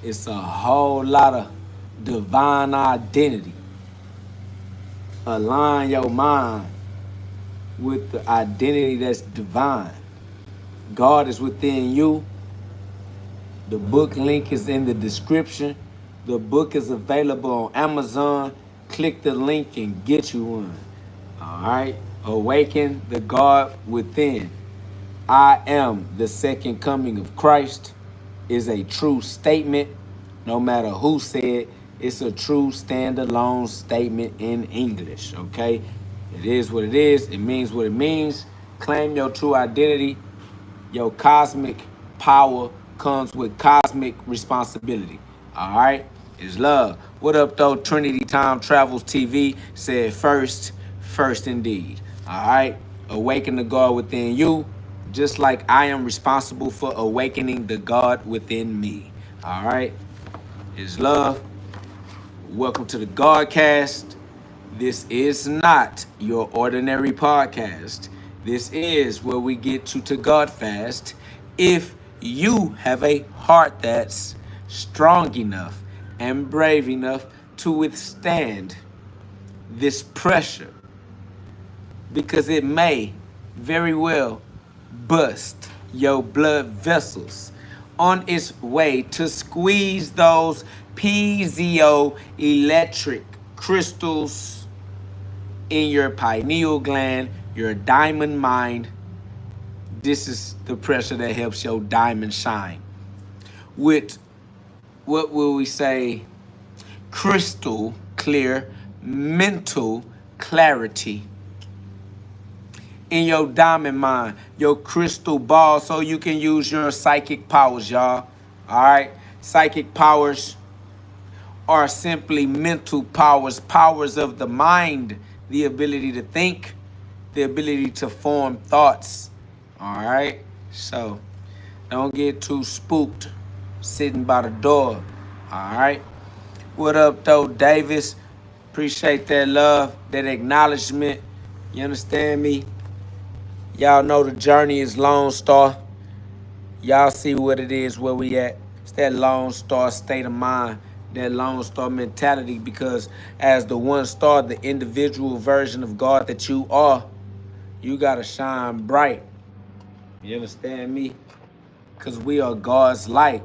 It's a whole lot of divine identity. Align your mind with the identity that's divine. God is within you. The book link is in the description. The book is available on Amazon. Click the link and get you one. All right? Awaken the God within. I am the second coming of Christ is a true statement. No matter who said, it's a true standalone statement in English, okay? It is what it is. It means what it means. Claim your true identity. Your cosmic power comes with cosmic responsibility. All right? It's love. What up, though? Trinity Time Travels TV said first indeed. All right? Awaken the God within you, just like I am responsible for awakening the God within me. All right? It's love. Welcome to the GhODCast. This is not your ordinary podcast. This is where we get you to God fast if you have a heart that's strong enough and brave enough to withstand this pressure, because it may very well bust your blood vessels on its way to squeeze those piezoelectric crystals in your pineal gland, your diamond mind. This is the pressure that helps your diamond shine with, what will we say, crystal clear mental clarity in your diamond mind, your crystal ball, so you can use your psychic powers, y'all. All right? Psychic powers are simply mental powers, powers of the mind, the ability to think, the ability to form thoughts. All right? So don't get too spooked sitting by the door. All right? What up, though, Davis? Appreciate that love, that acknowledgement. You understand me? Y'all know the journey is Lone Star. Y'all see what it is, where we at. It's that Lone Star state of mind, that Lone Star mentality, because as the one star, the individual version of God that you are, you got to shine bright. You understand me? Because we are God's light.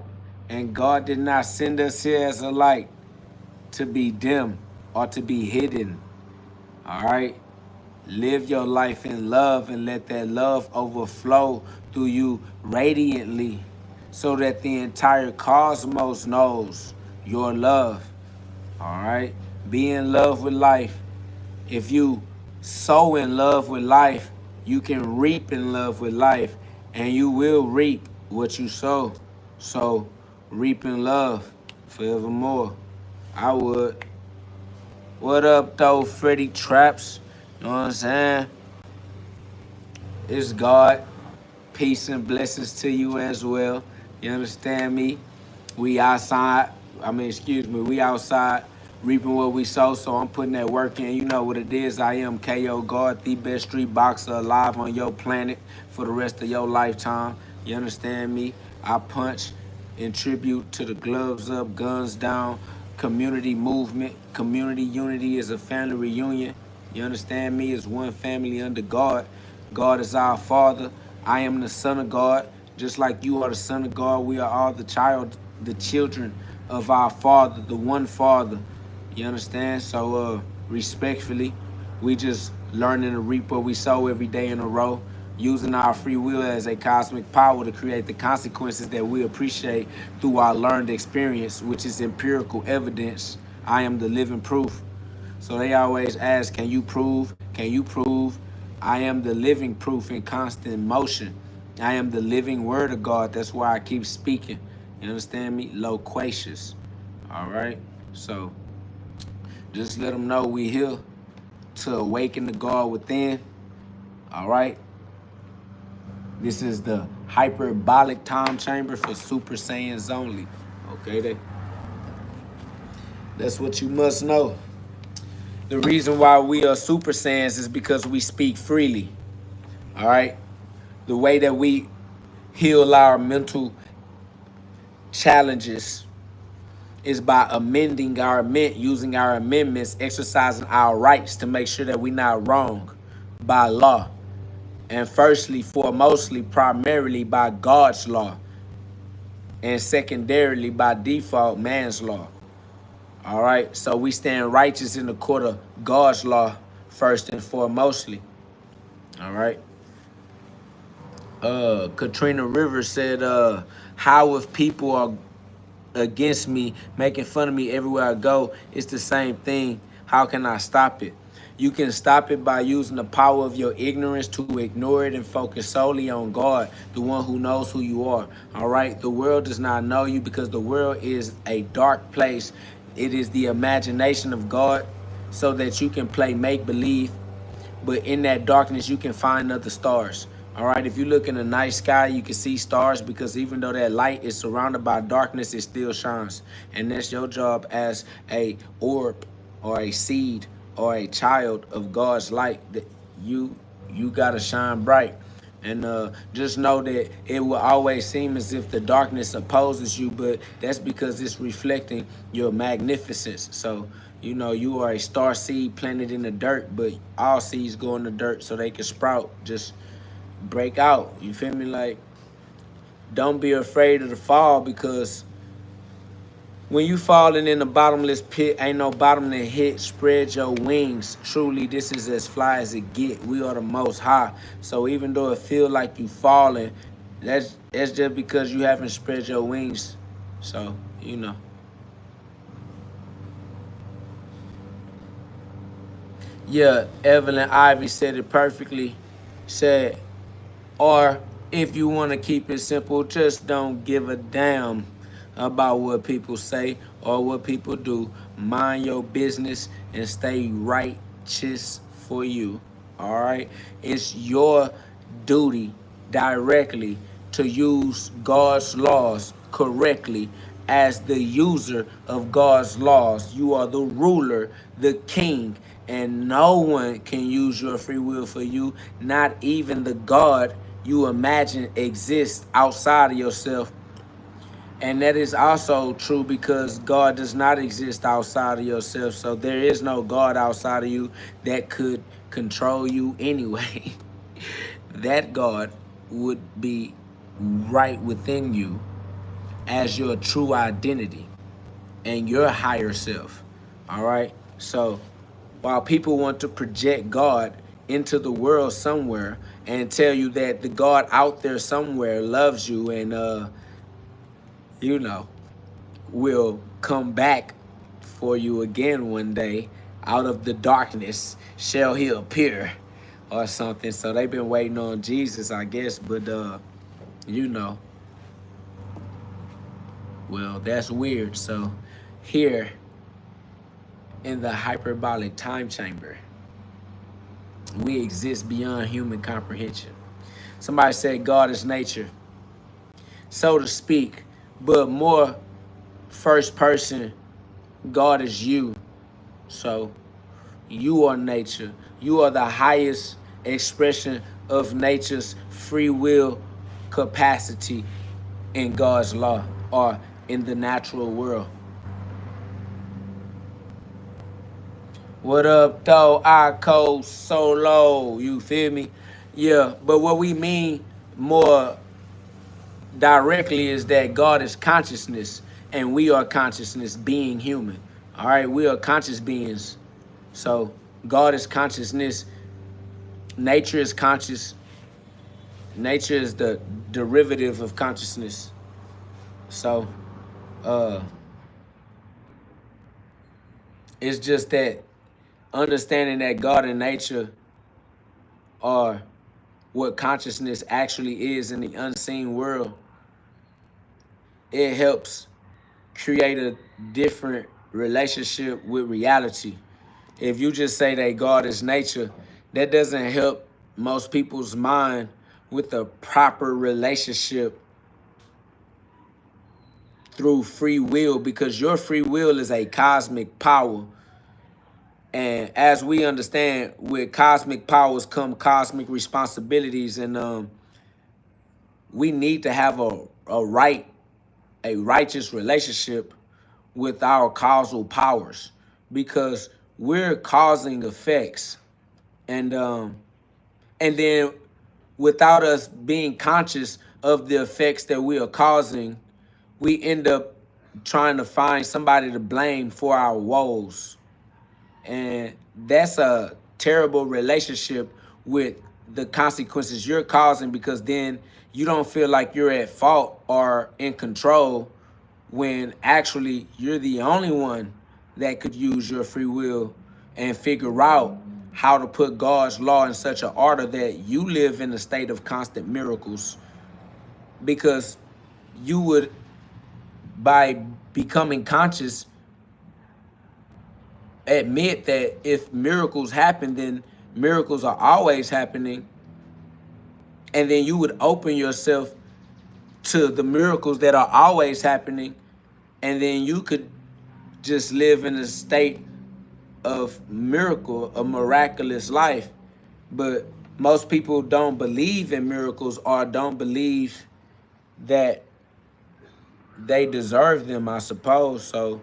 And God did not send us here as a light to be dim or to be hidden. All right? Live your life in love and let that love overflow through you radiantly so that the entire cosmos knows your love. All right? Be in love with life. If you sow in love with life, you can reap in love with life, and you will reap what you sow. So reap in love forevermore. I would. What up, though, Freddie Traps? You know what I'm saying? It's God. Peace and blessings to you as well. You understand me? We outside. We outside reaping what we sow. So I'm putting that work in. You know what it is. I am KO God, the best street boxer alive on your planet for the rest of your lifetime. You understand me? I punch in tribute to the gloves up, guns down, community movement. Community unity is a family reunion. You understand me? It's one family under God. God is our Father. I am the Son of God. Just like you are the Son of God, we are all the children of our Father, the one Father. You understand? So respectfully, we just learning to reap what we sow every day in a row, using our free will as a cosmic power to create the consequences that we appreciate through our learned experience, which is empirical evidence. I am the living proof. So they always ask, can you prove? Can you prove? I am the living proof in constant motion. I am the living word of God. That's why I keep speaking. You understand me? Loquacious. All right? So just let them know we here to awaken the God within. All right? This is the hyperbolic time chamber for Super Saiyans only. Okay? That's what you must know. The reason why we are Super Saiyans is because we speak freely. All right? The way that we heal our mental challenges is by amending using our amendments, exercising our rights to make sure that we're not wrong by law. And firstly, foremostly, primarily by God's law. And secondarily, by default, man's law. All right? So we stand righteous in the court of God's law first and foremostly. All right? Katrina Rivers said, how if people are against me, making fun of me everywhere I go, it's the same thing. How can I stop it? You can stop it by using the power of your ignorance to ignore it and focus solely on God, the one who knows who you are. All right? The world does not know you because the world is a dark place. It is the imagination of God so that you can play make-believe, but in that darkness, you can find other stars. All right, if you look in the night sky, you can see stars because even though that light is surrounded by darkness, it still shines. And that's your job as a orb or a seed or a child of God's light. That you gotta shine bright. And just know that it will always seem as if the darkness opposes you, but that's because it's reflecting your magnificence. So, you know, you are a star seed planted in the dirt, but all seeds go in the dirt so they can sprout. Just break out. You feel me? Like, don't be afraid of the fall, because when you falling in the bottomless pit, ain't no bottom to hit. Spread your wings. Truly, this is as fly as it get. We are the most high. So even though it feel like you falling, that's just because you haven't spread your wings. So, you know. Yeah, Evelyn Ivy said it perfectly. Said, or if you want to keep it simple, just don't give a damn about what people say or what people do. Mind your business and stay righteous for you. All right? It's your duty directly to use God's laws correctly. As the user of God's laws, you are the ruler, the king, and no one can use your free will for you, not even the God you imagine exists outside of yourself. And that is also true because God does not exist outside of yourself. So there is no God outside of you that could control you anyway. That God would be right within you as your true identity and your higher self. All right? So while people want to project God into the world somewhere and tell you that the God out there somewhere loves you and you know, will come back for you again one day, out of the darkness shall he appear or something. So they've been waiting on Jesus, I guess, but you know, well, that's weird. So here in the hyperbolic time chamber, we exist beyond human comprehension. Somebody said God is nature, so to speak, but more first person, God is you. So you are nature. You are the highest expression of nature's free will capacity in God's law or in the natural world. What up, though? I code solo. You feel me? Yeah, but what we mean more directly is that God is consciousness and we are consciousness being human. All right, we are conscious beings. So God is consciousness. Nature is conscious. Nature is the derivative of consciousness. So it's just that understanding that God and nature are what consciousness actually is in the unseen world, it helps create a different relationship with reality. If you just say that God is nature, that doesn't help most people's mind with a proper relationship through free will, because your free will is a cosmic power. And as we understand, with cosmic powers come cosmic responsibilities, and we need to have a righteous relationship with our causal powers, because we're causing effects. And then without us being conscious of the effects that we are causing, we end up trying to find somebody to blame for our woes. And that's a terrible relationship with the consequences you're causing, because then you don't feel like you're at fault or in control, when actually you're the only one that could use your free will and figure out how to put God's law in such an order that you live in a state of constant miracles. Because you would, by becoming conscious, admit that if miracles happen, then miracles are always happening. And then you would open yourself to the miracles that are always happening. And then you could just live in a state of miracle, a miraculous life. But most people don't believe in miracles, or don't believe that they deserve them, I suppose. So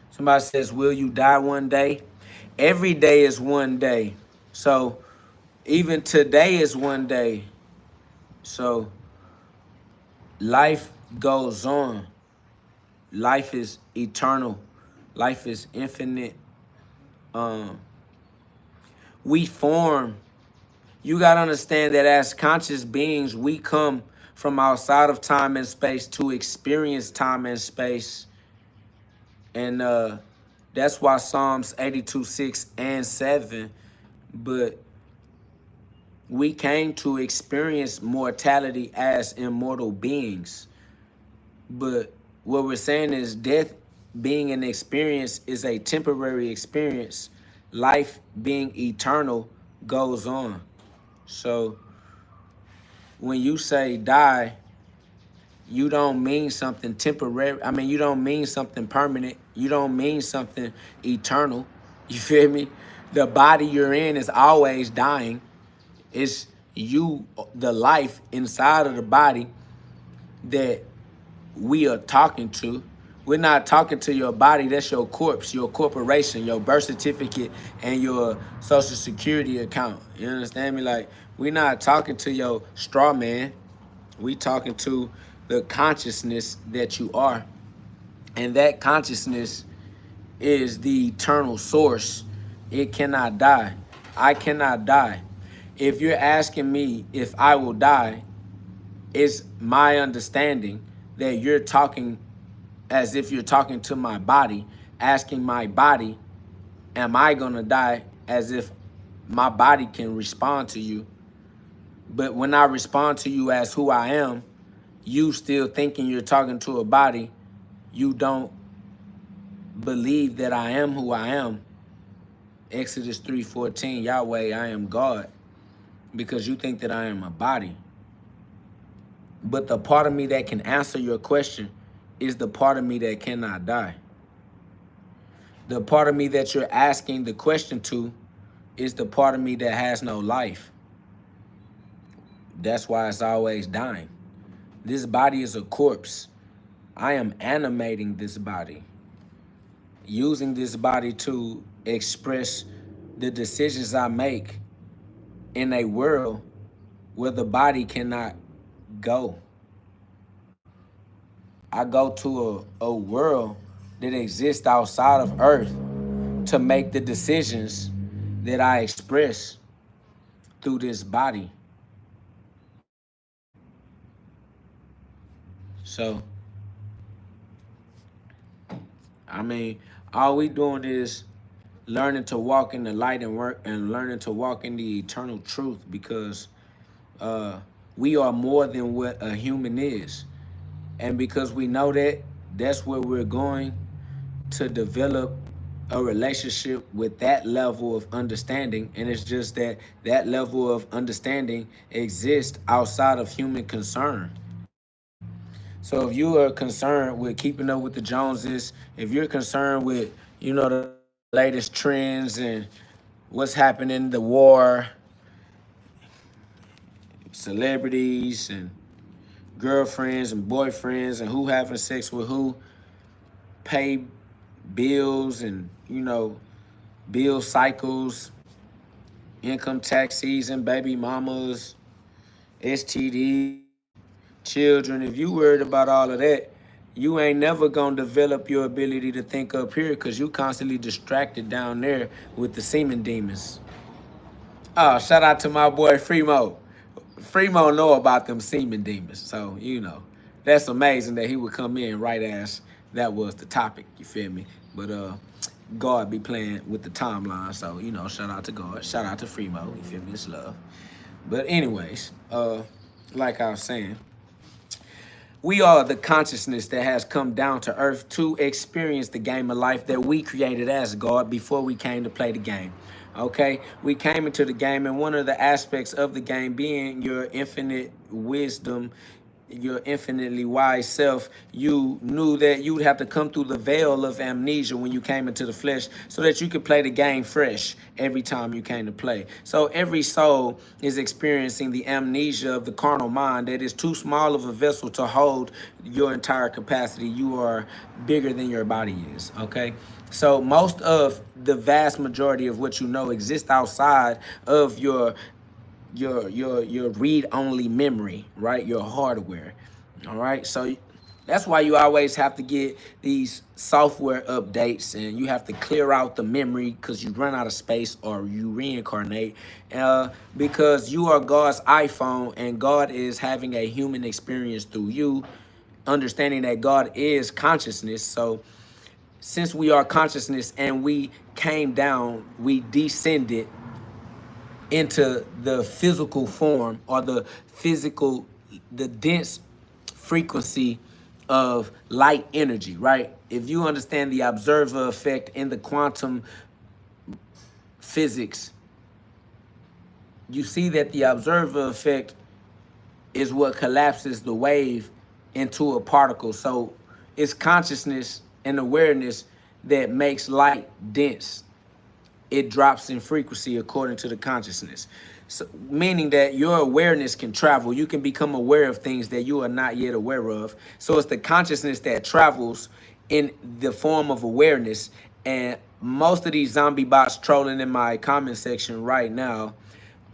somebody says, will you die one day? Every day is one day. So even today is one day. So life goes on. Life is eternal. Life is infinite. We form. You got to understand that as conscious beings, we come from outside of time and space to experience time and space. And that's why Psalms 82:6-7. But we came to experience mortality as immortal beings. But what we're saying is, death being an experience is a temporary experience. Life being eternal goes on. So when you say die, you don't mean something temporary. I mean, you don't mean something permanent. You don't mean something eternal. You feel me? The body you're in is always dying. It's you, the life inside of the body, that we are talking to. We're not talking to your body. That's your corpse, your corporation, your birth certificate, and your social security account. You understand me? Like, we're not talking to your straw man. We talking to the consciousness that you are. And that consciousness is the eternal source. It cannot die. I cannot die. If you're asking me if I will die, it's my understanding that you're talking as if you're talking to my body, asking my body, am I gonna die, as if my body can respond to you. But when I respond to you as who I am, you still thinking you're talking to a body. You don't believe that I am who I am. Exodus 3:14, Yahweh, I am God, because you think that I am a body. But the part of me that can answer your question is the part of me that cannot die. The part of me that you're asking the question to is the part of me that has no life. That's why it's always dying. This body is a corpse. I am animating this body, using this body to express the decisions I make in a world where the body cannot go. I go to a world that exists outside of Earth to make the decisions that I express through this body. So, I mean, all we doing is learning to walk in the light and work, and learning to walk in the eternal truth, because we are more than what a human is. And because we know that, that's where we're going to develop a relationship with that level of understanding. And it's just that that level of understanding exists outside of human concern. So if you are concerned with keeping up with the Joneses, if you're concerned with, the latest trends and what's happening in the war, celebrities and girlfriends and boyfriends and who having sex with who, pay bills and, bill cycles, income tax season, baby mamas, STD, children. If you worried about all of that, you ain't never gonna develop your ability to think up here because you constantly distracted down there with the semen demons. Oh, shout out to my boy Fremo. Fremo know about them semen demons. So, that's amazing that he would come in right as that was the topic. You feel me? But God be playing with the timeline. So, shout out to God. Shout out to Fremo. You feel me? It's love. But anyways, like I was saying, we are the consciousness that has come down to earth to experience the game of life that we created as God before we came to play the game. Okay, we came into the game, and one of the aspects of the game being your infinite wisdom, your infinitely wise self, you knew that you would have to come through the veil of amnesia when you came into the flesh so that you could play the game fresh every time you came to play. So every soul is experiencing the amnesia of the carnal mind that is too small of a vessel to hold your entire capacity. You are bigger than your body is, okay? So most of the vast majority of what you know exists outside of your read-only memory, right? Your hardware, all right? So that's why you always have to get these software updates, and you have to clear out the memory because you run out of space or you reincarnate, because you are God's iPhone and God is having a human experience through you, understanding that God is consciousness. So since we are consciousness and we came down, we descended into the physical form or the dense frequency of light energy, right? If you understand the observer effect in the quantum physics, you see that the observer effect is what collapses the wave into a particle. So it's consciousness and awareness that makes light dense. It drops in frequency according to the consciousness. So, meaning that your awareness can travel. You can become aware of things that you are not yet aware of. So it's the consciousness that travels in the form of awareness. And most of these zombie bots trolling in my comment section right now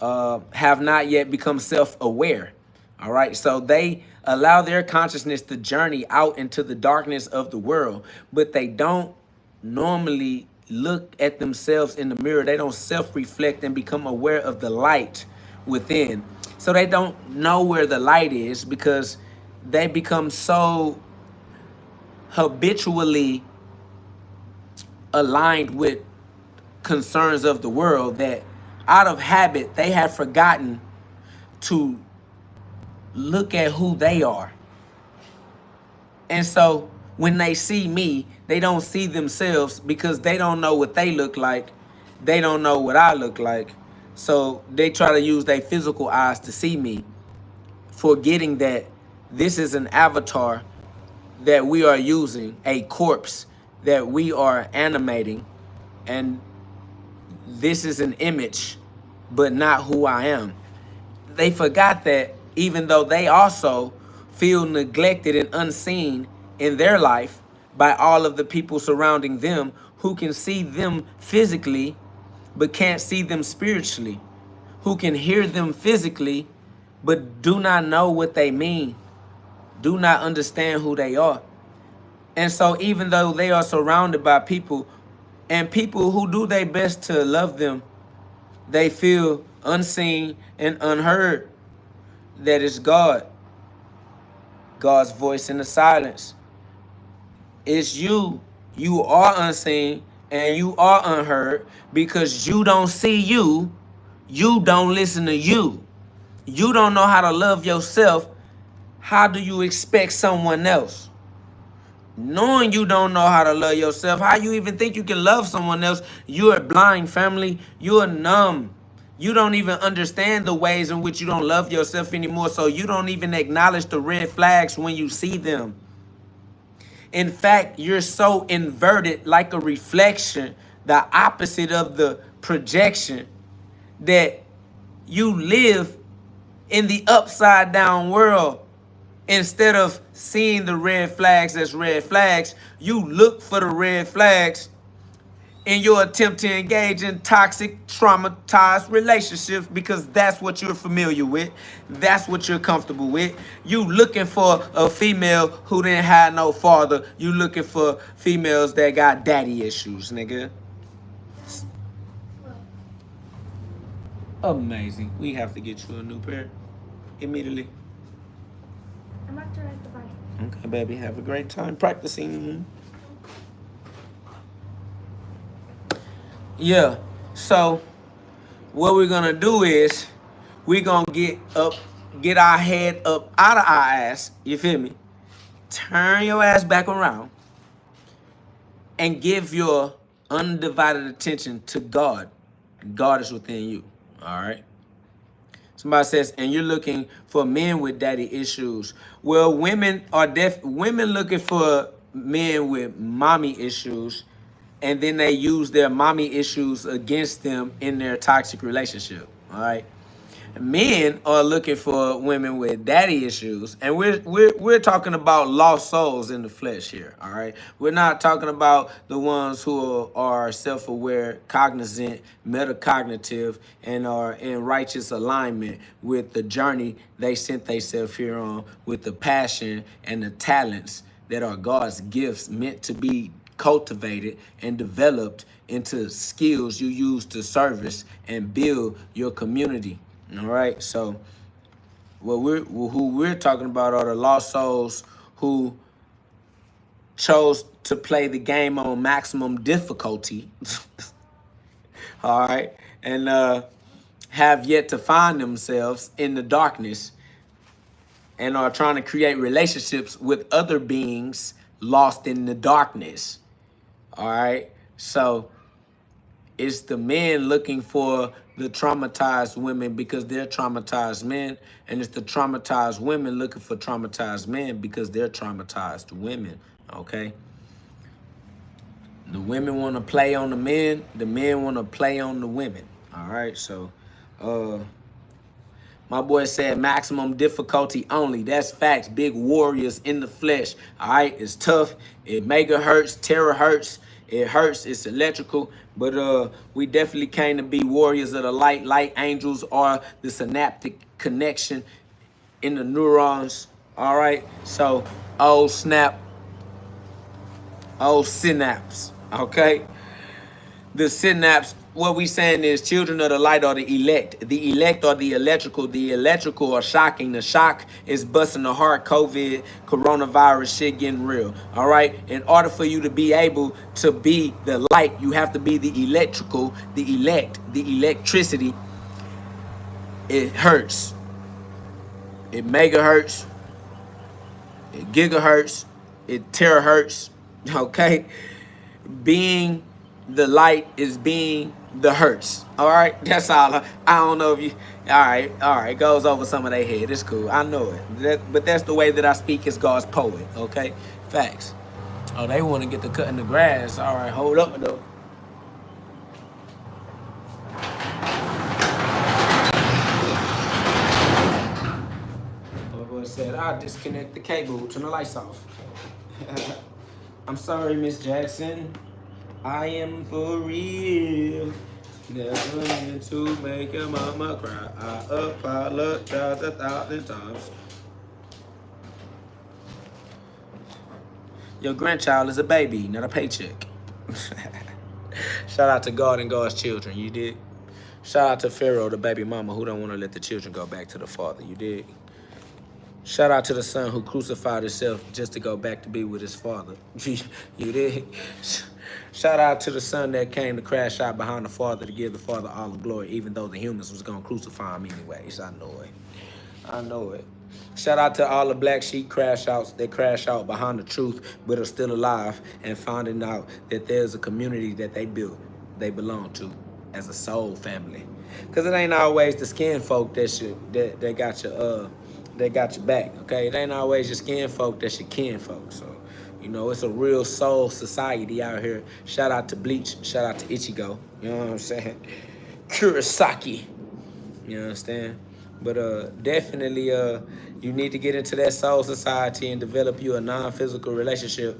have not yet become self-aware. All right. So they allow their consciousness to journey out into the darkness of the world, but they don't normally look at themselves in the mirror. They don't self-reflect and become aware of the light within. So they don't know where the light is because they become so habitually aligned with concerns of the world that out of habit, they have forgotten to look at who they are. And so when they see me, they don't see themselves because they don't know what they look like. They don't know what I look like. So they try to use their physical eyes to see me, forgetting that this is an avatar that we are using, a corpse that we are animating, and this is an image, but not who I am. They forgot that even though they also feel neglected and unseen in their life by all of the people surrounding them who can see them physically but can't see them spiritually, who can hear them physically but do not know what they mean, do not understand who they are. And so even though they are surrounded by people and people who do their best to love them, they feel unseen and unheard. That is God. God's voice in the silence. It's you. You are unseen and you are unheard because you don't see you. You don't listen to you. You don't know how to love yourself. How do you expect someone else? Knowing you don't know how to love yourself, how you even think you can love someone else? You are blind, family. You are numb. You don't even understand the ways in which you don't love yourself anymore, so you don't even acknowledge the red flags when you see them. In fact, you're so inverted like a reflection, the opposite of the projection, that you live in the upside down world Instead of seeing the red flags as red flags, you look for the red flags in your attempt to engage in toxic, traumatized relationships because that's what you're familiar with. That's what you're comfortable with. You looking for a female who didn't have no father. You looking for females that got daddy issues, nigga. Amazing. We have to get you a new pair immediately. I'm about to ride the bike. Okay, baby. Have a great time practicing. Yeah. So what we're gonna do is we're gonna get our head up out of our ass. You feel me? Turn your ass back around and give your undivided attention to God. God is within you. All right. Somebody says, and you're looking for men with daddy issues. Well, women looking for men with mommy issues, and then they use their mommy issues against them in their toxic relationship. All right. Men are looking for women with daddy issues, and we're talking about lost souls in the flesh here. All right, we're not talking about the ones who are self-aware, cognizant, metacognitive, and are in righteous alignment with the journey they sent themselves here on, with the passion and the talents that are God's gifts meant to be cultivated and developed into skills you use to service and build your community. All right, so who we're talking about are the lost souls who chose to play the game on maximum difficulty. All right, and have yet to find themselves in the darkness and are trying to create relationships with other beings lost in the darkness. All right, so it's the men looking for the traumatized women because they're traumatized men, and it's the traumatized women looking for traumatized men because they're traumatized women, okay? The women want to play on the men want to play on the women, all right? So, my boy said maximum difficulty only. That's facts. Big warriors in the flesh. All right, it's tough. It mega hurts. Terror hurts. It hurts. It's electrical. But we definitely came to be warriors of the light. Light angels are the synaptic connection in the neurons. All right. So, oh snap. Oh synapse. Okay. The synapse, what we saying is children of the light are the elect. The elect are the electrical. The electrical are shocking. The shock is busting the heart. COVID, coronavirus, shit getting real. All right. In order for you to be able to be the light, you have to be the electrical, the elect, the electricity. It hurts. It megahertz. It gigahertz. It terahertz. Okay. Being the light is being the hurts. All right, that's all. I don't know if you. All right. Goes over some of their head. It's cool. I know it. But that's the way that I speak as God's poet. Okay, facts. Oh, they want to get to cutting the grass. All right, hold up though. Boy said I'll disconnect the cable, turn the lights off. I'm sorry, Miss Jackson. I am for real. Never meant to make your mama cry. I apologize 1,000 times. Your grandchild is a baby, not a paycheck. Shout out to God and God's children, you did. Shout out to Pharaoh, the baby mama, who don't want to let the children go back to the father, you did. Shout out to the son who crucified himself just to go back to be with his father. You did. Shout out to the son that came to crash out behind the father to give the father all the glory, even though the humans was going to crucify him anyways. I know it. Shout out to all the black sheep crash outs that crash out behind the truth but are still alive and finding out that there's a community that they built, they belong to as a soul family. Because it ain't always the skin folk that got your back, okay? It ain't always your skin folk that's your kin folk. So, you know, it's a real soul society out here. Shout out to Bleach. Shout out to Ichigo. You know what I'm saying? Kurosaki. You understand? But definitely you need to get into that soul society and develop you a non-physical relationship.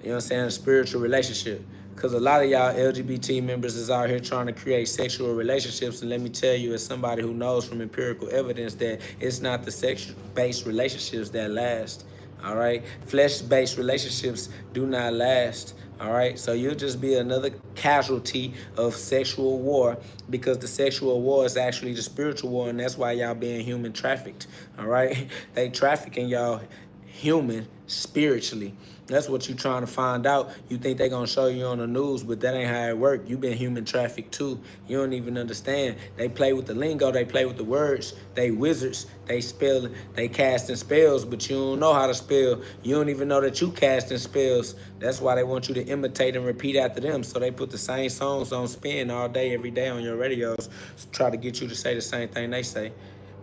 You know what I'm saying? A spiritual relationship. Because a lot of y'all LGBT members is out here trying to create sexual relationships. And let me tell you, as somebody who knows from empirical evidence, that it's not the sex-based relationships that last. All right? Flesh-based relationships do not last. All right? So you'll just be another casualty of sexual war, because the sexual war is actually the spiritual war. And that's why y'all being human trafficked. All right? They trafficking y'all human spiritually. That's what you trying to find out. You think they gonna show you on the news, but that ain't how it work. You been human trafficked too. You don't even understand. They play with the lingo, they play with the words. They wizards. They casting spells, but you don't know how to spell. You don't even know that you casting spells. That's why they want you to imitate and repeat after them. So they put the same songs on spin all day, every day on your radios, to try to get you to say the same thing they say.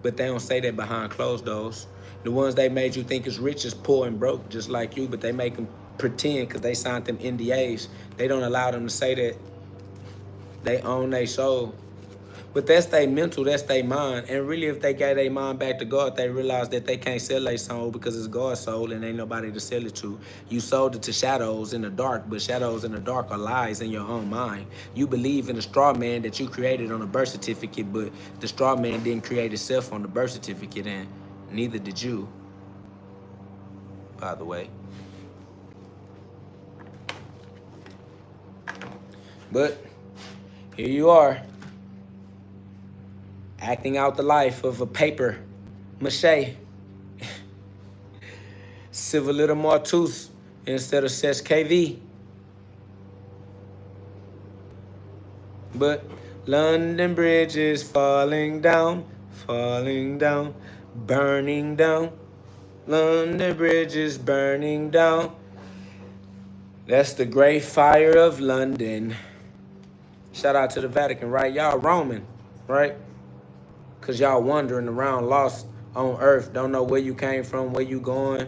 But they don't say that behind closed doors. The ones they made you think is rich is poor and broke, just like you, but they make them pretend because they signed them NDAs. They don't allow them to say that they own their soul. But that's their mental, that's their mind. And really, if they gave their mind back to God, they realize that they can't sell their soul because it's God's soul and ain't nobody to sell it to. You sold it to shadows in the dark, but shadows in the dark are lies in your own mind. You believe in a straw man that you created on a birth certificate, but the straw man didn't create itself on the birth certificate, and neither did you, by the way. But here you are, acting out the life of a paper mache, civil little Martus instead of Sesh KV. But London Bridge is falling down, burning down. London Bridge is burning down. That's the Great Fire of London. Shout out to the Vatican, right? Y'all Roman, right? Because y'all wandering around lost on earth. Don't know where you came from, where you going.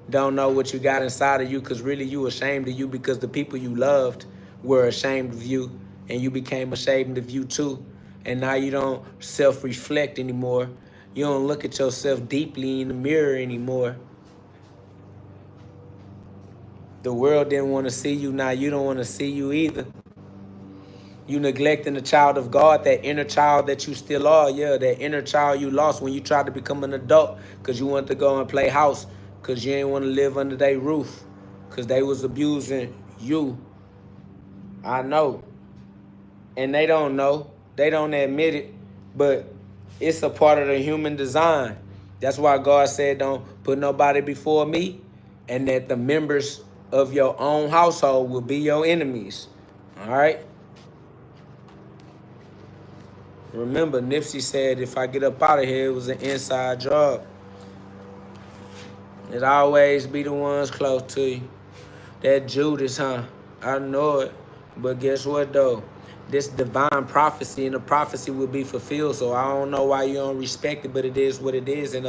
Don't know what you got inside of you, because really you ashamed of you because the people you loved were ashamed of you, and you became ashamed of you too. And now you don't self-reflect anymore. You don't look at yourself deeply in the mirror anymore. The world didn't want to see you. Now you don't want to see you either. You neglecting the child of God, that inner child that you still are. Yeah, that inner child you lost when you tried to become an adult because you wanted to go and play house because you ain't want to live under their roof because they was abusing you. I know. And they don't know. They don't admit it. But it's a part of the human design. That's why God said don't put nobody before me, and that the members of your own household will be your enemies. All right? Remember, Nipsey said, if I get up out of here, it was an inside job. It always be the ones close to you. That Judas, huh? I know it. But guess what, though? This divine prophecy, and the prophecy will be fulfilled. So I don't know why you don't respect it, but it is what it is. And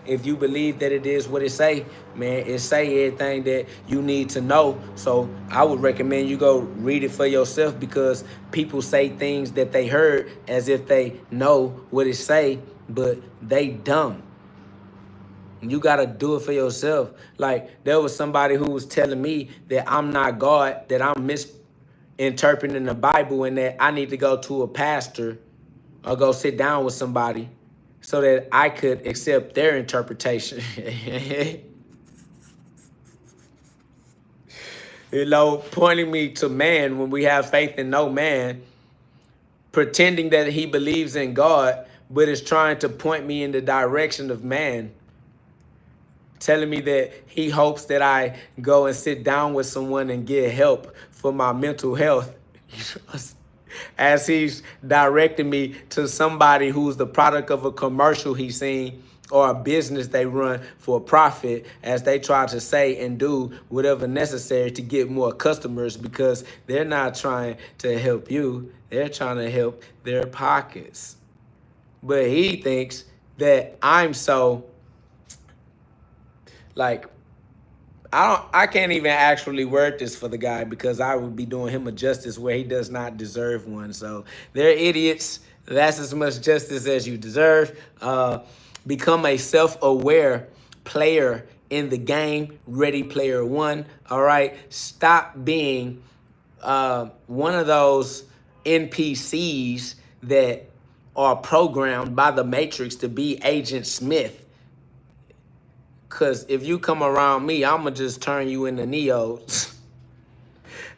if you believe that it is what it say, man, it say everything that you need to know. So I would recommend you go read it for yourself, because people say things that they heard as if they know what it say, but they dumb. You got to do it for yourself. Like, there was somebody who was telling me that I'm not God, that I'm misinterpreting the Bible, and that I need to go to a pastor or go sit down with somebody so that I could accept their interpretation. Pointing me to man when we have faith in no man, pretending that he believes in God, but is trying to point me in the direction of man. Telling me that he hopes that I go and sit down with someone and get help for my mental health. As he's directing me to somebody who's the product of a commercial he's seen, or a business they run for a profit, as they try to say and do whatever necessary to get more customers, because they're not trying to help you. They're trying to help their pockets. But he thinks that I'm so... Like, I can't even actually word this for the guy, because I would be doing him a justice where he does not deserve one. So they're idiots. That's as much justice as you deserve. Become a self-aware player in the game. Ready Player One. All right. Stop being one of those NPCs that are programmed by the Matrix to be Agent Smith. Because if you come around me, I'm going to just turn you into Neo.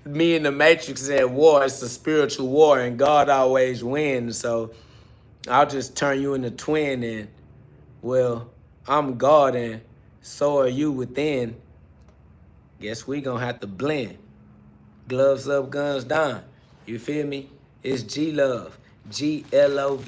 Me and the Matrix is at war. It's a spiritual war, and God always wins. So I'll just turn you into twin, and, well, I'm God, and so are you within. Guess we going to have to blend. Gloves up, guns down. You feel me? It's G-Love. Glove.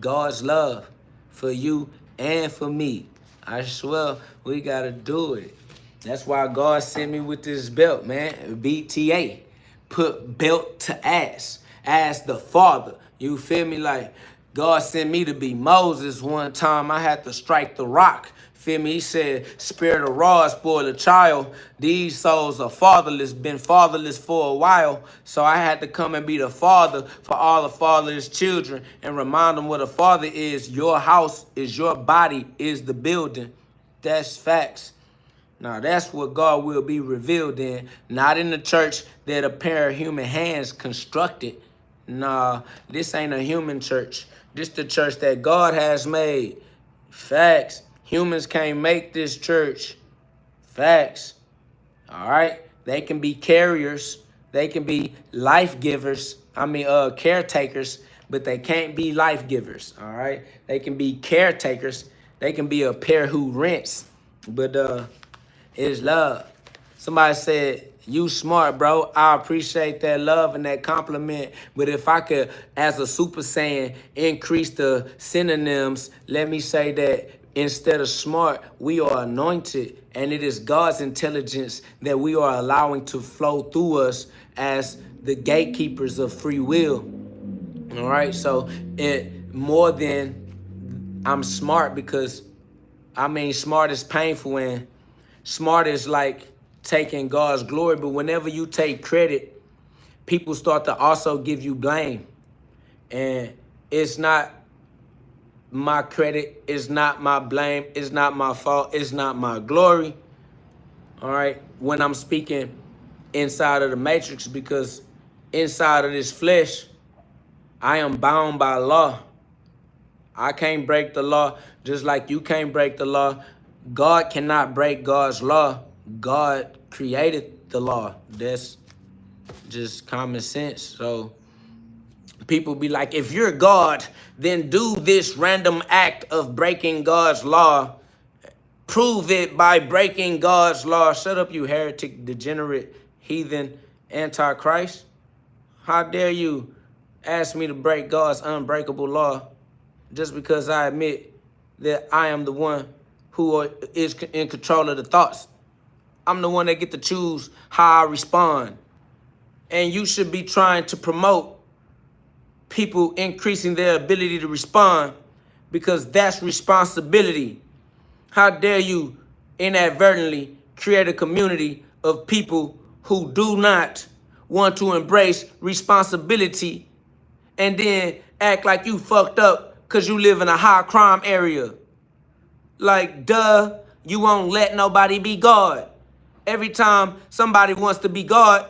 God's love for you and for me. I swear we got to do it. That's why God sent me with this belt, man. BTA. Put belt to ass. Ass the Father. You feel me? Like, God sent me to be Moses one time. I had to strike the rock. Feel me? He said, spirit of raw spoil a child. These souls are fatherless, been fatherless for a while. So I had to come and be the father for all the fatherless children and remind them what a father is. Your house is your body, is the building. That's facts. Now, that's what God will be revealed in, not in the church that a pair of human hands constructed. Nah, this ain't a human church. This the church that God has made. Facts. Humans can't make this church. Facts. All right? They can be carriers. They can be life givers. Caretakers, but they can't be life givers. All right? They can be caretakers. They can be a pair who rents. But it's love. Somebody said, you smart, bro. I appreciate that love and that compliment. But if I could, as a Super Saiyan, increase the synonyms, let me say that instead of smart, we are anointed. And it is God's intelligence that we are allowing to flow through us as the gatekeepers of free will. All right? So it more than I'm smart, because, smart is painful, and smart is like taking God's glory. But whenever you take credit, people start to also give you blame. And it's not my credit, it's not my blame, it's not my fault, it's not my glory. All right? When I'm speaking inside of the matrix, because inside of this flesh, I am bound by law. I can't break the law, just like you can't break the law. God cannot break God's law. God created the law. That's just common sense. So people be like, if you're God, then do this random act of breaking God's law. Prove it by breaking God's law. Shut up, you heretic, degenerate, heathen, antichrist. How dare you ask me to break God's unbreakable law just because I admit that I am the one who is in control of the thoughts. I'm the one that get to choose how I respond. And you should be trying to promote people increasing their ability to respond, because that's responsibility. How dare you inadvertently create a community of people who do not want to embrace responsibility and then act like you fucked up because you live in a high crime area. Like, duh, you won't let nobody be God. Every time somebody wants to be God,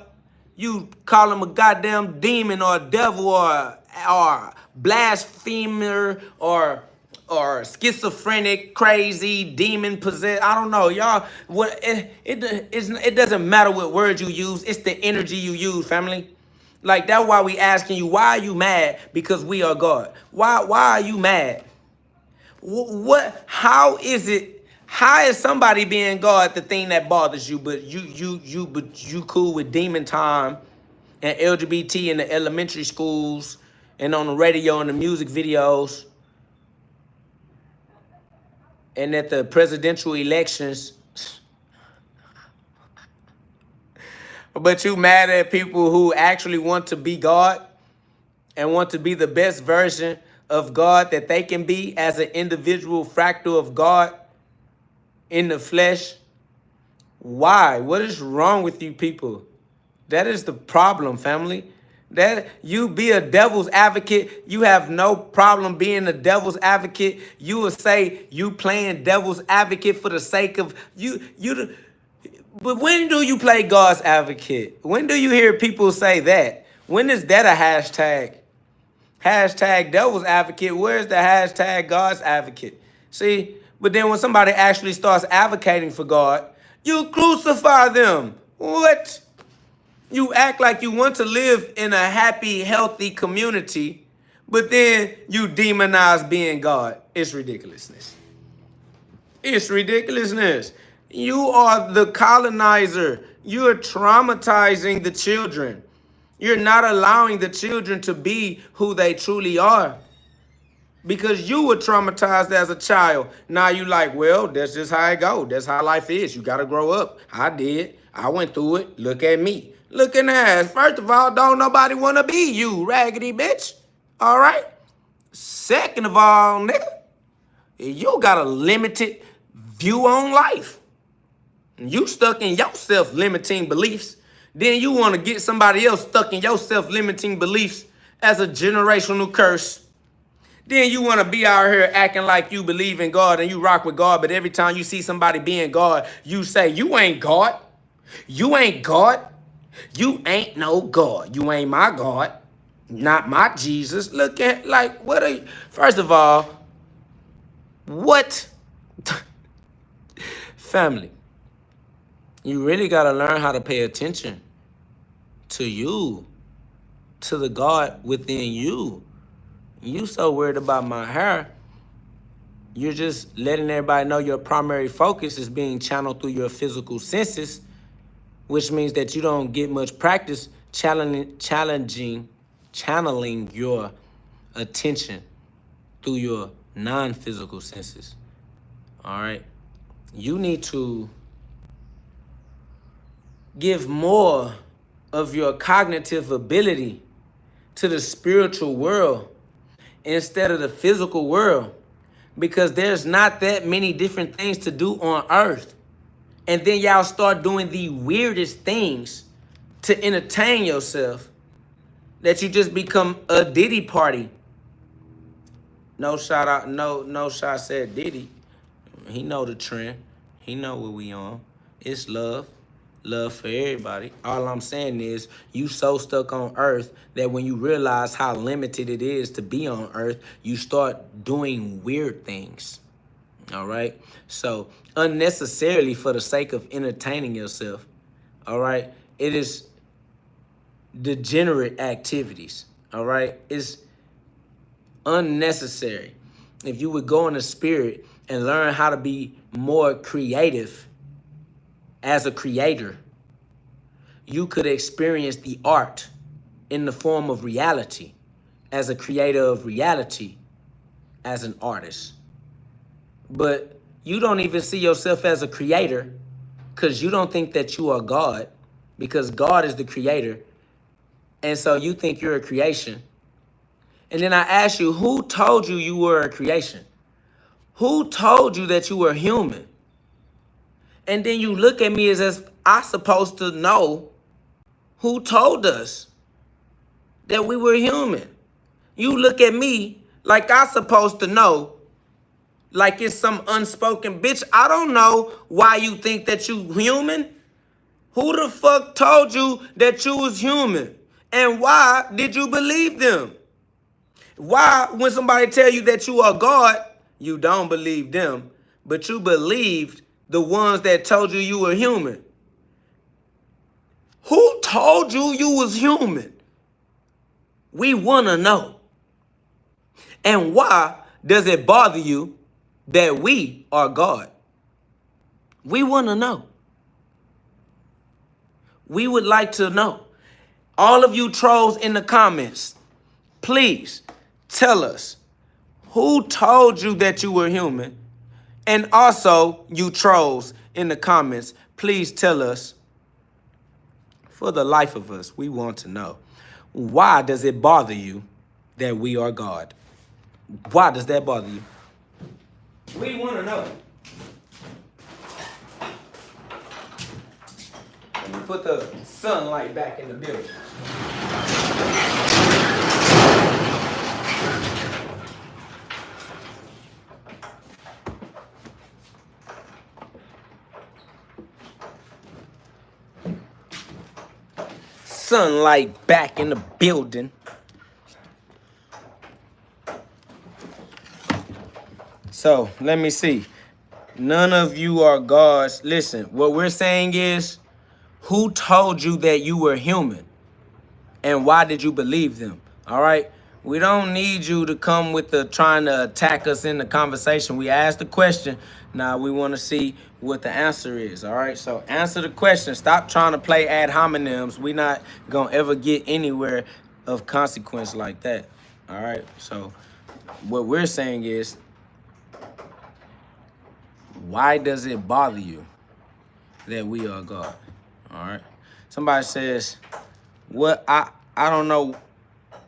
you call them a goddamn demon or a devil or blasphemer or schizophrenic, crazy, demon possessed. I don't know, y'all. It doesn't matter what words you use. It's the energy you use, family. Like, that's why we asking you, why are you mad? Because we are God. Why are you mad? What? How is it? How is somebody being God the thing that bothers you? But you cool with demon time and LGBT in the elementary schools and on the radio and the music videos and at the presidential elections. But you mad at people who actually want to be God and want to be the best version of God that they can be as an individual fractal of God in the flesh. Why? What is wrong with you people? That is the problem, family. That you be a devil's advocate. You have no problem being a devil's advocate. You will say you playing devil's advocate for the sake of you. But when do you play God's advocate? When do you hear people say that? When is that a hashtag? Hashtag devil's advocate. Where's the hashtag God's advocate? See, but then when somebody actually starts advocating for God, you crucify them. What? You act like you want to live in a happy, healthy community, but then you demonize being God. It's ridiculousness. It's ridiculousness. You are the colonizer. You're traumatizing the children. You're not allowing the children to be who they truly are. Because you were traumatized as a child. Now you like, well, that's just how it go. That's how life is. You got to grow up. I did. I went through it. Look at me. Look in the ass. First of all, don't nobody want to be you, raggedy bitch. All right? Second of all, nigga, you got a limited view on life. You stuck in your self-limiting beliefs. Then you want to get somebody else stuck in your self-limiting beliefs as a generational curse. Then you want to be out here acting like you believe in God and you rock with God, but every time you see somebody being God, you say, you ain't God. You ain't God. You ain't no God. You ain't my God. Not my Jesus. Look at, like, what are you? First of all, what? Family, you really got to learn how to pay attention to you, to the God within you. You so worried about my hair, you're just letting everybody know your primary focus is being channeled through your physical senses, which means that you don't get much practice channeling your attention through your non-physical senses. All right? You need to give more of your cognitive ability to the spiritual world instead of the physical world, because there's not that many different things to do on earth. And then y'all start doing the weirdest things to entertain yourself that you just become a Diddy party. No shout out, no shot said Diddy. He know the trend. He know what we on. It's love. Love for everybody. All I'm saying is you so stuck on earth that when you realize how limited it is to be on earth, you start doing weird things. All right? So unnecessarily for the sake of entertaining yourself. All right? It is degenerate activities. All right? It's unnecessary. If you would go in the spirit and learn how to be more creative as a creator, you could experience the art in the form of reality as a creator of reality, as an artist. But you don't even see yourself as a creator because you don't think that you are God, because God is the creator. And so you think you're a creation. And then I ask you, who told you you were a creation? Who told you that you were human? And then you look at me as if I'm supposed to know who told us that we were human. You look at me like I'm supposed to know, like it's some unspoken bitch. I don't know why you think that you human. Who the fuck told you that you was human? And why did you believe them? Why, when somebody tell you that you are God, you don't believe them, but you believed the ones that told you you were human? Who told you you was human? We want to know. And why does it bother you that we are God? We want to know. We would like to know. All of you trolls in the comments, please tell us who told you that you were human. And also, you trolls in the comments, please tell us, for the life of us, we want to know, why does it bother you that we are God? Why does that bother you? We want to know. Let me put the sunlight back in the building. Sunlight back in the building. So, let me see. None of you are gods. Listen, what we're saying is, who told you that you were human? And why did you believe them? All right? We don't need you to come with the trying to attack us in the conversation. We asked the question. Now we want to see what the answer is. All right? So answer the question. Stop trying to play ad hominems. We're not going to ever get anywhere of consequence like that. All right? So what we're saying is, why does it bother you that we are God? All right? Somebody says, what I don't know.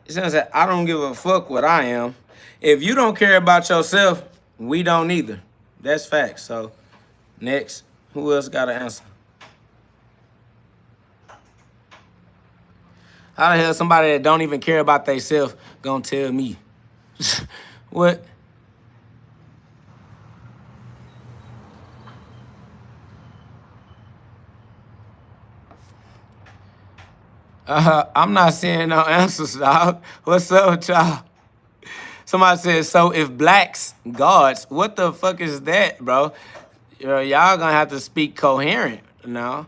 It says that I don't give a fuck what I am. If you don't care about yourself, we don't either. That's facts. So, next. Who else got an answer? How the hell somebody that don't even care about themselves gonna tell me? What? I'm not seeing no answers, dog. What's up with y'all? Somebody said, so if blacks gods, what the fuck is that, bro? Y'all gonna have to speak coherent now.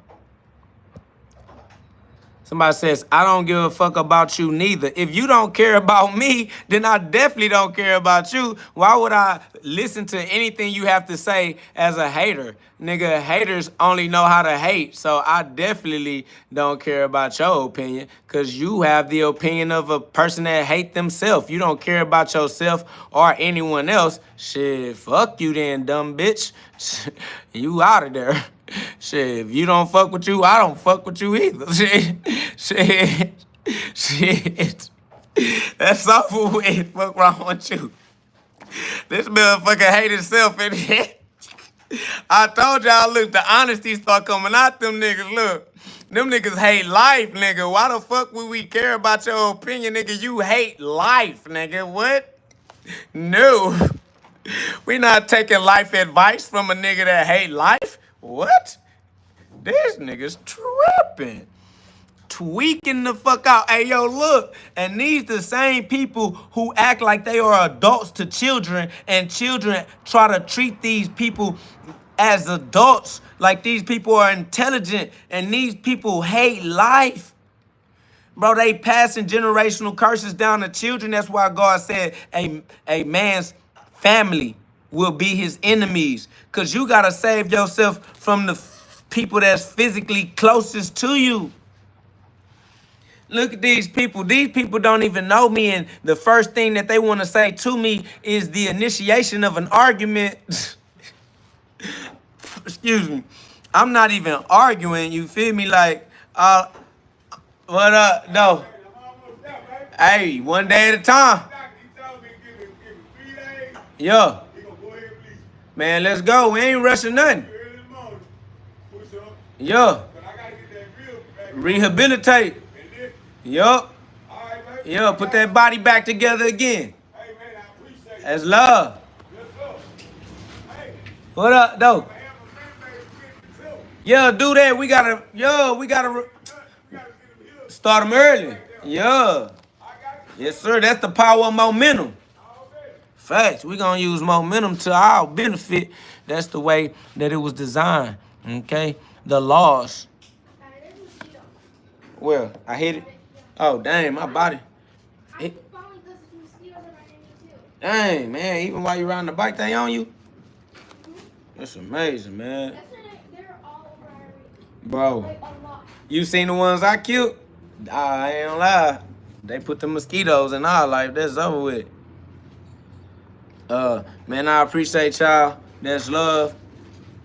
Somebody says, I don't give a fuck about you neither. If you don't care about me, then I definitely don't care about you. Why would I listen to anything you have to say as a hater? Nigga, haters only know how to hate. So I definitely don't care about your opinion, because you have the opinion of a person that hate themselves. You don't care about yourself or anyone else. Shit, fuck you then, dumb bitch. You out of there. Shit, if you don't fuck with you, I don't fuck with you either. Shit. That's awful with. Fuck wrong with you. This motherfucker hate himself in here. I told y'all, look, the honesty start coming out them niggas, look. Them niggas hate life, nigga. Why the fuck would we care about your opinion, nigga? You hate life, nigga. What? No. We not taking life advice from a nigga that hate life. What? This nigga's tripping. Tweaking the fuck out. Hey, yo, look. And these the same people who act like they are adults to children, and children try to treat these people as adults, like these people are intelligent, and these people hate life. Bro, they passing generational curses down to children. That's why God said a man's family will be his enemies. Because you got to save yourself from the people that's physically closest to you. Look at these people. These people don't even know me, and the first thing that they want to say to me is the initiation of an argument. Excuse me. I'm not even arguing, you feel me? Like, what up? No. Hey, one day at a time. Yeah. Man, let's go. We ain't rushing nothing. Yeah. Rehabilitate. Yup. Yeah, put that body back together again. That's love. What up, though? Yeah, do that. We gotta start them early. Yeah. Yes, sir. That's the power of momentum. Facts. We gonna use momentum to our benefit. That's the way that it was designed. Okay? The laws. Well, I hit it. Oh, dang, my body. Dang, man. Even while you're riding the bike, they on you? That's amazing, man. Bro, you seen the ones I killed? I ain't gonna lie. They put the mosquitoes in our life. That's over with. Man, I appreciate y'all. That's love.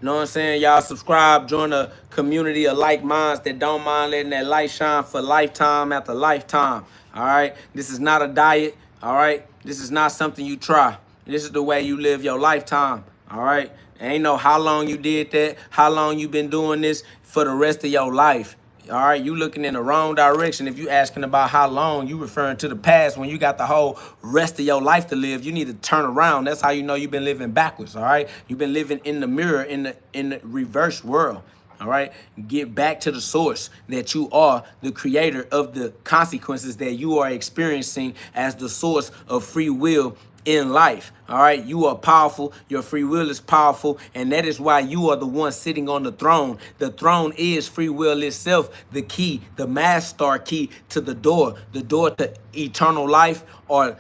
You know what I'm saying? Y'all subscribe, join a community of like minds that don't mind letting that light shine for lifetime after lifetime. All right? This is not a diet. All right? This is not something you try. This is the way you live your lifetime. All right? Ain't know how long you did that, how long you been doing this for the rest of your life. All right, you looking in the wrong direction. If you asking about how long, you referring to the past when you got the whole rest of your life to live. You need to turn around. That's how you know you've been living backwards. All right, you've been living in the mirror, in the reverse world. All right, get back to the source that you are the creator of the consequences that you are experiencing as the source of free will in life. All right, you are powerful. Your free will is powerful, and that is why you are the one sitting on the throne. The throne is free will itself, the key, the master key to the door to eternal life, or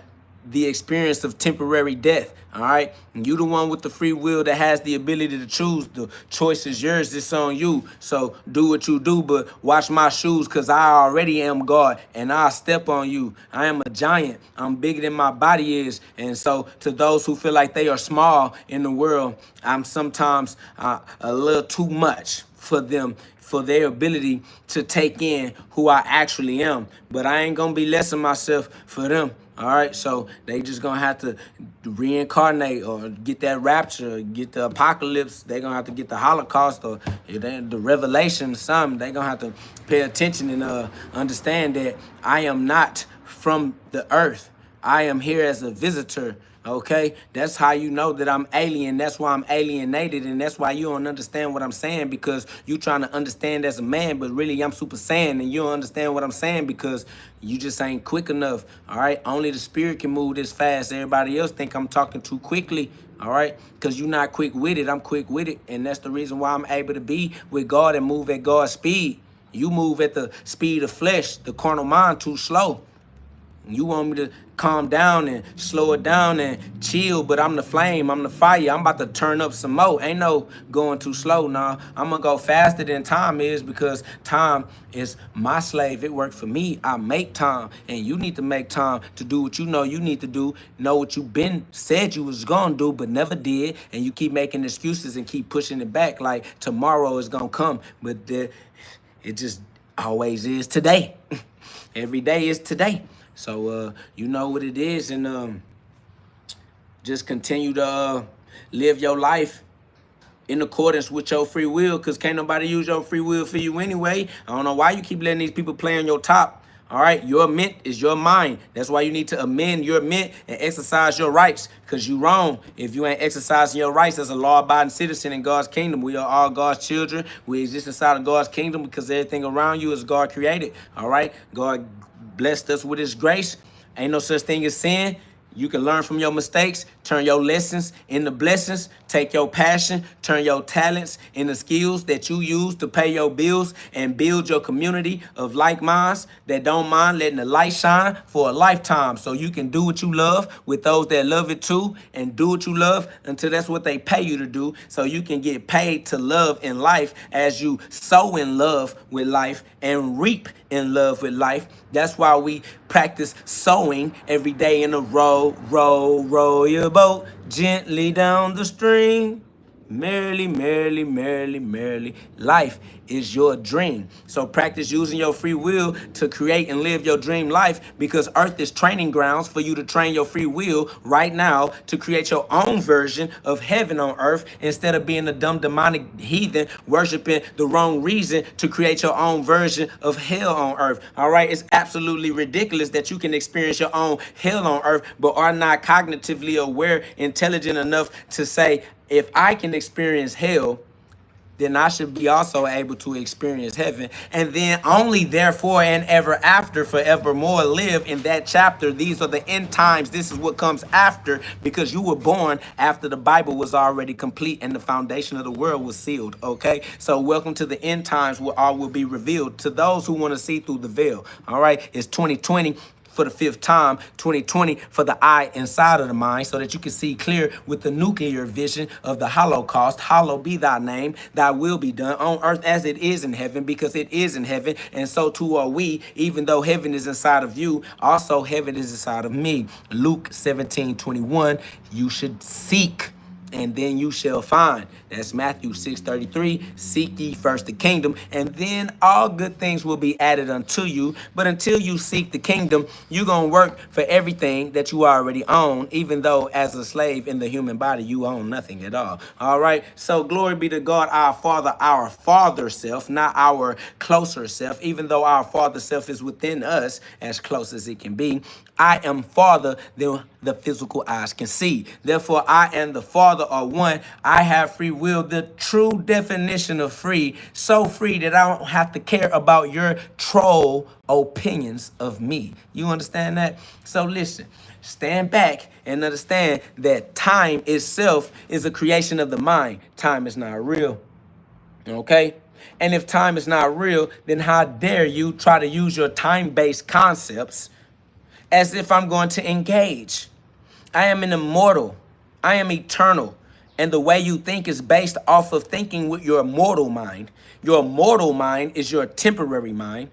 the experience of temporary death. All right, and you the one with the free will that has the ability to choose. The choice is yours. It's on you. So do what you do, but watch my shoes, because I already am God, and I'll step on you. I am a giant. I'm bigger than my body is. And so to those who feel like they are small in the world, I'm sometimes a little too much for them, for their ability to take in who I actually am. But I ain't gonna be less of myself for them. All right, so they just gonna have to reincarnate or get that rapture, get the apocalypse. They gonna have to get the Holocaust or the revelation, something. They gonna have to pay attention and understand that I am not from the earth. I am here as a visitor. Okay, that's how you know that I'm alien. That's why I'm alienated, and that's why you don't understand what I'm saying, because you trying to understand as a man, but really I'm Super Saiyan, and you don't understand what I'm saying because you just ain't quick enough. All right, only the spirit can move this fast. Everybody else think I'm talking too quickly. All right, because you're not quick with it. I'm quick with it, and that's the reason why I'm able to be with God and move at God's speed. You move at the speed of flesh, the carnal mind, too slow. You want me to calm down and slow it down and chill, but I'm the flame, I'm the fire. I'm about to turn up some more. Ain't no going too slow. Nah, I'm gonna go faster than time is, because time is my slave. It worked for me. I make time, and you need to make time to do what you know you need to do, know what you been said you was gonna do but never did, and you keep making excuses and keep pushing it back like tomorrow is gonna come, but it just always is today. Every day is today. So you know what it is, and just continue to live your life in accordance with your free will, because can't nobody use your free will for you anyway. I don't know why you keep letting these people play on your top. All right, your mint is your mind. That's why you need to amend your mint and exercise your rights, because you wrong if you ain't exercising your rights as a law-abiding citizen in God's kingdom. We are all God's children. We exist inside of God's kingdom because everything around you is God created. All right, God blessed us with his grace. Ain't no such thing as sin. You can learn from your mistakes, turn your lessons into blessings, take your passion, turn your talents into skills that you use to pay your bills, and build your community of like minds that don't mind letting the light shine for a lifetime, so you can do what you love with those that love it too, and do what you love until that's what they pay you to do, so you can get paid to love in life as you sow in love with life and reap in love with life. That's why we practice sowing every day in a row your boat gently down the stream. Merrily, merrily, merrily, merrily. Life is your dream. So practice using your free will to create and live your dream life, because earth is training grounds for you to train your free will right now to create your own version of heaven on earth, instead of being a dumb demonic heathen worshiping the wrong reason to create your own version of hell on earth. All right, it's absolutely ridiculous that you can experience your own hell on earth but are not cognitively aware, intelligent enough to say, if I can experience hell, then I should be also able to experience heaven. And then only therefore and ever after forevermore live in that chapter. These are the end times. This is what comes after, because you were born after the Bible was already complete and the foundation of the world was sealed. Okay, so welcome to the end times, where all will be revealed to those who want to see through the veil. All right, it's 2020 for the fifth time, 2020 for the eye inside of the mind, so that you can see clear with the nuclear vision of the Holocaust. Hallowed be thy name, thy will be done on earth as it is in heaven, because it is in heaven, and so too are we. Even though heaven is inside of you, also heaven is inside of me. Luke 17:21, you should seek, and then you shall find. That's Matthew 6:33. Seek ye first the kingdom, and then all good things will be added unto you. But until you seek the kingdom, you're going to work for everything that you already own, even though as a slave in the human body, you own nothing at all. All right? So glory be to God, our Father self, not our closer self, even though our Father self is within us as close as it can be. I am farther than the physical eyes can see. Therefore, I and the Father are one. I have free will, the true definition of free, so free that I don't have to care about your troll opinions of me. You understand that? So listen, stand back and understand that time itself is a creation of the mind. Time is not real. Okay? And if time is not real, then how dare you try to use your time-based concepts as if I'm going to engage? I am an immortal. I am eternal. And the way you think is based off of thinking with your mortal mind. Your mortal mind is your temporary mind.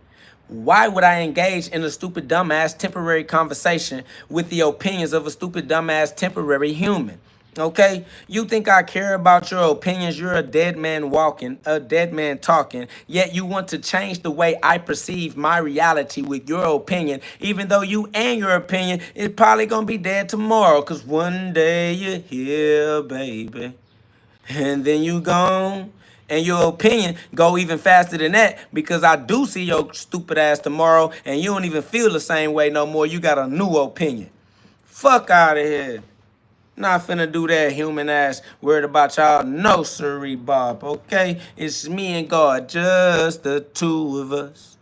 Why would I engage in a stupid, dumbass, temporary conversation with the opinions of a stupid, dumbass, temporary human? Okay? You think I care about your opinions? You're a dead man walking, a dead man talking, yet you want to change the way I perceive my reality with your opinion, even though you and your opinion is probably going to be dead tomorrow, because one day you're here, baby, and then you gone. And your opinion go even faster than that, because I do see your stupid ass tomorrow and you don't even feel the same way no more. You got a new opinion. Fuck out of here. Not finna do that, human ass. Worried about y'all? No, sirree, Bob. Okay? It's me and God, just the two of us.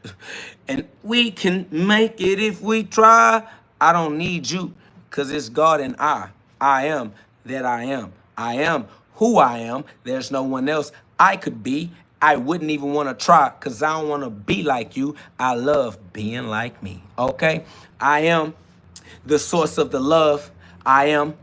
And we can make it if we try. I don't need you, because it's God and I. I am that I am. I am who I am. There's no one else I could be. I wouldn't even want to try, because I don't want to be like you. I love being like me. Okay? I am the source of the love. I am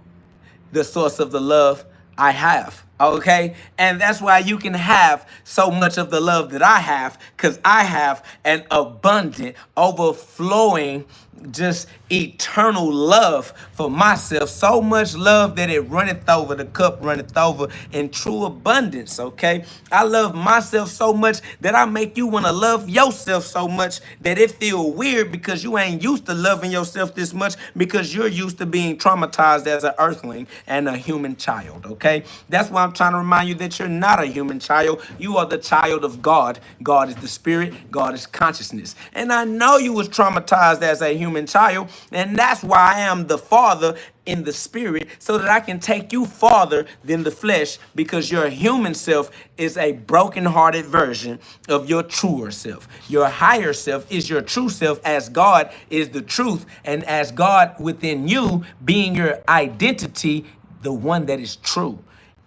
the source of the love I have. Okay? And that's why you can have so much of the love that I have, because I have an abundant, overflowing, just eternal love for myself. So much love that it runneth over, the cup runneth over in true abundance. Okay? I love myself so much that I make you want to love yourself so much that it feel weird, because you ain't used to loving yourself this much, because you're used to being traumatized as an earthling and a human child. Okay? That's why I'm trying to remind you that you're not a human child. You are the child of God. God is the spirit. God is consciousness. And I know you was traumatized as a human child, and that's why I am the Father in the spirit, so that I can take you farther than the flesh, because your human self is a broken-hearted version of your truer self. Your higher self is your true self, as God is the truth, and as God within you being your identity, the one that is true.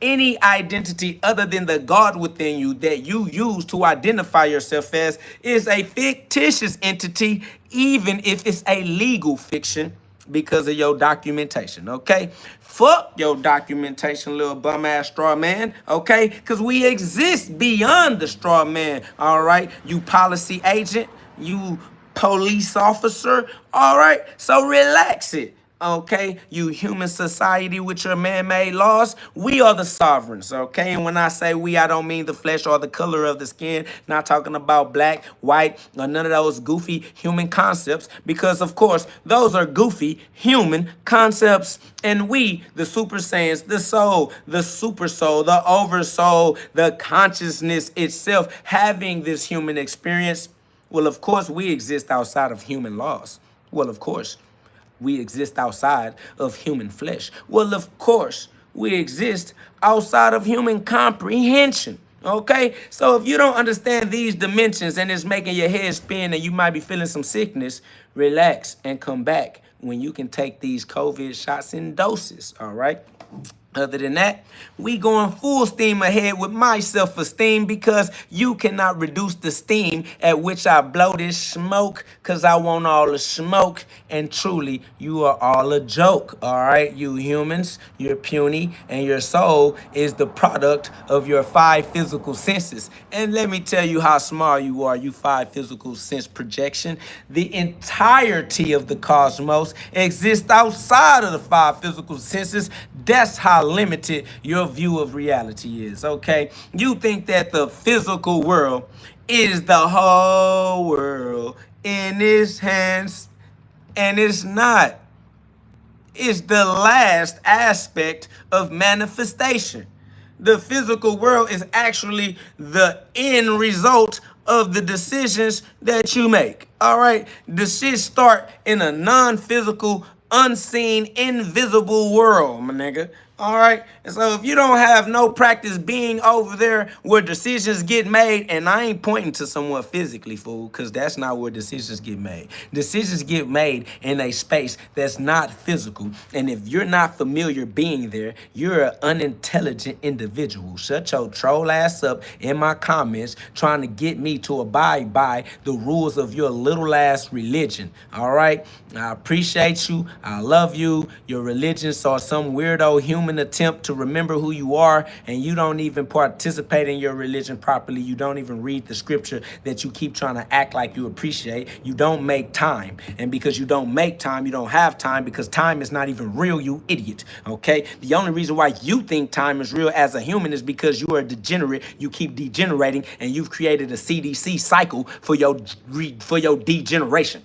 Any identity other than the God within you that you use to identify yourself as is a fictitious entity, even if it's a legal fiction, because of your documentation. Okay? Fuck your documentation, little bum ass straw man. Okay? Because we exist beyond the straw man. All right? You policy agent, you police officer. All right? So relax it. Okay, you human society with your man-made laws, we are the sovereigns, okay? And when I say we, I don't mean the flesh or the color of the skin, not talking about black, white, or none of those goofy human concepts, because of course, those are goofy human concepts. And we, the super saiyans, the soul, the super soul, the oversoul, the consciousness itself, having this human experience, well, of course, we exist outside of human laws. Well, of course. We exist outside of human flesh. Well, of course, we exist outside of human comprehension. Okay? So if you don't understand these dimensions and it's making your head spin and you might be feeling some sickness, relax and come back when you can take these COVID shots in doses. All right? Other than that, we going full steam ahead with my self-esteem, because you cannot reduce the steam at which I blow this smoke, because I want all the smoke, and truly, you are all a joke, all right? You humans, you're puny, and your soul is the product of your 5 physical senses. And let me tell you how smart you are, you 5 physical sense projection. The entirety of the cosmos exists outside of the 5 physical senses. That's how how limited your view of reality is, okay? You think that the physical world is the whole world in his hands, and it's not. It's the last aspect of manifestation. The physical world is actually the end result of the decisions that you make. All right? Decisions start in a non-physical, unseen, invisible world, my nigga. All right? And so if you don't have no practice being over there where decisions get made, and I ain't pointing to someone physically, fool, because that's not where decisions get made. Decisions get made in a space that's not physical. And if you're not familiar being there, you're an unintelligent individual. Shut your troll ass up in my comments trying to get me to abide by the rules of your little ass religion. All right? I appreciate you. I love you. Your religion saw some weirdo human attempt to remember who you are, and you don't even participate in your religion properly. You don't even read the scripture that you keep trying to act like you appreciate. You don't make time. And because you don't make time, you don't have time, because time is not even real, you idiot. Okay? The only reason why you think time is real as a human is because you are a degenerate. You keep degenerating, and you've created a CDC cycle for your degeneration.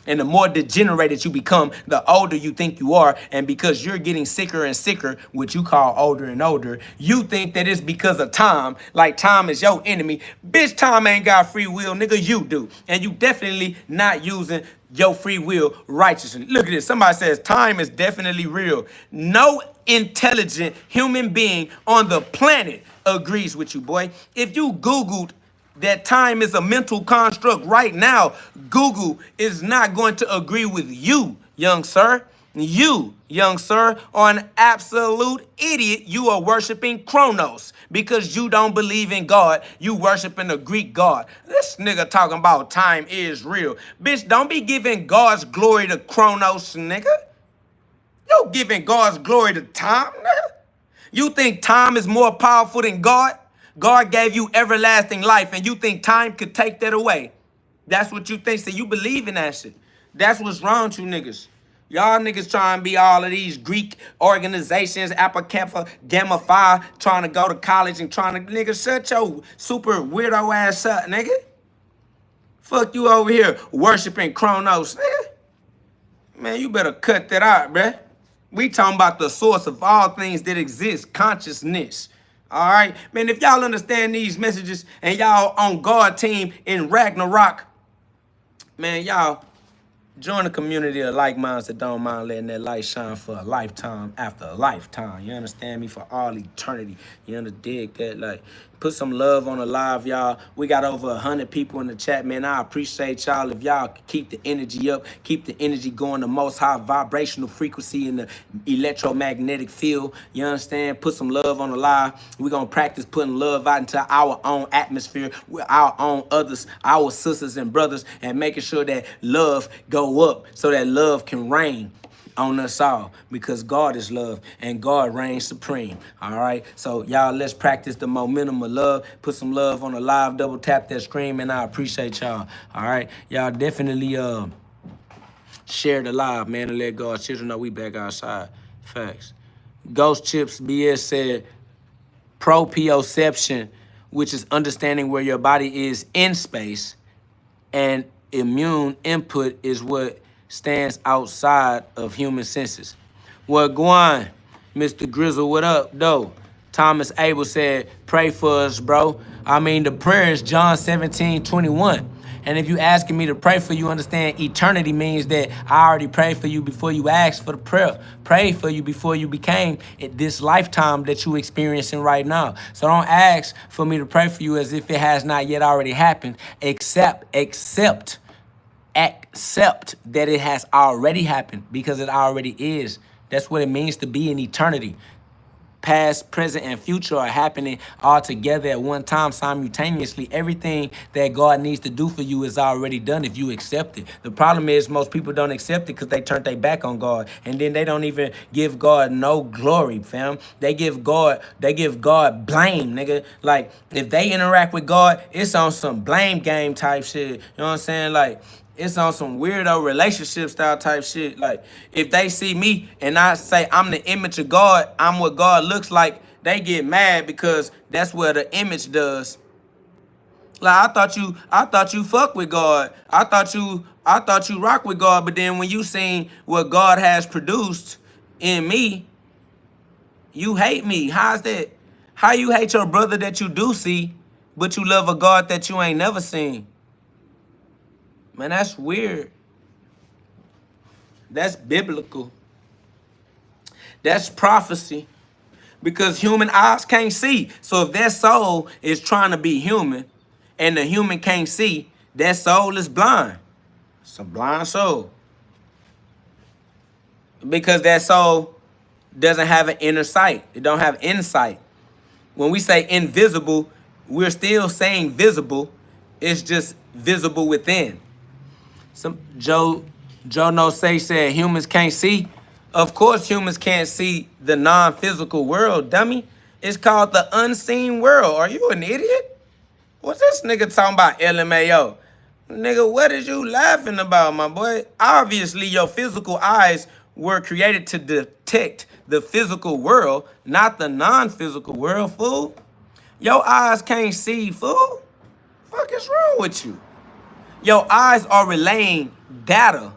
And the more degenerated you become, the older you think you are. And because you're getting sicker and sicker, which you call older and older, you think that it's because of time, like time is your enemy. Bitch, time ain't got free will, nigga, you do. And you definitely not using your free will righteously. Look at this. Somebody says time is definitely real. No intelligent human being on the planet agrees with you, boy. If you Googled that time is a mental construct right now, Google is not going to agree with you, young sir. You, young sir, are an absolute idiot. You are worshiping Chronos because you don't believe in God. You worshiping a Greek god. This nigga talking about time is real. Bitch, don't be giving God's glory to Chronos, nigga. You giving God's glory to time, nigga. You think time is more powerful than God? God gave you everlasting life, and you think time could take that away. That's what you think. So you believe in that shit. That's what's wrong with you niggas. Y'all niggas trying to be all of these Greek organizations, Alpha Kappa, Gamma Phi, trying to go to college and trying to, nigga, shut your super weirdo ass up, nigga. Fuck you over here worshiping Chronos, nigga. Man, you better cut that out, bruh. We talking about the source of all things that exist, consciousness. All right, man, if y'all understand these messages and y'all on God team in Ragnarok, man, y'all join a community of like minds that don't mind letting that light shine for a lifetime after a lifetime. You understand me? For all eternity. You understand that? Like, put some love on the live, y'all. We got over 100 people in the chat, man. I appreciate y'all. If y'all keep the energy up, keep the energy going, the most high vibrational frequency in the electromagnetic field. You understand? Put some love on the live. We're going to practice putting love out into our own atmosphere with our own others, our sisters and brothers, and making sure that love go up so that love can reign on us all, because God is love and God reigns supreme. All right, so y'all, let's practice the momentum of love. Put some love on the live, double tap that screen, and I appreciate y'all. All right, y'all definitely share the live, man, and let God's children know we back outside. Facts. Ghost Chips BS said proprioception, which is understanding where your body is in space, and immune input is what stands outside of human senses. What Guan, Mr. Grizzle, what up, though? Thomas Abel said, pray for us, bro. I mean, the prayer is John 17:21. And if you asking me to pray for you, understand eternity means that I already prayed for you before you asked for the prayer. Prayed for you before you became this lifetime that you experiencing right now. So don't ask for me to pray for you as if it has not yet already happened. Accept that it has already happened, because it already is. That's what it means to be in eternity. Past, present, and future are happening all together at one time simultaneously. Everything that God needs to do for you is already done if you accept it. The problem is most people don't accept it because they turned their back on God, and then they don't even give God no glory, fam. They give God blame, nigga. Like, if they interact with God, it's on some blame game type shit. You know what I'm saying? Like, It's on some weirdo relationship style type shit. Like, if they see me and I say I'm the image of God, I'm what God looks like, they get mad because that's what the image does. Like, I thought you fuck with God. I thought you rock with God, but then when you seen what God has produced in me, you hate me. How's that? How you hate your brother that you do see, but you love a God that you ain't never seen? Man, that's weird. That's biblical. That's prophecy. Because human eyes can't see. So if that soul is trying to be human and the human can't see, that soul is blind. It's a blind soul. Because that soul doesn't have an inner sight. It don't have insight. When we say invisible, we're still saying visible. It's just visible within. Some Joe No Say said humans can't see. Of course humans can't see the non-physical world, dummy. It's called the unseen world. Are you an idiot? What's this nigga talking about, LMAO? Nigga, what is you laughing about, my boy? Obviously, your physical eyes were created to detect the physical world, not the non-physical world, fool. Your eyes can't see, fool. Fuck is wrong with you? Your eyes are relaying data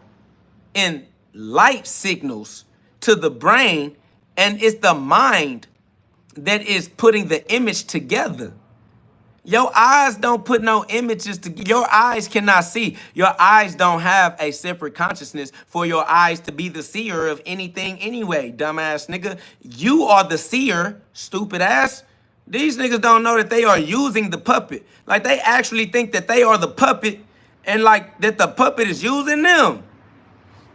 and light signals to the brain, and it's the mind that is putting the image together. Your eyes don't put no images together. Your eyes cannot see. Your eyes don't have a separate consciousness for your eyes to be the seer of anything anyway, dumbass nigga. You are the seer, stupid ass. These niggas don't know that they are using the puppet. Like, they actually think that they are the puppet and like that the puppet is using them.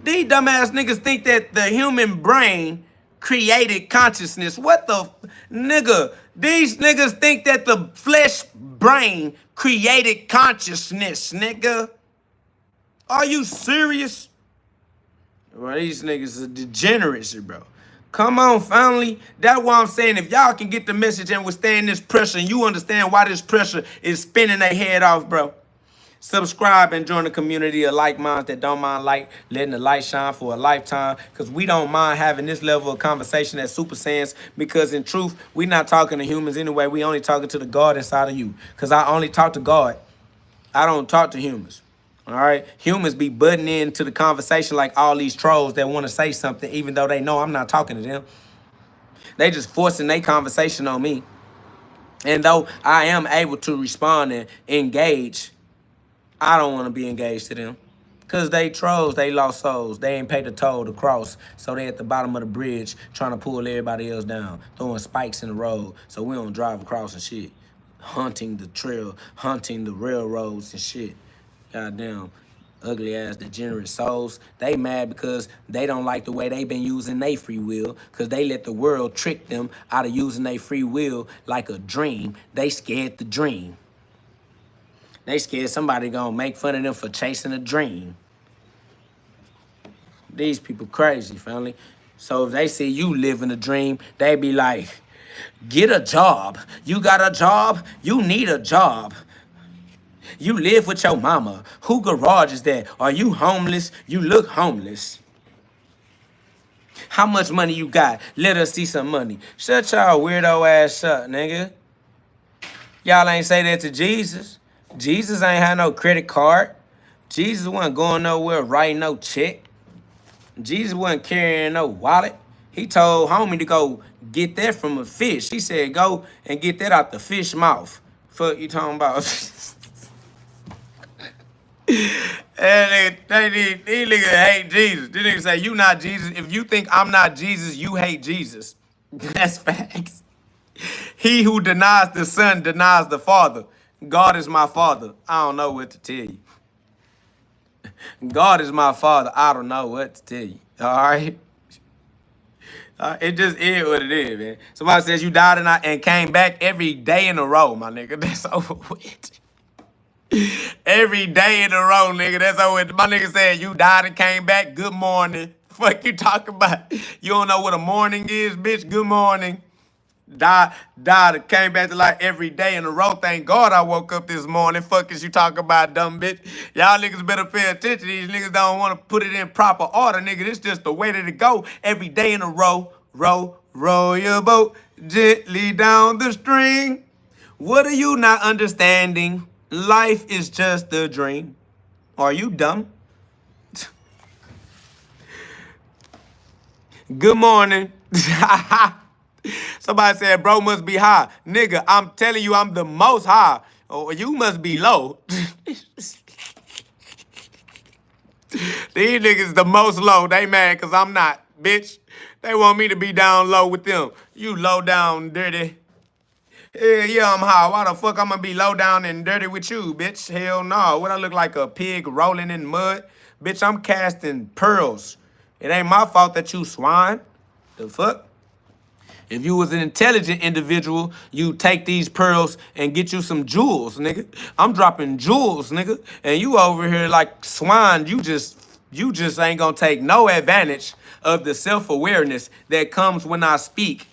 These dumbass niggas think that the human brain created consciousness. What the nigga? These niggas think that the flesh brain created consciousness, nigga. Are you serious? Bro, these niggas are degenerates, bro. Come on, family. That's why I'm saying, if y'all can get the message and withstand this pressure, and you understand why this pressure is spinning their head off, bro, subscribe and join the community of like minds that don't mind letting the light shine for a lifetime. Because we don't mind having this level of conversation at Super Saiyans. Because in truth, we not talking to humans anyway. We only talking to the God inside of you. Because I only talk to God. I don't talk to humans. All right? Humans be butting into the conversation like all these trolls that want to say something even though they know I'm not talking to them. They just forcing their conversation on me. And though I am able to respond and engage, I don't want to be engaged to them. Because they trolls, they lost souls. They ain't paid the toll to cross. So they at the bottom of the bridge trying to pull everybody else down. Throwing spikes in the road so we don't drive across and shit. Hunting the trail, hunting the railroads and shit. Goddamn ugly ass degenerate souls. They mad because they don't like the way they been using their free will. Because they let the world trick them out of using their free will like a dream. They scared the dream. They scared somebody gonna make fun of them for chasing a dream. These people crazy, family. So if they see you living a dream, they be like, get a job. You got a job? You need a job. You live with your mama. Who garage is that? Are you homeless? You look homeless. How much money you got? Let us see some money. Shut y'all weirdo ass up, nigga. Y'all ain't say that to Jesus. Jesus ain't had no credit card. Jesus wasn't going nowhere writing no check. Jesus wasn't carrying no wallet. He told homie to go get that from a fish. He said, go and get that out the fish mouth. Fuck you talking about? And these niggas hate Jesus. These niggas say, you not Jesus. If you think I'm not Jesus, you hate Jesus. That's facts. He who denies the Son denies the Father. God is my Father. I don't know what to tell you. God is my Father. I don't know what to tell you. All right? It just is what it is, man. Somebody says you died and came back every day in a row, my nigga. That's over with. Every day in a row, nigga. That's over with. My nigga said you died and came back. Good morning. Fuck you talking about? You don't know what a morning is, bitch? Good morning. Died, came back to life every day in a row. Thank God I woke up this morning. Fuck is you talking about, dumb bitch? Y'all niggas better pay attention. These niggas don't want to put it in proper order, nigga. This just the way that it go. Every day in a row. Row your boat gently down the stream. What are you not understanding? Life is just a dream. Are you dumb? Good morning. Somebody said, bro must be high. Nigga, I'm telling you, I'm the most high. Or you must be low. These niggas the most low. They mad because I'm not, bitch. They want me to be down low with them. You low down, dirty. Yeah, I'm high. Why the fuck I'm gonna be low down and dirty with you, bitch? Hell no. What I look like, a pig rolling in mud? Bitch, I'm casting pearls. It ain't my fault that you swine. The fuck? If you was an intelligent individual, you take these pearls and get you some jewels, nigga. I'm dropping jewels, nigga. And you over here like swine, you just ain't gonna take no advantage of the self-awareness that comes when I speak.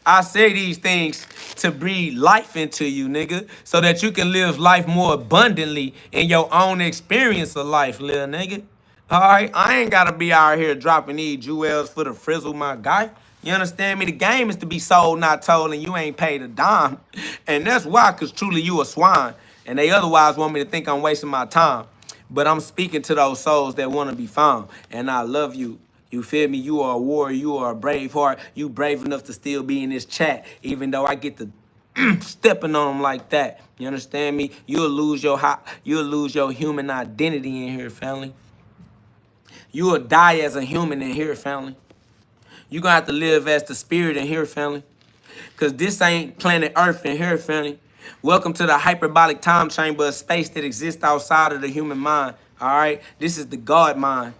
I say these things to breathe life into you, nigga, so that you can live life more abundantly in your own experience of life, little nigga. All right, I ain't gotta be out here dropping these jewels for the frizzle, my guy. You understand me? The game is to be sold, not told, and you ain't paid a dime. And that's why, because truly you a swine. And they otherwise want me to think I'm wasting my time. But I'm speaking to those souls that want to be found. And I love you. You feel me? You are a warrior. You are a brave heart. You brave enough to still be in this chat, even though I get to stepping on them like that. You understand me? You'll lose your human identity in here, family. You will die as a human in here, family. You're going to have to live as the spirit in here, family. Because this ain't planet Earth in here, family. Welcome to the hyperbolic time chamber of space that exists outside of the human mind, all right? This is the God mind,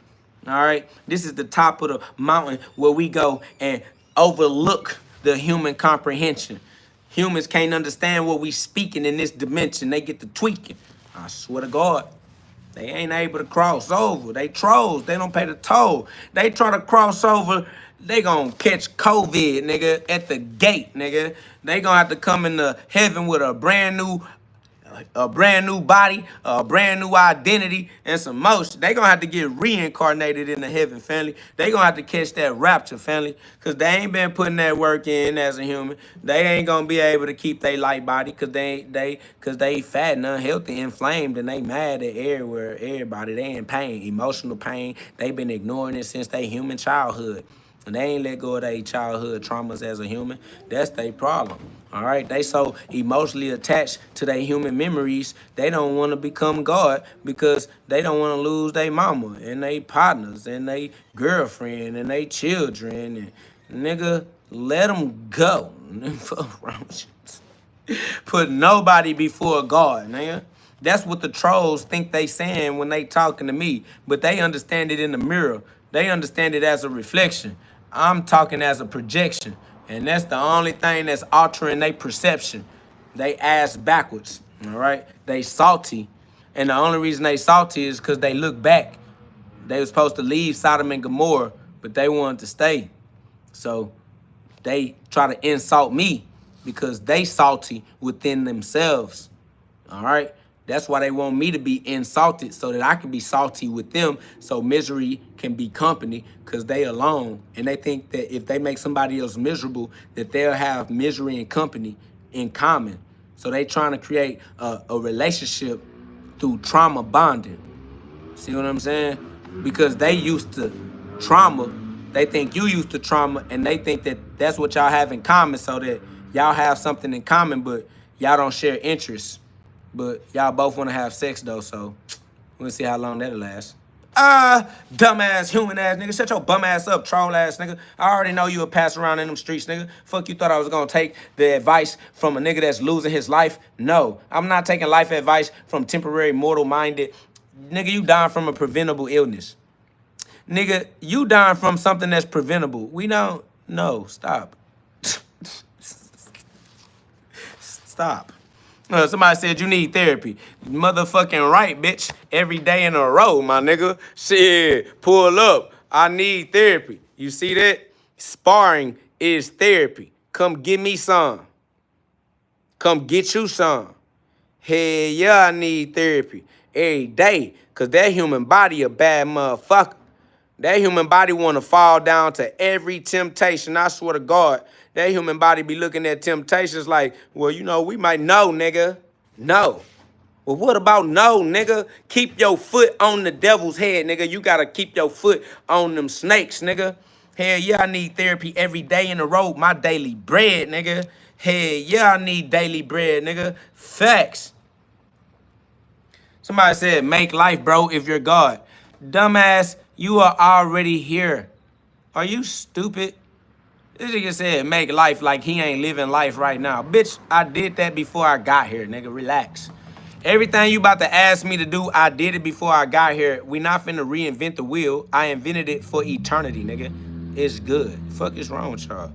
all right? This is the top of the mountain where we go and overlook the human comprehension. Humans can't understand what we speaking in this dimension. They get to tweaking. I swear to God. They ain't able to cross over. They trolls. They don't pay the toll. They try to cross over, they gonna catch COVID, nigga, at the gate, nigga. They gonna have to come into heaven with a brand new body, a brand new identity, and some motion. They gonna have to get reincarnated into heaven, family. They gonna have to catch that rapture, family, because they ain't been putting that work in as a human. They ain't gonna be able to keep their light body because they fat and unhealthy, inflamed, and they mad at everybody. They in pain, emotional pain. They been ignoring it since they human childhood. And they ain't let go of their childhood traumas as a human. That's their problem. All right? They so emotionally attached to their human memories, they don't want to become God because they don't want to lose their mama and their partners and their girlfriend and their children. And nigga, let them go. Put nobody before God, nigga. That's what the trolls think they saying when they talking to me. But they understand it in the mirror. They understand it as a reflection. I'm talking as a projection. And that's the only thing that's altering their perception. They ass backwards, all right? They salty. And the only reason they salty is because they look back. They were supposed to leave Sodom and Gomorrah, but they wanted to stay. So they try to insult me because they salty within themselves, all right? That's why they want me to be insulted so that I can be salty with them so misery can be company because they alone. And they think that if they make somebody else miserable, that they'll have misery and company in common. So they trying to create a relationship through trauma bonding. See what I'm saying? Because they used to trauma. They think you used to trauma and they think that that's what y'all have in common so that y'all have something in common, but y'all don't share interests. But y'all both want to have sex, though, so we'll see how long that'll last. Dumbass, human ass nigga. Shut your bum ass up, troll ass nigga. I already know you a pass around in them streets, nigga. Fuck, you thought I was gonna take the advice from a nigga that's losing his life? No, I'm not taking life advice from temporary mortal-minded. Nigga, you dying from a preventable illness. Nigga, you dying from something that's preventable. We don't, no, stop. Stop. Somebody said you need therapy. Motherfucking right, bitch. Every day in a row, my nigga. Shit, pull up. I need therapy. You see that? Sparring is therapy. Come get me some. Come get you some. Hell yeah, I need therapy every day. Cause that human body a bad motherfucker. That human body want to fall down to every temptation. I swear to God, that human body be looking at temptations like, well, you know, we might know, nigga. No. Well, what about no, nigga? Keep your foot on the devil's head, nigga. You gotta keep your foot on them snakes, nigga. Hell yeah, I need therapy every day in a row. My daily bread, nigga. Hell yeah, I need daily bread, nigga. Facts. Somebody said, make life, bro, if you're God. Dumbass, you are already here. Are you stupid? This nigga said, make life like he ain't living life right now. Bitch, I did that before I got here, nigga. Relax. Everything you about to ask me to do, I did it before I got here. We not finna reinvent the wheel. I invented it for eternity, nigga. It's good. Fuck is wrong with y'all?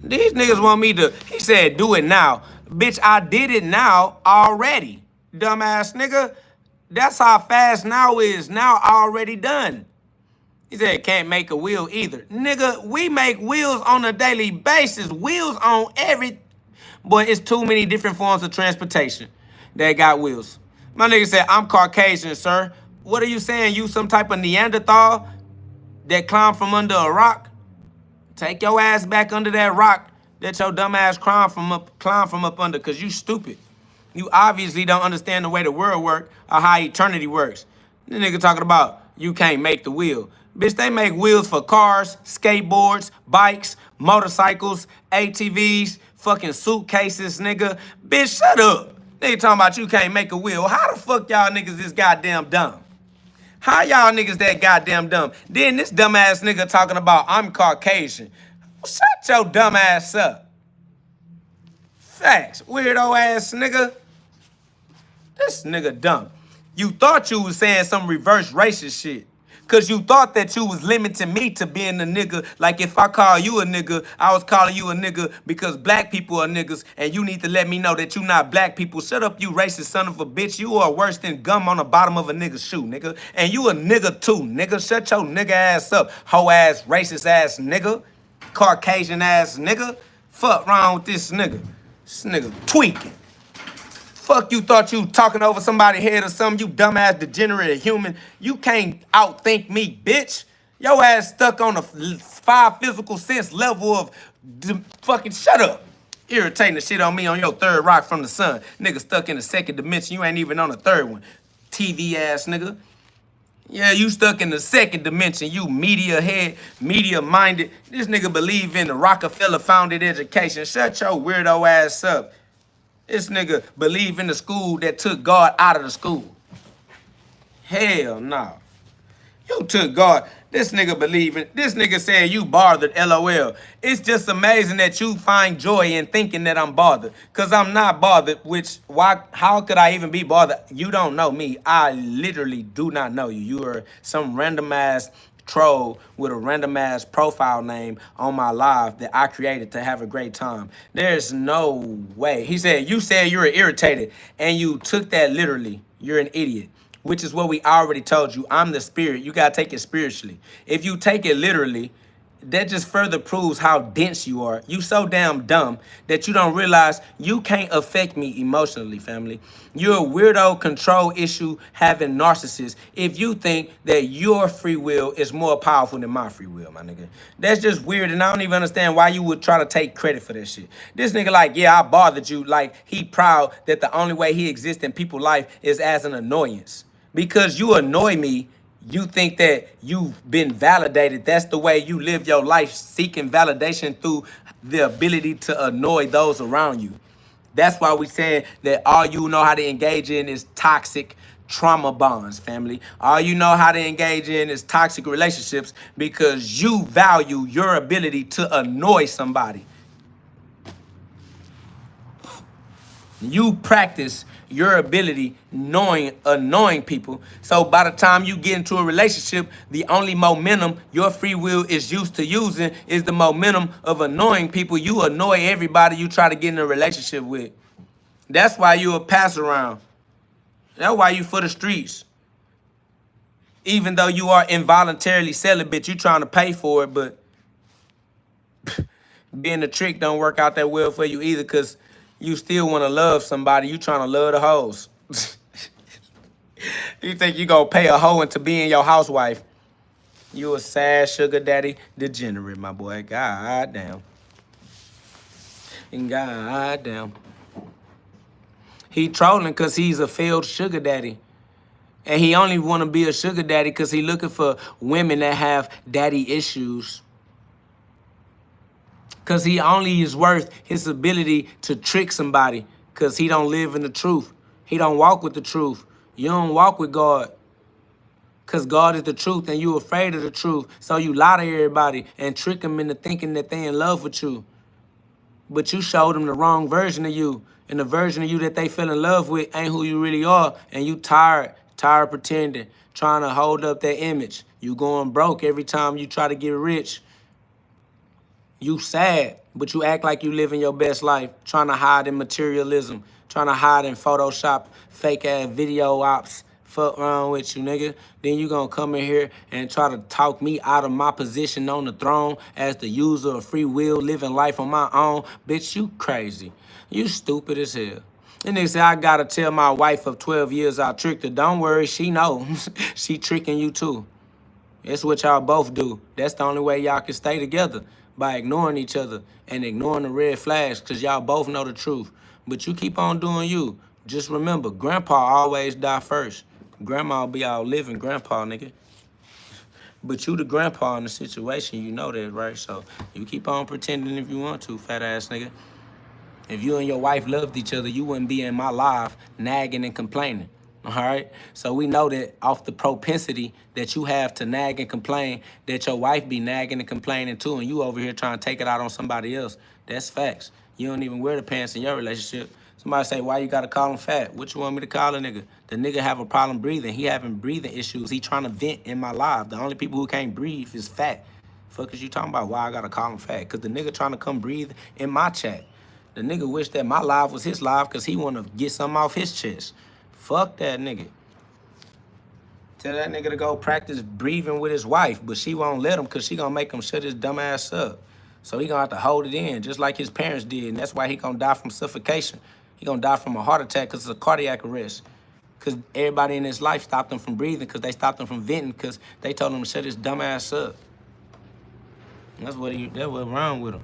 These niggas want me to, he said, do it now. Bitch, I did it now already. Dumbass nigga. That's how fast now is. Now already done. He said, can't make a wheel either. Nigga, we make wheels on a daily basis. Wheels on every... Boy, it's too many different forms of transportation that got wheels. My nigga said, I'm Caucasian, sir. What are you saying? You some type of Neanderthal that climbed from under a rock? Take your ass back under that rock that your dumb ass climb from up under, because you stupid. You obviously don't understand the way the world works or how eternity works. This nigga talking about you can't make the wheel. Bitch, they make wheels for cars, skateboards, bikes, motorcycles, ATVs, fucking suitcases, nigga. Bitch, shut up. Nigga talking about you can't make a wheel. How the fuck y'all niggas this goddamn dumb? How y'all niggas that goddamn dumb? Then this dumbass nigga talking about I'm Caucasian. Shut your dumb ass up. Facts, weirdo ass nigga. This nigga dumb. You thought you was saying some reverse racist shit. Cause you thought that you was limiting me to being a nigga. Like if I call you a nigga, I was calling you a nigga because black people are niggas and you need to let me know that you not black people. Shut up, you racist son of a bitch. You are worse than gum on the bottom of a nigga's shoe, nigga. And you a nigga too, nigga. Shut your nigga ass up. Hoe ass, racist ass nigga. Caucasian ass nigga. Fuck wrong with this nigga. This nigga tweaking. Fuck you thought you talking over somebody's head or something, you dumbass degenerate human. You can't outthink me, bitch. Your ass stuck on a 5 physical sense level of fucking shut up. Irritating the shit on me on your 3rd rock from the sun. Nigga stuck in the 2nd dimension. You ain't even on the 3rd one. TV ass nigga. Yeah, you stuck in the 2nd dimension. You media head, media minded. This nigga believe in the Rockefeller founded education. Shut your weirdo ass up. This nigga believe in the school that took God out of the school. Hell no. You took God. This nigga believe in. This nigga said you bothered, LOL. It's just amazing that you find joy in thinking that I'm bothered. Cause I'm not bothered, how could I even be bothered? You don't know me. I literally do not know you. You are some random ass troll with a random ass profile name on my live that I created to have a great time. There's no way. He said, you said you were irritated and you took that literally. You're an idiot, which is what we already told you. I'm the spirit. You got to take it spiritually. If you take it literally, that just further proves how dense you are. You so damn dumb that you don't realize you can't affect me emotionally, family. You're a weirdo control issue having narcissist if you think that your free will is more powerful than my free will, my nigga. That's just weird, and I don't even understand why you would try to take credit for that shit. This nigga like, yeah, I bothered you. Like, he proud that the only way he exists in people's life is as an annoyance. Because you annoy me, you think that you've been validated. That's the way you live your life, seeking validation through the ability to annoy those around you. That's why we saying that all you know how to engage in is toxic trauma bonds, family. All you know how to engage in is toxic relationships because you value your ability to annoy somebody. You practice your ability annoying people. So by the time you get into a relationship, the only momentum your free will is used to using is the momentum of annoying people. You annoy everybody you try to get in a relationship with. That's why you a pass around. That's why you for the streets. Even though you are involuntarily celibate, you trying to pay for it, but being a trick don't work out that well for you either, because you still want to love somebody. You trying to love the hoes. You think you gonna pay a hoe into being your housewife. You a sad sugar daddy degenerate, my boy. God damn. And God damn. He trolling because he's a failed sugar daddy. And he only want to be a sugar daddy because he looking for women that have daddy issues. Because he only is worth his ability to trick somebody because he don't live in the truth. He don't walk with the truth. You don't walk with God because God is the truth and you afraid of the truth. So you lie to everybody and trick them into thinking that they in love with you. But you showed them the wrong version of you. And the version of you that they fell in love with ain't who you really are. And you tired of pretending, trying to hold up that image. You going broke every time you try to get rich. You sad, but you act like you living your best life, trying to hide in materialism, trying to hide in Photoshop, fake ass video ops. Fuck wrong with you, nigga. Then you gonna come in here and try to talk me out of my position on the throne as the user of free will, living life on my own. Bitch, you crazy. You stupid as hell. And they say, I gotta tell my wife of 12 years I tricked her. Don't worry, she knows. She tricking you too. That's what y'all both do. That's the only way y'all can stay together, by ignoring each other and ignoring the red flags, because y'all both know the truth. But you keep on doing you. Just remember, grandpa always die first. Grandma will be out living grandpa, nigga. But you the grandpa in the situation, you know that, right? So you keep on pretending if you want to, fat ass nigga. If you and your wife loved each other, you wouldn't be in my live nagging and complaining. All right? So we know that off the propensity that you have to nag and complain, that your wife be nagging and complaining too, and you over here trying to take it out on somebody else. That's facts. You don't even wear the pants in your relationship. Somebody say, why you gotta call him fat? What you want me to call a nigga? The nigga have a problem breathing. He having breathing issues. He trying to vent in my live. The only people who can't breathe is fat. Fuck is you talking about why I gotta call him fat? Because the nigga trying to come breathe in my chat. The nigga wish that my live was his live because he want to get something off his chest. Fuck that nigga. Tell that nigga to go practice breathing with his wife, but she won't let him because she gonna make him shut his dumb ass up. So he gonna have to hold it in, just like his parents did, and that's why he gonna die from suffocation. He gonna die from a heart attack because it's a cardiac arrest. Because everybody in his life stopped him from breathing because they stopped him from venting because they told him to shut his dumb ass up. And that's what's wrong with him.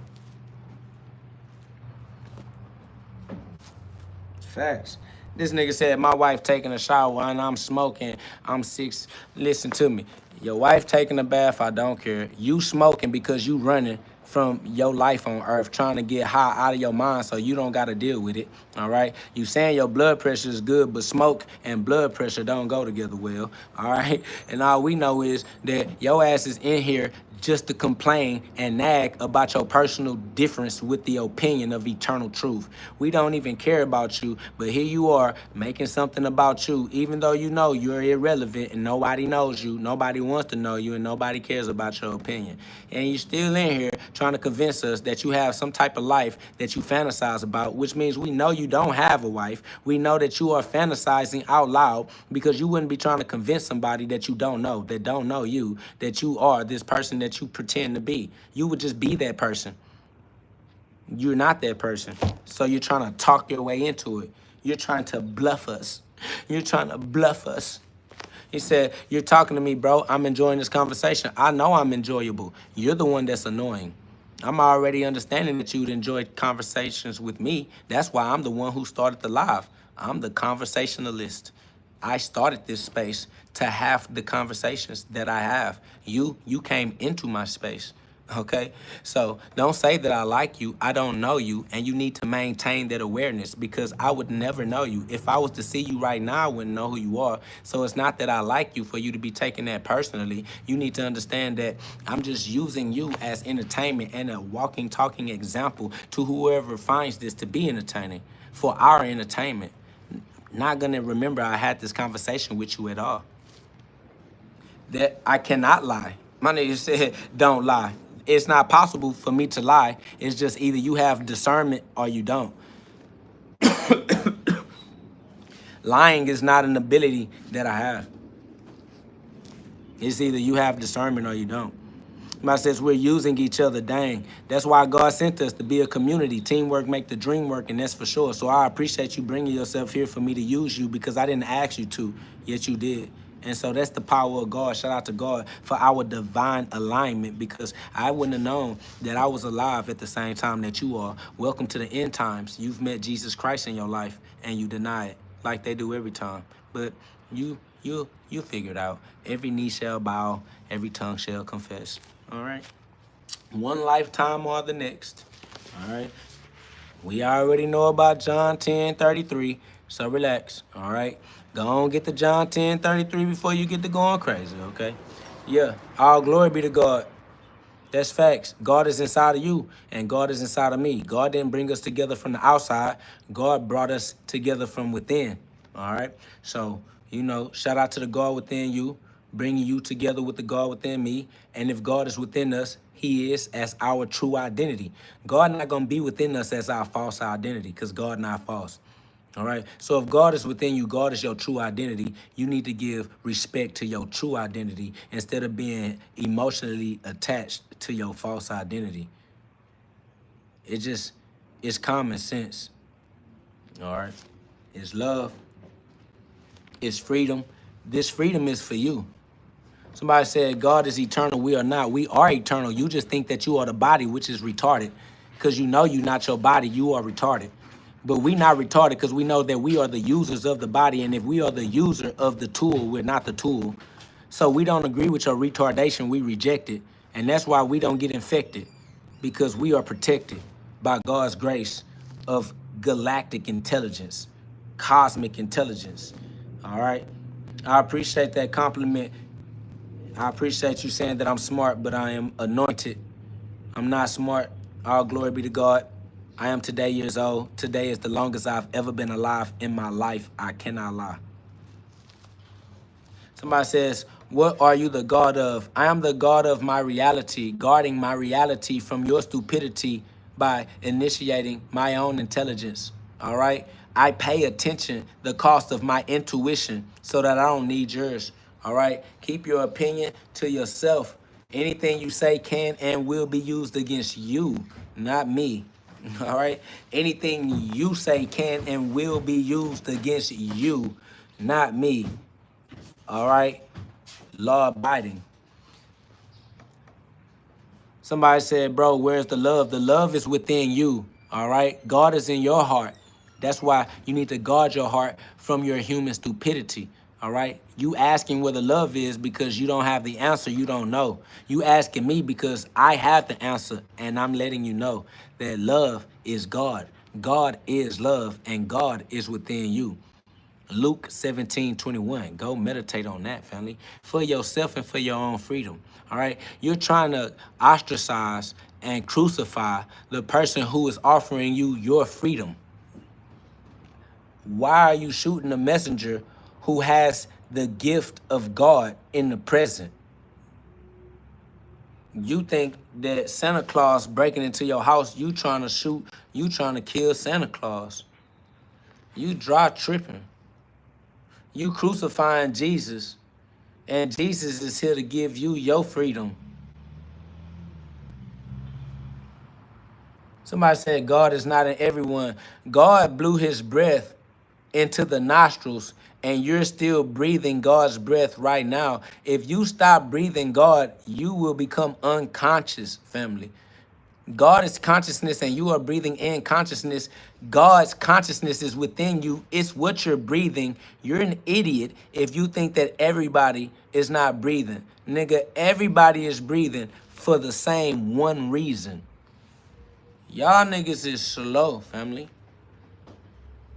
Facts. This nigga said my wife taking a shower and I'm smoking. I'm 6. Listen to me. Your wife taking a bath, I don't care. You smoking because you running from your life on earth, trying to get high out of your mind so you don't got to deal with it, all right? You saying your blood pressure is good, but smoke and blood pressure don't go together well, all right? And all we know is that your ass is in here just to complain and nag about your personal difference with the opinion of eternal truth. We don't even care about you, but here you are making something about you, even though you know you're irrelevant and nobody knows you, nobody wants to know you, and nobody cares about your opinion. And you're still in here trying to convince us that you have some type of life that you fantasize about, which means we know you don't have a wife. We know that you are fantasizing out loud because you wouldn't be trying to convince somebody that you don't know, that don't know you, that you are this person that you pretend to be. You would just be that person. You're not that person. So you're trying to talk your way into it. You're trying to bluff us. You're trying to bluff us. He said, you're talking to me, bro. I'm enjoying this conversation. I know I'm enjoyable. You're the one that's annoying. I'm already understanding that you'd enjoy conversations with me. That's why I'm the one who started the live. I'm the conversationalist. I started this space to have the conversations that I have. You came into my space, okay? So don't say that I like you. I don't know you, and you need to maintain that awareness because I would never know you. If I was to see you right now, I wouldn't know who you are. So it's not that I like you for you to be taking that personally. You need to understand that I'm just using you as entertainment and a walking, talking example to whoever finds this to be entertaining for our entertainment. Not gonna remember I had this conversation with you at all. That I cannot lie. My nigga said, don't lie. It's not possible for me to lie. It's just either you have discernment or you don't. Lying is not an ability that I have. It's either you have discernment or you don't. Somebody says we're using each other. Dang. That's why God sent us, to be a community. Teamwork make the dream work, and that's for sure. So I appreciate you bringing yourself here for me to use you, because I didn't ask you to, yet you did. And so that's the power of God. Shout out to God for our divine alignment, because I wouldn't have known that I was alive at the same time that you are. Welcome to the end times. You've met Jesus Christ in your life, and you deny it like they do every time. But you figure it out. Every knee shall bow, every tongue shall confess. All right. One lifetime or the next. All right. We already know about John 10:33, so relax. All right. Go on, get the John 10:33 before you get to going crazy. Okay. Yeah. All glory be to God. That's facts. God is inside of you, and God is inside of me. God didn't bring us together from the outside. God brought us together from within. All right. So, shout out to the God within you, bringing you together with the God within me. And if God is within us, he is as our true identity. God not going to be within us as our false identity, because God not false. All right. So if God is within you, God is your true identity. You need to give respect to your true identity instead of being emotionally attached to your false identity. It's common sense. All right. It's love. It's freedom. This freedom is for you. Somebody said God is eternal. We are not. We are eternal. You just think that you are the body, which is retarded, because you know you're not your body. You are retarded. But we not retarded, because we know that we are the users of the body. And if we are the user of the tool, we're not the tool. So we don't agree with your retardation. We reject it. And that's why we don't get infected, because we are protected by God's grace of galactic intelligence, cosmic intelligence. All right. I appreciate that compliment. I appreciate you saying that I'm smart, but I am anointed. I'm not smart. All glory be to God. I am today years old. Today is the longest I've ever been alive in my life. I cannot lie. Somebody says, what are you the God of? I am the God of my reality, guarding my reality from your stupidity by initiating my own intelligence. All right? I pay attention the cost of my intuition so that I don't need yours. All right? Keep your opinion to yourself. Anything you say can and will be used against you, not me. All right? Anything you say can and will be used against you, not me. All right? Law abiding. Somebody said, bro, where's the love? The love is within you. All right? God is in your heart. That's why you need to guard your heart from your human stupidity. All right? You asking where the love is because you don't have the answer. You don't know. You asking me because I have the answer, and I'm letting you know that love is God. God is love, and God is within you. Luke 17:21. Go meditate on that, family, for yourself and for your own freedom. All right? You're trying to ostracize and crucify the person who is offering you your freedom. Why are you shooting a messenger who has the gift of God in the present? You think that Santa Claus breaking into your house, you trying to kill Santa Claus. You dry tripping. You crucifying Jesus, and Jesus is here to give you your freedom. Somebody said God is not in everyone. God blew his breath into the nostrils, and you're still breathing God's breath right now. If you stop breathing God, you will become unconscious, family. God is consciousness, and you are breathing in consciousness. God's consciousness is within you. It's what you're breathing. You're an idiot if you think that everybody is not breathing. Nigga, everybody is breathing for the same one reason. Y'all niggas is slow, family.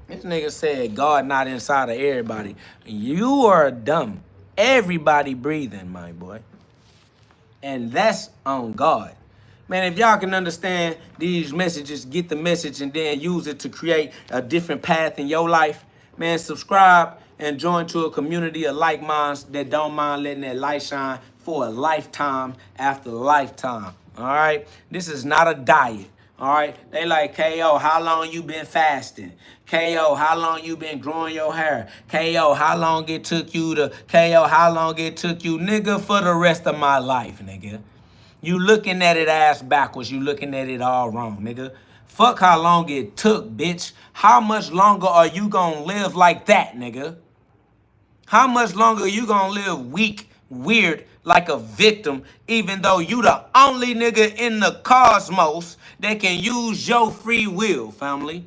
This nigga said God not inside of everybody. You are dumb. Everybody breathing, my boy. And that's on God. Man, if y'all can understand these messages, get the message and then use it to create a different path in your life, man, subscribe and join to a community of like minds that don't mind letting that light shine for a lifetime after lifetime. All right? This is not a diet. All right? They like, KO, how long you been fasting? KO, how long you been growing your hair? KO, how long it took you to, KO, how long it took you, nigga, for the rest of my life, nigga. You looking at it ass backwards. You looking at it all wrong, nigga. Fuck how long it took, bitch. How much longer are you gonna live like that, nigga? How much longer are you gonna live weak, weird, like a victim, even though you the only nigga in the cosmos that can use your free will, family?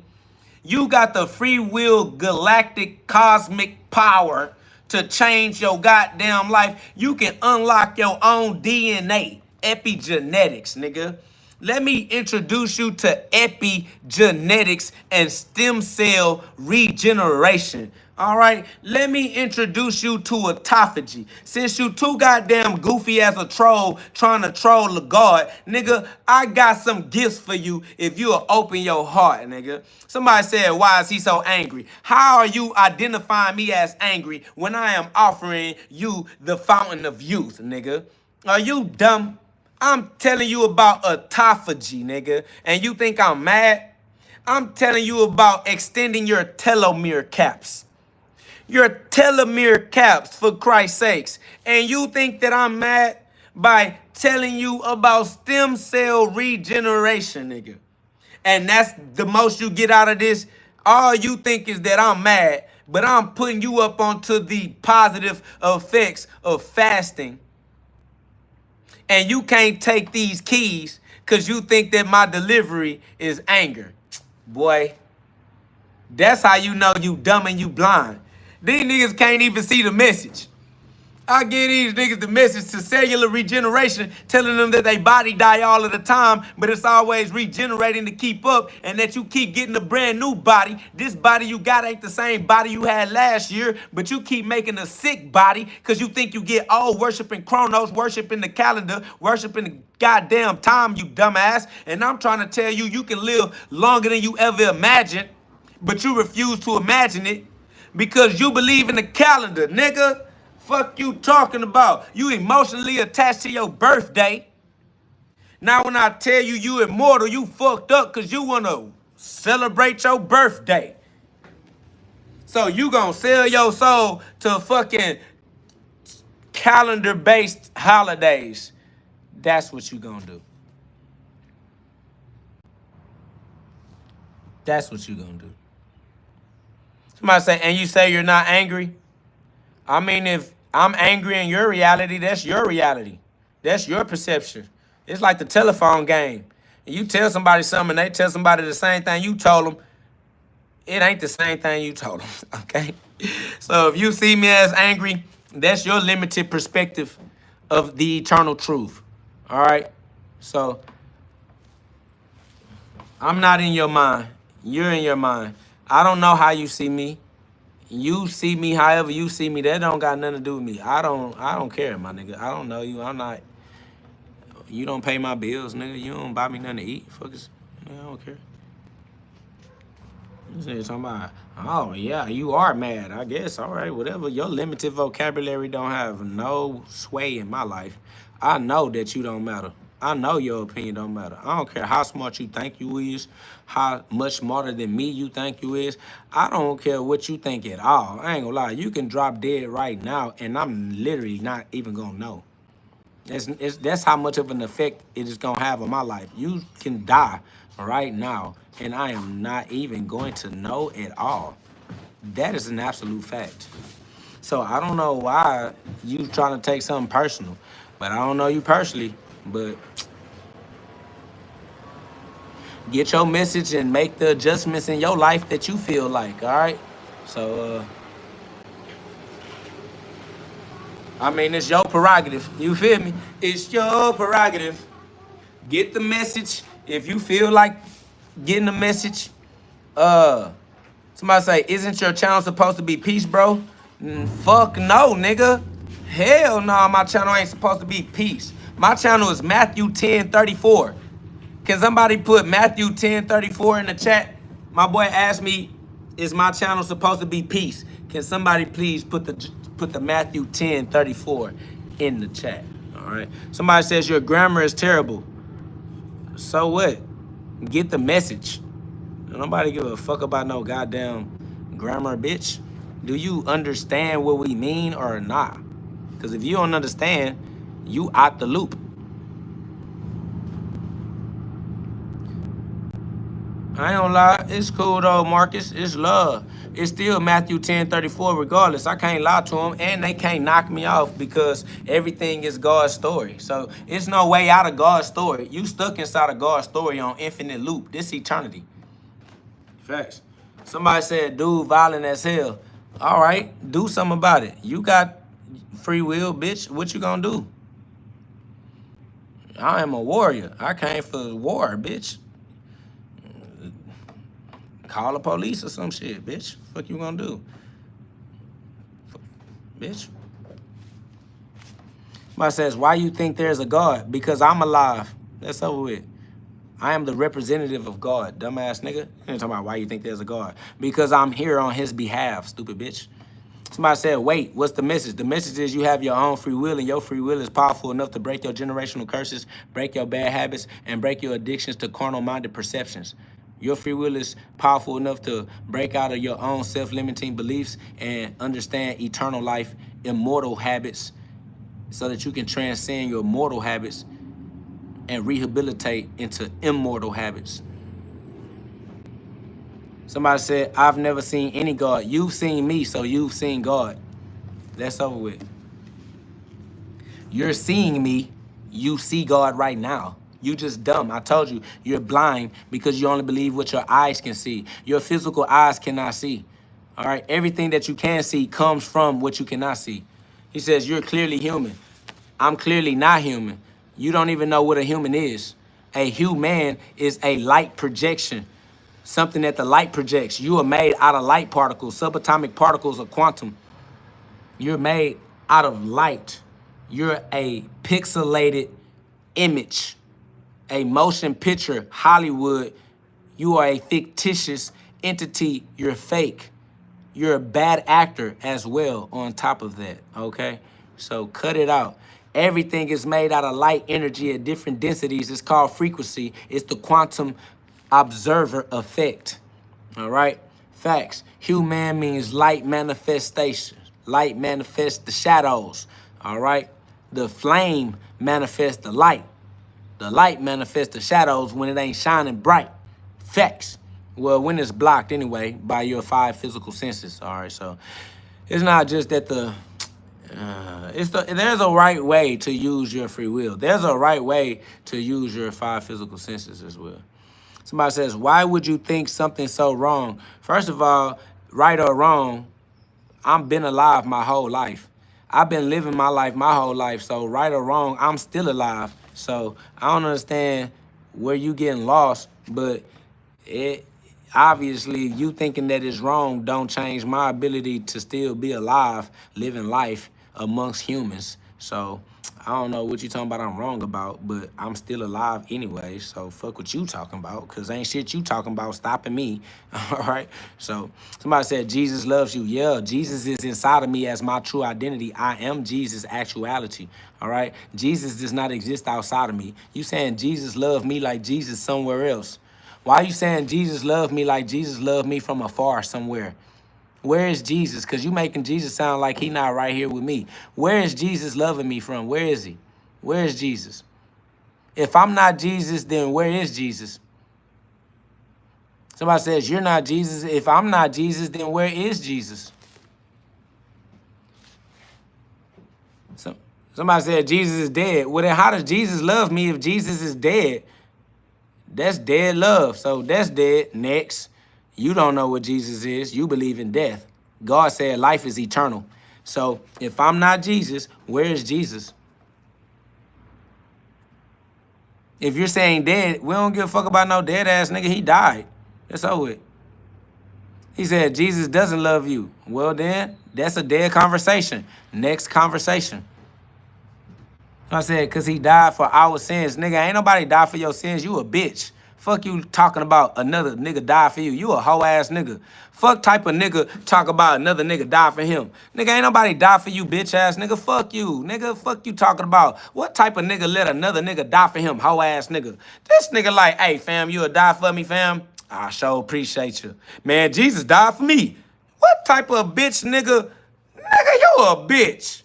You got the free will, galactic, cosmic power to change your goddamn life. You can unlock your own DNA, epigenetics, nigga. Let me introduce you to epigenetics and stem cell regeneration. All right, let me introduce you to autophagy. Since you too goddamn goofy as a troll trying to troll the God, nigga, I got some gifts for you if you'll open your heart, nigga. Somebody said, why is he so angry? How are you identifying me as angry when I am offering you the fountain of youth, nigga? Are you dumb? I'm telling you about autophagy, nigga, and you think I'm mad? I'm telling you about extending your telomere caps. Your telomere caps, for Christ's sakes. And you think that I'm mad by telling you about stem cell regeneration, nigga. And that's the most you get out of this. All you think is that I'm mad, but I'm putting you up onto the positive effects of fasting. And you can't take these keys because you think that my delivery is anger. Boy, that's how you know you dumb and you blind. These niggas can't even see the message. I give these niggas the message to cellular regeneration, telling them that they body die all of the time, but it's always regenerating to keep up, and that you keep getting a brand new body. This body you got ain't the same body you had last year, but you keep making a sick body because you think you get old worshiping Chronos, worshiping the calendar, worshiping the goddamn time, you dumbass. And I'm trying to tell you, you can live longer than you ever imagined, but you refuse to imagine it because you believe in the calendar, nigga. Fuck you talking about? You emotionally attached to your birthday. Now when I tell you you immortal, you fucked up because you want to celebrate your birthday. So you gonna sell your soul to fucking calendar-based holidays. That's what you gonna do. That's what you gonna do. Somebody say, and you say you're not angry? I mean, if I'm angry in your reality, that's your reality. That's your perception. It's like the telephone game. And you tell somebody something and they tell somebody the same thing you told them. It ain't the same thing you told them, okay? So if you see me as angry, that's your limited perspective of the eternal truth, all right? So I'm not in your mind. You're in your mind. I don't know how you see me. You see me however you see me. That don't got nothing to do with me. I don't care, my nigga. I don't know you. I'm not. You don't pay my bills, nigga. You don't buy me nothing to eat. Fuckers. Nigga, I don't care. You talking about, oh yeah, you are mad. I guess. All right, whatever. Your limited vocabulary don't have no sway in my life. I know that you don't matter. I know your opinion don't matter. I don't care how smart you think you is, how much smarter than me you think you is. I don't care what you think at all. I ain't gonna lie. You can drop dead right now, and I'm literally not even gonna know. That's how much of an effect it is gonna have on my life. You can die right now, and I am not even going to know at all. That is an absolute fact. So I don't know why you trying to take something personal, but I don't know you personally. But get your message and make the adjustments in your life that you feel like, all right? So, I mean, it's your prerogative. You feel me? It's your prerogative. Get the message. If you feel like getting the message, somebody say, isn't your channel supposed to be peace, bro? Fuck no, nigga. Hell no, my channel ain't supposed to be peace. My channel is Matthew 10:34. Can somebody put Matthew 10:34 in the chat? My boy asked me, is my channel supposed to be peace? Can somebody please put the Matthew 10:34 in the chat? All right. Somebody says your grammar is terrible. So what? Get the message. Nobody give a fuck about no goddamn grammar, bitch. Do you understand what we mean or not? Because if you don't understand, you out the loop. I ain't gonna lie. It's cool though, Marcus. It's love. It's still Matthew 10:34 regardless. I can't lie to them, and they can't knock me off because everything is God's story. So it's no way out of God's story. You stuck inside of God's story on infinite loop. This eternity. Facts. Somebody said, dude, violent as hell. All right, do something about it. You got free will, bitch. What you gonna do? I am a warrior. I came for war, bitch. Call the police or some shit, bitch. Fuck you gonna do? Bitch. Somebody says, why you think there's a God? Because I'm alive. That's over with. I am the representative of God, dumbass nigga. You ain't talking about why you think there's a God. Because I'm here on his behalf, stupid bitch. Somebody said, wait, what's the message? The message is you have your own free will, and your free will is powerful enough to break your generational curses, break your bad habits, and break your addictions to carnal-minded perceptions. Your free will is powerful enough to break out of your own self-limiting beliefs and understand eternal life, immortal habits, so that you can transcend your mortal habits and rehabilitate into immortal habits. Somebody said, I've never seen any God. You've seen me, so you've seen God. That's over with. You're seeing me, you see God right now. You just dumb. I told you, you're blind because you only believe what your eyes can see. Your physical eyes cannot see. All right, everything that you can see comes from what you cannot see. He says, you're clearly human. I'm clearly not human. You don't even know what a human is. A human is a light projection, something that the light projects. You are made out of light particles, subatomic particles of quantum. You're made out of light. You're a pixelated image, a motion picture, Hollywood. You are a fictitious entity. You're fake. You're a bad actor as well on top of that, okay? So cut it out. Everything is made out of light energy at different densities. It's called frequency. It's the quantum observer effect, all right? Facts. Human means light manifestation. Light manifests the shadows, all right? The flame manifests the light. The light manifests the shadows when it ain't shining bright. Facts. Well, when it's blocked anyway by your 5 physical senses, all right? So it's not just that there's a right way to use your free will. There's a right way to use your 5 physical senses as well. Somebody says, why would you think something's so wrong? First of all, right or wrong, I've been alive my whole life. I've been living my life my whole life. So right or wrong, I'm still alive. So I don't understand where you getting lost, but it obviously you thinking that it's wrong don't change my ability to still be alive, living life amongst humans. So I don't know what you talking about I'm wrong about, but I'm still alive anyway. So fuck what you talking about, because ain't shit you talking about stopping me. All right. So somebody said Jesus loves you. Yeah, Jesus is inside of me as my true identity. I am Jesus' actuality. All right. Jesus does not exist outside of me. You saying Jesus loved me like Jesus somewhere else. Why are you saying Jesus loved me like Jesus loved me from afar somewhere? Where is Jesus? Because you making Jesus sound like he not right here with me. Where is Jesus loving me from? Where is he? Where is Jesus? If I'm not Jesus, then where is Jesus? Somebody says, you're not Jesus. If I'm not Jesus, then where is Jesus? Somebody said Jesus is dead. Well, then how does Jesus love me if Jesus is dead? That's dead love. So that's dead. Next. You don't know what Jesus is. You believe in death. God said life is eternal. So if I'm not Jesus, where is Jesus? If you're saying dead, we don't give a fuck about no dead ass nigga. He died. That's over it. He said Jesus doesn't love you. Well then, that's a dead conversation. Next conversation. I said, because he died for our sins. Nigga, ain't nobody died for your sins. You a bitch. Fuck you talking about another nigga die for you. You a hoe ass nigga. Fuck type of nigga talk about another nigga die for him. Nigga, ain't nobody die for you, bitch ass nigga. Fuck you. Nigga, fuck you talking about. What type of nigga let another nigga die for him, hoe ass nigga? This nigga like, hey fam, you a die for me, fam? I sure appreciate you. Man, Jesus died for me. What type of bitch nigga? Nigga, you a bitch.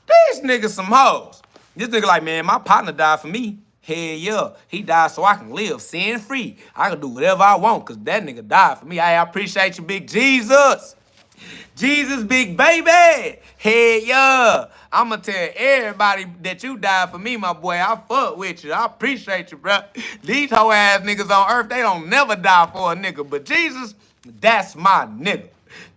These niggas some hoes. This nigga like, man, my partner died for me. Hell yeah. He died so I can live sin-free. I can do whatever I want because that nigga died for me. Hey, I appreciate you, big Jesus. Jesus, big baby. Hey, yeah. I'ma tell everybody that you died for me, my boy. I fuck with you. I appreciate you, bro. These hoe ass niggas on earth, they don't never die for a nigga. But Jesus, that's my nigga.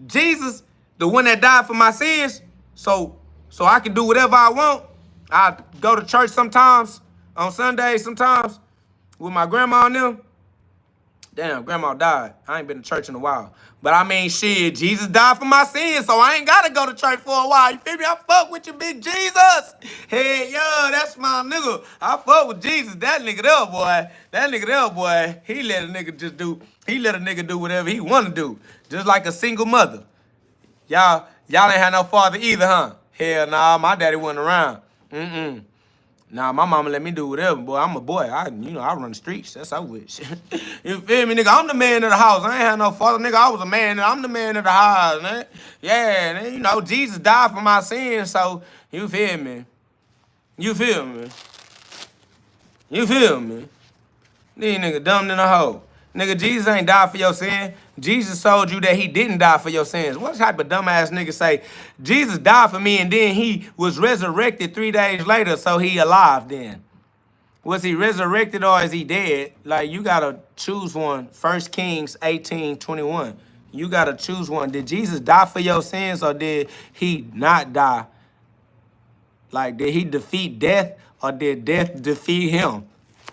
Jesus, the one that died for my sins, so I can do whatever I want. I go to church sometimes, on Sundays sometimes, with my grandma and them. Damn, grandma died. I ain't been to church in a while. But I mean, shit, Jesus died for my sins, so I ain't got to go to church for a while. You feel me? I fuck with you, big Jesus. Hey, yo, that's my nigga. I fuck with Jesus. That nigga there, boy. That nigga there, boy. He let a nigga do whatever he want to do. Just like a single mother. Y'all ain't had no father either, huh? Hell nah, my daddy wasn't around. Nah, my mama let me do whatever, boy. I'm a boy. I run the streets. That's how I wish. You feel me, nigga? I'm the man of the house. I ain't had no father, nigga. I was a man. I'm the man of the house, man. Yeah, and Jesus died for my sins, so you feel me? You feel me? You feel me? These niggas dumb than a hoe. Nigga, Jesus ain't died for your sin. Jesus told you that he didn't die for your sins. What type of dumbass nigga say, Jesus died for me and then he was resurrected 3 days later, so he alive then? Was he resurrected or is he dead? Like, you gotta choose one. 1 Kings 18:21. You gotta choose one. Did Jesus die for your sins or did he not die? Like, did he defeat death or did death defeat him?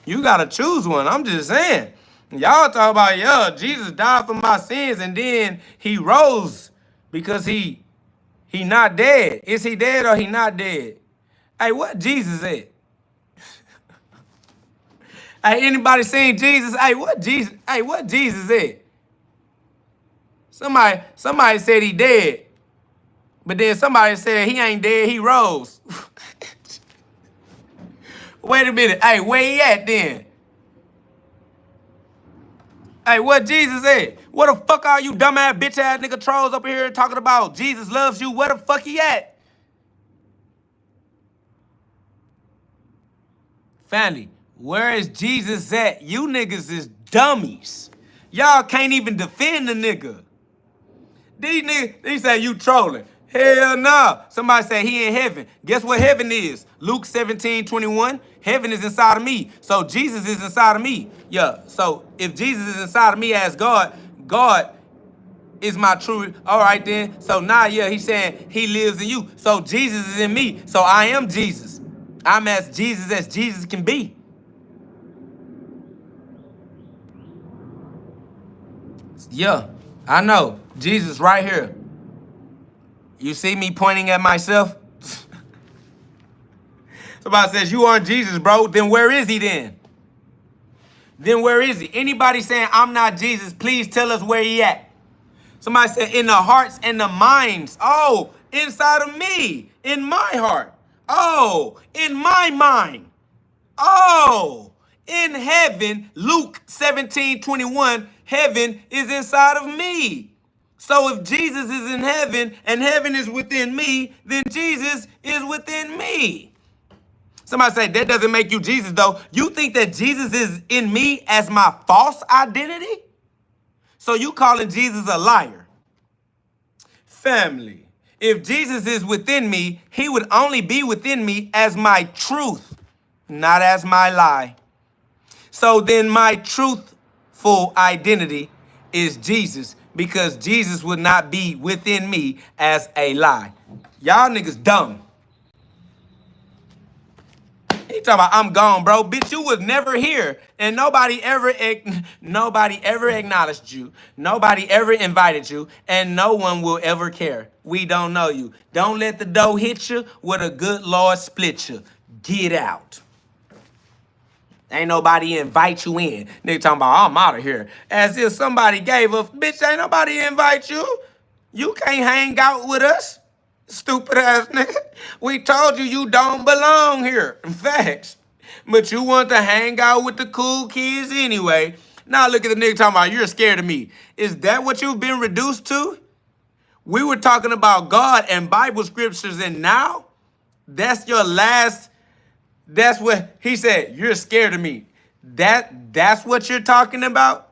You gotta choose one. I'm just saying. Y'all talk about, yeah, Jesus died for my sins and then he rose because he not dead. Is he dead or he not dead? Hey, what Jesus at? Hey, anybody seen Jesus? Hey, what Jesus at? Somebody said he dead. But then somebody said he ain't dead, he rose. Wait a minute. Hey, where he at then? Hey, what Jesus at? Where the fuck are you dumbass bitch-ass nigga trolls up here talking about Jesus loves you? Where the fuck he at? Family, where is Jesus at? You niggas is dummies. Y'all can't even defend the nigga. These niggas, they say you trolling. Hell nah. Somebody say he in heaven. Guess what heaven is? Luke 17:21. Heaven is inside of me. So Jesus is inside of me. Yeah. So if Jesus is inside of me as God, God is my true. All right then. So now, yeah, he's saying he lives in you. So Jesus is in me. So I am Jesus. I'm as Jesus can be. Yeah, I know. Jesus right here. You see me pointing at myself? Somebody says, you aren't Jesus, bro. Then where is he then? Then where is he? Anybody saying I'm not Jesus, please tell us where he at. Somebody said, in the hearts and the minds. Oh, inside of me. In my heart. Oh, in my mind. Oh, in heaven. Luke 17:21. Heaven is inside of me. So if Jesus is in heaven and heaven is within me, then Jesus is within me. Somebody say, that doesn't make you Jesus, though. You think that Jesus is in me as my false identity? So you calling Jesus a liar. Family, if Jesus is within me, he would only be within me as my truth, not as my lie. So then my truthful identity is Jesus, because Jesus would not be within me as a lie. Y'all niggas dumb. He talking about I'm gone, bro. Bitch, you was never here. And nobody ever acknowledged you. Nobody ever invited you. And no one will ever care. We don't know you. Don't let the dough hit you where the good Lord split you. Get out. Ain't nobody invite you in. Nigga talking about I'm out of here. As if somebody gave us, bitch, ain't nobody invite you. You can't hang out with us. Stupid ass nigga. We told you you don't belong here. Facts. But you want to hang out with the cool kids anyway. Now look at the nigga talking about you're scared of me. Is that what you've been reduced to? We were talking about God and Bible scriptures and now that's your last That's what he said. You're scared of me. That's what you're talking about?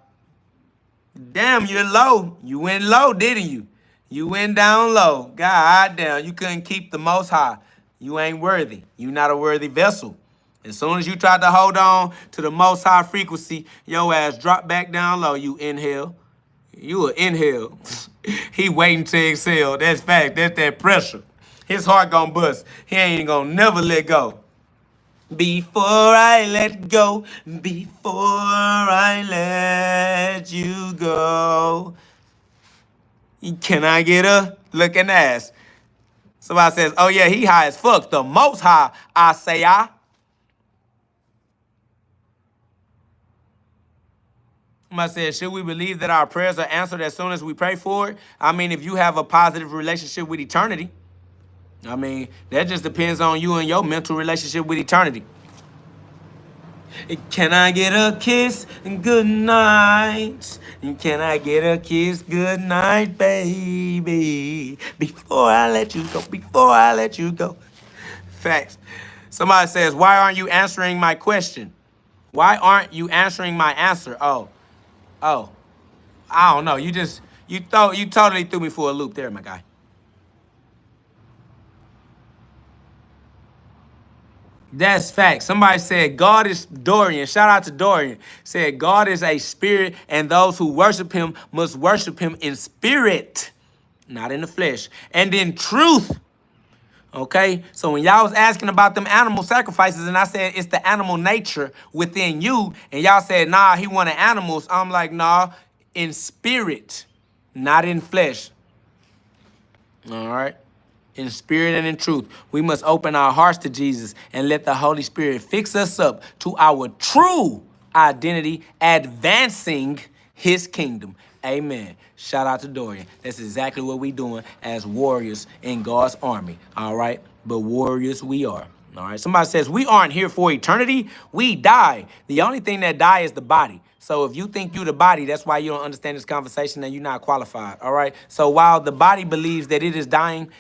Damn, you're low. You went low, didn't you? You went down low. God damn, you couldn't keep the Most High. You ain't worthy. You not a worthy vessel. As soon as you tried to hold on to the Most High frequency, your ass dropped back down low. You inhale. You will inhale. He waiting to exhale. That's fact. That's that pressure. His heart gonna bust. He ain't gonna never let go. Before I let go, before I let you go. Can I get a looking ass? Somebody says, oh yeah, he high as fuck. The most high, I say I. Somebody says, should we believe that our prayers are answered as soon as we pray for it? I mean, if you have a positive relationship with eternity. I mean, that just depends on you and your mental relationship with eternity. Can I get a kiss? Good night. Can I get a kiss? Good night, baby. Before I let you go, before I let you go. Facts. Somebody says, why aren't you answering my question? Why aren't you answering my answer? Oh, I don't know. You totally threw me for a loop there, my guy. That's fact. Somebody said God is Dorian. Shout out to Dorian. Said God is a spirit, and those who worship him must worship him in spirit, not in the flesh, and in truth. Okay? So when y'all was asking about them animal sacrifices, and I said it's the animal nature within you, and y'all said, nah, he wanted animals. I'm like, nah, in spirit, not in flesh. All right? In spirit and in truth, we must open our hearts to Jesus and let the Holy Spirit fix us up to our true identity, advancing his kingdom. Amen. Shout out to Dorian. That's exactly what we doing as warriors in God's army. All right? But warriors we are. All right? Somebody says, we aren't here for eternity. We die. The only thing that die is the body. So if you think you the body, that's why you don't understand this conversation and you're not qualified. All right? So while the body believes that it is dying,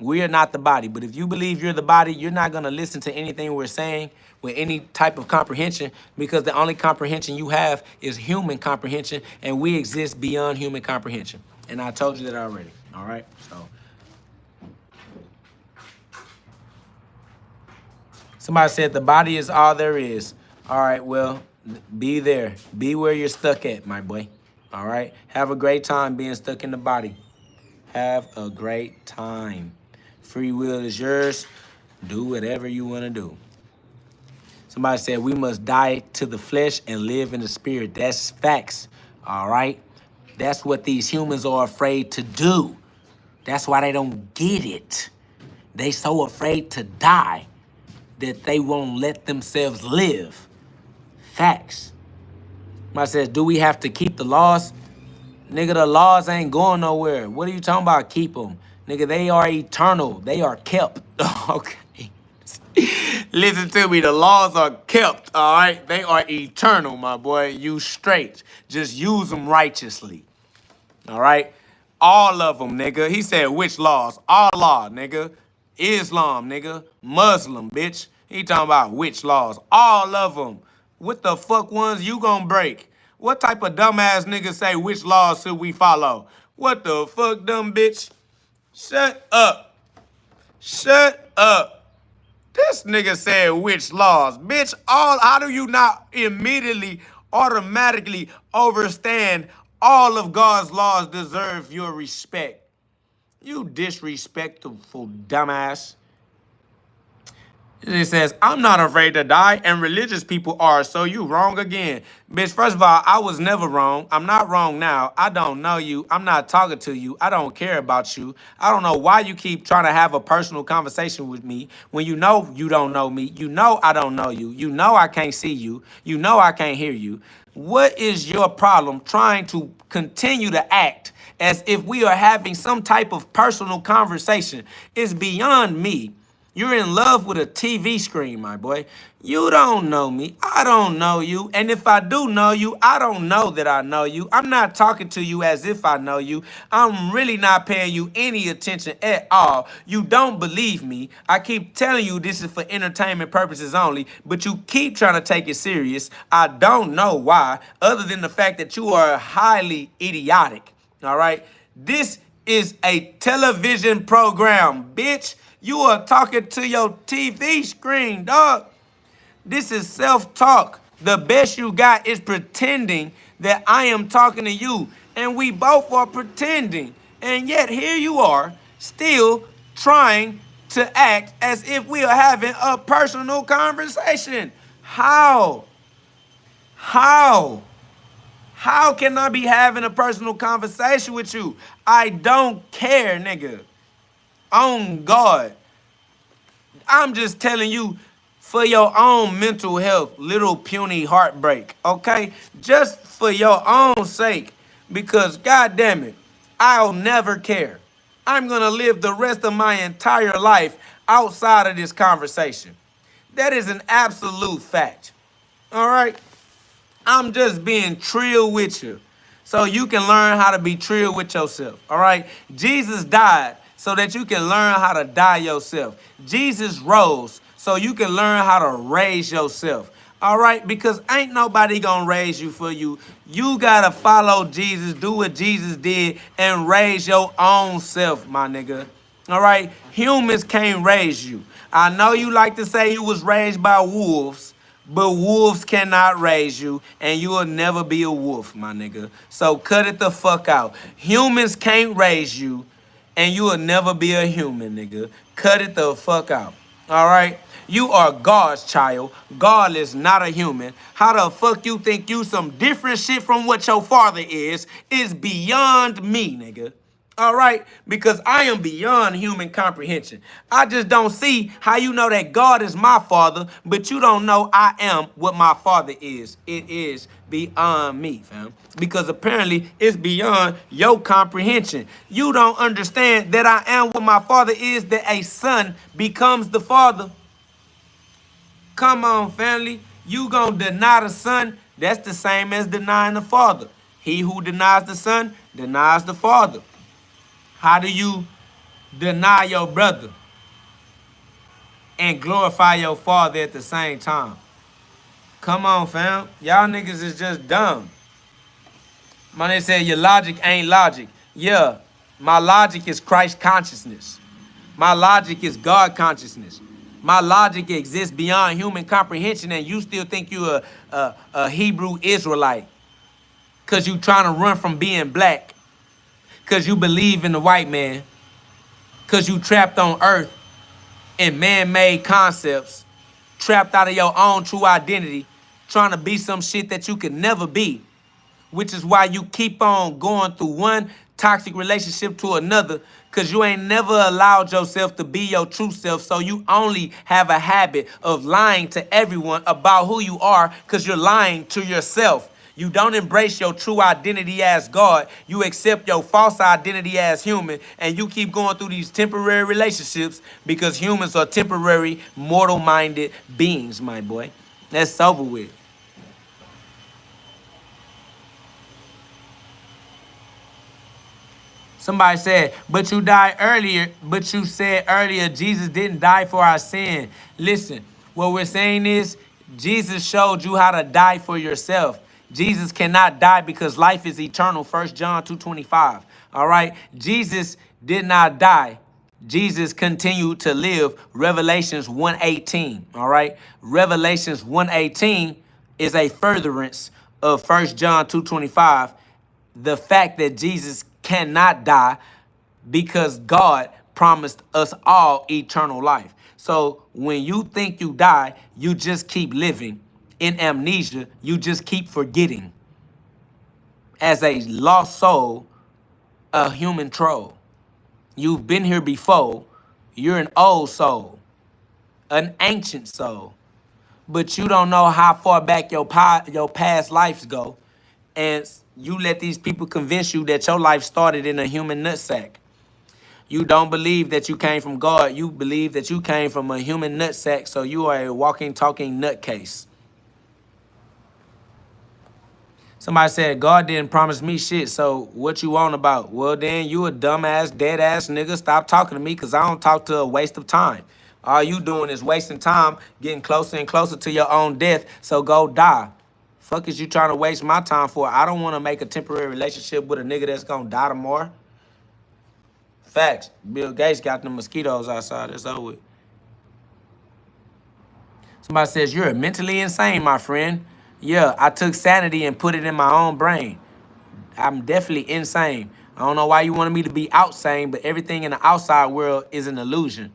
we are not the body. But if you believe you're the body, you're not going to listen to anything we're saying with any type of comprehension, because the only comprehension you have is human comprehension, and we exist beyond human comprehension. And I told you that already. All right? So somebody said the body is all there is. All right, well, be there. Be where you're stuck at, my boy. All right? Have a great time being stuck in the body. Have a great time. Free will is yours. Do whatever you want to do. Somebody said we must die to the flesh and live in the spirit. That's facts, all right? That's what these humans are afraid to do. That's why they don't get it. They so afraid to die that they won't let themselves live. Facts. Somebody says, do we have to keep the laws? Nigga, the laws ain't going nowhere. What are you talking about, keep them? Nigga, they are eternal. They are kept. Okay. Listen to me. The laws are kept, all right? They are eternal, my boy. You straight. Just use them righteously, all right? All of them, nigga. He said, which laws? Allah, nigga. Islam, nigga. Muslim, bitch. He talking about which laws? All of them. What the fuck ones you gonna break? What type of dumbass nigga say which laws should we follow? What the fuck, dumb bitch? Shut up. Shut up. This nigga said which laws? Bitch, how do you not immediately, automatically understand all of God's laws deserve your respect? You disrespectful dumbass. It says, I'm not afraid to die, and religious people are, so you wrong again. Bitch, first of all, I was never wrong. I'm not wrong now. I don't know you. I'm not talking to you. I don't care about you. I don't know why you keep trying to have a personal conversation with me when you know you don't know me. You know I don't know you. You know I can't see you. You know I can't hear you. What is your problem trying to continue to act as if we are having some type of personal conversation? It's beyond me. You're in love with a TV screen, my boy. You don't know me. I don't know you. And if I do know you, I don't know that I know you. I'm not talking to you as if I know you. I'm really not paying you any attention at all. You don't believe me. I keep telling you this is for entertainment purposes only, but you keep trying to take it serious. I don't know why, other than the fact that you are highly idiotic. All right? This is a television program, bitch. You are talking to your TV screen, dog. This is self-talk. The best you got is pretending that I am talking to you. And we both are pretending. And yet here you are, still trying to act as if we are having a personal conversation. How? How? How can I be having a personal conversation with you? I don't care, nigga. On God. I'm just telling you for your own mental health, little puny heartbreak, okay? Just for your own sake. Because, God damn it, I'll never care. I'm going to live the rest of my entire life outside of this conversation. That is an absolute fact. All right? I'm just being trill with you so you can learn how to be trill with yourself, all right? Jesus died so that you can learn how to die yourself. Jesus rose so you can learn how to raise yourself, all right? Because ain't nobody gonna raise you for you. You gotta follow Jesus, do what Jesus did, and raise your own self, my nigga. All right? Humans can't raise you. I know you like to say you was raised by wolves, but wolves cannot raise you, and you will never be a wolf, my nigga. So cut it the fuck out. Humans can't raise you, and you will never be a human, nigga. Cut it the fuck out. All right? You are God's child. God is not a human. How the fuck you think you some different shit from what your father is beyond me, nigga. All right? Because I am beyond human comprehension. I just don't see how you know that God is my father, but you don't know I am what my father is. It is beyond me, fam. Because apparently it's beyond your comprehension. You don't understand that I am what my father is, that a son becomes the father. Come on, family. You gonna deny the son? That's the same as denying the father. He who denies the son denies the father. How do you deny your brother and glorify your father at the same time? Come on, fam. Y'all niggas is just dumb. My nigga said your logic ain't logic. Yeah, my logic is Christ consciousness. My logic is God consciousness. My logic exists beyond human comprehension, and you still think you a Hebrew Israelite because you trying to run from being black, because you believe in the white man, because you trapped on earth in man-made concepts, trapped out of your own true identity, trying to be some shit that you could never be, which is why you keep on going through one toxic relationship to another, because you ain't never allowed yourself to be your true self, so you only have a habit of lying to everyone about who you are because you're lying to yourself. You don't embrace your true identity as God. You accept your false identity as human, and you keep going through these temporary relationships because humans are temporary, mortal-minded beings, my boy. That's over with. Somebody said, but you died earlier, but you said earlier Jesus didn't die for our sin. Listen, what we're saying is Jesus showed you how to die for yourself. Jesus cannot die because life is eternal. 1 John 2:25. All right? Jesus did not die. Jesus continued to live. Revelations 1:18. All right? Revelations 1:18 is a furtherance of 1 John 2:25. The fact that Jesus cannot die because God promised us all eternal life. So when you think you die, you just keep living. In amnesia, you just keep forgetting. As a lost soul, a human troll. You've been here before. You're an old soul, an ancient soul. But you don't know how far back your past lives go. And you let these people convince you that your life started in a human nutsack. You don't believe that you came from God. You believe that you came from a human nutsack, so you are a walking, talking nutcase. Somebody said, God didn't promise me shit, so what you on about? Well, then you a dumbass, dead-ass nigga. Stop talking to me, because I don't talk to a waste of time. All you doing is wasting time, getting closer and closer to your own death, so go die. Fuck is you trying to waste my time for? I don't want to make a temporary relationship with a nigga that's going to die tomorrow. Facts. Bill Gates got the mosquitoes outside. It's over with. Somebody says, you're mentally insane, my friend. Yeah, I took sanity and put it in my own brain. I'm definitely insane. I don't know why you wanted me to be outsane, but everything in the outside world is an illusion.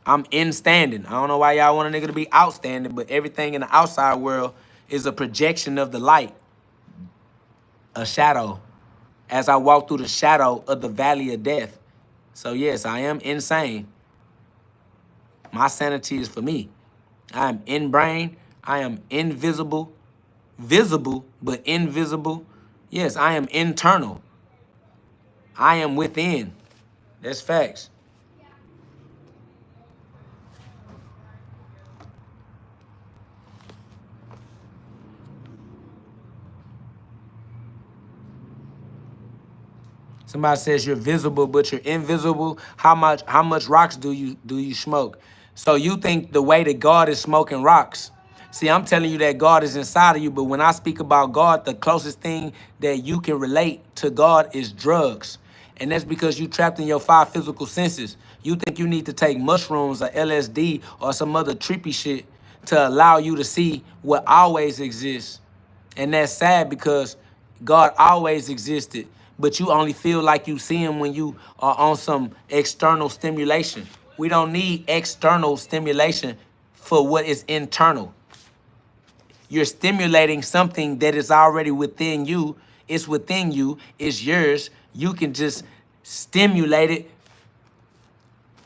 I'm instanding. I don't know why y'all want a nigga to be outstanding, but everything in the outside world is a projection of the light, a shadow. As I walk through the shadow of the valley of death. So yes, I am insane. My sanity is for me. I am in brain. I am invisible. Visible, but invisible. Yes, I am internal. I am within. That's facts. Somebody says you're visible, but you're invisible. How much rocks do you smoke? So you think the way that God is smoking rocks. See, I'm telling you that God is inside of you, but when I speak about God, the closest thing that you can relate to God is drugs. And that's because you trapped in your 5 physical senses. You think you need to take mushrooms or LSD or some other trippy shit to allow you to see what always exists. And that's sad because God always existed, but you only feel like you see him when you are on some external stimulation. We don't need external stimulation for what is internal. You're stimulating something that is already within you. It's within you. It's yours. You can just stimulate it.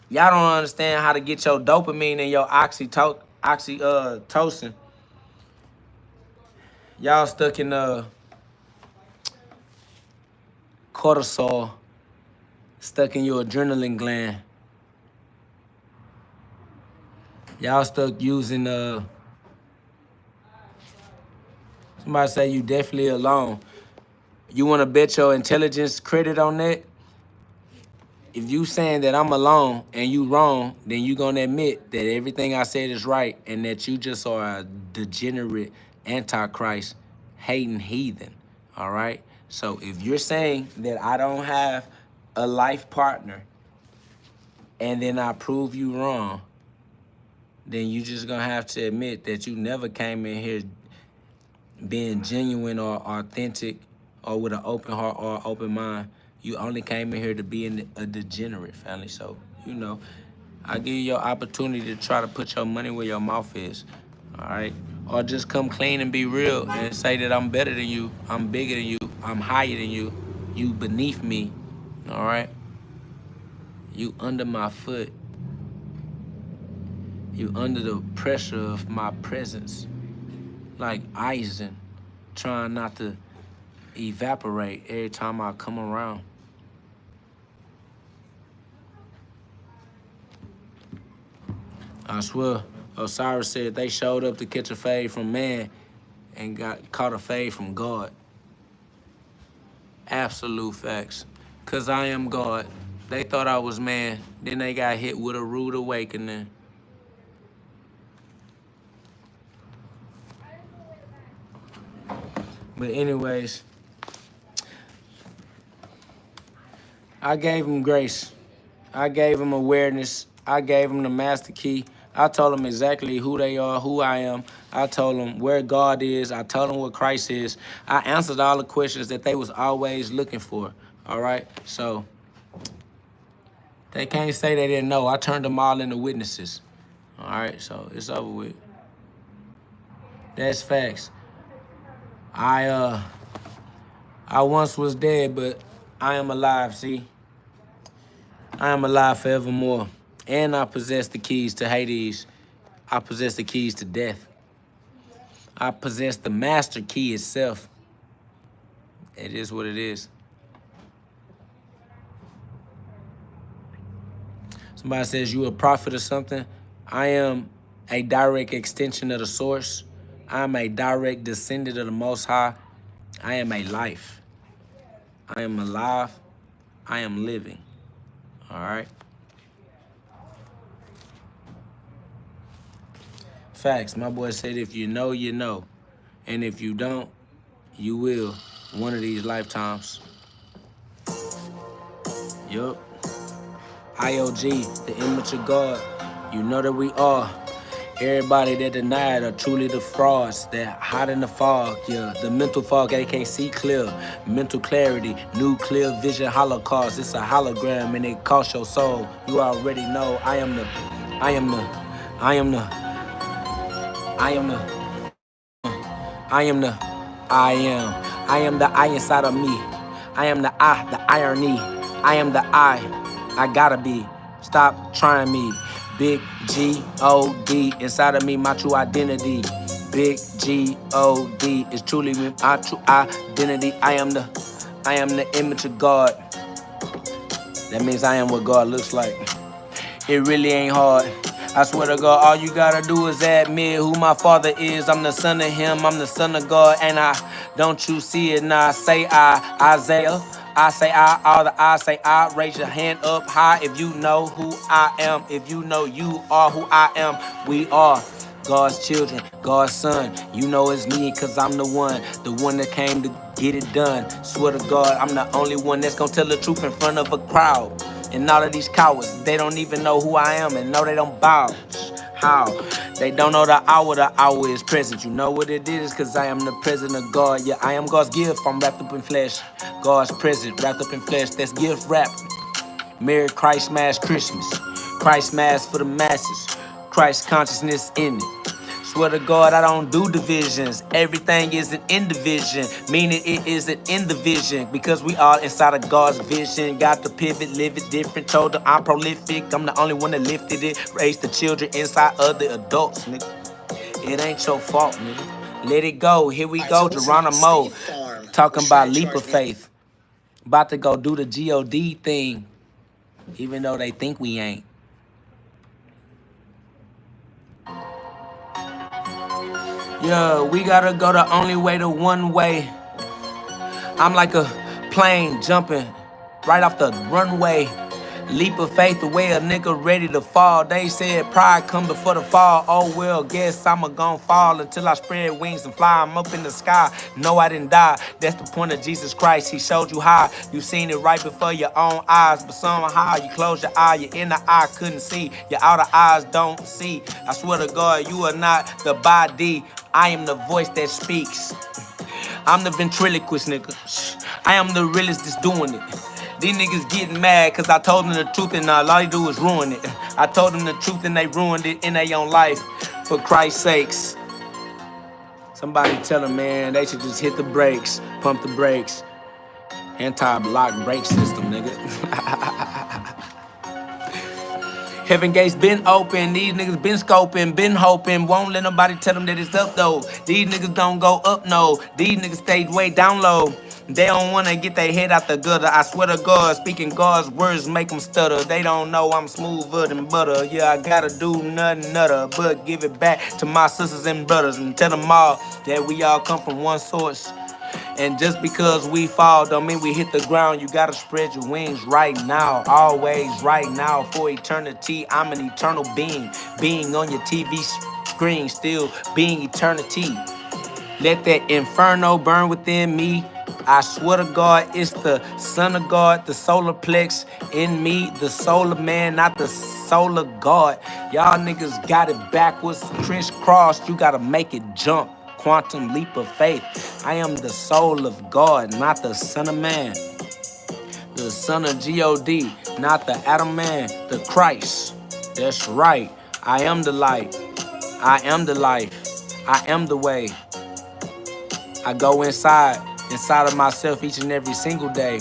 Y'all don't understand how to get your dopamine and your oxytocin. Y'all stuck in cortisol, stuck in your adrenaline gland. Y'all stuck using somebody say you definitely alone. You want to bet your intelligence credit on that? If you saying that I'm alone and you wrong, then you gonna admit that everything I said is right and that you just are a degenerate antichrist hating heathen. All right. So if you're saying that I don't have a life partner and then I prove you wrong, then you just gonna have to admit that you never came in here being genuine or authentic or with an open heart or open mind. You only came in here to be a degenerate, family. So, you know, I give you your opportunity to try to put your money where your mouth is, all right? Or just come clean and be real and say that I'm better than you, I'm bigger than you, I'm higher than you beneath me, all right? You under my foot. You under the pressure of my presence, like Eisen, trying not to evaporate every time I come around. I swear, Osiris said they showed up to catch a fade from man and caught a fade from God. Absolute facts. Cause I am God. They thought I was man. Then they got hit with a rude awakening. But anyways, I gave them grace. I gave them awareness. I gave them the master key. I told them exactly who they are, who I am. I told them where God is. I told them what Christ is. I answered all the questions that they was always looking for. All right? So they can't say they didn't know. I turned them all into witnesses. All right? So it's over with. That's facts. I once was dead, but I am alive, see? I am alive forevermore. And I possess the keys to Hades. I possess the keys to death. I possess the master key itself. It is what it is. Somebody says you a prophet or something. I am a direct extension of the source. I am a direct descendant of the Most High. I am a life. I am alive. I am living. All right? Facts. My boy said if you know, you know. And if you don't, you will one of these lifetimes. Yup. IOG, the image of God. You know that we are. Everybody that denied are truly the frauds that hide in the fog. Yeah, the mental fog, aka see clear. Mental clarity, nuclear vision holocaust. It's a hologram and it costs your soul. You already know I am the I am the I am the I am the I am the I am. I am the I inside of me. I am the I, the irony. I am the I gotta be. Stop trying me. Big G-O-D inside of me, my true identity. Big G-O-D is truly my true identity. I am the image of God. That means I am what God looks like. It really ain't hard. I swear to God, all you gotta do is admit who my father is. I'm the son of him, I'm the son of God, and don't you see it now? Say Isaiah. I say all the I say I. Raise your hand up high if you know who I am. If you know you are who I am, we are God's children, God's son. You know it's me, cause I'm the one that came to get it done. Swear to God, I'm the only one that's gonna tell the truth in front of a crowd. And all of these cowards, they don't even know who I am, and no, they don't bow. How? They don't know the hour is present. You know what it is, cause I am the present of God. Yeah, I am God's gift, I'm wrapped up in flesh. God's present, wrapped up in flesh, that's gift wrapped. Merry Christ Mass Christmas. Christ Mass for the masses. Christ consciousness in it. Swear to God, I don't do divisions. Everything is an indivision, meaning it is an indivision, because we all inside of God's vision. Got to pivot, live it different. Told them I'm prolific. I'm the only one that lifted it. Raised the children inside of the adults, nigga. It ain't your fault, nigga. Let it go. Here we go, Geronimo. Talking about leap of faith. About to go do the GhOD thing, even though they think we ain't. Yeah, we gotta go the only way, the one way. I'm like a plane jumping right off the runway. Leap of faith, the way a nigga ready to fall. They said pride come before the fall. Oh well, guess I'ma gon' fall until I spread wings and fly. I'm up in the sky. No, I didn't die. That's the point of Jesus Christ. He showed you how. You seen it right before your own eyes, but somehow you close your eye. Your inner eye couldn't see. Your outer eyes don't see. I swear to God, you are not the body. I am the voice that speaks. I'm the ventriloquist, nigga. I am the realest that's doing it. These niggas getting mad cause I told them the truth and all they do is ruin it. I told them the truth and they ruined it in their own life. For Christ's sakes. Somebody tell them, man, they should just hit the brakes, pump the brakes. Anti-block brake system, nigga. Heaven gates been open, these niggas been scoping, been hoping. Won't let nobody tell them that it's up though. These niggas don't go up, no. These niggas stay way down low. They don't wanna get their head out the gutter. I swear to God, speaking God's words make them stutter. They don't know I'm smoother than butter. Yeah, I gotta do nothing other but give it back to my sisters and brothers and tell them all that we all come from one source. And just because we fall don't mean we hit the ground. You gotta spread your wings right now, always right now, for eternity. I'm an eternal being on your TV screen, still being eternity. Let that inferno burn within me. I swear to God, it's the Son of God, the solar plex in me, the soul of man, not the soul of God. Y'all niggas got it backwards, crisscrossed. You gotta make it jump. Quantum leap of faith. I am the soul of God, not the son of man. The son of GhOD, not the Adam man, the Christ. That's right. I am the light. I am the life. I am the way. I go inside of myself each and every single day.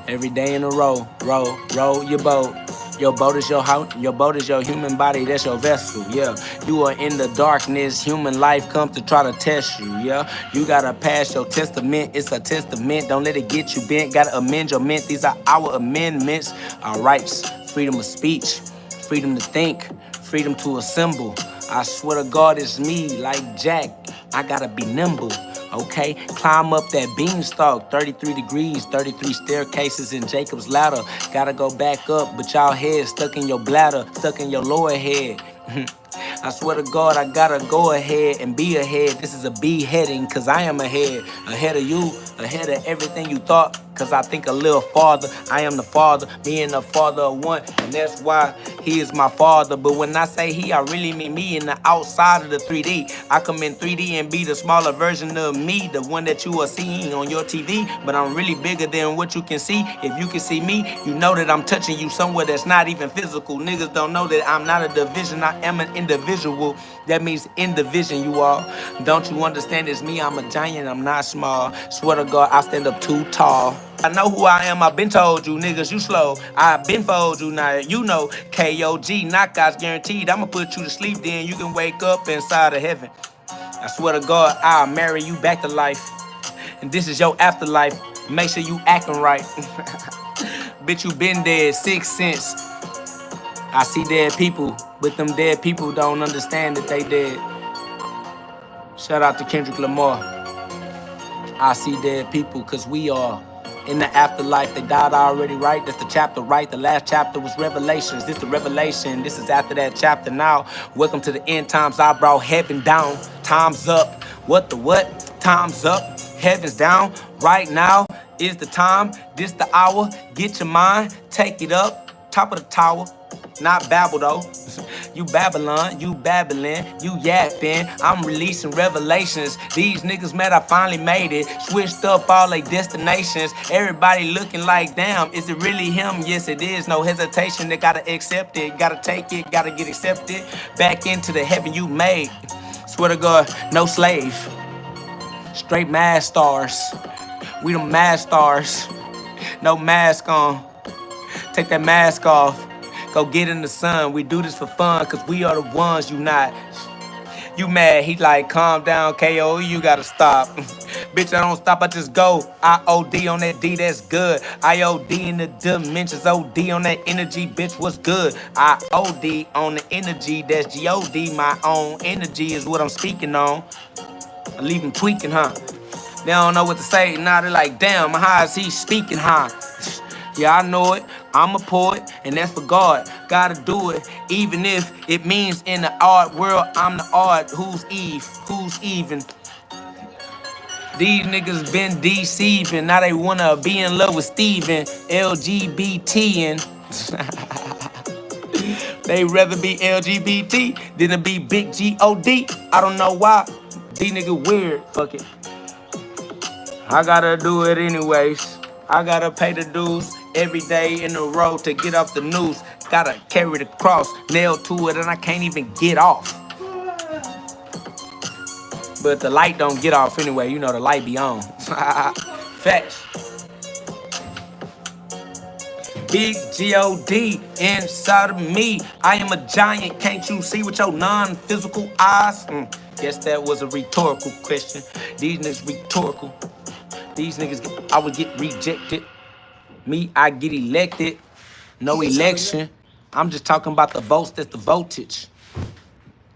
Every day in a row, row your boat. Your boat is your boat is your human body, that's your vessel, yeah. You are in the darkness, human life comes to try to test you, yeah. You gotta pass your testament, it's a testament, don't let it get you bent. Gotta amend your mint, these are our amendments. Our rights, freedom of speech, freedom to think, freedom to assemble. I swear to God it's me, like Jack, I gotta be nimble. Okay, climb up that beanstalk, 33 degrees, 33 staircases in Jacob's ladder. Gotta go back up, but y'all head stuck in your bladder, stuck in your lower head. I swear to God, I gotta go ahead and be ahead. This is a beheading, cause I am ahead of you, ahead of everything you thought. Cause I think a little farther, I am the father, me and the father are one, and that's why he is my father. But when I say he, I really mean me in the outside of the 3D. I come in 3D and be the smaller version of me, the one that you are seeing on your TV. But I'm really bigger than what you can see. If you can see me, you know that I'm touching you somewhere that's not even physical. Niggas don't know that I'm not a division, I am an individual. That means in the vision, you all. Don't you understand? It's me, I'm a giant, I'm not small. Swear to God, I stand up too tall. I know who I am, I've been told you, niggas, you slow. I've been told you, now you know. KOG, knockouts guaranteed. I'ma put you to sleep, then you can wake up inside of heaven. I swear to God, I'll marry you back to life. And this is your afterlife. Make sure you acting right. Bitch, you been dead 6 cents. I see dead people, but them dead people don't understand that they dead. Shout out to Kendrick Lamar. I see dead people, cause we are in the afterlife. They died already, right? That's the chapter, right? The last chapter was Revelations. This the revelation. This is after that chapter now. Welcome to the end times. I brought heaven down. Time's up. What the what? Time's up. Heaven's down. Right now is the time. This the hour. Get your mind. Take it up. Top of the tower. Not Babel though. You Babylon, you babbling, you yapping. I'm releasing revelations. These niggas mad I finally made it. Switched up all they destinations. Everybody looking like, damn, is it really him? Yes, it is. No hesitation. They gotta accept it. Gotta take it. Gotta get accepted. Back into the heaven you made. Swear to God, no slave. Straight mad stars. We the mad stars. No mask on. Take that mask off. Go get in the sun. We do this for fun, cause we are the ones, you not. You mad, he like, calm down, KO, you gotta stop. Bitch, I don't stop, I just go. IOD on that D, that's good. IOD in the dimensions, OD on that energy, bitch, what's good? IOD on the energy, that's GhOD, my own energy is what I'm speaking on. I leave them tweaking, huh? They don't know what to say, now they're like, damn, how is he speaking, huh? Yeah, I know it. I'm a poet, and that's for God. Gotta do it, even if it means in the art world, I'm the art. Who's Eve? Who's even? These niggas been deceiving. Now they wanna be in love with Steven. LGBTing. They rather be LGBT than to be big GOD. I don't know why. These niggas weird. Fuck it. I gotta do it anyways. I gotta pay the dues every day in a row to get off the news. Gotta carry the cross, nailed to it, and I can't even get off. But the light don't get off anyway. You know the light be on. Facts. Big GOD inside of me. I am a giant. Can't you see with your non-physical eyes? Guess that was a rhetorical question. These niggas rhetorical. These niggas, I would get rejected. Me, I get elected. No election. I'm just talking about the votes, that's the voltage.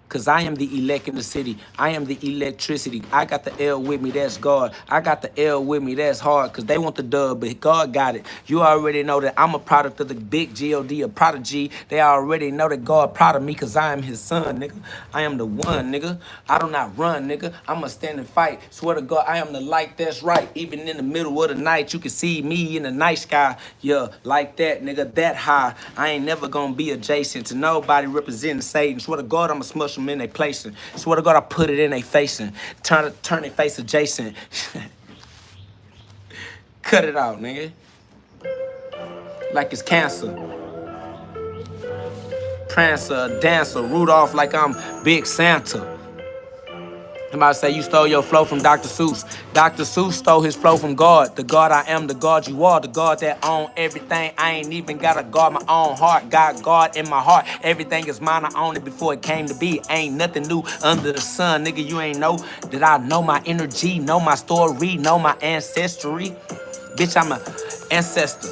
Cause I am the elect in the city. I am the electricity. I got the L with me, that's God. I got the L with me, that's hard. Cause they want the dub, but God got it. You already know that I'm a product of the big GOD, a prodigy. They already know that God proud of me, cause I am his son, nigga. I am the one, nigga. I do not run, nigga. I'ma stand and fight. Swear to God, I am the light, that's right. Even in the middle of the night, you can see me in the night sky. Yeah, like that, nigga, that high. I ain't never gonna be adjacent to nobody representing Satan. Swear to God, I'ma smush them in they placing. Swear to God, I put it in they facing. Turn their face adjacent. Cut it out, nigga. Like it's cancer. Prancer, dancer, Rudolph like I'm Big Santa. Somebody say you stole your flow from Dr. Seuss. Dr. Seuss stole his flow from God. The God I am, the God you are, the God that own everything. I ain't even gotta guard my own heart. Got God in my heart. Everything is mine. I owned it before it came to be. Ain't nothing new under the sun. Nigga, you ain't know that I know my energy, know my story, know my ancestry. Bitch, I'm an ancestor.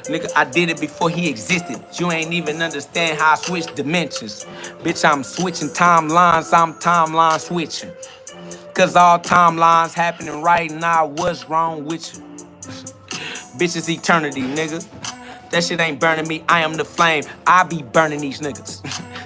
Nigga, I did it before he existed. You ain't even understand how I switch dimensions. Bitch, I'm switching timelines. I'm timeline switching. Cause all timelines happening right now. What's wrong with you? Bitch, it's eternity, nigga. That shit ain't burning me. I am the flame. I be burning these niggas.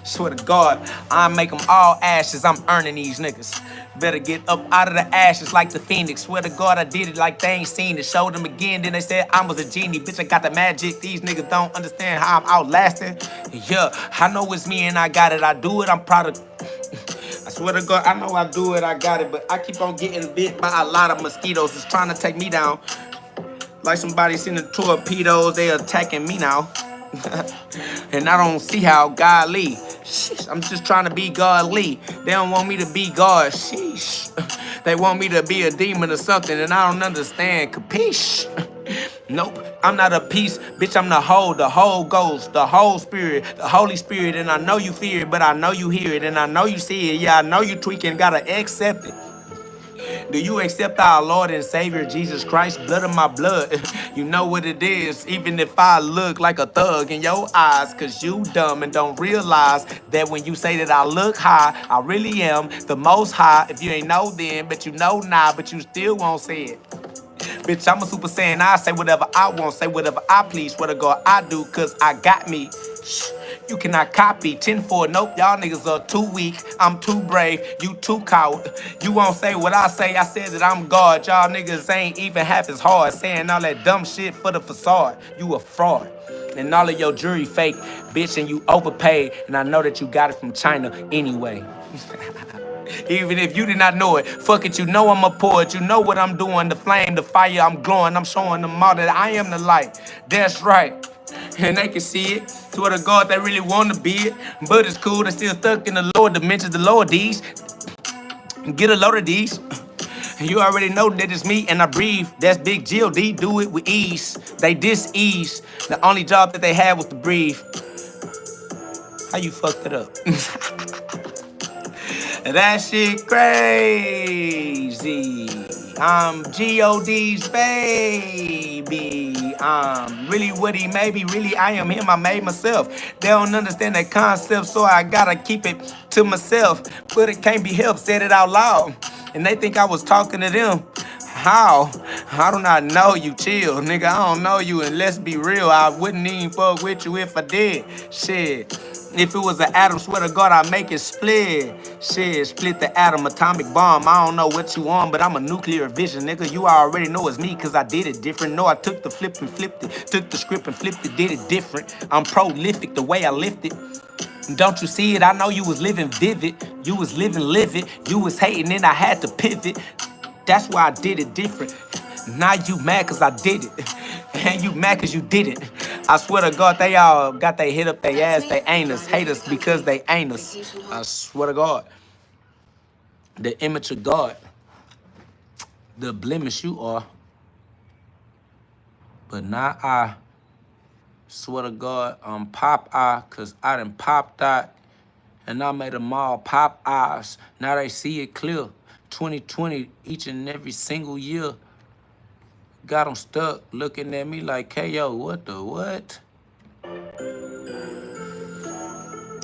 Swear to God, I make them all ashes. I'm earning these niggas. Better get up out of the ashes like the phoenix. Swear to God, I did it like they ain't seen it. Showed them again, then they said I was a genie. Bitch, I got the magic. These niggas don't understand how I'm outlasting. Yeah, I know it's me and I got it. I do it, I'm proud of. I swear to God, I know I do it, I got it. But I keep on getting bit by a lot of mosquitoes. It's trying to take me down. Like somebody sending torpedoes, they attacking me now. And I don't see how godly. Sheesh, I'm just trying to be godly. They don't want me to be God. Sheesh. They want me to be a demon or something, and I don't understand. Capiche? Nope, I'm not a piece. Bitch, I'm the whole ghost, the whole spirit, the Holy Spirit. And I know you fear it, but I know you hear it, and I know you see it. Yeah, I know you tweaking, gotta accept it. Do you accept our Lord and Savior Jesus Christ, blood of my blood? You know what it is, even if I look like a thug in your eyes, cause you dumb and don't realize that when you say that I look high, I really am the most high. If you ain't know then, but you know now, but you still won't say it. Bitch, I'm a super saiyan. I say whatever I want, say whatever I please. Swear to God, I do, cause I got me. Shh, you cannot copy. 10-4, nope, y'all niggas are too weak. I'm too brave, you too coward. You won't say what I say. I said that I'm God. Y'all niggas ain't even half as hard. Saying all that dumb shit for the facade. You a fraud. And all of your jewelry fake, bitch, and you overpaid. And I know that you got it from China anyway. Even if you did not know it, fuck it, you know I'm a poet, you know what I'm doing, the flame, the fire, I'm glowing, I'm showing them all that I am the light. That's right. And they can see it. Swear to God, they really want to be it. But it's cool, they still stuck in the lower dimensions, the lower D's. Get a load of these. You already know that it's me and I breathe. That's Big GhOD, do it with ease. They dis-ease. The only job that they had was to breathe. How you fucked it up? That shit crazy. I'm GhOD's baby. I'm really what he made me. Really, I am him. I made myself. They don't understand that concept, so I gotta keep it to myself. But it can't be helped. Said it out loud. And they think I was talking to them. How? I do not know you. Chill, nigga. I don't know you. And let's be real, I wouldn't even fuck with you if I did. Shit. If it was an atom, swear to God, I'd make it split. Shit, split the atom, atomic bomb. I don't know what you on, but I'm a nuclear vision, nigga. You already know it's me, cause I did it different. No, I took the flip and flipped it. Took the script and flipped it, did it different. I'm prolific the way I lift it. Don't you see it? I know you was living vivid. You was living livid. You was hating and I had to pivot. That's why I did it different. Now you mad cause I did it. And you mad cause you did it. I swear to God, they all got their head up their ass. They ain't us. Hate us because they ain't us. I swear to God. The image of God. The blemish you are. But now I swear to God, pop eye, cause I done popped out. And I made them all pop eyes. Now they see it clear. 2020, each and every single year. Got them stuck looking at me like, hey, yo, what the what?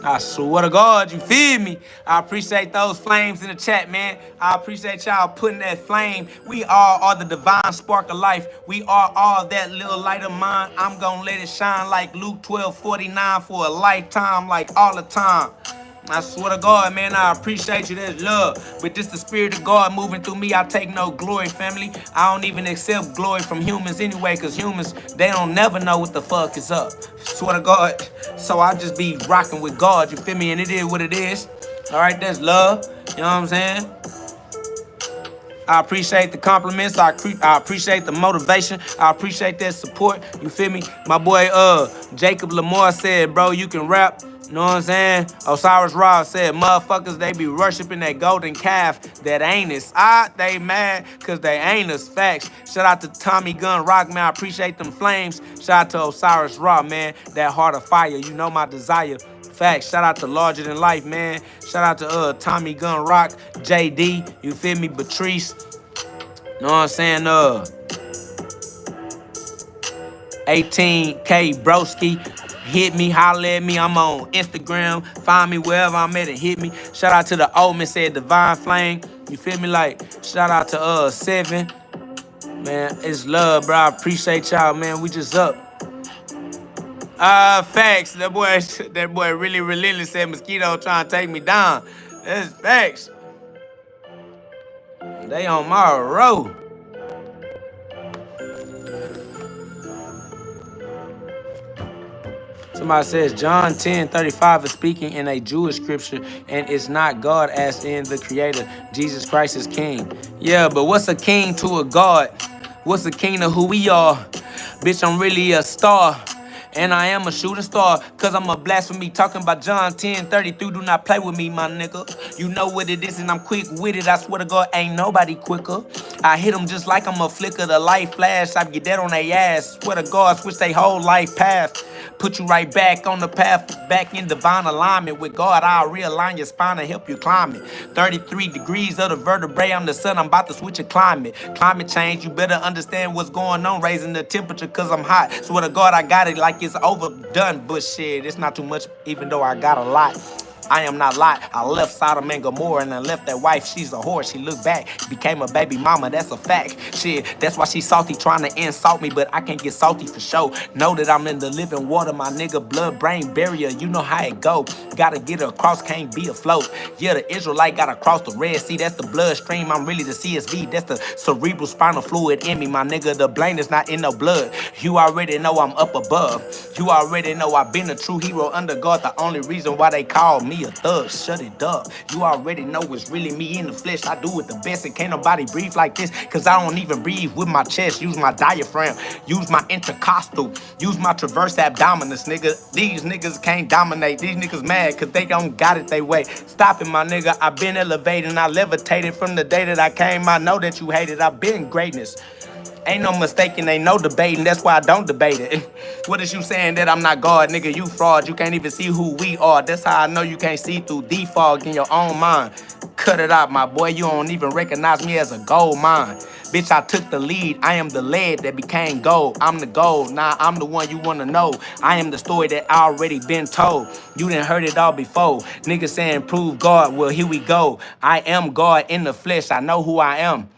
I swear to God, you feel me? I appreciate those flames in the chat, man. I appreciate y'all putting that flame. We all are the divine spark of life. We are all that little light of mine. I'm gonna let it shine like Luke 12:49 for a lifetime, like all the time. I swear to God, man, I appreciate you. That's love. But this the spirit of God moving through me. I take no glory, family. I don't even accept glory from humans anyway, because humans, they don't never know what the fuck is up. Swear to God. So I just be rocking with God, you feel me? And it is what it is. All right, that's love. You know what I'm saying? I appreciate the compliments. I appreciate the motivation. I appreciate that support. You feel me? My boy Jacob Lamar said, bro, you can rap. You know what I'm saying? Osiris Ra said, motherfuckers, they be worshiping that golden calf that ain't us. They mad because they ain't us. Facts. Shout out to Tommy Gun Rock, man. I appreciate them flames. Shout out to Osiris Ra, man. That heart of fire. You know my desire. Facts. Shout out to Larger Than Life, man. Shout out to Tommy Gun Rock, JD. You feel me? Patrice. You know what I'm saying? 18K Broski. Hit me, holler at me. I'm on Instagram. Find me wherever I'm at and hit me. Shout out to the old man said Divine Flame. You feel me? Like, shout out to 7. Man, it's love, bro. I appreciate y'all, man. We just up. Facts. That boy really relentless said mosquito trying to take me down. That's facts. They on my road. Somebody says John 10:35 is speaking in a Jewish scripture, and it's not God as in the creator. Jesus Christ is king. Yeah, but what's a king to a God? What's a king to who we are? Bitch, I'm really a star. And I am a shooting star, cause I'm a blasphemy. Talking about John 10:33. Do not play with me, my nigga. You know what it is, and I'm quick with it. I swear to God, ain't nobody quicker. I hit them just like I'm a flicker. The light flash, I get that on their ass. Swear to God, switch their whole life path. Put you right back on the path, back in divine alignment with God. I'll realign your spine and help you climb it. 33 degrees of the vertebrae, I'm the sun. I'm about to switch your climate. Climate change, you better understand what's going on. Raising the temperature, cause I'm hot. Swear to God, I got it like it's overdone. But shit, it's not too much, even though I got a lot. I am not lie. I left Sodom and Gomorrah and I left that wife. She's a whore. She looked back, became a baby mama. That's a fact. Shit, that's why she salty, trying to insult me, but I can't get salty for sure. Know that I'm in the living water, my nigga. Blood-brain barrier. You know how it go. Gotta get across, can't be afloat. Yeah, the Israelite gotta cross the Red Sea. That's the bloodstream. I'm really the CSV. That's the cerebral spinal fluid in me, my nigga. The blame is not in the blood. You already know I'm up above. You already know I've been a true hero under God. The only reason why they call me a thug, shut it up. You already know it's really me in the flesh. I do it the best and can't nobody breathe like this, cause I don't even breathe with my chest. Use my diaphragm, use my intercostal, use my transverse abdominis, nigga. These niggas can't dominate. These niggas mad cause they don't got it they way. Stop it, my nigga. I've been elevating, I levitated from the day that I came. I know that you hate it. I've been greatness. Ain't no mistaking, ain't no debating. That's why I don't debate it. What is you saying that I'm not God, nigga? You fraud. You can't even see who we are. That's how I know you can't see through the fog in your own mind. Cut it out, my boy. You don't even recognize me as a gold mine. Bitch, I took the lead. I am the lead that became gold. I'm the gold. Nah, I'm the one you wanna know. I am the story that already been told. You done heard it all before. Niggas saying prove God. Well, here we go. I am God in the flesh. I know who I am.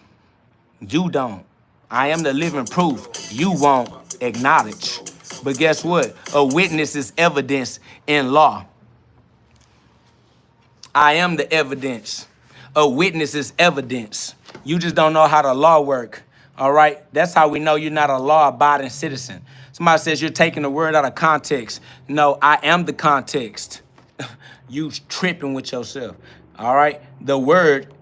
You don't. I am the living proof. You won't acknowledge. But guess what? A witness is evidence in law. I am the evidence. A witness is evidence. You just don't know how the law work. All right? That's how we know you're not a law-abiding citizen. Somebody says you're taking the word out of context. No, I am the context. You tripping with yourself. All right? The word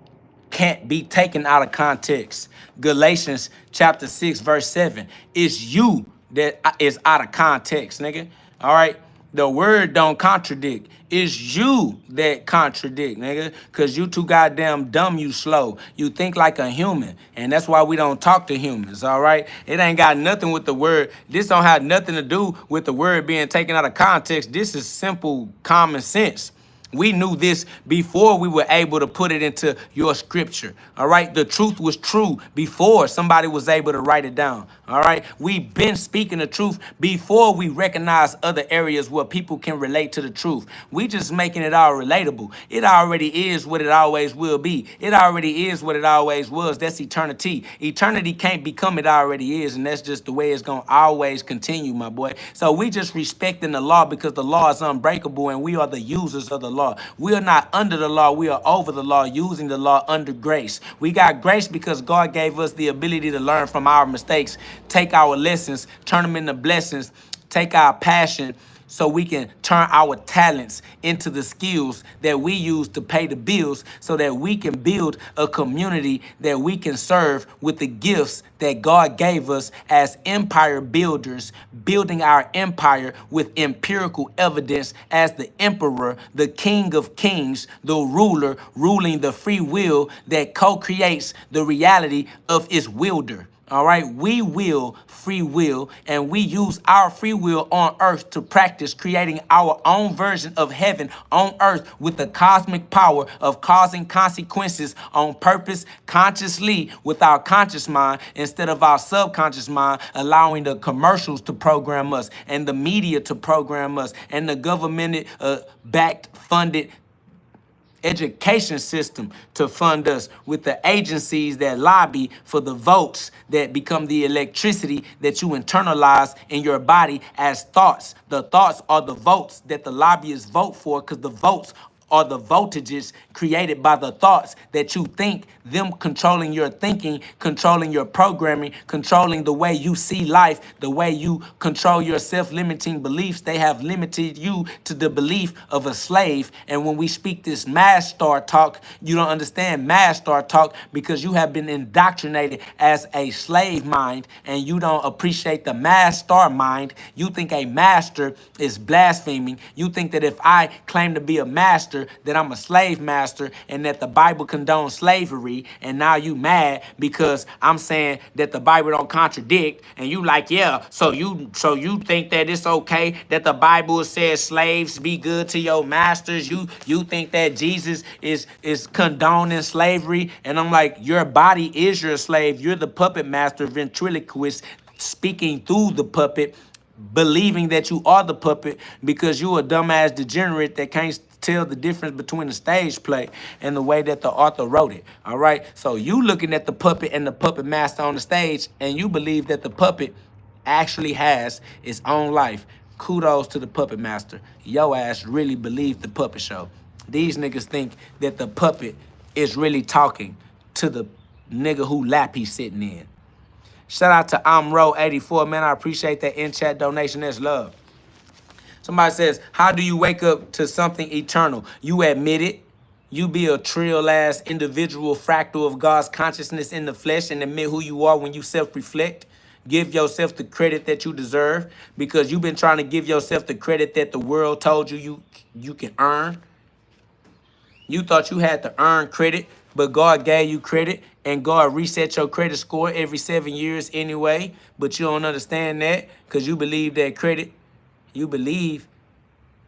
can't be taken out of context. Galatians chapter 6, verse 7. It's you that is out of context, nigga. All right? The word don't contradict. It's you that contradict, nigga. Because you too goddamn dumb, you slow. You think like a human. And that's why we don't talk to humans, all right? It ain't got nothing with the word. This don't have nothing to do with the word being taken out of context. This is simple common sense. We knew this before we were able to put it into your scripture. All right. The truth was true before somebody was able to write it down. All right. We've been speaking the truth before we recognize other areas where people can relate to the truth. We just making it all relatable. It already is what it always will be. It already is what it always was. That's eternity. Eternity can't become it already is. And that's just the way it's going to always continue, my boy. So we just respecting the law because the law is unbreakable and we are the users of the law. We are not under the law. We are over the law, using the law under grace. We got grace because God gave us the ability to learn from our mistakes, take our lessons, turn them into blessings, take our passion, so we can turn our talents into the skills that we use to pay the bills so that we can build a community that we can serve with the gifts that God gave us as empire builders, building our empire with empirical evidence as the emperor, the king of kings, the ruler, ruling the free will that co-creates the reality of its wielder. All right, we will free will, and we use our free will on earth to practice creating our own version of heaven on earth with the cosmic power of causing consequences on purpose, consciously with our conscious mind instead of our subconscious mind, allowing the commercials to program us and the media to program us and the government backed funded education system to fund us with the agencies that lobby for the votes that become the electricity that you internalize in your body as thoughts. The thoughts are the votes that the lobbyists vote for because the votes are the voltages created by the thoughts that you think, them controlling your thinking, controlling your programming, controlling the way you see life, the way you control your self-limiting beliefs. They have limited you to the belief of a slave. And when we speak this mass star talk, you don't understand mass star talk because you have been indoctrinated as a slave mind and you don't appreciate the mass star mind. You think a master is blaspheming. You think that if I claim to be a master, that I'm a slave master and that the Bible condones slavery, and now you mad because I'm saying that the Bible don't contradict, and you like, yeah, so you think that it's okay that the Bible says slaves be good to your masters. You think that Jesus is condoning slavery, and I'm like, your body is your slave. You're the puppet master ventriloquist speaking through the puppet, believing that you are the puppet because you a dumbass degenerate that can't tell the difference between the stage play and the way that the author wrote it. All right, so you looking at the puppet and the puppet master on the stage and you believe that the puppet actually has its own life. Kudos to the puppet master. Yo ass really believed the puppet show. These niggas think that the puppet is really talking to the nigga who lap he's sitting in. Shout out to Amro84, man. I appreciate that in-chat donation. That's love. Somebody says, how do you wake up to something eternal? You admit it. You be a trill-ass individual fractal of God's consciousness in the flesh and admit who you are when you self-reflect. Give yourself the credit that you deserve because you've been trying to give yourself the credit that the world told you can earn. You thought you had to earn credit, but God gave you credit, and God reset your credit score every 7 years anyway. But you don't understand that because you believe that credit, you believe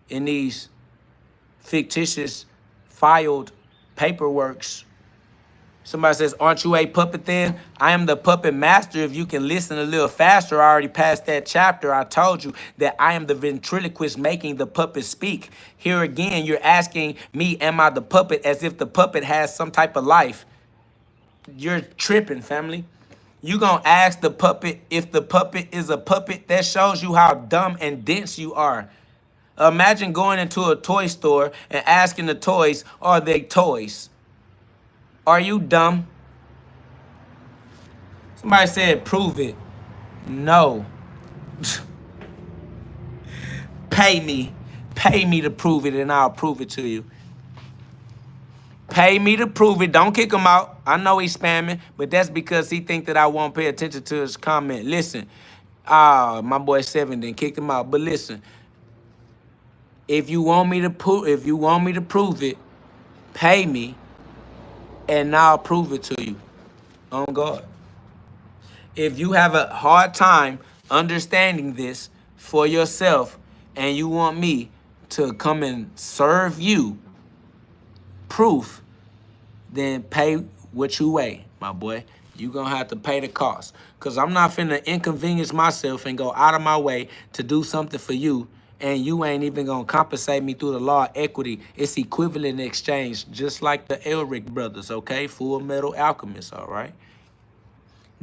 in these fictitious filed paperworks. Somebody says, aren't you a puppet then? I am the puppet master. If you can listen a little faster, I already passed that chapter. I told you that I am the ventriloquist making the puppet speak. Here again, you're asking me, am I the puppet, as if the puppet has some type of life. You're tripping, family. You gonna ask the puppet if the puppet is a puppet? That shows you how dumb and dense you are. Imagine going into a toy store and asking the toys, are they toys? Are you dumb? Somebody said, prove it. No. Pay me. Pay me to prove it and I'll prove it to you. Pay me to prove it. Don't kick him out. I know he's spamming, but that's because he think that I won't pay attention to his comment. Listen, my boy 7 then kicked him out. But listen, if you want me to prove it, pay me and I'll prove it to you. On God. If you have a hard time understanding this for yourself and you want me to come and serve you proof, then pay what you weigh, my boy. You're going to have to pay the cost. Because I'm not finna inconvenience myself and go out of my way to do something for you, and you ain't even going to compensate me through the law of equity. It's equivalent exchange, just like the Elric brothers, okay? Full Metal Alchemists, all right?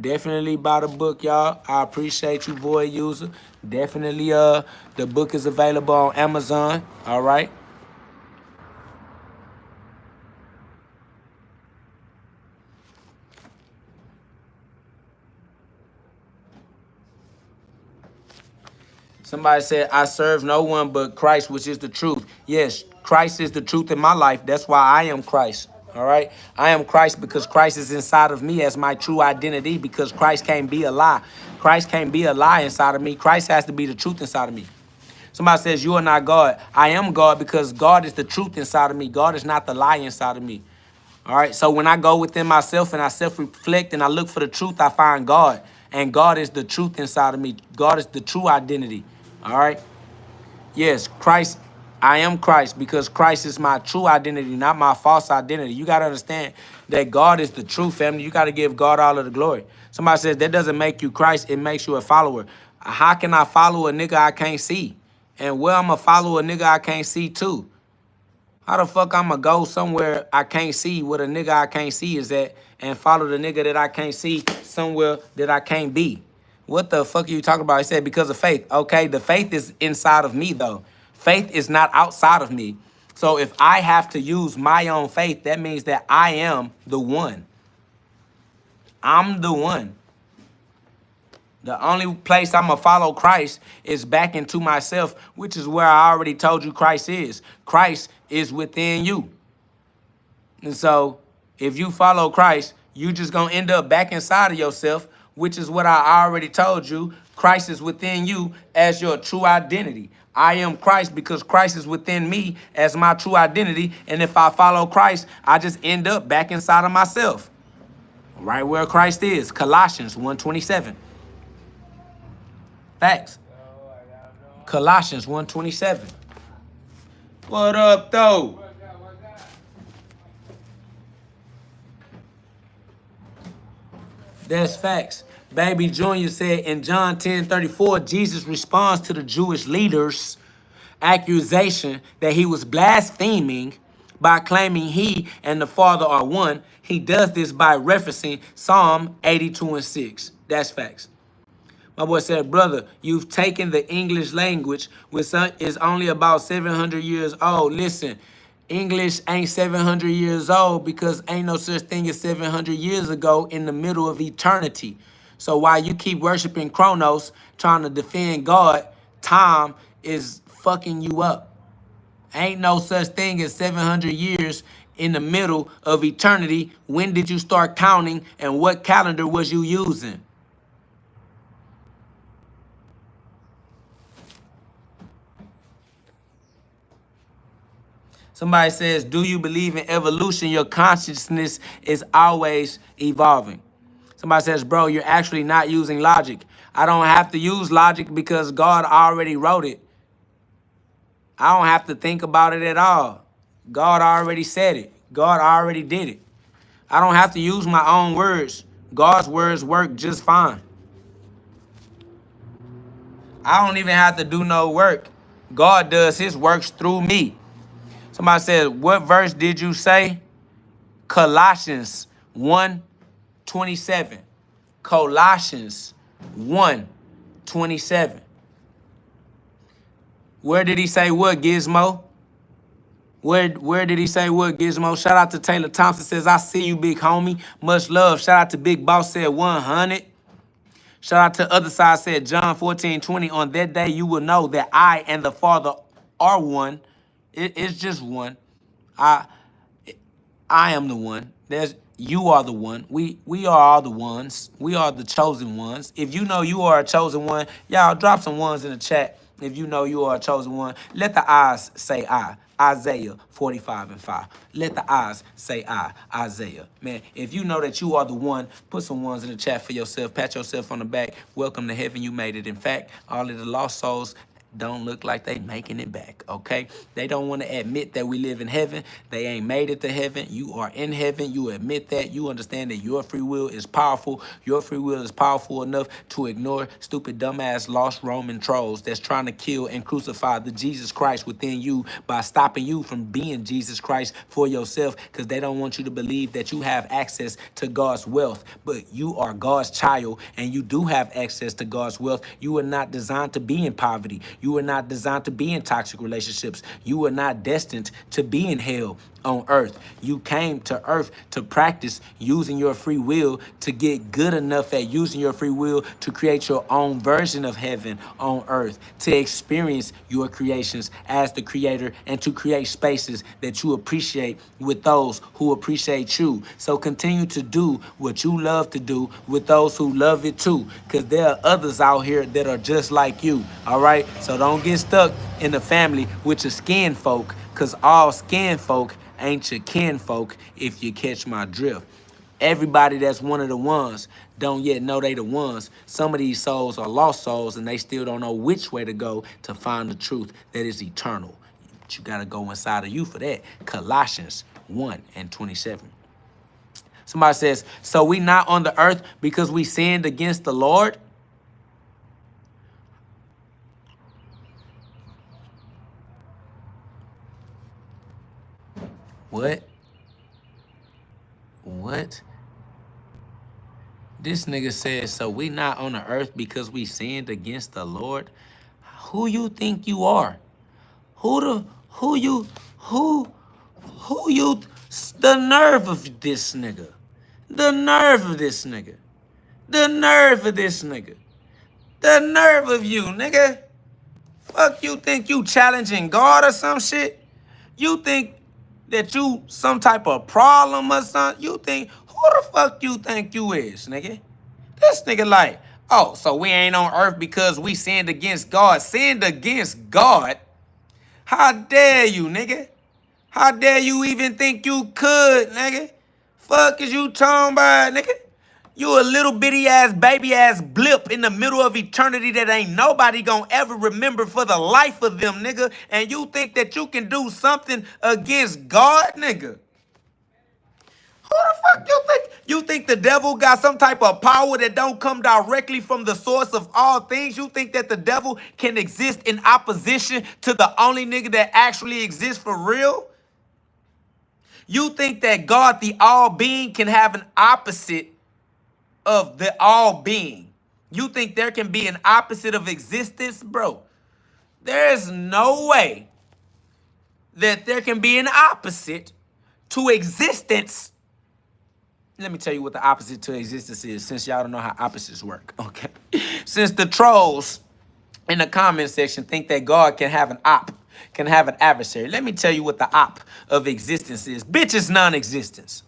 Definitely buy the book, y'all. I appreciate you, Void user. Definitely, the book is available on Amazon, all right? Somebody said, I serve no one but Christ, which is the truth. Yes, Christ is the truth in my life. That's why I am Christ. All right. I am Christ because Christ is inside of me as my true identity, because Christ can't be a lie. Christ can't be a lie inside of me. Christ has to be the truth inside of me. Somebody says, you are not God. I am God because God is the truth inside of me. God is not the lie inside of me. All right. So when I go within myself and I self-reflect and I look for the truth, I find God. And God is the truth inside of me. God is the true identity. All right. Yes, Christ. I am Christ because Christ is my true identity, not my false identity. You got to understand that God is the true, family. You got to give God all of the glory. Somebody says that doesn't make you Christ. It makes you a follower. How can I follow a nigga I can't see? And where I'm going to follow a nigga I can't see too? How the fuck I'm going to go somewhere I can't see where the nigga I can't see is at and follow the nigga that I can't see somewhere that I can't be? What the fuck are you talking about? He said because of faith. Okay, the faith is inside of me though. Faith is not outside of me. So if I have to use my own faith, that means that I am the one. I'm the one. The only place I'm going to follow Christ is back into myself, which is where I already told you Christ is. Christ is within you. And so if you follow Christ, you just going to end up back inside of yourself, which is what I already told you. Christ is within you as your true identity. I am Christ because Christ is within me as my true identity. And if I follow Christ, I just end up back inside of myself. Right where Christ is. Colossians 1:27. Facts. Colossians 1:27. What up, though? That's facts. Baby Junior said in John 10:34, Jesus responds to the Jewish leaders' accusation that he was blaspheming by claiming he and the Father are one. He does this by referencing Psalm 82:6. That's facts. My boy said, brother, you've taken the English language, which is only about 700 years old. Listen, English ain't 700 years old because ain't no such thing as 700 years ago in the middle of eternity. So while you keep worshiping Chronos, trying to defend God, time is fucking you up. Ain't no such thing as 700 years in the middle of eternity. When did you start counting and what calendar was you using? Somebody says, do you believe in evolution? Your consciousness is always evolving. Somebody says, bro, you're actually not using logic. I don't have to use logic because God already wrote it. I don't have to think about it at all. God already said it. God already did it. I don't have to use my own words. God's words work just fine. I don't even have to do no work. God does his works through me. Somebody said, what verse did you say? Colossians 1:27. Colossians 1:27. Where did he say what, Gizmo? Where did he say what, Gizmo? Shout out to Taylor Thompson, says, I see you, big homie. Much love. Shout out to Big Boss, said 100. Shout out to Other Side, said John 14:20. On that day you will know that I and the Father are one. It's just one. I am the one. You are the one. We are all the ones. We are the chosen ones. If you know you are a chosen one, y'all drop some ones in the chat. If you know you are a chosen one, let the eyes say I. Isaiah 45:5. Let the eyes say I. Isaiah. Man, if you know that you are the one, put some ones in the chat for yourself. Pat yourself on the back. Welcome to heaven. You made it. In fact, all of the lost souls don't look like they making it back, okay? They don't want to admit that we live in heaven. They ain't made it to heaven. You are in heaven. You admit that. You understand that your free will is powerful. Your free will is powerful enough to ignore stupid, dumbass, lost Roman trolls that's trying to kill and crucify the Jesus Christ within you by stopping you from being Jesus Christ for yourself, because they don't want you to believe that you have access to God's wealth. But you are God's child, and you do have access to God's wealth. You are not designed to be in poverty. You are not designed to be in toxic relationships. You are not destined to be in hell. on earth. You came to earth to practice using your free will to get good enough at using your free will to create your own version of heaven on earth, to experience your creations as the creator and to create spaces that you appreciate with those who appreciate you. So continue to do what you love to do with those who love it too, because there are others out here that are just like you. All right, so don't get stuck in the family with your skin folk, because all skin folk ain't your kin folk, if you catch my drift. Everybody that's one of the ones don't yet know they the ones. Some of these souls are lost souls and they still don't know which way to go to find the truth that is eternal. But you gotta go inside of you for that. Colossians 1:27. Somebody says, so we not on the earth because we sinned against the Lord? What? This nigga says, so we not on the earth because we sinned against the Lord? Who you think you are? The nerve of this nigga. The nerve of this nigga. The nerve of this nigga. The nerve of you, nigga. Fuck you think you challenging God or some shit? You think that you some type of problem or something? You think, who the fuck you think you is, nigga? This nigga like, oh, so we ain't on earth because we sinned against God. Sinned against God? How dare you, nigga? How dare you even think you could, nigga? Fuck is you talking about, nigga? You a little bitty ass, baby ass blip in the middle of eternity that ain't nobody gonna ever remember for the life of them, nigga. And you think that you can do something against God, nigga? Who the fuck you think? You think the devil got some type of power that don't come directly from the source of all things? You think that the devil can exist in opposition to the only nigga that actually exists for real? You think that God, the all-being, can have an opposite of the all-being? You think there can be an opposite of existence? Bro, there is no way that there can be an opposite to existence. Let me tell you what the opposite to existence is, since y'all don't know how opposites work, okay? Since the trolls in the comment section think that God can have an adversary, let me tell you what the op of existence is. Bitch, it's non-existence.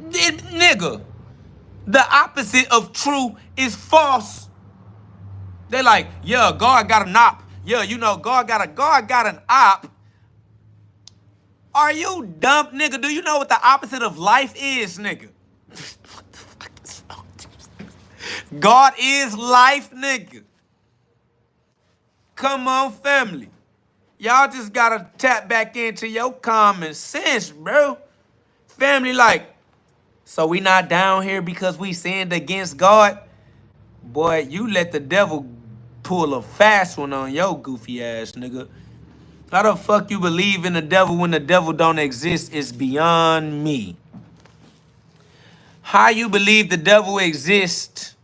Nigga, the opposite of true is false. They like, yeah, God got an op. Yeah, you know, God got an op. Are you dumb, nigga? Do you know what the opposite of life is, nigga? What the fuck is wrong with you? God is life, nigga. Come on, family. Y'all just gotta tap back into your common sense, bro. Family, like, so we not down here because we sinned against God? Boy, you let the devil pull a fast one on your goofy ass, nigga. How the fuck you believe in the devil when the devil don't exist is beyond me. How you believe the devil exists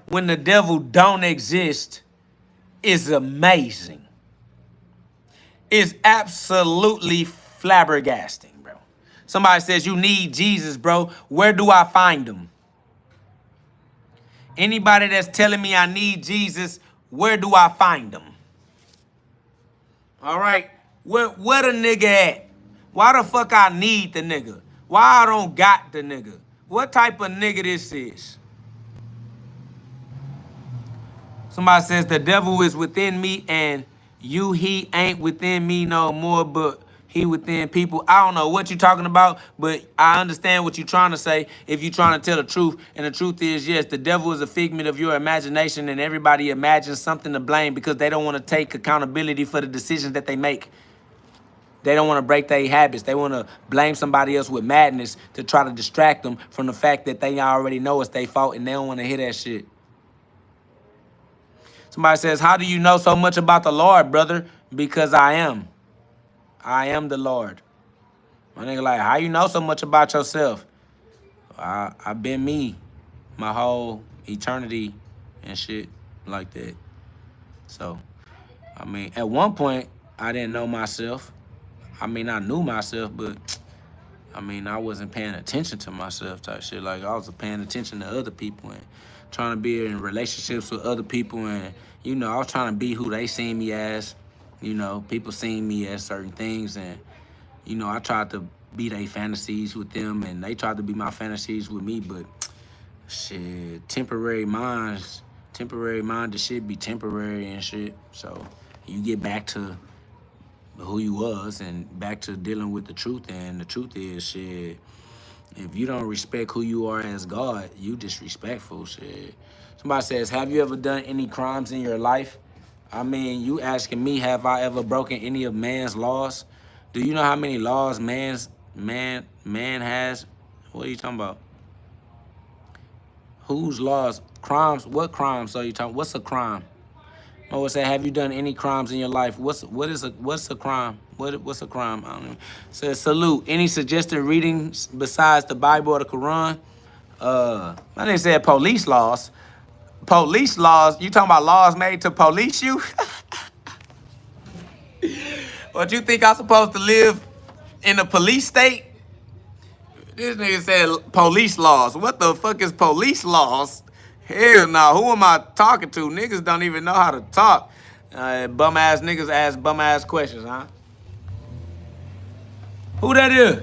when the devil don't exist is amazing. It's absolutely flabbergasting, bro. Somebody says you need Jesus, bro. Where do I find him? Anybody that's telling me I need Jesus, where do I find him? All right, where the nigga at? Why the fuck I need the nigga? Why I don't got the nigga? What type of nigga this is? Somebody says the devil is within me and he ain't within me no more, but he within people. I don't know what you're talking about, but I understand what you're trying to say if you're trying to tell the truth. And the truth is, yes, the devil is a figment of your imagination, and everybody imagines something to blame because they don't want to take accountability for the decisions that they make. They don't want to break their habits. They want to blame somebody else with madness to try to distract them from the fact that they already know it's their fault, and they don't want to hear that shit. Somebody says, how do you know so much about the Lord, brother? Because I am. I am the Lord. My nigga like, how you know so much about yourself? I've been me my whole eternity and shit like that. So, I mean, at one point, I didn't know myself. I mean, I knew myself, but I mean, I wasn't paying attention to myself type shit. Like, I was paying attention to other people and trying to be in relationships with other people. And, you know, I was trying to be who they seen me as. You know, people seen me as certain things. And, you know, I tried to be their fantasies with them, and they tried to be my fantasies with me. But, shit, temporary minded shit be temporary and shit. So, you get back to who you was and back to dealing with the truth. And the truth is, shit, if you don't respect who you are as God, you disrespectful, shit. Somebody says, have you ever done any crimes in your life? I mean, you asking me, have I ever broken any of man's laws? Do you know how many laws man has? What are you talking about? Whose laws? Crimes? What crimes are you talking? What's a crime? I would say, have you done any crimes in your life? What's a crime? What's a crime? I don't know. It says, salute. Any suggested readings besides the Bible or the Quran? I didn't say police laws. Police laws? You talking about laws made to police you? What, you think I'm supposed to live in a police state? This nigga said police laws. What the fuck is police laws? Hell no. Who am I talking to? Niggas don't even know how to talk. Bum ass niggas ask bum ass questions, huh? Who that is?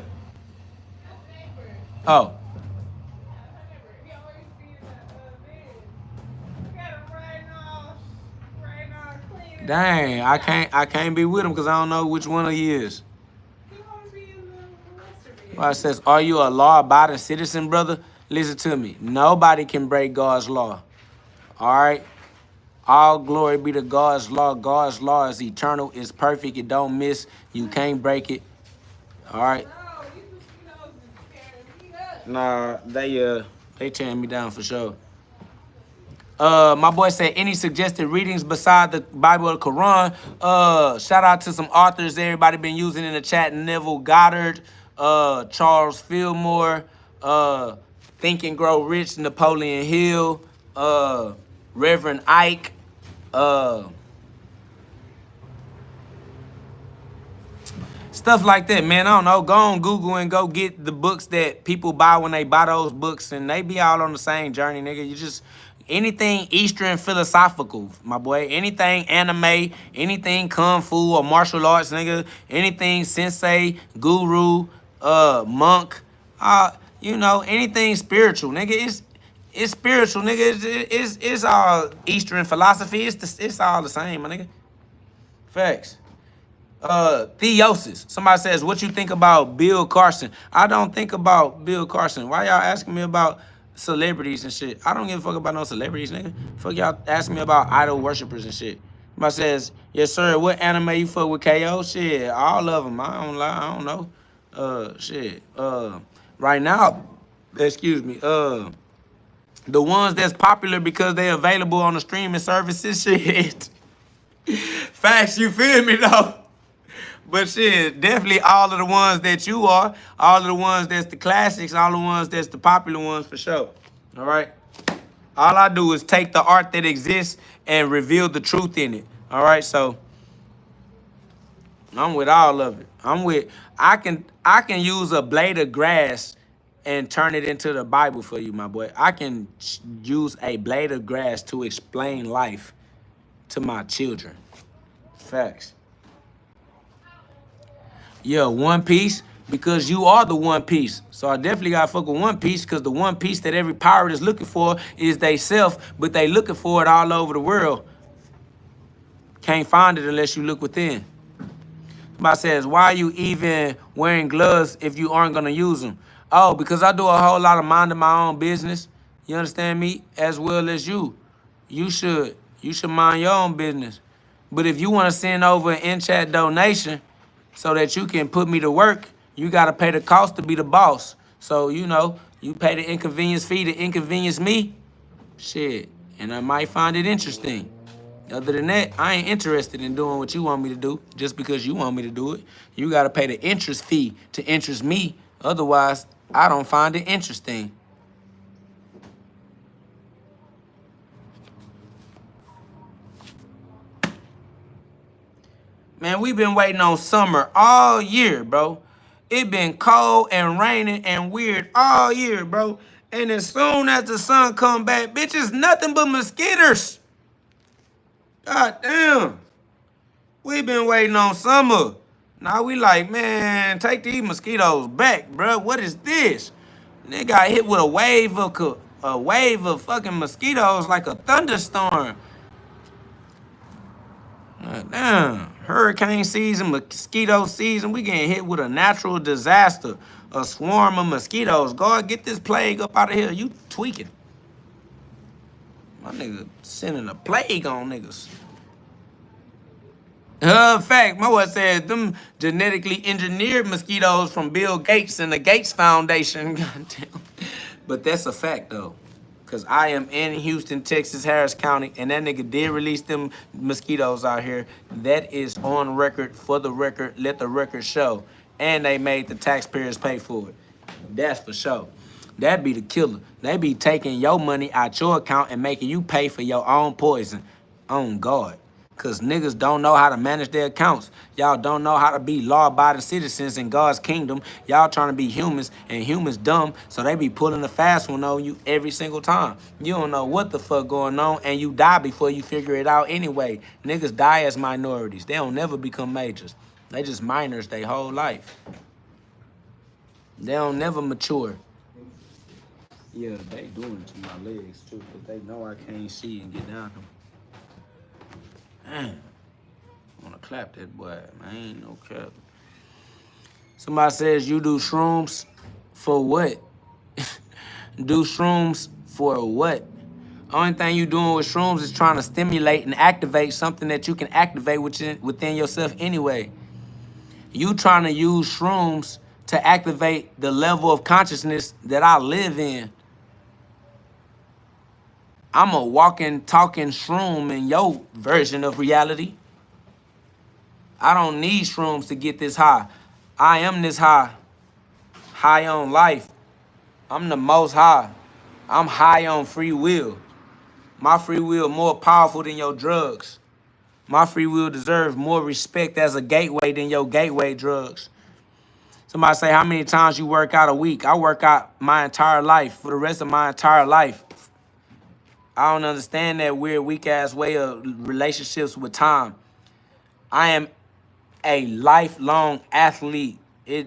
Oh. Dang, I can't be with him because I don't know which one he is. Well, it says, are you a law-abiding citizen, brother? Listen to me. Nobody can break God's law. All right? All glory be to God's law. God's law is eternal. It's perfect. It don't miss. You can't break it. All right? Nah, they tearing me down for sure. My boy said, any suggested readings beside the Bible or the Quran? Shout out to some authors everybody been using in the chat. Neville Goddard, Charles Fillmore, Think and Grow Rich, Napoleon Hill, Reverend Ike, stuff like that, man. I don't know. Go on Google and go get the books that people buy when they buy those books, and they be all on the same journey, nigga. You just anything Eastern philosophical, my boy. Anything anime, anything kung fu or martial arts, nigga. Anything sensei, guru, monk, you know, anything spiritual, nigga. It's spiritual, nigga. It's all Eastern philosophy. It's all the same, my nigga. Facts. Theosis. Somebody says, what you think about Bill Carson? I don't think about Bill Carson. Why y'all asking me about celebrities and shit? I don't give a fuck about no celebrities, nigga. Fuck y'all asking me about idol worshipers and shit. Somebody says, yes, sir, what anime you fuck with, KO? Shit, all of them. I don't lie. I don't know. Shit. Right now, excuse me, the ones that's popular because they available on the streaming services, shit. Facts, you feel me, though? But shit, definitely all of the ones that you are, all of the ones that's the classics, all the ones that's the popular ones for sure. All right? All I do is take the art that exists and reveal the truth in it. All right? So I'm with all of it. I can use a blade of grass and turn it into the Bible for you, my boy. I can use a blade of grass to explain life to my children. Facts. Yeah, One Piece, because you are the One Piece. So I definitely gotta fuck with One Piece, because the One Piece that every pirate is looking for is they self, but they looking for it all over the world. Can't find it unless you look within. Somebody says, why are you even wearing gloves if you aren't gonna use them? Oh, because I do a whole lot of minding my own business. You understand me? As well as you. You should mind your own business. But if you want to send over an in-chat donation so that you can put me to work, you got to pay the cost to be the boss. So, you know, you pay the inconvenience fee to inconvenience me. Shit. And I might find it interesting. Other than that, I ain't interested in doing what you want me to do just because you want me to do it. You got to pay the interest fee to interest me. Otherwise, I don't find it interesting. Man, Man, we've been waiting on summer all year, bro. It been cold and raining and weird all year, bro. And as soon as the sun come back, bitch, it's nothing but mosquitoes. God damn. We been waiting on summer. Now we like, man, take these mosquitoes back, bro. What is this? They got hit with a wave of fucking mosquitoes like a thunderstorm. Damn, hurricane season, mosquito season. We getting hit with a natural disaster, a swarm of mosquitoes. God, get this plague up out of here. You tweaking. My nigga sending a plague on niggas. Fact, my wife said them genetically engineered mosquitoes from Bill Gates and the Gates Foundation. Goddamn. But that's a fact though. Cause I am in Houston, Texas, Harris County, and that nigga did release them mosquitoes out here. That is on record, for the record, let the record show. And they made the taxpayers pay for it. That's for sure. That'd be the killer. They be taking your money out your account and making you pay for your own poison. On God. Cause niggas don't know how to manage their accounts. Y'all don't know how to be law-abiding citizens in God's kingdom. Y'all trying to be humans, and humans dumb, so they be pulling a fast one on you every single time. You don't know what the fuck going on, and you die before you figure it out anyway. Niggas die as minorities. They don't never become majors. They just minors their whole life. They don't never mature. Yeah, they doing it to my legs too, but they know I can't see and get down them. Man, I want to clap that boy, man. Ain't no cap. Somebody says you do shrooms for what? Do shrooms for what? Only thing you doing with shrooms is trying to stimulate and activate something that you can activate within yourself anyway. You trying to use shrooms to activate the level of consciousness that I live in. I'm a walking, talking shroom in your version of reality. I don't need shrooms to get this high. I am this high. High on life. I'm the most high. I'm high on free will. My free will more powerful than your drugs. My free will deserves more respect as a gateway than your gateway drugs. Somebody say, how many times you work out a week? I work out my entire life, for the rest of my entire life. I don't understand that weird, weak-ass way of relationships with time. I am a lifelong athlete. I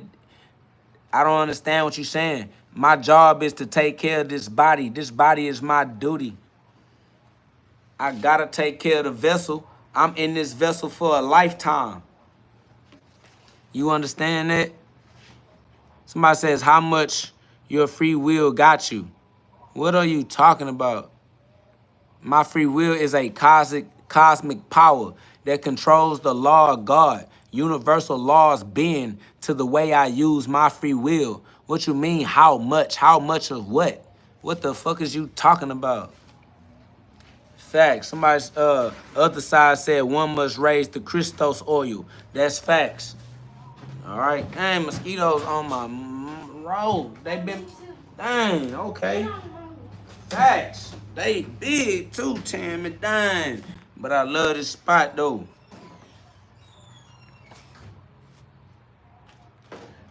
don't understand what you're saying. My job is to take care of this body. This body is my duty. I gotta take care of the vessel. I'm in this vessel for a lifetime. You understand that? Somebody says, how much your free will got you? What are you talking about? My free will is a cosmic power that controls the law of God. Universal laws bend to the way I use my free will. What you mean, how much? How much of what? What the fuck is you talking about? Facts. Somebody's other side said one must raise the Christos oil. That's facts. All right. Dang, mosquitoes on my road. They been, dang, okay. Facts. They big too, Tammy. Dang. But I love this spot though.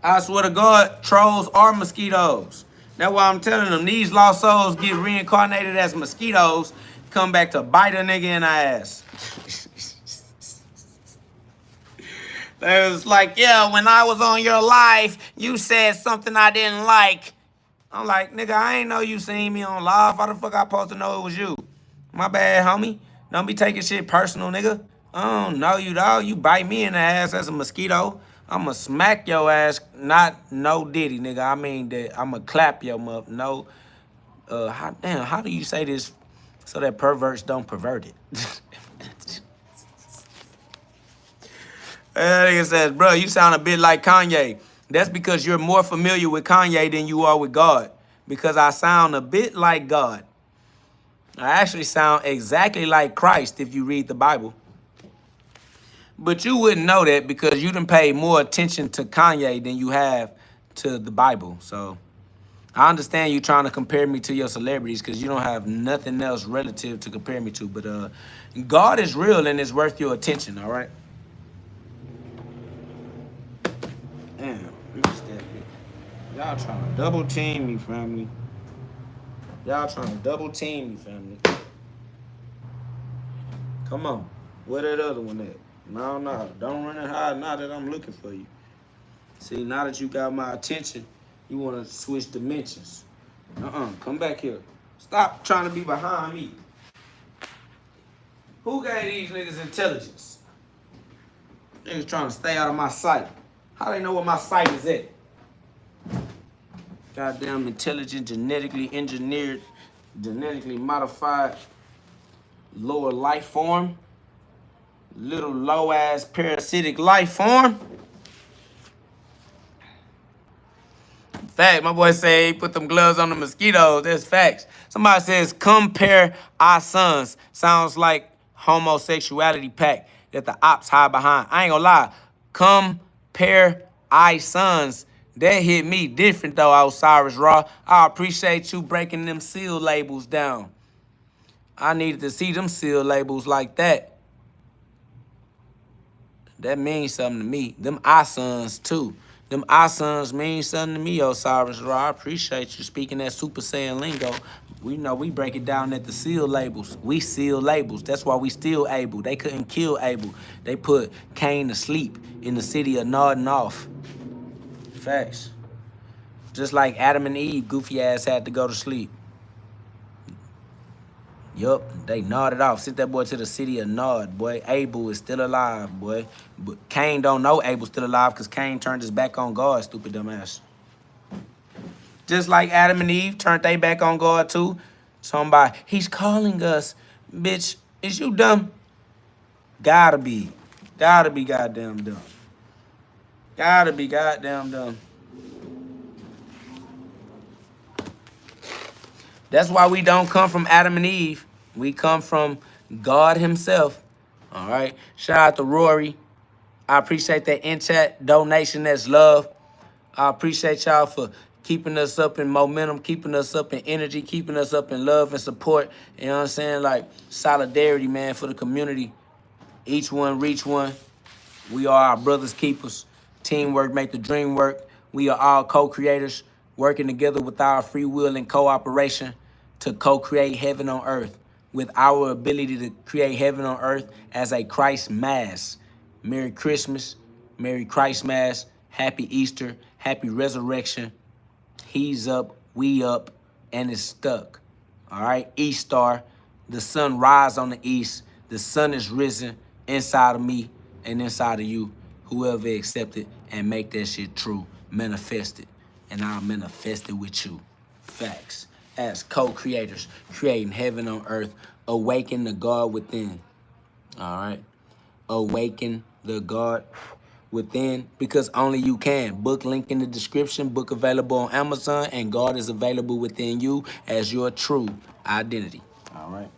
I swear to God, trolls are mosquitoes. That's why I'm telling them these lost souls get reincarnated as mosquitoes, come back to bite a nigga in the ass. It was like, yeah, when I was on your live, you said something I didn't like. I'm like, nigga, I ain't know you seen me on live. How the fuck I supposed to know it was you? My bad, homie. Don't be taking shit personal, nigga. I don't know you, dog. You bite me in the ass as a mosquito, I'ma smack your ass. Not no diddy, nigga. I mean that I'ma clap your up. No, how do you say this so that perverts don't pervert it? That nigga says, bro, you sound a bit like Kanye. That's because you're more familiar with Kanye than you are with God. Because I sound a bit like God. I actually sound exactly like Christ if you read the Bible. But you wouldn't know that because you done paid more attention to Kanye than you have to the Bible. So I understand you trying to compare me to your celebrities because you don't have nothing else relative to compare me to. But God is real and it's worth your attention, all right? Y'all trying to double team me, family. Y'all trying to double team me, family. Come on. Where that other one at? No. Don't run it high now that I'm looking for you. See, now that you got my attention, you want to switch dimensions. Come back here. Stop trying to be behind me. Who gave these niggas intelligence? Niggas trying to stay out of my sight. How they know where my sight is at? Goddamn intelligent, genetically engineered, genetically modified lower life form. Little low-ass parasitic life form. Fact, my boy say he put them gloves on the mosquitoes. That's facts. Somebody says, compare our sons. Sounds like homosexuality pact that the ops hide behind. I ain't gonna lie. Compare our sons. That hit me different though, Osiris Raw. I appreciate you breaking them seal labels down. I needed to see them seal labels like that. That means something to me. Them our sons too. Them our sons mean something to me, Osiris Raw. I appreciate you speaking that Super Saiyan lingo. We know we break it down at the seal labels. We seal labels. That's why we still Abel. They couldn't kill Abel. They put Cain to sleep in the city of nodding off. Facts. Just like Adam and Eve, goofy ass had to go to sleep. Yup, they nodded off. Sent that boy to the city of Nod, boy. Abel is still alive, boy. But Cain don't know Abel's still alive because Cain turned his back on God, stupid dumbass. Just like Adam and Eve turned their back on God too. Somebody, he's calling us. Bitch, is you dumb? Gotta be. Gotta be goddamn dumb. Gotta be goddamn dumb. That's why we don't come from Adam and Eve. We come from God himself. All right. Shout out to Rory. I appreciate that in-chat donation. That's love. I appreciate y'all for keeping us up in momentum, keeping us up in energy, keeping us up in love and support. You know what I'm saying? Like solidarity, man, for the community. Each one reach one. We are our brothers' keepers. Teamwork make the dream work. We are all co-creators working together with our free will and cooperation to co-create heaven on earth with our ability to create heaven on earth as a Christ Mass. Merry Christmas, Merry Christ Mass, Happy Easter, Happy Resurrection. He's up, we up, and it's stuck. All right, East Star, the sun rise on the east. The sun is risen inside of me and inside of you. Whoever accept it and make that shit true, manifest it. And I'll manifest it with you. Facts. As co-creators, creating heaven on earth, awaken the God within. All right? Awaken the God within, because only you can. Book link in the description, book available on Amazon, and God is available within you as your true identity. All right?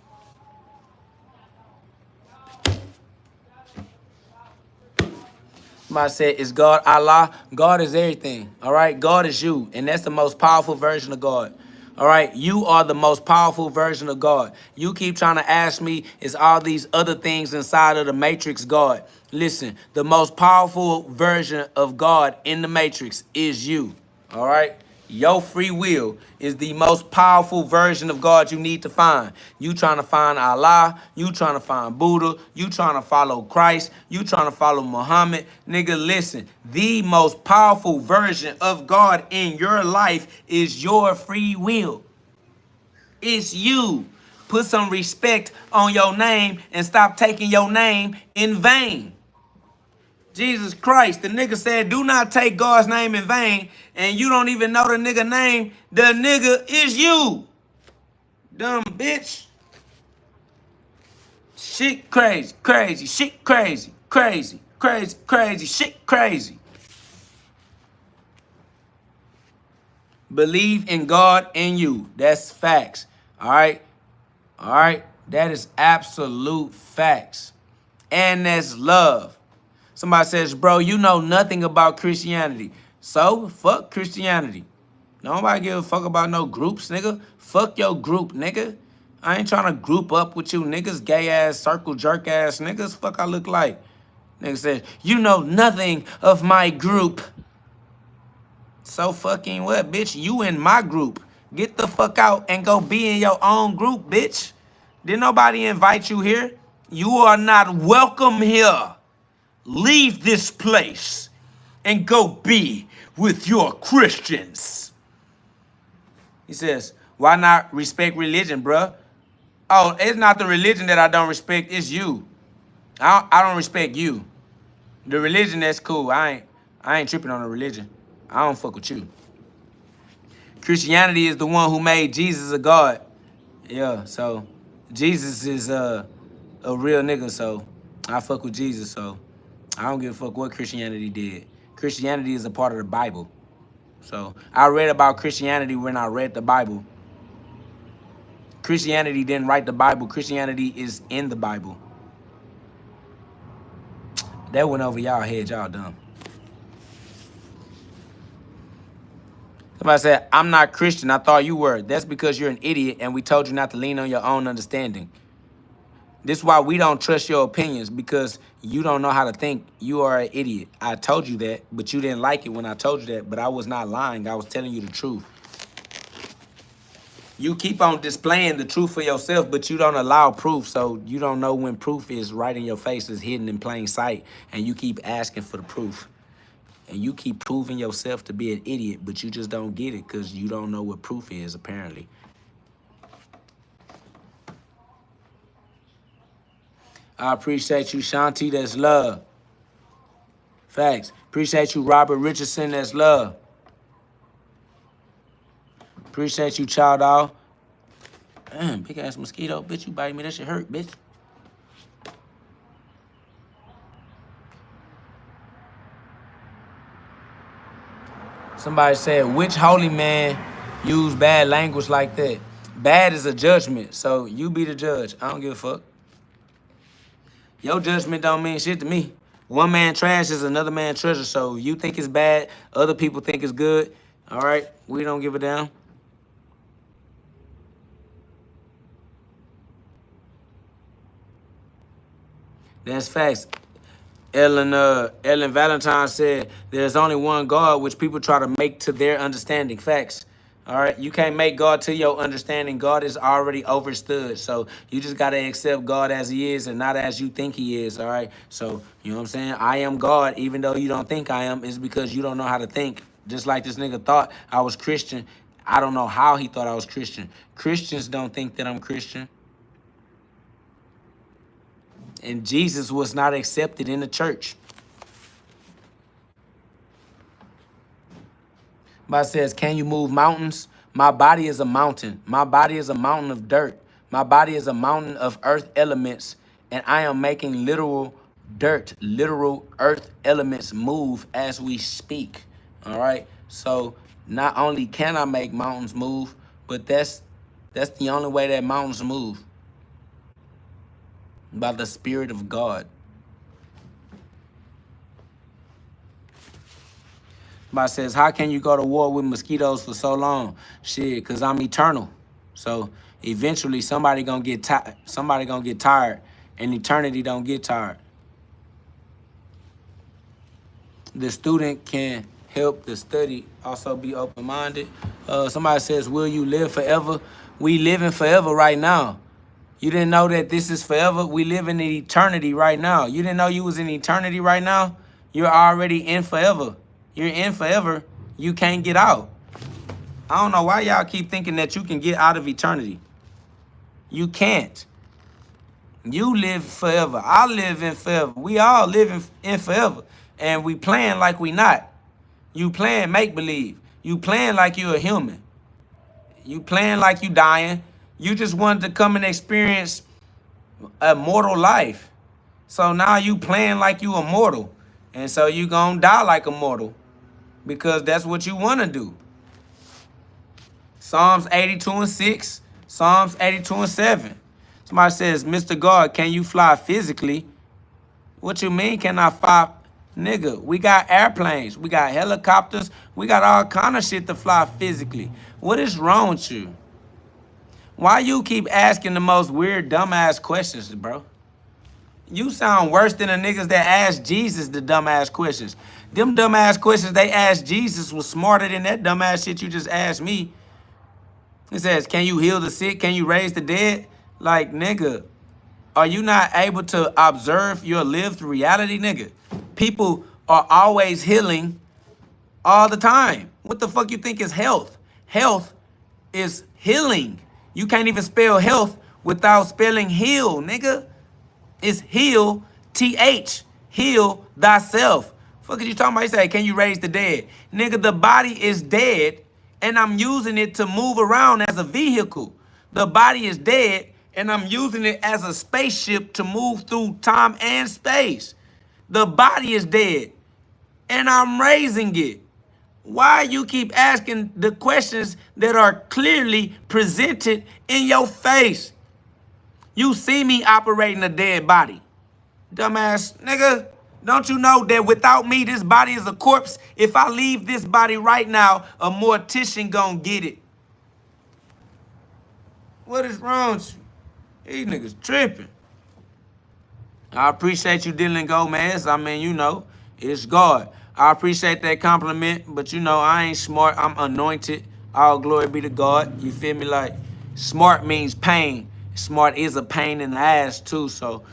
Somebody said, is God Allah? God is everything, all right? God is you, and that's the most powerful version of God. All right, you are the most powerful version of God. You keep trying to ask me, is all these other things inside of the Matrix God? Listen, the most powerful version of God in the Matrix is you, all right? Your free will is the most powerful version of God you need to find. You trying to find Allah, you trying to find Buddha, you trying to follow Christ, you trying to follow Muhammad. Nigga, listen, the most powerful version of God in your life is your free will. It's you. Put some respect on your name and stop taking your name in vain. Jesus Christ, the nigga said, do not take God's name in vain, and you don't even know the nigga name. The nigga is you. Dumb bitch. Shit crazy, crazy, shit crazy, crazy, crazy, crazy, shit crazy. Believe in God and you. That's facts. All right? All right? That is absolute facts. And that's love. Somebody says, bro, you know nothing about Christianity. So, fuck Christianity. Nobody give a fuck about no groups, nigga. Fuck your group, nigga. I ain't trying to group up with you niggas, gay-ass, circle jerk-ass niggas. Fuck I look like. Nigga says, you know nothing of my group. So fucking what, bitch? You in my group. Get the fuck out and go be in your own group, bitch. Did nobody invite you here? You are not welcome here. Leave this place and go be with your Christians. He says, why not respect religion, bruh? Oh, it's not the religion that I don't respect, it's you. I don't respect you. The religion, that's cool. I ain't tripping on the religion. I don't fuck with you. Christianity is the one who made Jesus a God. Yeah, so Jesus is a real nigga, so I fuck with Jesus, so I don't give a fuck what Christianity did. Christianity is a part of the Bible. So I read about Christianity when I read the Bible. Christianity didn't write the Bible. Christianity is in the Bible. That went over y'all head, y'all dumb. Somebody said, I'm not Christian. I thought you were. That's because you're an idiot and we told you not to lean on your own understanding. This is why we don't trust your opinions, because you don't know how to think. You are an idiot. I told you that, but you didn't like it when I told you that, but I was not lying. I was telling you the truth. You keep on displaying the truth for yourself, but you don't allow proof, so you don't know when proof is right in your face, is hidden in plain sight, and you keep asking for the proof. And you keep proving yourself to be an idiot, but you just don't get it because you don't know what proof is, apparently. I appreciate you, Shanti, that's love. Facts. Appreciate you, Robert Richardson, that's love. Appreciate you, Child Off. Damn, big ass mosquito. Bitch, you bite me. That shit hurt, bitch. Somebody said, which holy man used bad language like that? Bad is a judgment, so you be the judge. I don't give a fuck. Your judgment don't mean shit to me. One man trash is another man treasure, so you think it's bad, other people think it's good. All right, we don't give a damn. That's facts. Ellen Valentine said, there's only one God which people try to make to their understanding. Facts. All right, you can't make God to your understanding. God is already overstood. So you just got to accept God as he is and not as you think he is. All right, so you know what I'm saying? I am God, even though you don't think I am, is because you don't know how to think. Just like this nigga thought I was Christian. I don't know how he thought I was Christian. Christians don't think that I'm Christian. And Jesus was not accepted in the church. Bible says, can you move mountains? My body is a mountain. My body is a mountain of dirt. My body is a mountain of earth elements. And I am making literal dirt, literal earth elements move as we speak. All right. So not only can I make mountains move, but that's the only way that mountains move. By the Spirit of God. Somebody says, how can you go to war with mosquitoes for so long? Shit, because I'm eternal. So eventually somebody gonna get tired. Somebody gonna get tired. And eternity don't get tired. The student can help the study also be open-minded. Somebody says, will you live forever? We living forever right now. You didn't know that this is forever? We live in eternity right now. You didn't know you was in eternity right now? You're already in forever. You're in forever. You can't get out. I don't know why y'all keep thinking that you can get out of eternity. You can't. You live forever. I live in forever. We all live in forever. And we playing like we not. You playing make-believe. You playing like you're a human. You playing like you dying. You just wanted to come and experience a mortal life. So now you playing like you immortal. And so you gonna die like a mortal. Because that's what you want to do. Psalms 82:6. Psalms 82:7. Somebody says, Mr. God, can you fly physically? What you mean, can I fly? Nigga, we got airplanes. We got helicopters. We got all kind of shit to fly physically. What is wrong with you? Why you keep asking the most weird, dumbass questions, bro? You sound worse than the niggas that asked Jesus the dumbass questions. Them dumbass questions they asked Jesus was smarter than that dumbass shit you just asked me. It says, can you heal the sick? Can you raise the dead? Like, nigga, are you not able to observe your lived reality, nigga? People are always healing all the time. What the fuck you think is health? Health is healing. You can't even spell health without spelling heal, nigga. It's heal, TH, heal thyself. Fuck is you talking about? You say, can you raise the dead? Nigga, the body is dead, and I'm using it to move around as a vehicle. The body is dead, and I'm using it as a spaceship to move through time and space. The body is dead, and I'm raising it. Why you keep asking the questions that are clearly presented in your face? You see me operating a dead body. Dumbass nigga, don't you know that without me, this body is a corpse? If I leave this body right now, a mortician gonna get it. What is wrong with you? These niggas tripping. I appreciate you dealing Gomez. I mean, you know, it's God. I appreciate that compliment, but you know, I ain't smart. I'm anointed. All glory be to God. You feel me? Like, smart means pain. Smart is a pain in the ass too, so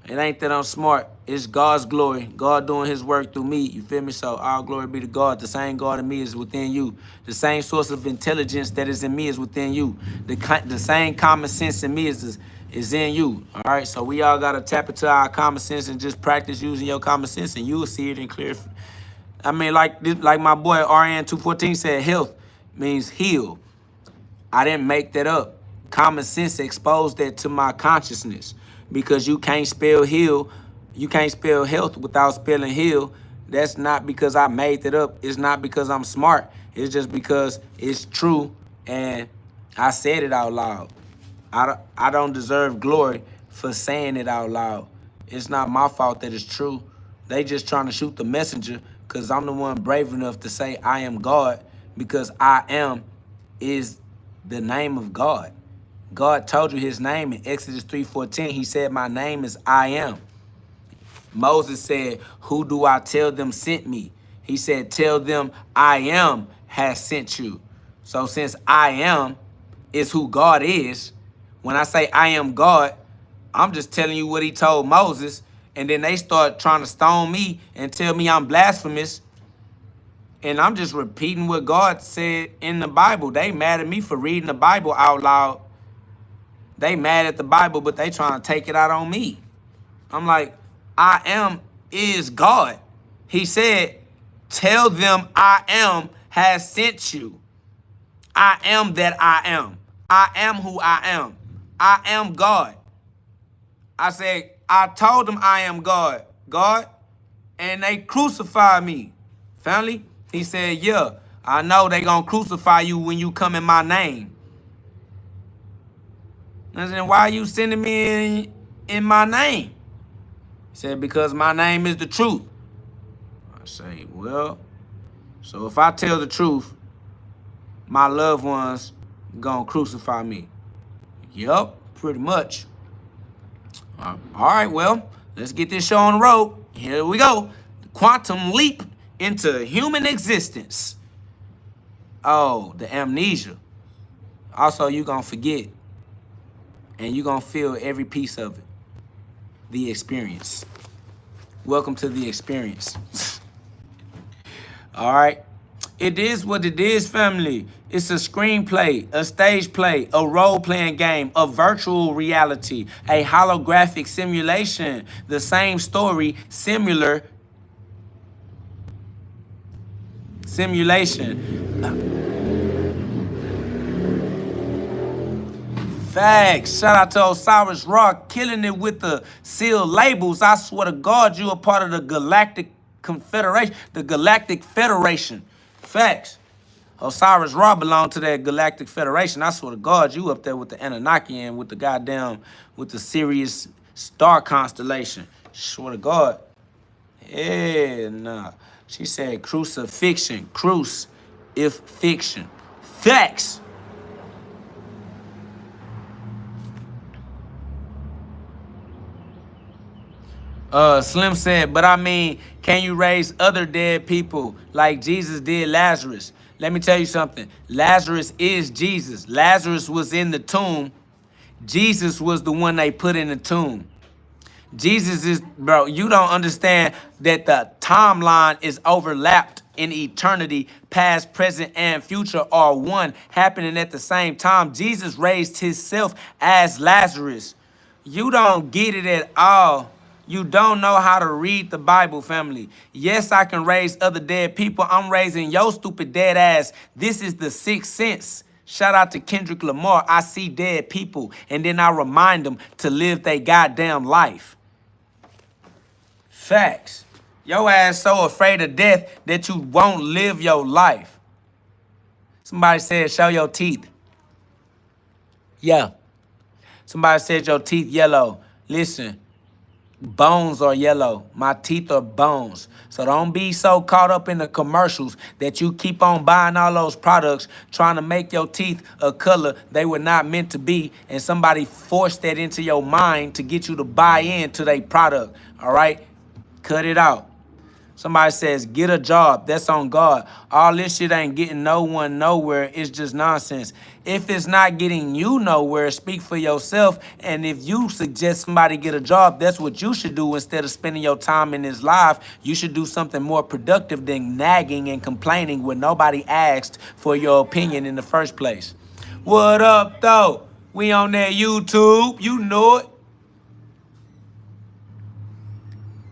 it ain't that I'm smart. It's God's glory. God doing his work through me. You feel me? So all glory be to God. The same God in me is within you. The same source of intelligence that is in me is within you. The same common sense in me is in you. All right? So we all got to tap into our common sense and just practice using your common sense, and you will see it in clear. I mean, like my boy RN214 said, health means heal. I didn't make that up. Common sense exposed that to my consciousness, because you can't spell heal. You can't spell health without spelling heal. That's not because I made that up. It's not because I'm smart. It's just because it's true, and I said it out loud. I don't deserve glory for saying it out loud. It's not my fault that it's true. They just trying to shoot the messenger, because I'm the one brave enough to say I am God, because I am is the name of God. God told you his name in Exodus 3:14. He said, my name is I am. Moses said, who do I tell them sent me? He said, tell them I am has sent you. So since I am is who God is, when I say I am God, I'm just telling you what he told Moses. And then they start trying to stone me and tell me I'm blasphemous. And I'm just repeating what God said in the Bible. They mad at me for reading the Bible out loud. They mad at the Bible, but they trying to take it out on me. I'm like, I am is God. He said, tell them I am has sent you. I am that I am. I am who I am. I am God. I said, I told them I am God. God, and they crucified me. Family? He said, yeah, I know they gonna crucify you when you come in my name. I said, why are you sending me in my name? He said, because my name is the truth. I say, well, so if I tell the truth, my loved ones gonna crucify me. Yup, pretty much. All right, well, let's get this show on the road. Here we go. The quantum leap into human existence. Oh, the amnesia. Also, you gonna forget. And you're going to feel every piece of it. The experience. Welcome to the experience. All right. It is what it is, family. It's a screenplay, a stage play, a role-playing game, a virtual reality, a holographic simulation. The same story, simulation. Facts. Shout out to Osiris Rock, killing it with the sealed labels. I swear to God, you are part of the Galactic Confederation, the Galactic Federation. Facts. Osiris Rock belonged to that Galactic Federation. I swear to God, you up there with the Anunnaki and with the goddamn, with the Sirius star constellation. Swear to God. Yeah, nah. She said crucifixion. Cruce if fiction. Facts. Slim said, but I mean, can you raise other dead people like Jesus did Lazarus? Let me tell you something. Lazarus is Jesus. Lazarus was in the tomb. Jesus was the one they put in the tomb. Jesus is, bro, you don't understand that the timeline is overlapped in eternity. Past, present, and future are one, happening at the same time. Jesus raised himself as Lazarus. You don't get it at all. You don't know how to read the Bible, family. Yes, I can raise other dead people. I'm raising your stupid dead ass. This is the sixth sense. Shout out to Kendrick Lamar. I see dead people, and then I remind them to live their goddamn life. Facts. Your ass so afraid of death that you won't live your life. Somebody said, show your teeth. Yeah. Somebody said your teeth yellow. Listen, bones are yellow. My teeth are bones. So don't be so caught up in the commercials that you keep on buying all those products trying to make your teeth a color they were not meant to be, and somebody forced that into your mind to get you to buy into their product. All right? Cut it out. Somebody says, get a job. That's on God. All this shit ain't getting no one nowhere. It's just nonsense. If it's not getting you nowhere, speak for yourself. And if you suggest somebody get a job, that's what you should do instead of spending your time in this life. You should do something more productive than nagging and complaining when nobody asked for your opinion in the first place. What up, though? We on that YouTube. You know it.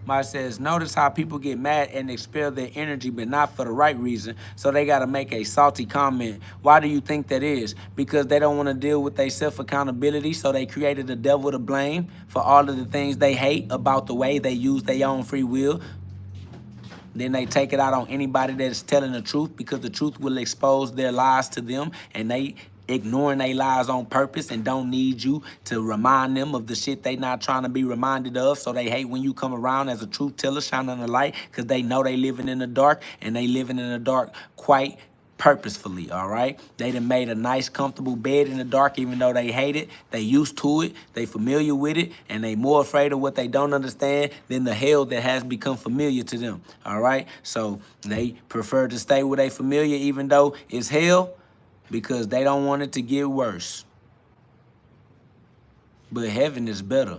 Mike says, notice how people get mad and expel their energy, but not for the right reason. So they got to make a salty comment. Why do you think that is? Because they don't want to deal with their self-accountability. So they created the devil to blame for all of the things they hate about the way they use their own free will. Then they take it out on anybody that is telling the truth, because the truth will expose their lies to them, and they ignoring their lies on purpose and don't need you to remind them of the shit they not trying to be reminded of. So they hate when you come around as a truth teller shining the light, because they know they living in the dark, and they living in the dark quite purposefully, all right? They done made a nice, comfortable bed in the dark, even though they hate it. They used to it, they familiar with it, and they more afraid of what they don't understand than the hell that has become familiar to them, all right? So they prefer to stay where they familiar, even though it's hell, because they don't want it to get worse. But heaven is better.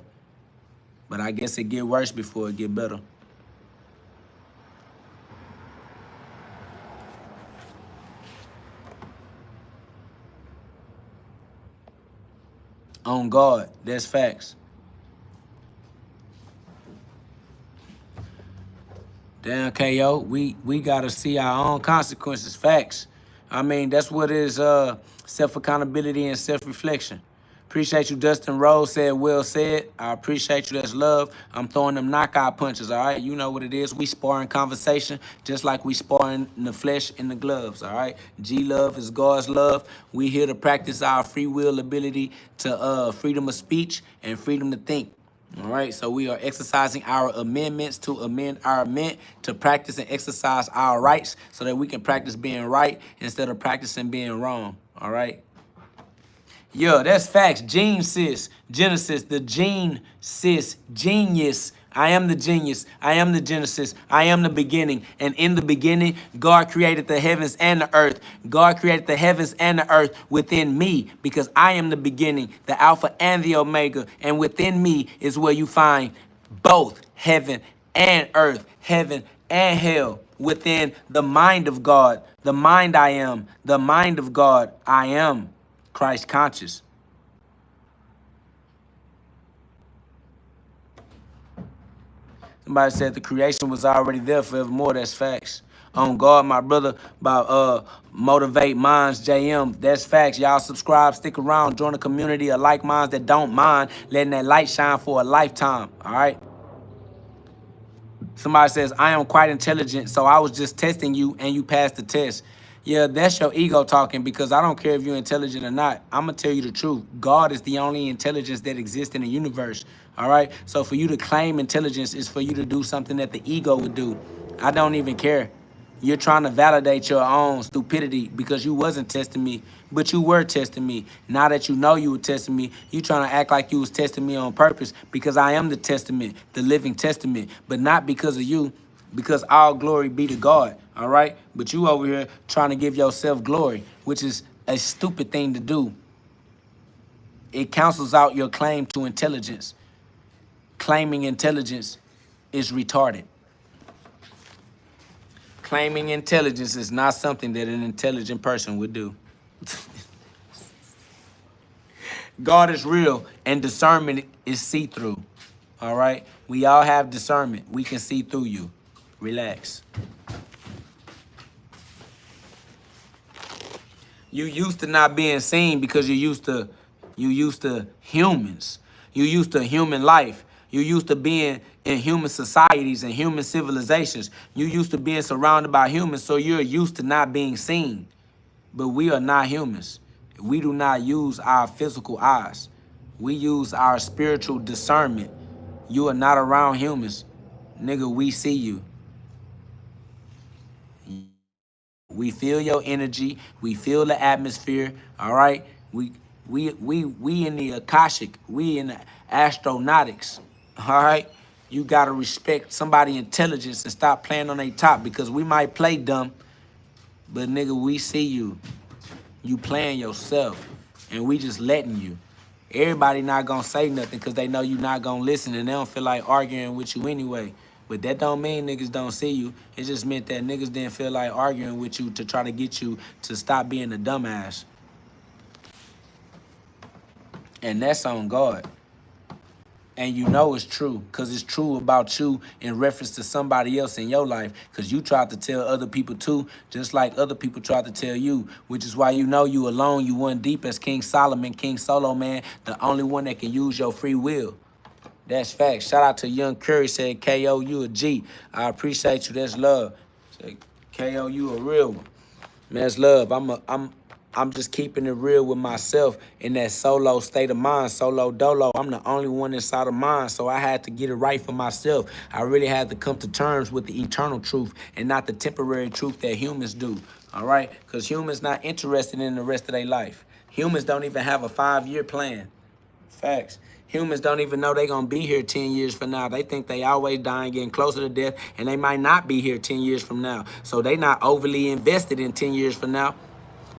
But I guess it get worse before it get better. On God, that's facts. Damn, KO, we gotta see our own consequences. Facts. I mean, that's what is self-accountability and self-reflection. Appreciate you, Dustin Rose said, well said. I appreciate you, that's love. I'm throwing them knockout punches, all right? You know what it is. We sparring conversation just like we sparring in the flesh in the gloves, all right? G-love is God's love. We here to practice our free will ability to freedom of speech and freedom to think. All right, so we are exercising our amendments to amend our ment, to practice and exercise our rights so that we can practice being right instead of practicing being wrong. All right. Yeah, that's facts. Gene sis, Genesis, the gene sis, genius. I am the genius. I am the Genesis. I am the beginning. And in the beginning, God created the heavens and the earth. God created the heavens and the earth within me, because I am the beginning, the Alpha and the Omega. And within me is where you find both heaven and earth, heaven and hell, within the mind of God. The mind I am, the mind of God I am. Christ conscious. Somebody said the creation was already there forevermore. That's facts. On God, my brother, about Motivate Minds JM. That's facts. Y'all subscribe, stick around, join a community of like minds that don't mind letting that light shine for a lifetime. All right. Somebody says, I am quite intelligent, so I was just testing you and you passed the test. Yeah, that's your ego talking, because I don't care if you're intelligent or not. I'm going to tell you the truth. God is the only intelligence that exists in the universe. All right? So for you to claim intelligence is for you to do something that the ego would do. I don't even care. You're trying to validate your own stupidity because you wasn't testing me, but you were testing me. Now that you know you were testing me, you trying to act like you was testing me on purpose because I am the testament, the living testament, but not because of you, because all glory be to God, all right? But you over here trying to give yourself glory, which is a stupid thing to do. It cancels out your claim to intelligence. Claiming intelligence is retarded. Claiming intelligence is not something that an intelligent person would do. God is real and discernment is see-through. All right? We all have discernment. We can see through you. Relax. You used to not being seen because you used to humans. You used to human life. You used to being in human societies and human civilizations. You used to being surrounded by humans, so you're used to not being seen. But we are not humans. We do not use our physical eyes. We use our spiritual discernment. You are not around humans. Nigga, we see you. We feel your energy. We feel the atmosphere. All right. We in the Akashic. We in the astronautics. All right. You gotta respect somebody's intelligence and stop playing on their top because we might play dumb, but nigga, we see you. You playing yourself, and we just letting you. Everybody not gonna say nothing because they know you not gonna listen and they don't feel like arguing with you anyway. But that don't mean niggas don't see you. It just meant that niggas didn't feel like arguing with you to try to get you to stop being a dumbass. And that's on God. And you know it's true because it's true about you in reference to somebody else in your life because you tried to tell other people too, just like other people tried to tell you, which is why you know you alone, you one deep as King Solomon, King Solo Man, the only one that can use your free will. That's facts. Shout out to Young Curry, said, KO, you a G. I appreciate you. That's love. Say, KO, you a real one. Man, that's love. I'm just keeping it real with myself in that solo state of mind, solo dolo. I'm the only one inside of mine, so I had to get it right for myself. I really had to come to terms with the eternal truth and not the temporary truth that humans do, all right? Because humans not interested in the rest of their life. Humans don't even have a 5-year plan. Facts. Humans don't even know they're going to be here 10 years from now. They think they always dying, getting closer to death, and they might not be here 10 years from now. So they not overly invested in 10 years from now.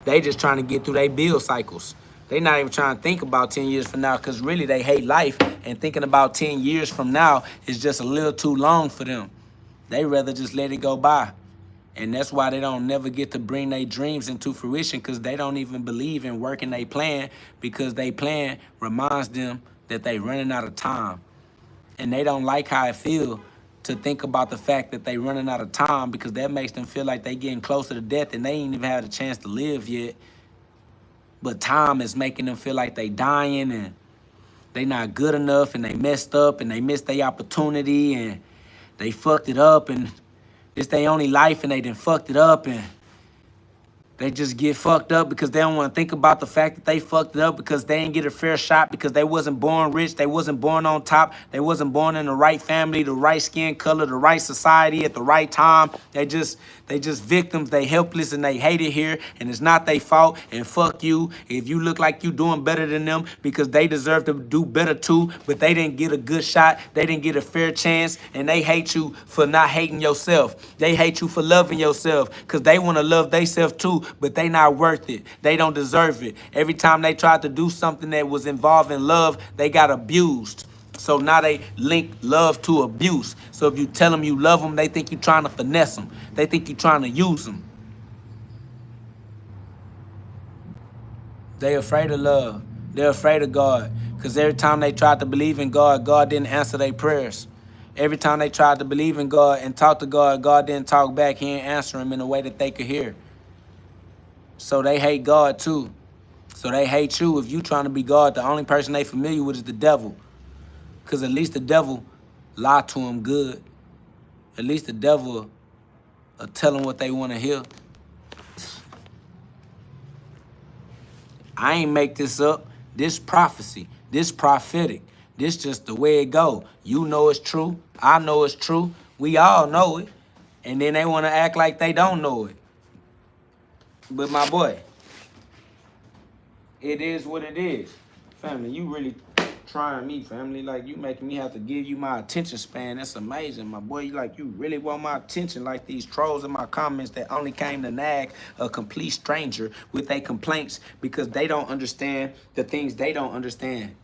They just trying to get through their bill cycles. They not even trying to think about 10 years from now because really they hate life, and thinking about 10 years from now is just a little too long for them. They rather just let it go by. And that's why they don't never get to bring their dreams into fruition because they don't even believe in working their plan because their plan reminds them that they running out of time. And they don't like how it feel to think about the fact that they running out of time because that makes them feel like they getting closer to death and they ain't even had a chance to live yet. But time is making them feel like they dying and they not good enough and they messed up and they missed their opportunity and they fucked it up and it's their only life and they done fucked it up and they just get fucked up because they don't want to think about the fact that they fucked it up because they didn't get a fair shot because they wasn't born rich, they wasn't born on top, they wasn't born in the right family, the right skin color, the right society at the right time. They just victims, they helpless and they hate it here and it's not their fault and fuck you if you look like you doing better than them because they deserve to do better too, but they didn't get a good shot, they didn't get a fair chance and they hate you for not hating yourself. They hate you for loving yourself because they want to love themselves too, but they not worth it. They don't deserve it. Every time they tried to do something that was involving love, they got abused. So now they link love to abuse. So if you tell them you love them, they think you're trying to finesse them. They think you're trying to use them. They afraid of love. They're afraid of God. Because every time they tried to believe in God, God didn't answer their prayers. Every time they tried to believe in God and talk to God, God didn't talk back. He didn't answer them in a way that they could hear. So they hate God too. So they hate you. If you trying to be God, the only person they familiar with is the devil. Because at least the devil lie to them good. At least the devil will tell them what they want to hear. I ain't make this up. This prophecy, this prophetic, this just the way it go. You know it's true. I know it's true. We all know it. And then they want to act like they don't know it. But my boy, it is what it is. Family, you really trying me, family. Like, you making me have to give you my attention span. That's amazing, my boy. You really want my attention, like these trolls in my comments that only came to nag a complete stranger with their complaints because they don't understand the things they don't understand.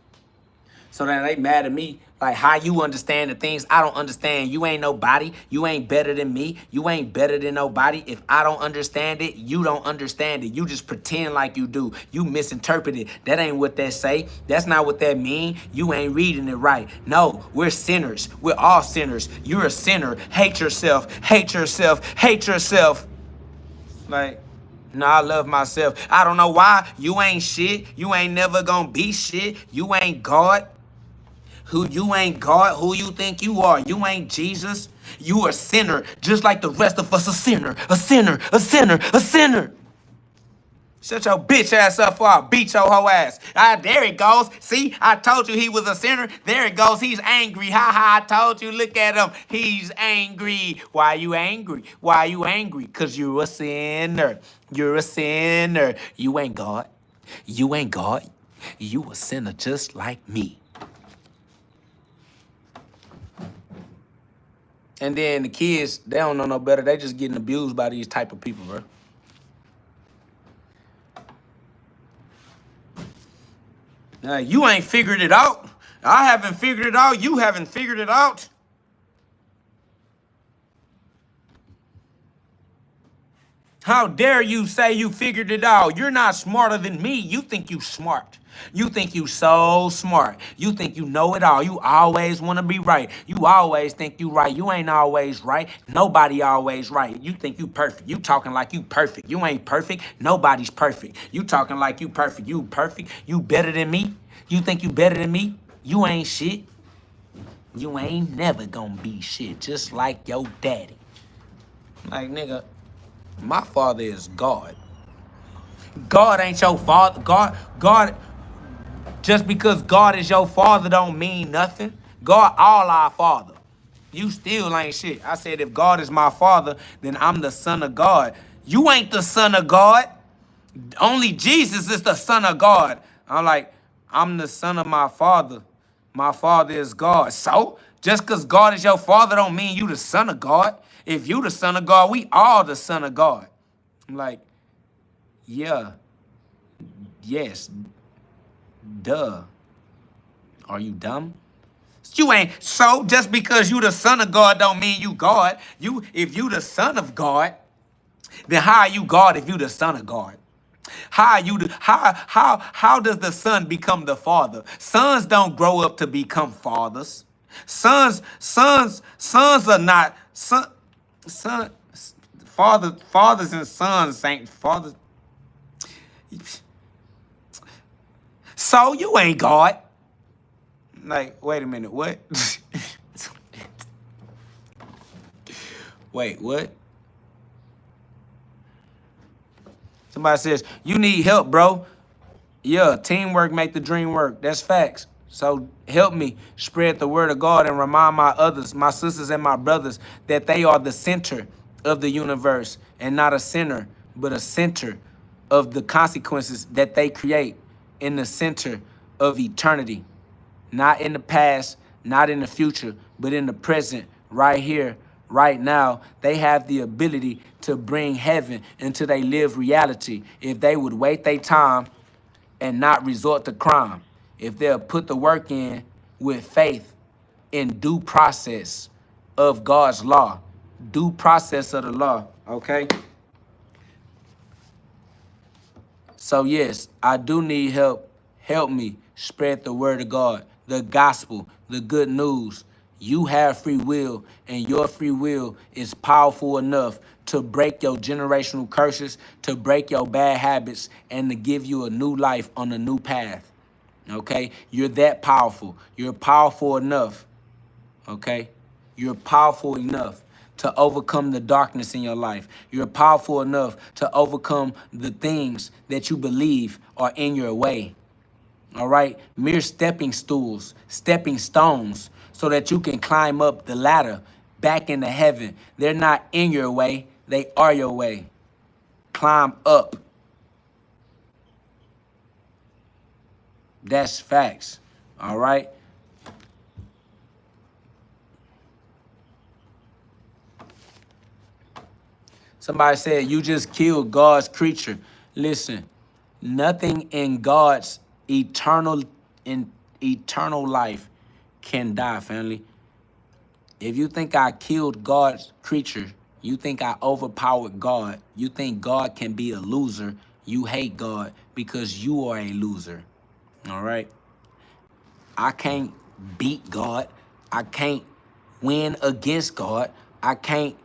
So then they mad at me, like, how you understand the things I don't understand? You ain't nobody. You ain't better than me. You ain't better than nobody. If I don't understand it, you don't understand it. You just pretend like you do. You misinterpret it. That ain't what that say. That's not what that mean. You ain't reading it right. No, we're sinners. We're all sinners. You're a sinner. Hate yourself. Hate yourself. Hate yourself. Like, no, I love myself. I don't know why. You ain't shit. You ain't never gonna be shit. You ain't God. You ain't God. Who you think you are? You ain't Jesus. You a sinner, just like the rest of us. A sinner, a sinner, a sinner, a sinner. Shut your bitch ass up before I beat your hoe ass. There it goes. See, I told you he was a sinner. There it goes. He's angry. Ha ha, I told you. Look at him. He's angry. Why you angry? Why you angry? Because you're a sinner. You're a sinner. You ain't God. You ain't God. You a sinner just like me. And then the kids, they don't know no better. They just getting abused by these type of people, bro. You ain't figured it out. I haven't figured it out. You haven't figured it out. How dare you say you figured it out? You're not smarter than me. You think you smart. You think you so smart. You think you know it all. You always want to be right. You always think you right. You ain't always right. Nobody always right. You think you perfect. You talking like you perfect. You ain't perfect. Nobody's perfect. You talking like you perfect. You perfect. You better than me. You think you better than me. You ain't shit. You ain't never gonna be shit. Just like your daddy. Like, nigga, my father is God. God ain't your father. God, just because God is your father don't mean nothing. God, all our father. You still ain't shit. I said, if God is my father, then I'm the son of God. You ain't the son of God. Only Jesus is the son of God. I'm like, I'm the son of my father. My father is God. So, just because God is your father don't mean you the son of God. If you the son of God, we all the son of God. I'm like, yeah, yes, duh. Are you dumb? You ain't. So just because you the son of God don't mean you God. If you the son of God, then how are you God if you the son of God? How does the son become the father? Sons don't grow up to become fathers. Sons are not fathers and sons ain't fathers. So you ain't God. Like, wait a minute, what? Wait, what? Somebody says, you need help, bro. Yeah, teamwork make the dream work. That's facts. So help me spread the word of God and remind my others, my sisters and my brothers, that they are the center of the universe and not a center, but a center of the consequences that they create in the center of eternity. Not in the past, not in the future, but in the present, right here, right now. They have the ability to bring heaven into their lived reality if they would wait their time and not resort to crime. If they'll put the work in with faith in due process of God's law, due process of the law, okay? So yes, I do need help. Help me spread the word of God, the gospel, the good news. You have free will, and your free will is powerful enough to break your generational curses, to break your bad habits, and to give you a new life on a new path. Okay? You're that powerful. You're powerful enough. Okay? You're powerful enough to overcome the darkness in your life. You're powerful enough to overcome the things that you believe are in your way. All right? Mere stepping stools, stepping stones, so that you can climb up the ladder back into heaven. They're not in your way. They are your way. Climb up. That's facts. All right? Somebody said, you just killed God's creature. Listen, nothing in God's eternal life can die, family. If you think I killed God's creature, you think I overpowered God, you think God can be a loser, you hate God because you are a loser. All right? I can't beat God. I can't win against God. I can't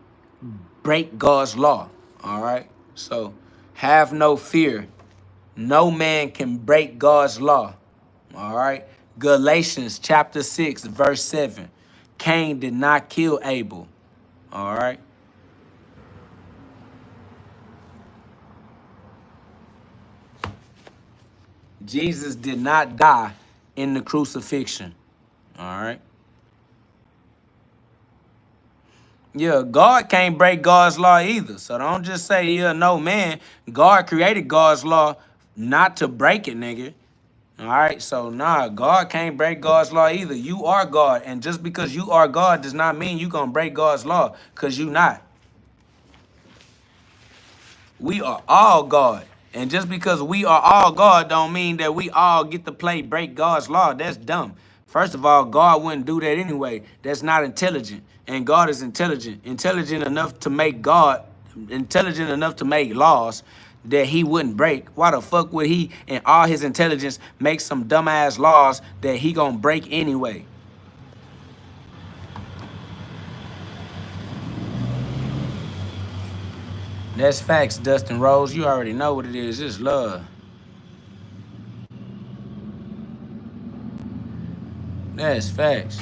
break God's law. All right? So have no fear. No man can break God's law. All right? Galatians chapter 6, verse 7. Cain did not kill Abel. All right? Jesus did not die in the crucifixion. All right? Yeah, God can't break God's law either. So don't just say, yeah, no, man. God created God's law not to break it, nigga. All right? So, nah, God can't break God's law either. You are God. And just because you are God does not mean you going to break God's law, because you not. We are all God. And just because we are all God don't mean that we all get to play break God's law. That's dumb. First of all, God wouldn't do that anyway. That's not intelligent. And God is intelligent. Intelligent enough to make laws that he wouldn't break. Why the fuck would he, in all his intelligence, make some dumbass laws that he gonna break anyway? That's facts, Dustin Rose. You already know what it is. It's love. That's facts.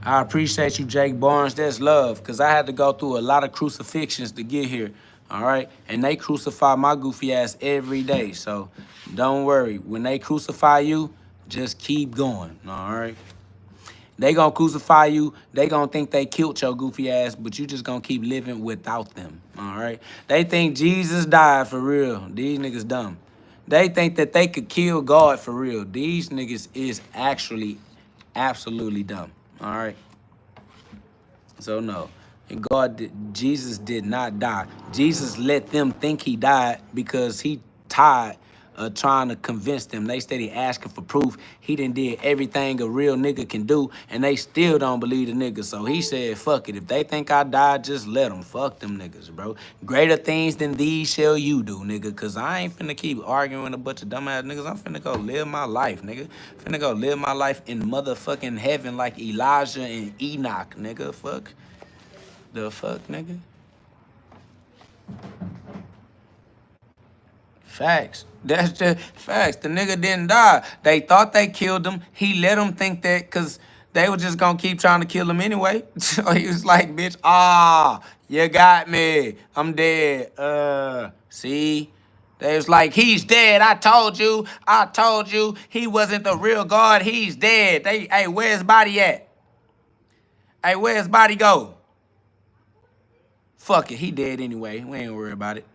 I appreciate you, Jake Barnes. That's love, because I had to go through a lot of crucifixions to get here, all right? And they crucify my goofy ass every day, so don't worry. When they crucify you, just keep going, all right? They gonna crucify you. They gonna think they killed your goofy ass, but you just gonna keep living without them, all right? They think Jesus died for real. These niggas dumb. They think that they could kill God for real. These niggas is actually absolutely dumb, all right? So no, Jesus did not die. Jesus let them think he died because he tired of trying to convince them. They steady asking for proof. He done did everything a real nigga can do, and they still don't believe the nigga. So he said, fuck it. If they think I died, just let them. Fuck them niggas, bro. Greater things than these shall you do, nigga, because I ain't finna keep arguing with a bunch of dumbass niggas. I'm finna go live my life, nigga. Finna go live my life in motherfucking heaven like Elijah and Enoch, nigga. Fuck. The fuck, nigga? Facts. That's just facts. The nigga didn't die. They thought they killed him. He let them think that because they were just gonna keep trying to kill him anyway. So he was like, bitch, you got me. I'm dead. See? They was like, he's dead. I told you. He wasn't the real God. He's dead. Hey, where's his body at? Hey, where's his body go? Fuck it, he dead anyway. We ain't worried about it.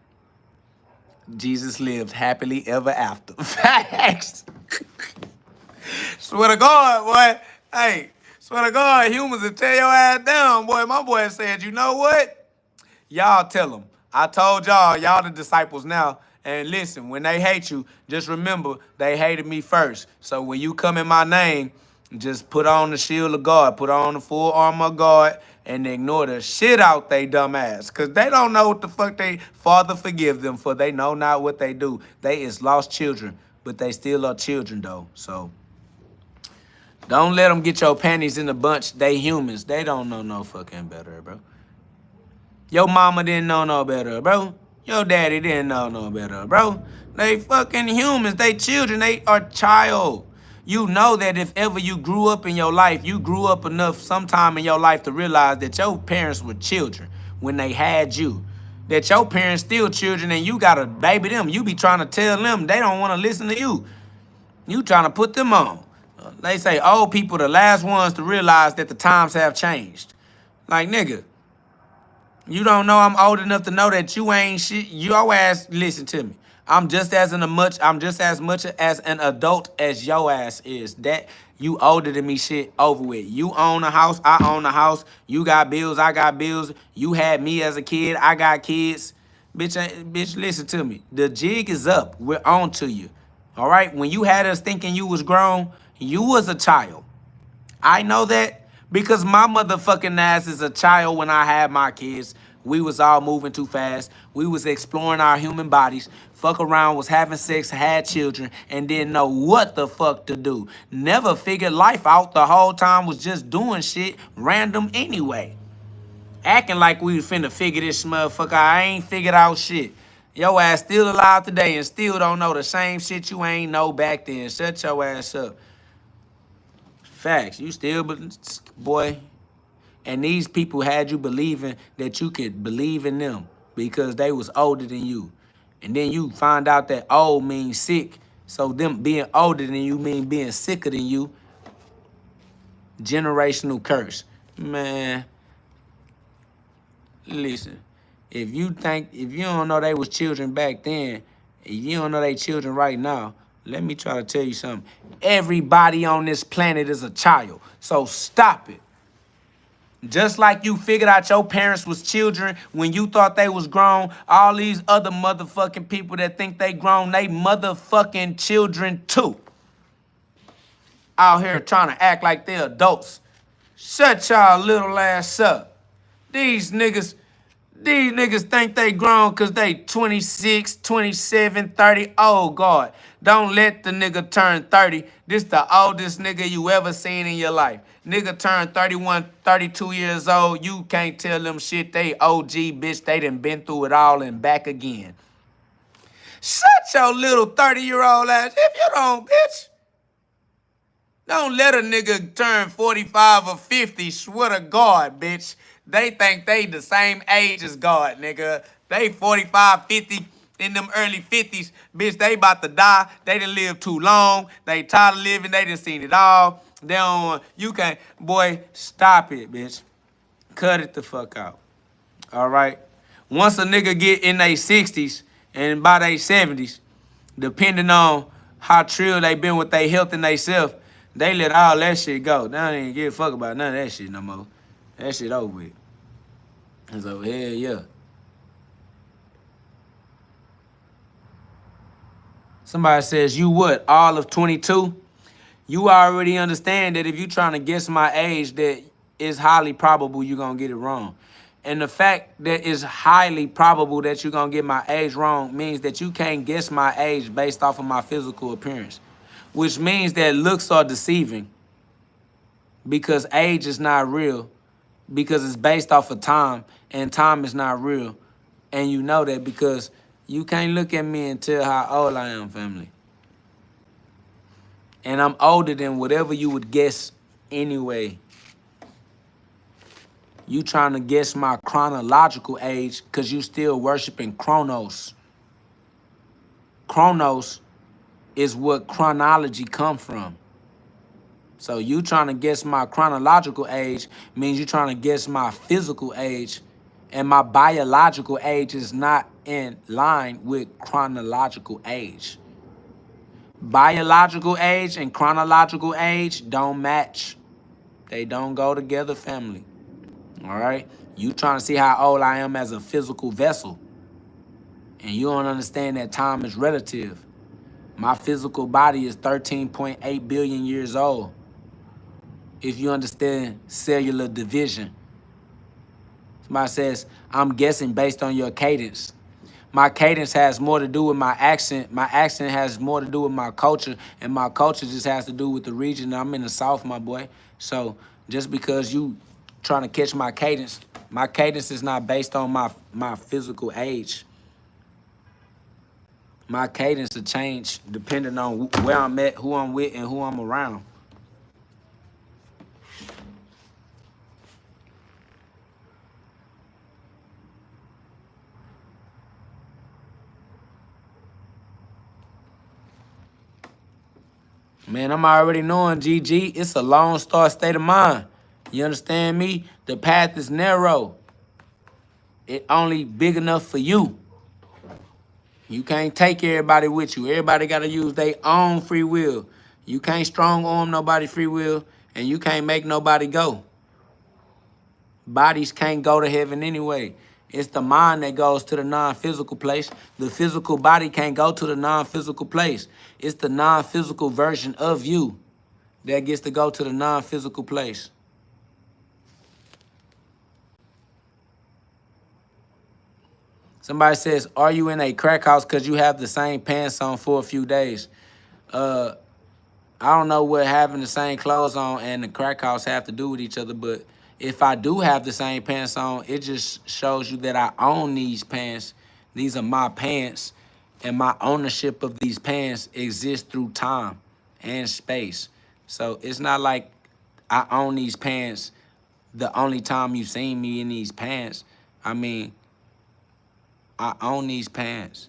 Jesus lived happily ever after. Facts. Swear to God, boy. Hey, swear to God, humans will tear your ass down, boy. My boy said, you know what? Y'all tell them. I told y'all the disciples now. And listen, when they hate you, just remember they hated me first. So when you come in my name, just put on the shield of God, put on the full armor of God, and ignore the shit out they dumb ass. Because they don't know what the fuck they Father forgive them, for they know not what they do. They is lost children, but they still are children though. So don't let them get your panties in a bunch. They humans. They don't know no fucking better, bro. Your mama didn't know no better, bro. Your daddy didn't know no better, bro. They fucking humans. They children. They are child. You know that if ever you grew up in your life, you grew up enough sometime in your life to realize that your parents were children when they had you. That your parents still children and you gotta baby them. You be trying to tell them they don't want to listen to you. You trying to put them on. They say old people the last ones to realize that the times have changed. Like, nigga, you don't know I'm old enough to know that you ain't shit. Your ass, listen to me. I'm just as much as an adult as your ass is. That you older than me, shit over with. You own a house, I own a house. You got bills, I got bills. You had me as a kid, I got kids. Bitch, listen to me. The jig is up. We're on to you. All right? When you had us thinking you was grown, you was a child. I know that because my motherfucking ass is a child when I had my kids. We was all moving too fast. We was exploring our human bodies. Fuck around, was having sex, had children, and didn't know what the fuck to do. Never figured life out the whole time, was just doing shit random anyway. Acting like we finna figure this motherfucker. I ain't figured out shit. Your ass still alive today and still don't know the same shit you ain't know back then. Shut your ass up. Facts. You still, boy. And these people had you believing that you could believe in them because they was older than you. And then you find out that old means sick. So them being older than you mean being sicker than you. Generational curse. Man, listen. If you don't know they was children back then, if you don't know they children right now, let me try to tell you something. Everybody on this planet is a child. So stop it. Just like you figured out your parents was children when you thought they was grown, all these other motherfucking people that think they grown, they motherfucking children too. Out here trying to act like they adults. Shut y'all little ass up. These niggas think they grown because they 26, 27, 30. Oh, God. Don't let the nigga turn 30. This the oldest nigga you ever seen in your life. Nigga turned 31, 32 years old. You can't tell them shit. They OG, bitch. They done been through it all and back again. Shut your little 30-year-old ass. If you don't, bitch. Don't let a nigga turn 45 or 50. Swear to God, bitch. They think they the same age as God, nigga. They 45, 50, in them early 50s. Bitch, they about to die. They done lived too long. They tired of living. They done seen it all. They don't, you can't, boy, stop it, bitch. Cut it the fuck out. All right? Once a nigga get in their 60s and by their 70s, depending on how trill they been with their health and they self, they let all that shit go. They don't even give a fuck about none of that shit no more. That shit over with. And so, hell yeah. Somebody says, you what, all of 22? You already understand that if you trying to guess my age, that it's highly probable you're going to get it wrong. And the fact that it's highly probable that you're going to get my age wrong means that you can't guess my age based off of my physical appearance, which means that looks are deceiving because age is not real, because it's based off of time, and time is not real. And you know that because you can't look at me and tell how old I am, family. And I'm older than whatever you would guess anyway. You trying to guess my chronological age because you still worshiping Chronos. Chronos is what chronology come from. So you trying to guess my chronological age means you trying to guess my physical age, and my biological age is not in line with chronological age. Biological age and chronological age don't match. They don't go together, family. All right? You trying to see how old I am as a physical vessel, and you don't understand that time is relative. My physical body is 13.8 billion years old. If you understand cellular division. Somebody says, I'm guessing based on your cadence. My cadence has more to do with my accent. My accent has more to do with my culture, and my culture just has to do with the region. I'm in the South, my boy. So just because you trying to catch my cadence is not based on my physical age. My cadence will change depending on where I'm at, who I'm with, and who I'm around. Man, I'm already knowing, GG. It's a lone star state of mind. You understand me? The path is narrow. It only big enough for you. You can't take everybody with you. Everybody got to use their own free will. You can't strong arm nobody free will, and you can't make nobody go. Bodies can't go to heaven anyway. It's the mind that goes to the non-physical place. The physical body can't go to the non-physical place. It's the non-physical version of you that gets to go to the non-physical place. Somebody says, are you in a crack house because you have the same pants on for a few days? I don't know what having the same clothes on and the crack house have to do with each other, but if I do have the same pants on, it just shows you that I own these pants. These are my pants, and my ownership of these pants exists through time and space. So it's not like I own these pants the only time you've seen me in these pants. I mean, I own these pants.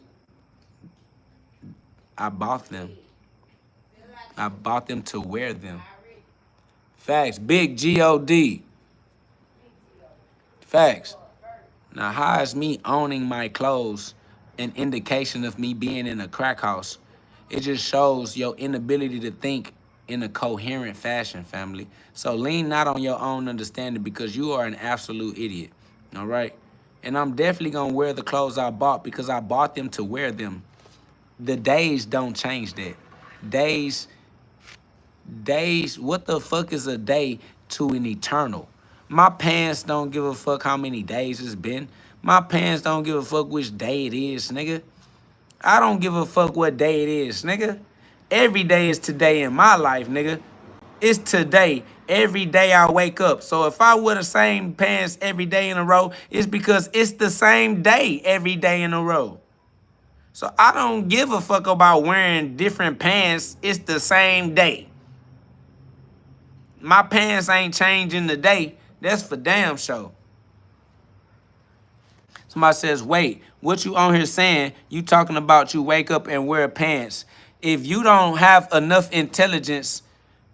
I bought them. I bought them to wear them. Facts. Big G-O-D. Facts. Now, how is me owning my clothes an indication of me being in a crack house? It just shows your inability to think in a coherent fashion, family. So lean not on your own understanding because you are an absolute idiot, all right? And I'm definitely going to wear the clothes I bought because I bought them to wear them. The days don't change that. Days, what the fuck is a day to an eternal? My pants don't give a fuck how many days it's been. My pants don't give a fuck which day it is, nigga. I don't give a fuck what day it is, nigga. Every day is today in my life, nigga. It's today. Every day I wake up. So if I wear the same pants every day in a row, it's because it's the same day every day in a row. So I don't give a fuck about wearing different pants. It's the same day. My pants ain't changing today. That's for damn sure. Somebody says, wait, what you on here saying? You talking about you wake up and wear pants. If you don't have enough intelligence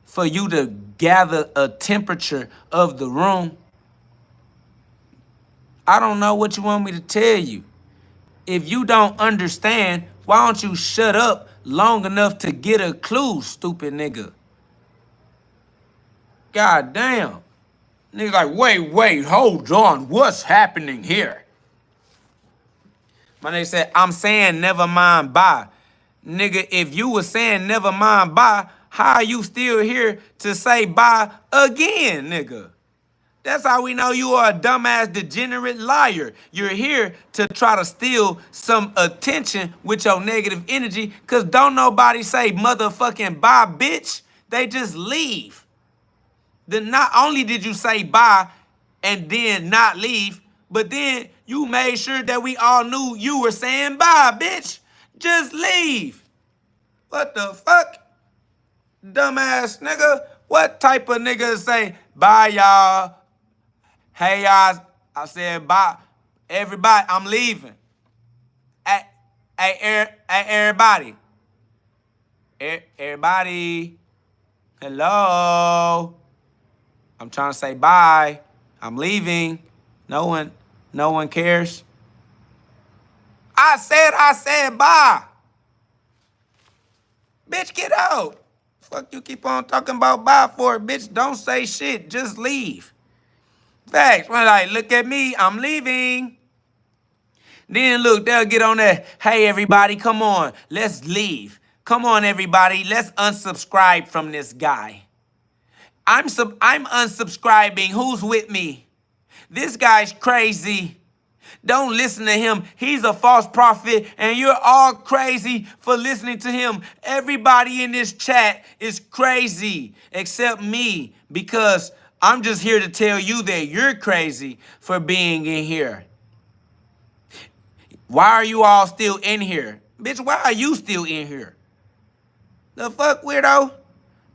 for you to gather a temperature of the room, I don't know what you want me to tell you. If you don't understand, why don't you shut up long enough to get a clue, stupid nigga? God damn. Nigga like, wait, hold on. What's happening here? My nigga said, I'm saying never mind bye. Nigga, if you was saying never mind bye, how are you still here to say bye again, nigga? That's how we know you are a dumbass, degenerate liar. You're here to try to steal some attention with your negative energy because don't nobody say motherfucking bye, bitch. They just leave. Then not only did you say bye and then not leave, but then you made sure that we all knew you were saying bye, bitch. Just leave. What the fuck? Dumbass nigga. What type of nigga say bye, y'all? Hey, y'all. I said bye. Everybody, I'm leaving. Hey, everybody. Everybody. Hello. I'm trying to say bye. I'm leaving. No one cares. I said bye. Bitch, get out. Fuck you keep on talking about bye for, bitch. Don't say shit. Just leave. Facts. When like, look at me. I'm leaving. Then look, they'll get on there. Hey, everybody, come on. Let's leave. Come on, everybody. Let's unsubscribe from this guy. I'm unsubscribing. Who's with me? This guy's crazy. Don't listen to him. He's a false prophet, and you're all crazy for listening to him. Everybody in this chat is crazy except me because I'm just here to tell you that you're crazy for being in here. Why are you all still in here? Bitch, why are you still in here? The fuck, weirdo?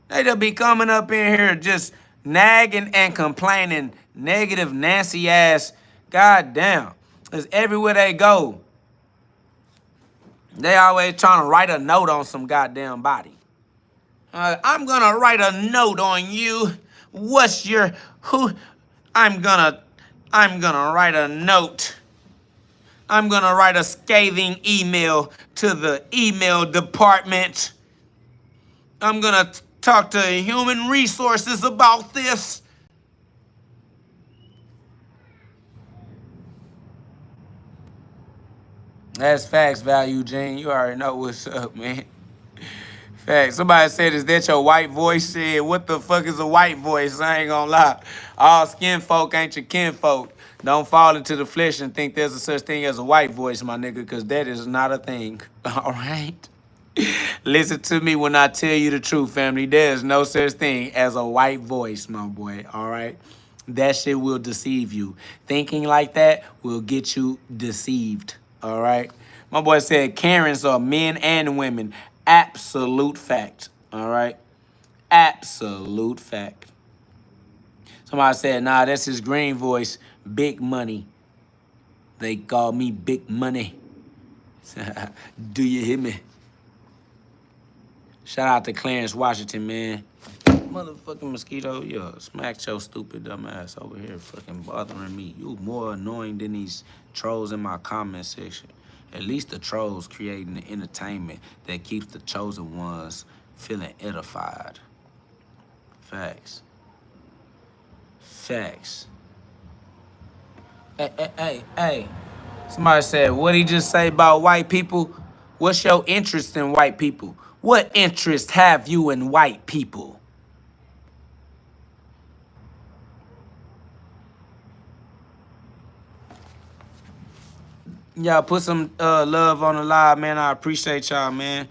They just be coming up in here just nagging and complaining. Negative, Nancy ass. Goddamn. Because everywhere they go, they always trying to write a note on some goddamn body. I'm gonna write a note on you. What's your who? I'm gonna write a note. I'm gonna write a scathing email to the email department. I'm gonna talk to human resources about this. That's facts, Value Gene. You already know what's up, man. Facts. Somebody said, is that your white voice? Shit, what the fuck is a white voice? I ain't gonna lie. All skin folk ain't your kin folk. Don't fall into the flesh and think there's a such thing as a white voice, my nigga, because that is not a thing. All right? Listen to me when I tell you the truth, family. There's no such thing as a white voice, my boy. All right? That shit will deceive you. Thinking like that will get you deceived. All right? My boy said Karens are men and women. Absolute fact. All right? Absolute fact. Somebody said, nah, that's his green voice. Big money. They call me Big Money. Do you hear me? Shout out to Clarence Washington, man. Motherfucking mosquito, yo, smack your stupid dumb ass over here fucking bothering me. You more annoying than these trolls in my comment section. At least the trolls creating the entertainment that keeps the chosen ones feeling edified. Facts. Facts. Hey. Somebody said, what'd he just say about white people? What's your interest in white people? What interest have you in white people? Y'all put some love on the live, man. I appreciate y'all, man.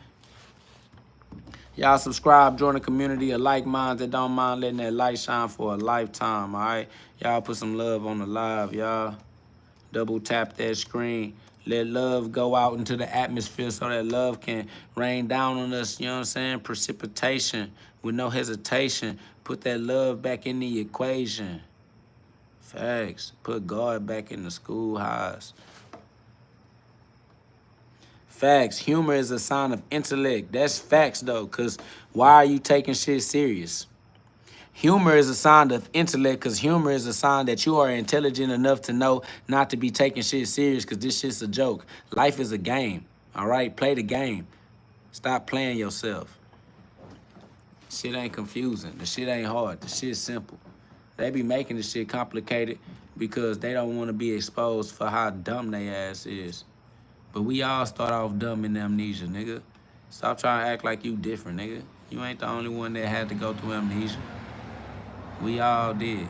Y'all subscribe, join the community of like minds that don't mind letting that light shine for a lifetime, all right? Y'all put some love on the live, y'all. Double tap that screen. Let love go out into the atmosphere so that love can rain down on us, you know what I'm saying? Precipitation with no hesitation. Put that love back in the equation. Facts. Put God back in the schoolhouse. Facts. Humor is a sign of intellect. That's facts, though, because why are you taking shit serious? Humor is a sign of intellect, because humor is a sign that you are intelligent enough to know not to be taking shit serious, because this shit's a joke. Life is a game, all right? Play the game. Stop playing yourself. Shit ain't confusing. The shit ain't hard. The shit's simple. They be making the shit complicated because they don't want to be exposed for how dumb they ass is. But we all start off dumb in amnesia, nigga. Stop trying to act like you different, nigga. You ain't the only one that had to go through amnesia. We all did.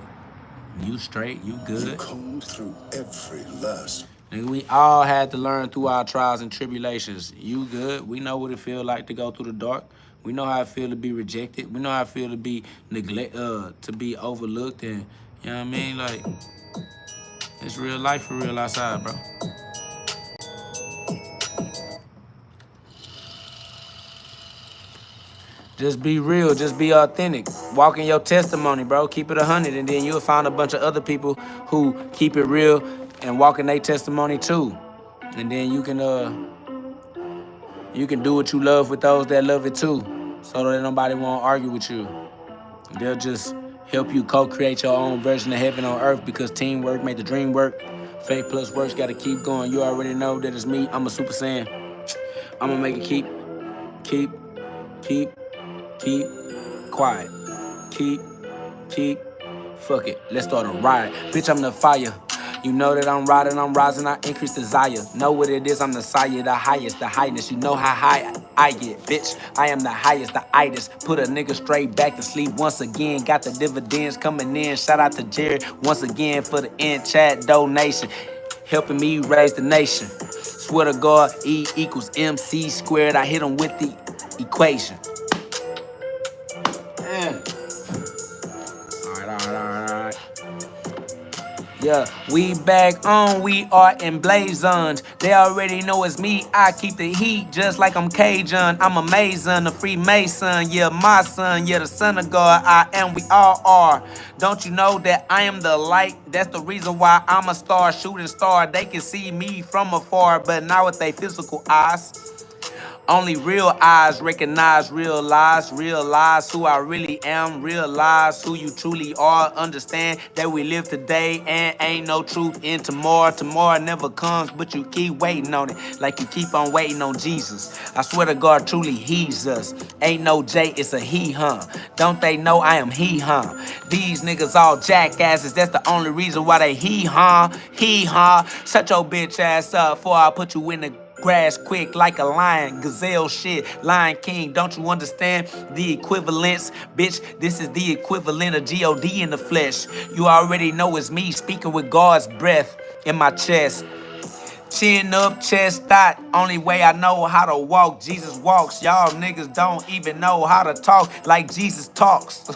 You straight, you good. You combed through every last. Nigga, we all had to learn through our trials and tribulations. You good. We know what it feel like to go through the dark. We know how it feel to be rejected. We know how it feel to be to be overlooked, and you know what I mean? Like, it's real life for real outside, bro. Just be real, just be authentic. Walk in your testimony, bro. Keep it 100, and then you'll find a bunch of other people who keep it real and walk in their testimony too. And then you can do what you love with those that love it too, so that nobody won't argue with you. They'll just help you co-create your own version of heaven on earth, because teamwork make the dream work. Faith plus works gotta keep going. You already know that it's me. I'm a Super Saiyan. I'm gonna make it keep quiet. Keep, fuck it. Let's start a riot. Bitch, I'm the fire. You know that I'm riding, I'm rising, I increase desire. Know what it is, I'm the sire, the highest, the highness. You know how high I get, bitch. I am the highest, the itis. Put a nigga straight back to sleep once again. Got the dividends coming in. Shout out to Jared once again for the in-chat donation. Helping me raise the nation. Swear to God, E equals MC squared. I hit him with the equation. All right. Yeah, we back on, we are emblazoned. They already know it's me, I keep the heat just like I'm Cajun. I'm a Mason, a Freemason, yeah, my son, yeah, the son of God. I am, we all are. Don't you know that I am the light? That's the reason why I'm a star, shooting star. They can see me from afar, but not with their physical eyes. Only real eyes recognize, realize who I really am, realize who you truly are, understand that we live today and ain't no truth in tomorrow. Tomorrow never comes, but you keep waiting on it, like you keep on waiting on Jesus. I swear to God, truly he's us. Ain't no J, it's a he, huh? Don't they know I am he, huh? These niggas all jackasses, that's the only reason why they he, huh? Shut your bitch ass up before I put you in the grass quick like a lion, gazelle shit, Lion King. Don't you understand the equivalence? Bitch, this is the equivalent of GhOD in the flesh. You already know it's me speaking with God's breath in my chest. Chin up, chest out. Only way I know how to walk, Jesus walks. Y'all niggas don't even know how to talk like Jesus talks.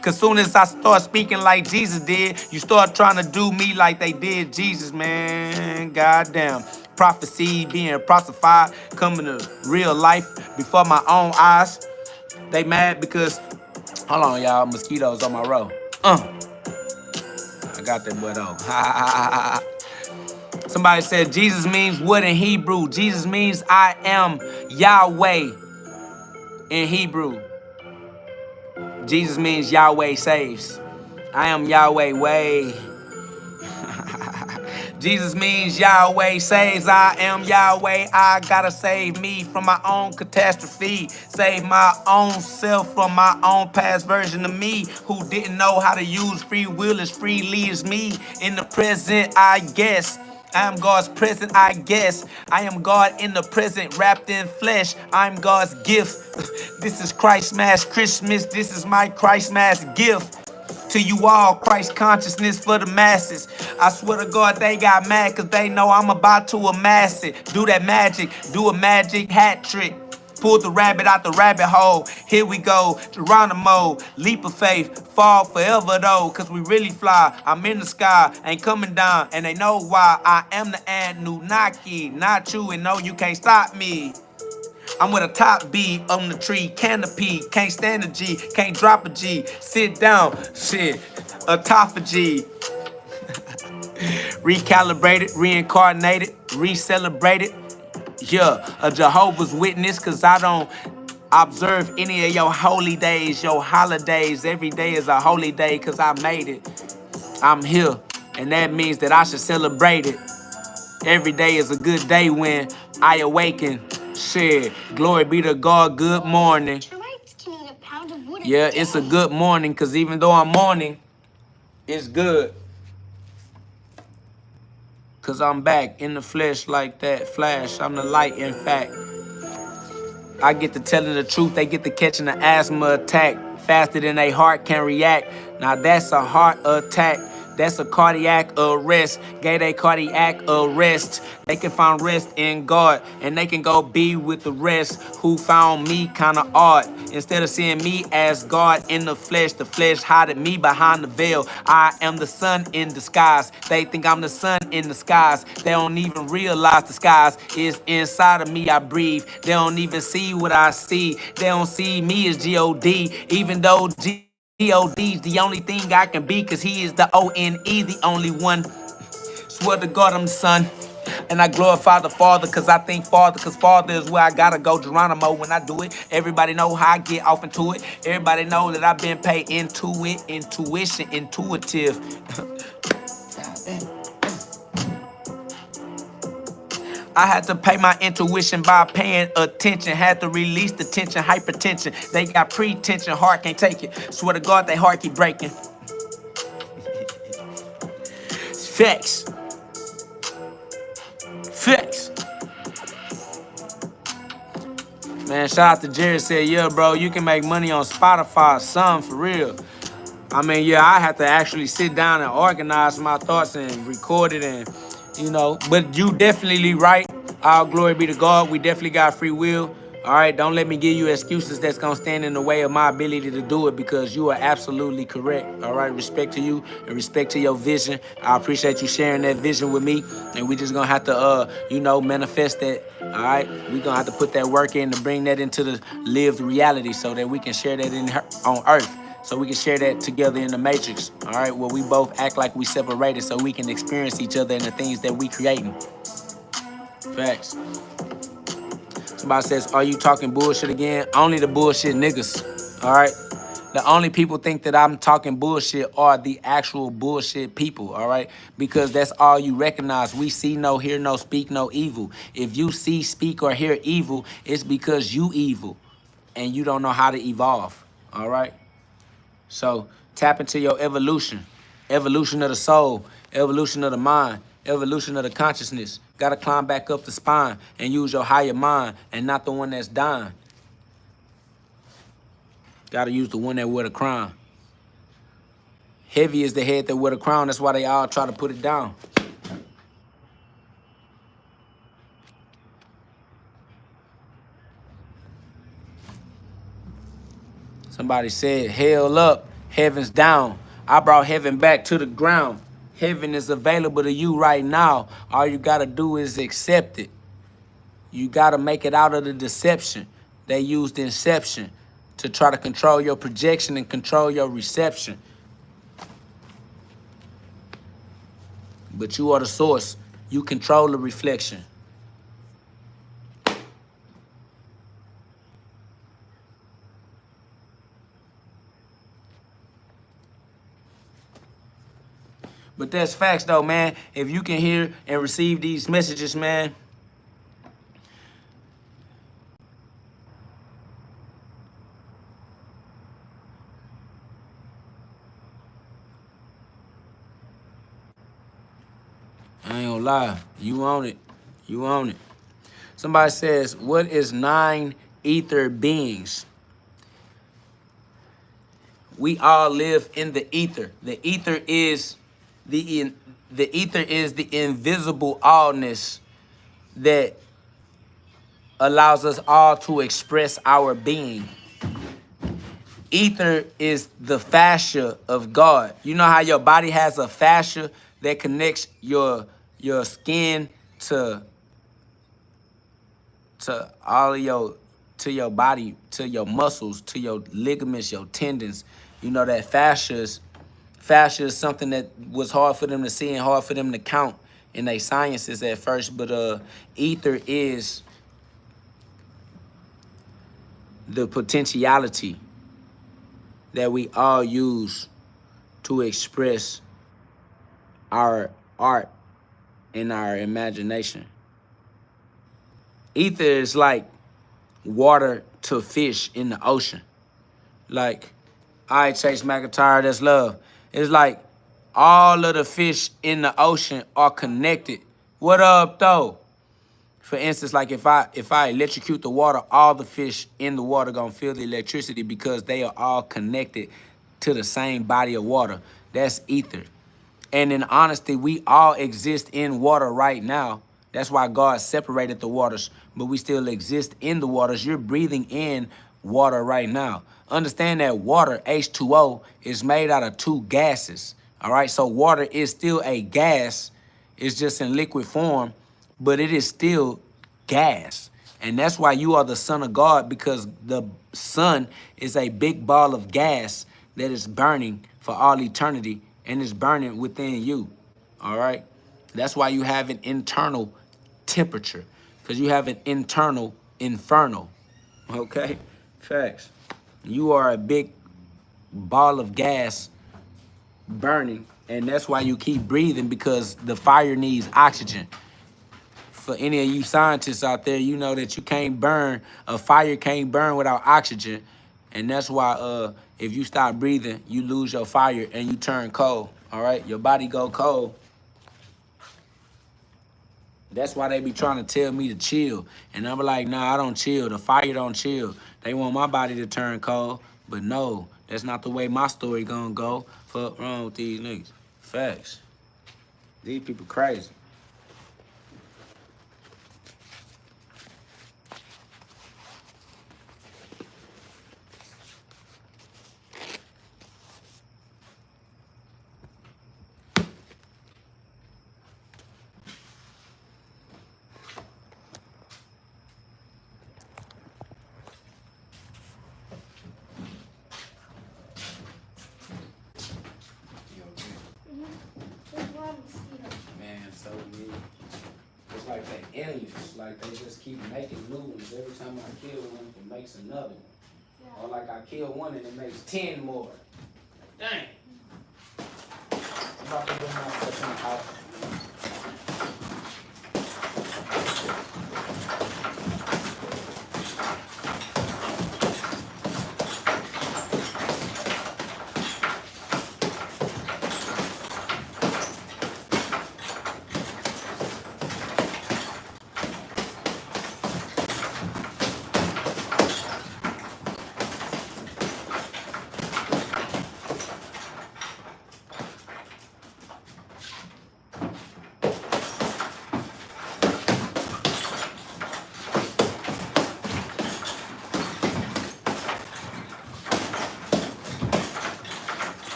Cause soon as I start speaking like Jesus did, you start trying to do me like they did Jesus, man. Goddamn. Prophecy being prophesied, coming to real life before my own eyes. They mad because, hold on, y'all, mosquitoes on my row. I got that boy though. Somebody said Jesus means what in Hebrew? Jesus means I am Yahweh in Hebrew. Jesus means Yahweh saves. I am Yahweh way. Jesus means Yahweh saves. I am Yahweh. I gotta save me from my own catastrophe. Save my own self from my own past version of me who didn't know how to use free will as freely as me. In the present, I guess. I am God's present, I guess. I am God in the present, wrapped in flesh. I'm God's gift. This is Christmas Christmas. This is my Christmas gift. To you all, Christ consciousness for the masses. I swear to God, they got mad because they know I'm about to amass it. Do that magic, do a magic hat trick. Pull the rabbit out the rabbit hole. Here we go, Geronimo, leap of faith, fall forever though, cause we really fly. I'm in the sky, ain't coming down, and they know why. I am the Anunnaki, not you, and no, you can't stop me. I'm with a top B on the tree, canopy, can't stand a G, can't drop a G, sit down, shit, autophagy. Recalibrated, reincarnated, re-celebrated. Yeah, a Jehovah's Witness, cause I don't observe any of your holy days, your holidays. Every day is a holy day cause I made it. I'm here, and that means that I should celebrate it. Every day is a good day when I awaken. Shit, glory be to God, good morning. Termites can eat a pound of wood. Yeah, it's a good morning, cause even though I'm mourning, it's good. Cause I'm back in the flesh like that. Flash, I'm the light, in fact. I get to telling the truth, they get to catching the asthma attack faster than they heart can react. Now that's a heart attack. That's a cardiac arrest. Gave they cardiac arrest. They can find rest in God, and they can go be with the rest who found me kinda odd. Instead of seeing me as God in the flesh hiding me behind the veil. I am the sun in disguise. They think I'm the sun in the skies. They don't even realize the skies is inside of me. I breathe. They don't even see what I see. They don't see me as GhOD, even though GhOD's the only thing I can be, cause he is the ONE, the only one. Swear to God I'm the son. And I glorify the Father, cause I think Father, cause Father is where I gotta go. Geronimo when I do it. Everybody know how I get off into it. Everybody know that I've been paid into it. Intuition, intuitive. I had to pay my intuition by paying attention. Had to release the tension, hypertension. They got pretension, heart can't take it. Swear to God, they heart keep breaking. Facts. Facts. Man, shout out to Jerry, said, yeah, bro, you can make money on Spotify, son, for real. I mean, yeah, I have to actually sit down and organize my thoughts and record it and, but you definitely right. All glory be to God. We definitely got free will. All right, don't let me give you excuses that's going to stand in the way of my ability to do it, because you are absolutely correct. All right, respect to you and respect to your vision. I appreciate you sharing that vision with me, and we just going to have to, manifest that. All right, we're going to have to put that work in to bring that into the lived reality so that we can share that on earth. So we can share that together in the matrix, all right, where we both act like we separated so we can experience each other and the things that we creating. Facts. Somebody says, are you talking bullshit again? Only the bullshit niggas, all right? The only people think that I'm talking bullshit are the actual bullshit people, all right? Because that's all you recognize. We see no, hear no, speak no evil. If you see, speak, or hear evil, it's because you evil and you don't know how to evolve, all right? So tap into your evolution. Evolution of the soul, evolution of the mind, evolution of the consciousness. Gotta climb back up the spine and use your higher mind and not the one that's dying. Gotta use the one that wear the crown. Heavy is the head that wear the crown. That's why they all try to put it down. Somebody said, hell up, heaven's down. I brought heaven back to the ground. Heaven is available to you right now. All you gotta do is accept it. You gotta make it out of the deception. They used inception to try to control your projection and control your reception. But you are the source. You control the reflection. But that's facts though, man. If you can hear and receive these messages, man, I ain't gonna lie. You own it. You own it. Somebody says, what is 9 ether beings? We all live in the ether. The ether is the invisible allness that allows us all to express our being. Ether is the fascia of God. You know how your body has a fascia that connects your skin to all of your body, to your muscles, to your ligaments, your tendons. You know that fascia is something that was hard for them to see and hard for them to count in their sciences at first, but ether is the potentiality that we all use to express our art and our imagination. Ether is like water to fish in the ocean. Like, all right, Chase McIntyre, that's love. It's like all of the fish in the ocean are connected. What up, though? For instance, like if I electrocute the water, all the fish in the water gonna feel the electricity because they are all connected to the same body of water. That's ether. And in honesty, we all exist in water right now. That's why God separated the waters, but we still exist in the waters. You're breathing in water right now. Understand that water, H2O, is made out of 2 gases. All right, so water is still a gas. It's just in liquid form, but it is still gas. And that's why you are the son of God, because the sun is a big ball of gas that is burning for all eternity and is burning within you. All right. That's why you have an internal temperature, because you have an internal inferno. Okay. Facts. You are a big ball of gas burning, and that's why you keep breathing, because the fire needs oxygen. For any of you scientists out there, you know that you can't burn, a fire can't burn without oxygen. And that's why if you stop breathing, you lose your fire and you turn cold. All right, your body go cold. That's why they be trying to tell me to chill. And I'm like, nah, I don't chill. The fire don't chill. They want my body to turn cold. But no, that's not the way my story gonna go. Fuck wrong with these niggas. Facts. These people crazy. Man, so aliens. Like, they just keep making new ones. Every time I kill one, it makes another one. Yeah. Or like I kill one and it makes 10 more. Dang. I'm about to bring myself in the house.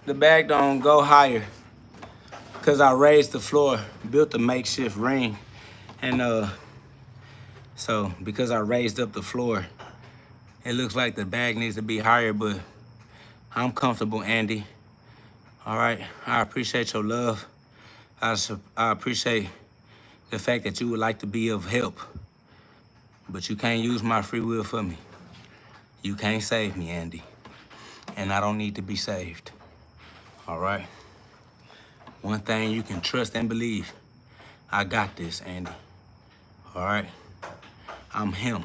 The bag don't go higher because I raised the floor, built a makeshift ring, and so because I raised up the floor, it looks like the bag needs to be higher, but I'm comfortable, Andy. All right, I appreciate your love. I appreciate the fact that you would like to be of help, but you can't use my free will for me. You can't save me, Andy, and I don't need to be saved. All right? One thing you can trust and believe, I got this, Andy. All right? I'm him,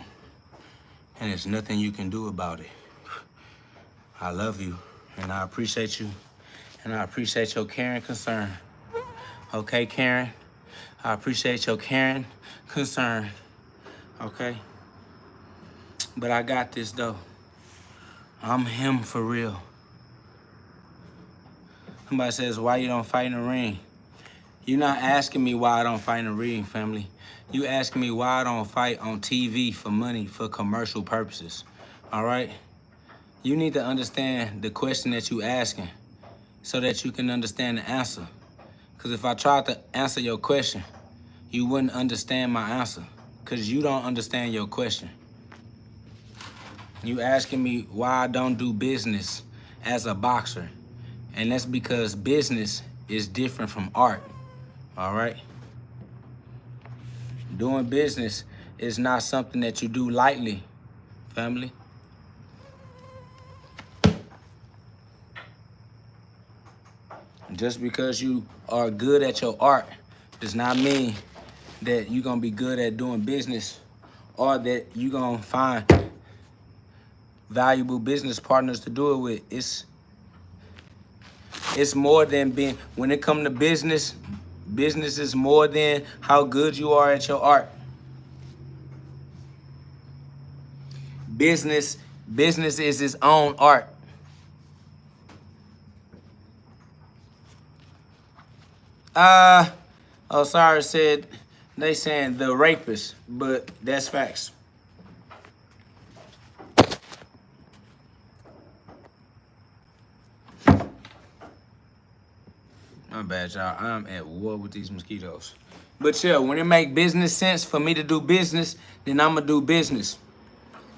and there's nothing you can do about it. I love you, and I appreciate you, and I appreciate your care and concern. Okay, Karen? I appreciate your care and concern. Okay? But I got this, though. I'm him for real. Somebody says, why you don't fight in the ring? You're not asking me why I don't fight in the ring, family. You asking me why I don't fight on TV for money, for commercial purposes. All right? You need to understand the question that you asking so that you can understand the answer. Because if I tried to answer your question, you wouldn't understand my answer because you don't understand your question. You asking me why I don't do business as a boxer. And that's because business is different from art, all right? Doing business is not something that you do lightly, family. Just because you are good at your art does not mean that you're gonna be good at doing business or that you're gonna find valuable business partners to do it with. It's more than being, when it comes to business, business is more than how good you are at your art. Business is its own art. Sorry, said they saying the rapist, but that's facts. My bad, y'all. I'm at war with these mosquitoes. But yeah, when it make business sense for me to do business, then I'm gonna do business.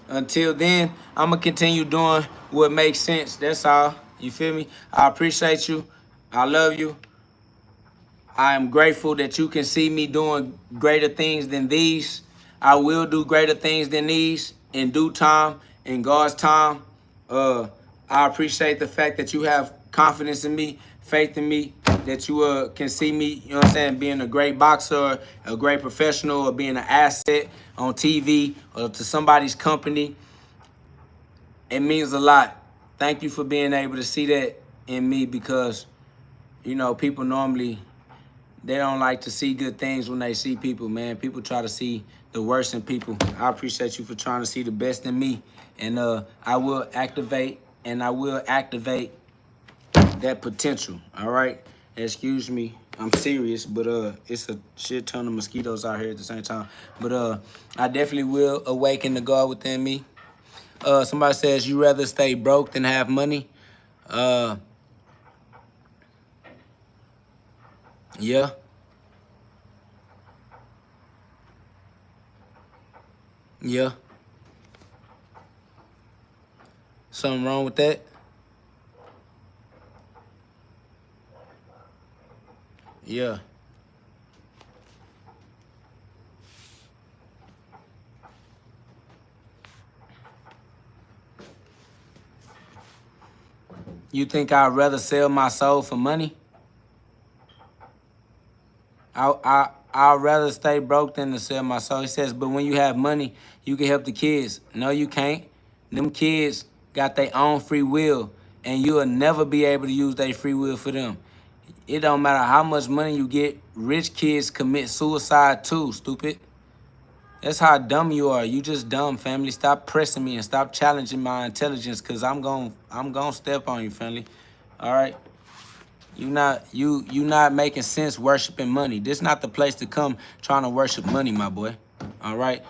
Until then, I'm gonna continue doing what makes sense. That's all. You feel me? I appreciate you. I love you. I am grateful that you can see me doing greater things than these. I will do greater things than these in due time, in God's time. I appreciate the fact that you have confidence in me, faith in me, that you can see me, you know what I'm saying, being a great boxer, a great professional, or being an asset on TV or to somebody's company. It means a lot. Thank you for being able to see that in me, because, you know, people normally, they don't like to see good things when they see people, man. People try to see the worst in people. I appreciate you for trying to see the best in me. And I will activate that potential, all right? Excuse me, I'm serious, but it's a shit ton of mosquitoes out here at the same time. But I definitely will awaken the God within me. Somebody says you rather stay broke than have money. Yeah. Yeah. Something wrong with that? Yeah. You think I'd rather sell my soul for money? I'd rather stay broke than to sell my soul. He says, but when you have money, you can help the kids. No, you can't. Them kids got their own free will, and you'll never be able to use their free will for them. It don't matter how much money you get. Rich kids commit suicide too, stupid. That's how dumb you are. You just dumb, family. Stop pressing me and stop challenging my intelligence, cause I'm gon' step on you, family. All right? You not making sense worshiping money. This not the place to come trying to worship money, my boy. All right?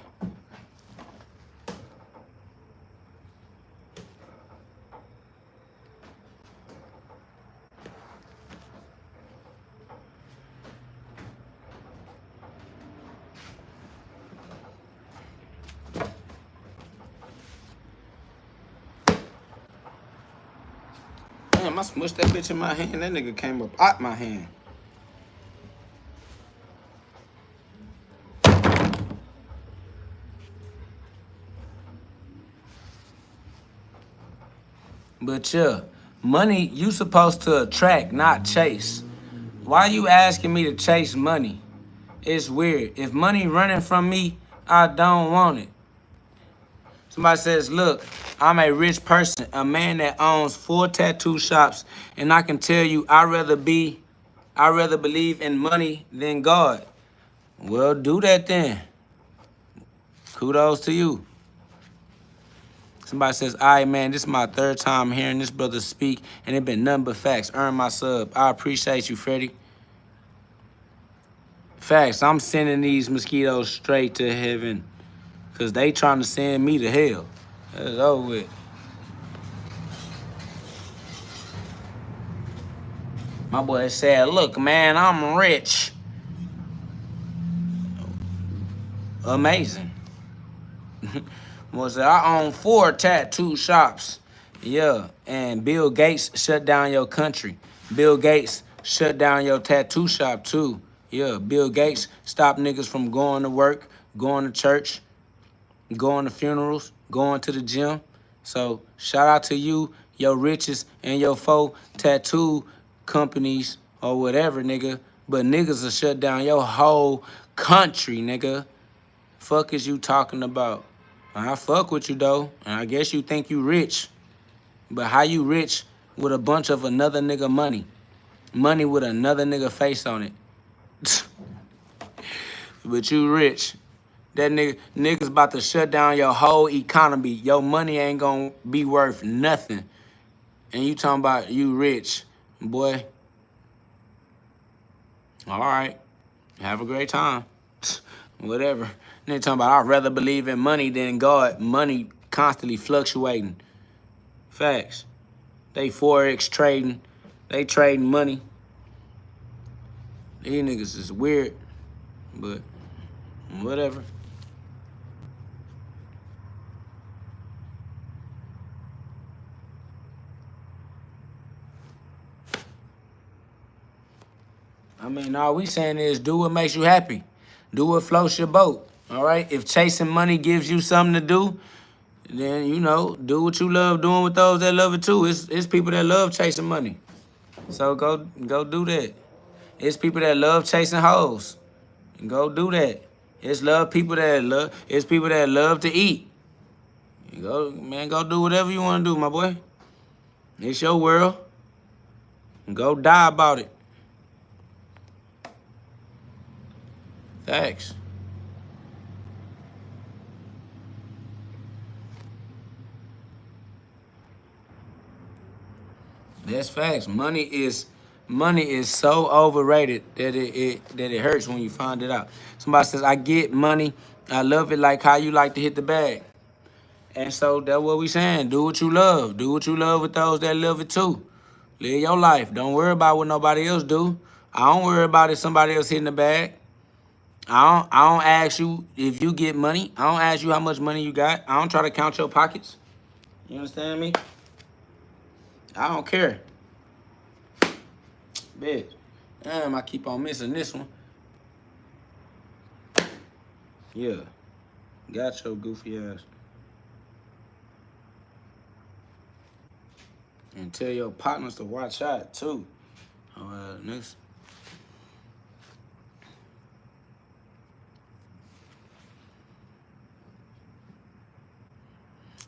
Damn, I smushed that bitch in my hand. That nigga came up out my hand. But yeah, money you supposed to attract, not chase. Why you asking me to chase money? It's weird. If money running from me, I don't want it. Somebody says, look, I'm a rich person, a man that owns 4 tattoo shops, and I can tell you I rather believe in money than God. Well, do that then. Kudos to you. Somebody says, all right, man, this is my 3rd time hearing this brother speak, and it been nothing but facts. Earn my sub. I appreciate you, Freddie. Facts, I'm sending these mosquitoes straight to heaven, because they trying to send me to hell. That's over with. My boy said, look, man, I'm rich. Amazing. Boy said, I own 4 tattoo shops. Yeah, and Bill Gates shut down your country. Bill Gates shut down your tattoo shop too. Yeah, Bill Gates stopped niggas from going to work, going to church, going to funerals, going to the gym. So shout out to you, your riches, and your 4 tattoo companies or whatever, nigga. But niggas will shut down your whole country, nigga. Fuck is you talking about? I fuck with you though, and I guess you think you rich. But how you rich with a bunch of another nigga money? Money with another nigga face on it. But you rich. That niggas about to shut down your whole economy. Your money ain't gonna be worth nothing. And you talking about you rich. Boy. All right. Have a great time. Whatever. They talking about I'd rather believe in money than God. Money constantly fluctuating. Facts. They Forex trading. They trading money. These niggas is weird. But whatever. I mean, all we saying is do what makes you happy. Do what floats your boat. All right? If chasing money gives you something to do, then, you know, do what you love doing with those that love it too. It's people that love chasing money. So go do that. It's people that love chasing hoes. Go do that. It's people that love to eat. Go, man, go do whatever you want to do, my boy. It's your world. Go die about it. Thanks. That's facts. Money is so overrated that it hurts when you find it out. Somebody says, I get money. I love it like how you like to hit the bag. And so that's what we saying. Do what you love. Do what you love with those that love it too. Live your life. Don't worry about what nobody else do. I don't worry about if somebody else hitting the bag. I don't ask you if you get money. I don't ask you how much money you got. I don't try to count your pockets. You understand me? I don't care. Bitch. Damn, I keep on missing this one. Yeah. Got your goofy ass. And tell your partners to watch out too. Next.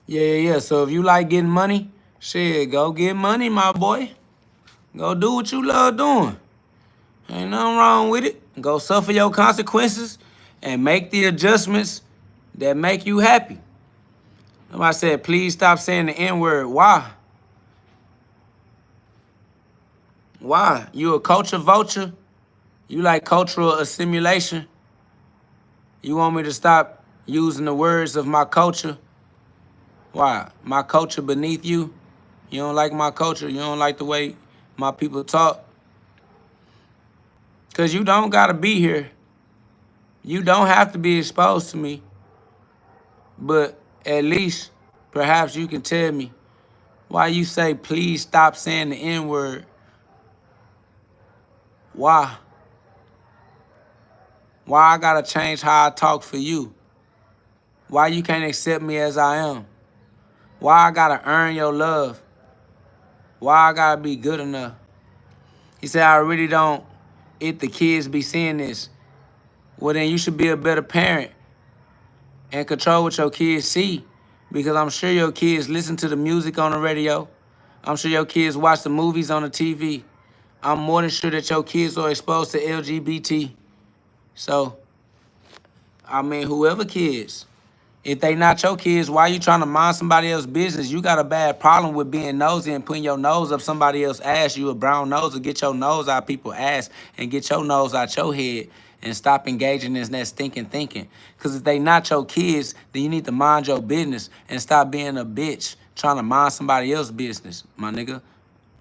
Yeah. So if you like getting money, shit, go get money, my boy. Go do what you love doing. Ain't nothing wrong with it. Go suffer your consequences and make the adjustments that make you happy. Somebody said, please stop saying the N-word. Why? Why? You a culture vulture? You like cultural assimilation? You want me to stop using the words of my culture? Why? My culture beneath you? You don't like my culture? You don't like the way my people talk? Because you don't got to be here. You don't have to be exposed to me. But at least, perhaps you can tell me why you say, please stop saying the N-word. Why? Why I got to change how I talk for you? Why you can't accept me as I am? Why I got to earn your love? Why I got to be good enough? He said, I really don't, if the kids be seeing this. Well, then you should be a better parent and control what your kids see. Because I'm sure your kids listen to the music on the radio. I'm sure your kids watch the movies on the TV. I'm more than sure that your kids are exposed to LGBT. So, I mean, whoever kids, if they not your kids, why you trying to mind somebody else's business? You got a bad problem with being nosy and putting your nose up somebody else's ass. You a brown noser. Get your nose out people's ass and get your nose out your head and stop engaging in that stinking thinking. Because if they not your kids, then you need to mind your business and stop being a bitch trying to mind somebody else's business, my nigga.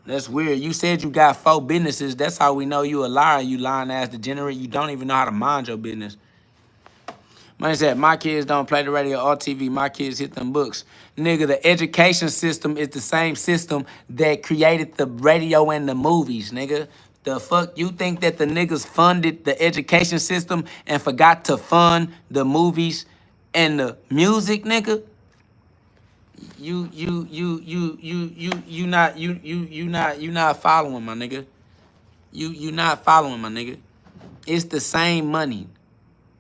That's weird. You said you got 4 businesses. That's how we know you a liar, you lying ass degenerate. You don't even know how to mind your business. Man said, my kids don't play the radio or TV. My kids hit them books. Nigga, the education system is the same system that created the radio and the movies, nigga. The fuck? You think that the niggas funded the education system and forgot to fund the movies and the music, nigga? You not following, my nigga. You not following, my nigga. It's the same money.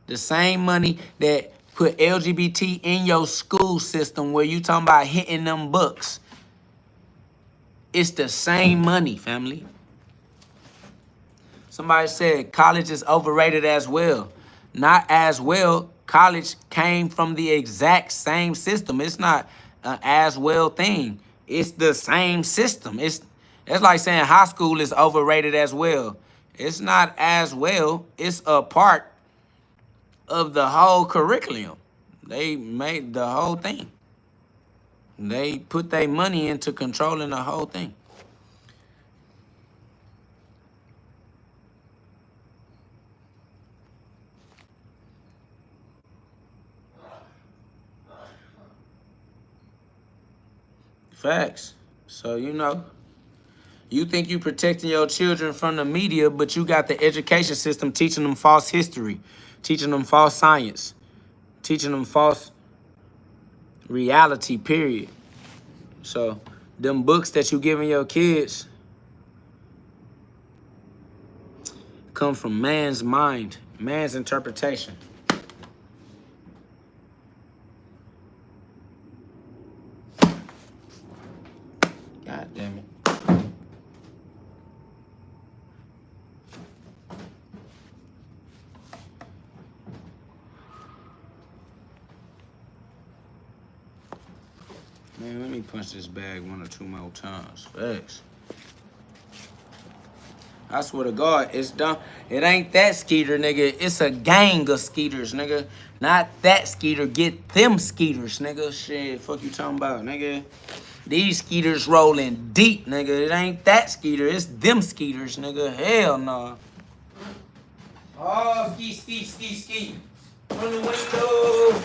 The same money that put LGBT in your school system where you talking about hitting them books. It's the same money, family. Somebody said college is overrated as well. Not as well. College came from the exact same system. It's not an as well thing. It's the same system. It's like saying high school is overrated as well. It's not as well. It's a part of the whole curriculum. They made the whole thing. They put their money into controlling the whole thing. Facts. So, you think you protecting your children from the media, but you got the education system teaching them false history, teaching them false science, teaching them false reality, period. So, them books that you giving your kids, comes from man's mind, man's interpretation. God damn it. Man, let me punch this bag 1 or 2 more times. Facts. I swear to God, it's done. It ain't that skeeter, nigga. It's a gang of skeeters, nigga. Not that skeeter. Get them skeeters, nigga. Shit, fuck you talking about, nigga. These skeeters rolling deep, nigga. It ain't that skeeter. It's them skeeters, nigga. Hell no. Oh, ski. From the window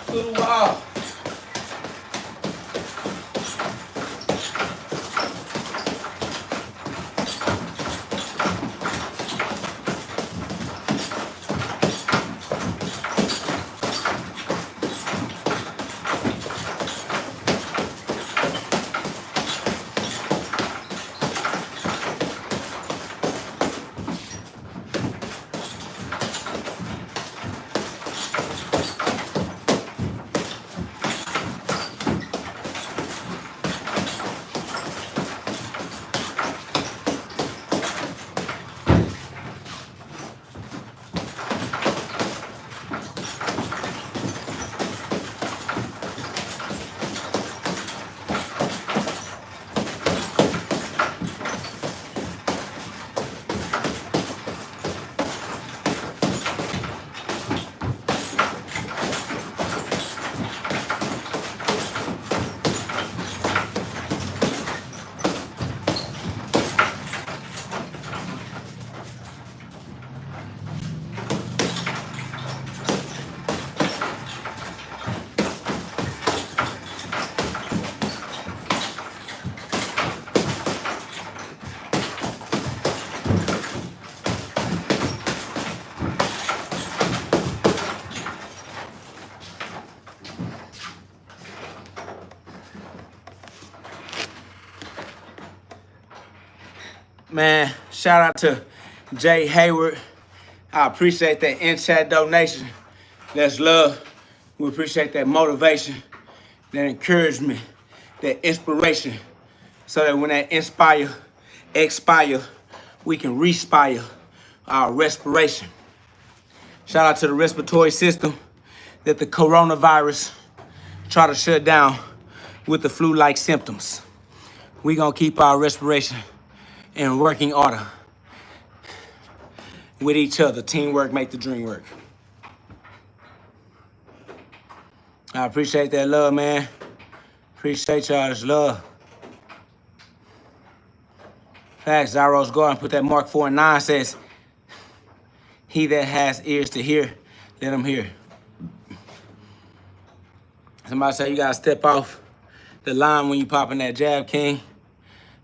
to the wall. Man, shout out to Jay Hayward. I appreciate that in-chat donation. That's love. We appreciate that motivation, that encouragement, that inspiration, so that when that expire, we can respire our respiration. Shout out to the respiratory system that the coronavirus try to shut down with the flu-like symptoms. We gonna keep our respiration in working order with each other. Teamwork make the dream work. I appreciate that love, man. Appreciate y'all's love. Facts, Zyros Garden put that Mark 4:9 says, he that has ears to hear, let him hear. Somebody say you gotta step off the line when you popping that jab, King.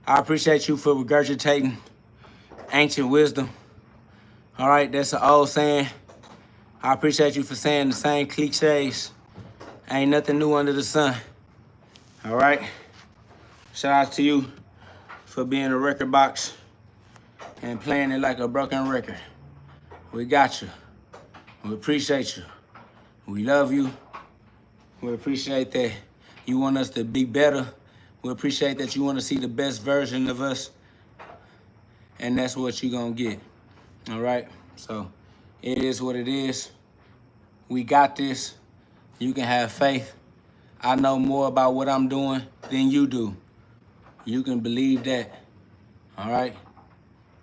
I appreciate you for regurgitating ancient wisdom. All right, that's an old saying. I appreciate you for saying the same cliches. Ain't nothing new under the sun. All right? Shout out to you for being a record box and playing it like a broken record. We got you. We appreciate you. We love you. We appreciate that you want us to be better. We appreciate that you want to see the best version of us. And that's what you're going to get. All right? So it is what it is. We got this. You can have faith. I know more about what I'm doing than you do. You can believe that. All right?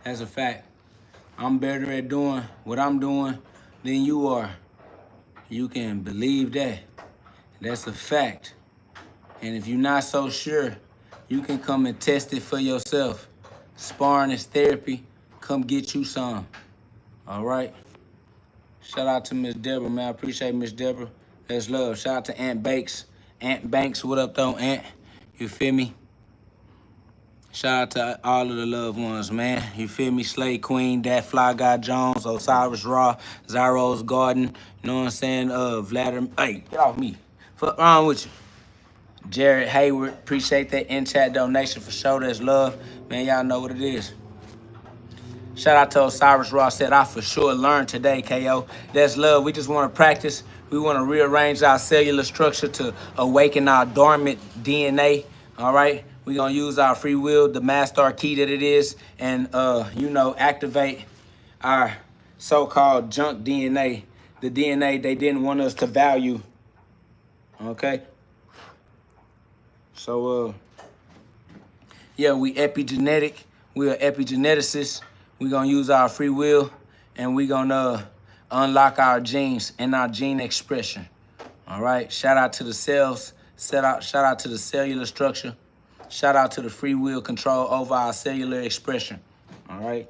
That's a fact. I'm better at doing what I'm doing than you are. You can believe that. That's a fact. And if you're not so sure, you can come and test it for yourself. Sparring is therapy. Come get you some. All right? Shout out to Miss Deborah, man. I appreciate Miss Deborah. That's love. Shout out to Aunt Banks. Aunt Banks, what up, though, Aunt? You feel me? Shout out to all of the loved ones, man. You feel me? Slay Queen, Dat Fly Guy Jones, Osiris Raw, Zyros Garden. You know what I'm saying? Vladimir. Hey, get off me. Fuck wrong with you? Jared Hayward, appreciate that in-chat donation for sure. That's love. Man, y'all know what it is. Shout out to Osiris Ross said, I for sure learned today, KO. That's love. We just want to practice. We want to rearrange our cellular structure to awaken our dormant DNA. All right. We're going to use our free will, the master key that it is, and, activate our so-called junk DNA, the DNA they didn't want us to value. Okay. So, we epigenetic. We are epigeneticists. We're going to use our free will, and we're going to unlock our genes and our gene expression. All right? Shout out to the cells. Shout out to the cellular structure. Shout out to the free will control over our cellular expression. All right?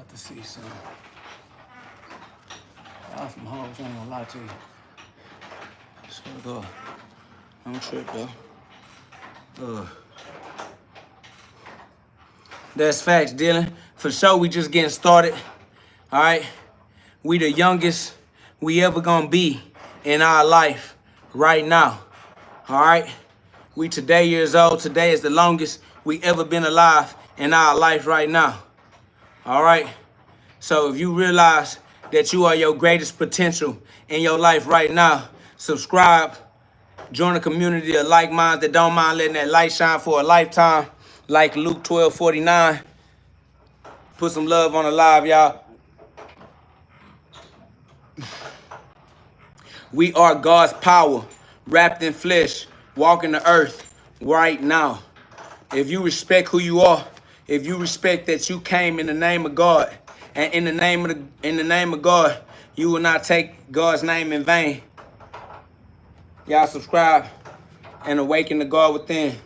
To see some. Y'all some hoes, I ain't gonna lie to you. So go. Don't trip though. That's facts, Dylan. For sure, we just getting started. All right. We the youngest we ever gonna be in our life right now. All right. We today years old. Today is the longest we ever been alive in our life right now. All right. So if you realize that you are your greatest potential in your life right now, subscribe, join a community of like minds that don't mind letting that light shine for a lifetime, like Luke 12:49. Put some love on the live, y'all. We are God's power, wrapped in flesh, walking the earth right now. If you respect who you are, if you respect that you came in the name of God, and in the name of God, you will not take God's name in vain. Y'all subscribe and awaken the God within.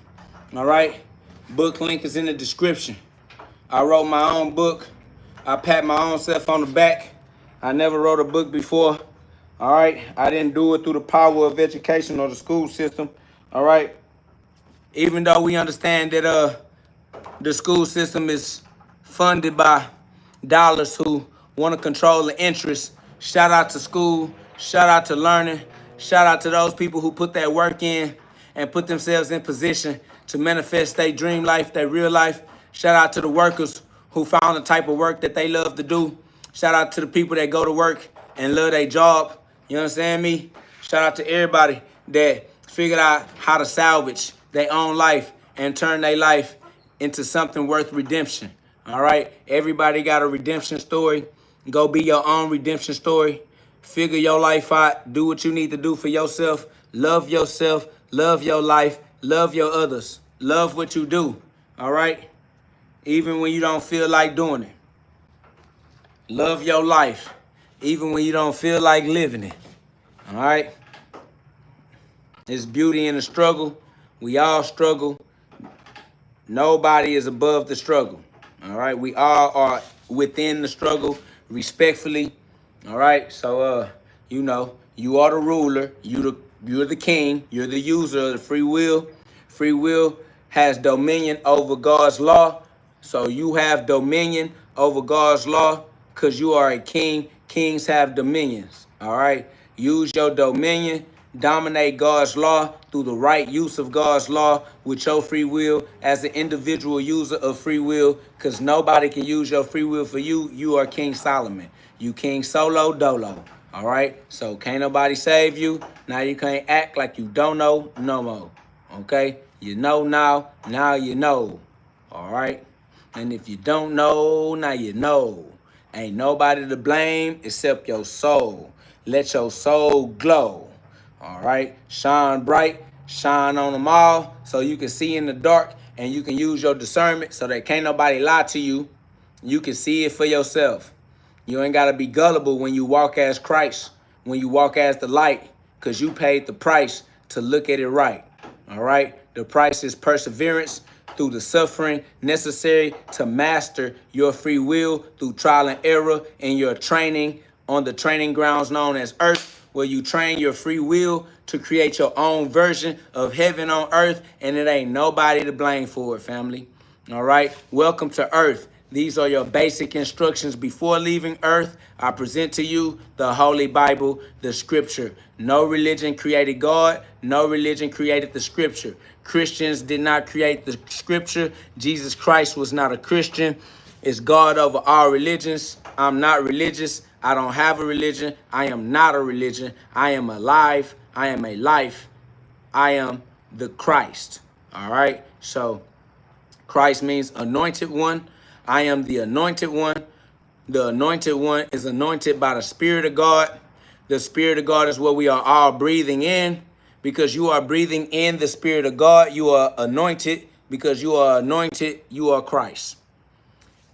All right? Book link is in the description. I wrote my own book. I pat my own self on the back. I never wrote a book before. All right? I didn't do it through the power of education or the school system. All right? Even though we understand that the school system is funded by dollars who want to control the interest. Shout out to school. Shout out to learning. Shout out to those people who put that work in and put themselves in position to manifest their dream life, their real life. Shout out to the workers who found the type of work that they love to do. Shout out to the people that go to work and love their job. You understand me? Shout out to everybody that figured out how to salvage their own life and turn their life into something worth redemption. All right? Everybody got a redemption story. Go be your own redemption story. Figure your life out. Do what you need to do for yourself. Love yourself. Love your life. Love your others. Love what you do. All right? Even when you don't feel like doing it. Love your life. Even when you don't feel like living it. All right? There's beauty in the struggle. We all struggle. Nobody is above the struggle. All right? We all are within the struggle respectfully. All right? So, you know, you are the ruler. You're the king. You're the user of the free will. Free will has dominion over God's law. So you have dominion over God's law because you are a king. Kings have dominions. All right? Use your dominion. Dominate God's law through the right use of God's law with your free will as an individual user of free will, because nobody can use your free will for you. You are King Solomon. You King Solo Dolo. All right? So can't nobody save you. Now you can't act like you don't know no more. Okay? You know now. Now you know. All right? And if you don't know, now you know. Ain't nobody to blame except your soul. Let your soul glow. All right? Shine bright. Shine on them all so you can see in the dark and you can use your discernment so that can't nobody lie to you. You can see it for yourself. You ain't got to be gullible when you walk as Christ, when you walk as the light, because you paid the price to look at it right. All right? The price is perseverance through the suffering necessary to master your free will through trial and error in your training on the training grounds known as earth, where you train your free will to create your own version of heaven on earth, and it ain't nobody to blame for it, family. All right? Welcome to earth. These are your basic instructions before leaving earth. I present to you the Holy Bible, the scripture. No religion created God. No religion created the scripture. Christians did not create the scripture. Jesus Christ was not a Christian. It's God over all religions. I'm not religious. I don't have a religion. I am not a religion. I am alive. I am a life. I am the Christ. All right? So Christ means anointed one. I am the anointed one. The anointed one is anointed by the Spirit of God. The Spirit of God is what we are all breathing in. Because you are breathing in the Spirit of God, you are anointed. Because you are anointed, you are Christ.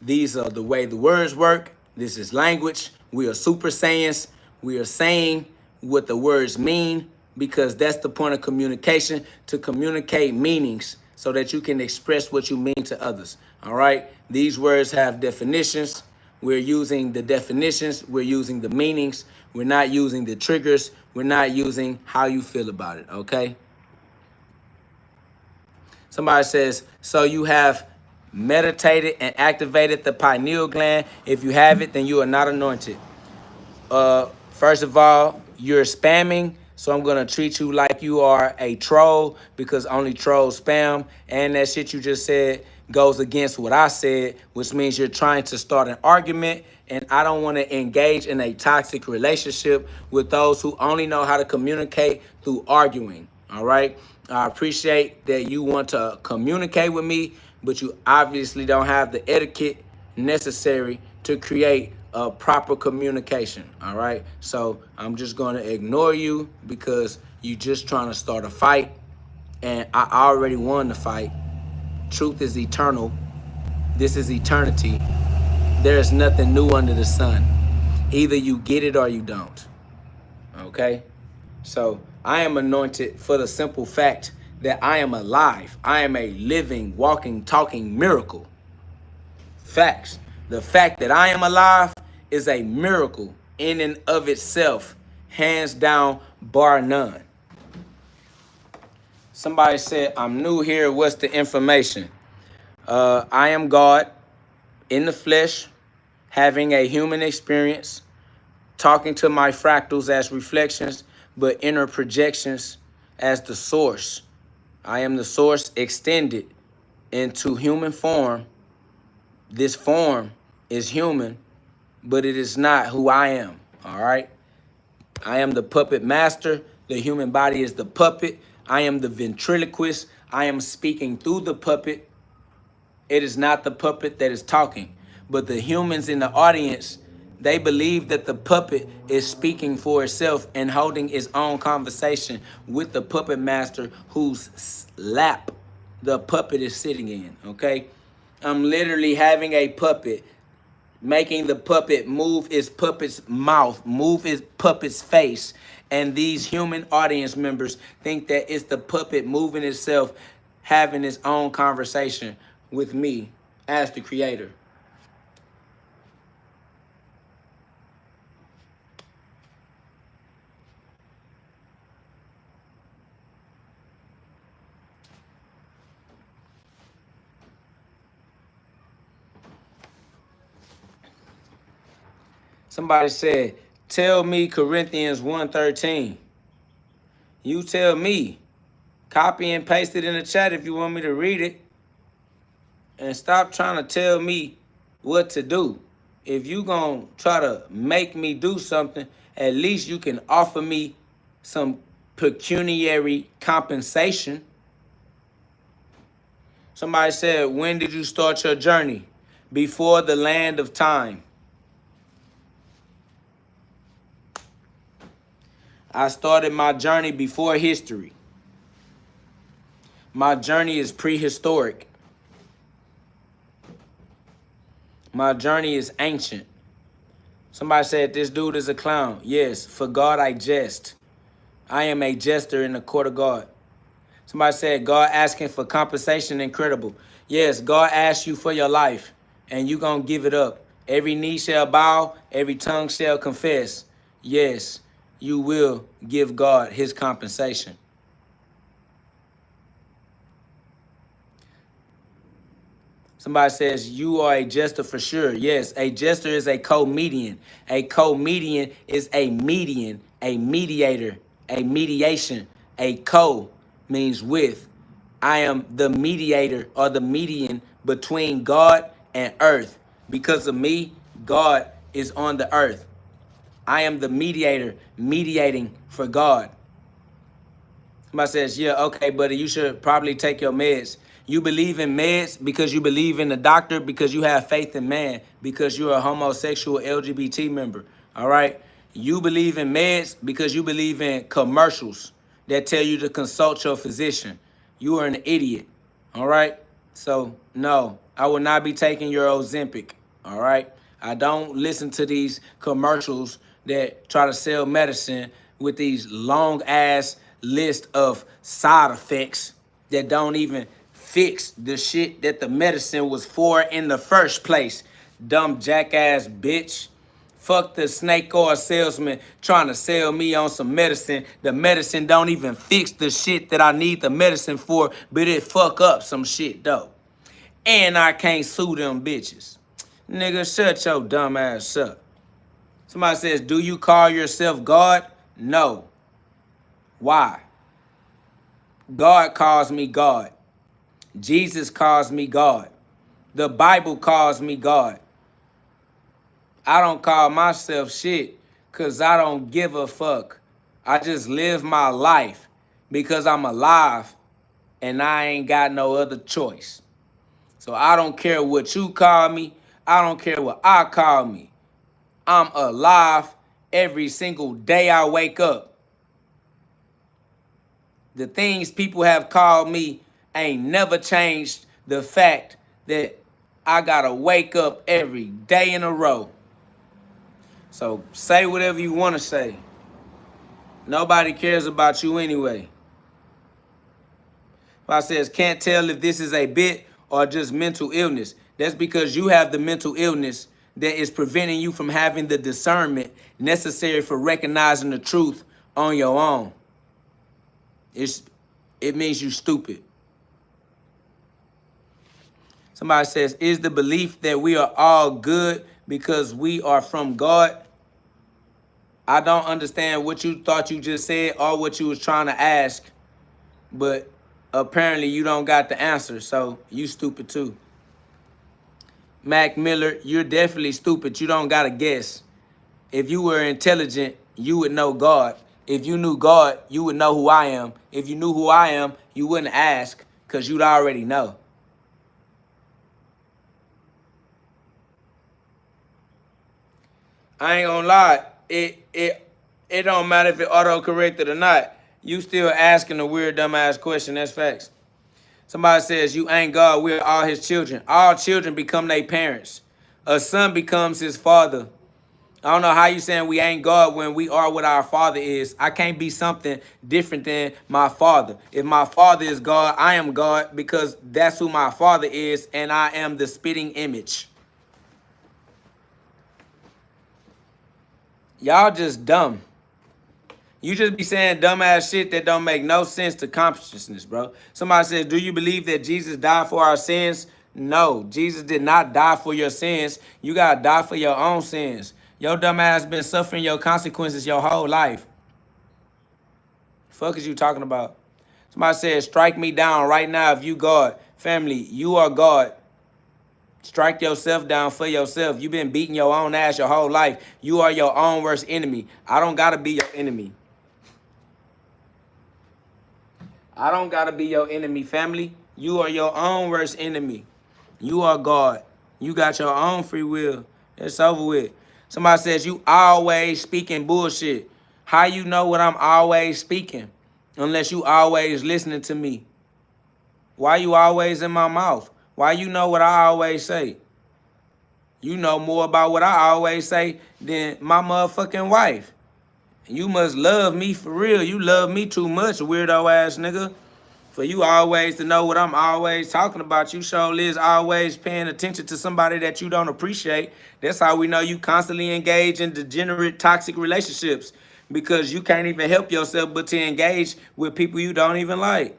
These are the way the words work. This is language. We are super saiyans. We are saying what the words mean because that's the point of communication, to communicate meanings so that you can express what you mean to others. All right? These words have definitions. We're using the definitions. We're using the meanings. We're not using the triggers. We're not using how you feel about it, okay? Somebody says, so you have meditated and activated the pineal gland. If you have it, then you are not anointed. First of all, you're spamming, so I'm going to treat you like you are a troll because only trolls spam. And that shit you just said goes against what I said, which means you're trying to start an argument. And I don't want to engage in a toxic relationship with those who only know how to communicate through arguing. All right? I appreciate that you want to communicate with me, but you obviously don't have the etiquette necessary to create a proper communication. All right? So I'm just going to ignore you because you're just trying to start a fight. And I already won the fight. Truth is eternal. This is eternity. There is nothing new under the sun. Either you get it or you don't. Okay? So I am anointed for the simple fact that I am alive. I am a living, walking, talking miracle. Facts. The fact that I am alive is a miracle in and of itself. Hands down, bar none. Somebody said, I'm new here. What's the information? I am God in the flesh, having a human experience, talking to my fractals as reflections, but inner projections as the source. I am the source extended into human form. This form is human, but it is not who I am, all right? I am the puppet master. The human body is the puppet. I am the ventriloquist. I am speaking through the puppet. It is not the puppet that is talking, but the humans in the audience, they believe that the puppet is speaking for itself and holding its own conversation with the puppet master whose lap the puppet is sitting in, okay? I'm literally having a puppet, making the puppet move its puppet's mouth, move its puppet's face. And these human audience members think that it's the puppet moving itself, having its own conversation with me as the creator. Somebody said, tell me Corinthians 1:13. You tell me. Copy and paste it in the chat if you want me to read it. And stop trying to tell me what to do. If you gonna try to make me do something, at least you can offer me some pecuniary compensation. Somebody said, when did you start your journey? Before the land of time. I started my journey before history. My journey is prehistoric. My journey is ancient. Somebody said this dude is a clown. Yes, for God I jest. I am a jester in the court of God. Somebody said God asking for compensation incredible. Yes, God asks you for your life and you gonna give it up. Every knee shall bow, every tongue shall confess. Yes, you will give God his compensation. Somebody says, you are a jester for sure. Yes, a jester is a comedian. A comedian is a median, a mediator, a mediation. A co means with. I am the mediator or the median between God and earth. Because of me, God is on the earth. I am the mediator, mediating for God. Somebody says, yeah, okay, buddy, you should probably take your meds. You believe in meds because you believe in the doctor, because you have faith in man, because you're a homosexual LGBT member, all right? You believe in meds because you believe in commercials that tell you to consult your physician. You are an idiot, all right? So, no, I will not be taking your Ozempic, all right? I don't listen to these commercials that try to sell medicine with these long-ass list of side effects that don't even fix the shit that the medicine was for in the first place. Dumb jackass bitch. Fuck the snake oil salesman trying to sell me on some medicine. The medicine don't even fix the shit that I need the medicine for, but it fuck up some shit though. And I can't sue them bitches. Nigga, shut your dumb ass up. Somebody says, do you call yourself God? No. Why? God calls me God. Jesus calls me God. The Bible calls me God. I don't call myself shit because I don't give a fuck. I just live my life because I'm alive and I ain't got no other choice. So I don't care what you call me. I don't care what I call me. I'm alive every single day I wake up. The things people have called me ain't never changed the fact that I gotta wake up every day in a row. So say whatever you want to say. Nobody cares about you anyway. If I says can't tell if this is a bit or just mental illness, that's because you have the mental illness that is preventing you from having the discernment necessary for recognizing the truth on your own. It means you stupid. Somebody says, is the belief that we are all good because we are from God? I don't understand what you thought you just said or what you was trying to ask, but apparently you don't got the answer, so you stupid too. Mac Miller, you're definitely stupid. You don't got to guess. If you were intelligent, you would know God. If you knew God, you would know who I am. If you knew who I am, you wouldn't ask because you'd already know. I ain't gonna lie. It don't matter if it auto-corrected or not. You still asking a weird, dumbass question. That's facts. Somebody says, you ain't God, we're all his children. All children become their parents. A son becomes his father. I don't know how you saying we ain't God when we are what our father is. I can't be something different than my father. If my father is God, I am God because that's who my father is, and I am the spitting image. Y'all just dumb. You just be saying dumbass shit that don't make no sense to consciousness, bro. Somebody says, do you believe that Jesus died for our sins? No, Jesus did not die for your sins. You gotta die for your own sins. Your dumb ass been suffering your consequences your whole life. Fuck is you talking about? Somebody says, strike me down right now if you God. Family, you are God. Strike yourself down for yourself. You've been beating your own ass your whole life. You are your own worst enemy. I don't gotta be your enemy. I don't gotta be your enemy, family. You are your own worst enemy. You are God. You got your own free will. It's over with. Somebody says you always speaking bullshit. How you know what I'm always speaking? Unless you always listening to me. Why you always in my mouth? Why you know what I always say? You know more about what I always say than my motherfucking wife. You must love me for real. You love me too much, weirdo ass nigga. For you always to know what I'm always talking about. You sure is always paying attention to somebody that you don't appreciate. That's how we know you constantly engage in degenerate, toxic relationships. Because you can't even help yourself but to engage with people you don't even like.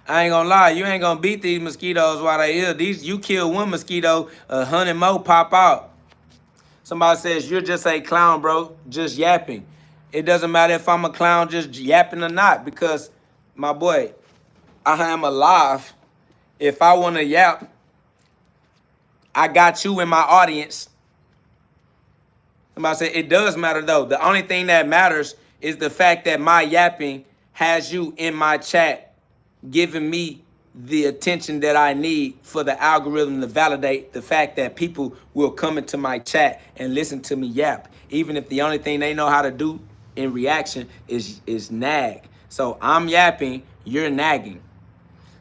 I ain't gonna lie, you ain't gonna beat these mosquitoes while they here. You kill one mosquito, 100 more pop out. Somebody says, you're just a clown, bro, just yapping. It doesn't matter if I'm a clown just yapping or not, because, my boy, I am alive. If I want to yap, I got you in my audience. Somebody said, it does matter, though. The only thing that matters is the fact that my yapping has you in my chat, giving me the attention that I need for the algorithm to validate the fact that people will come into my chat and listen to me yap, even if the only thing they know how to do in reaction is nag. So I'm yapping, you're nagging.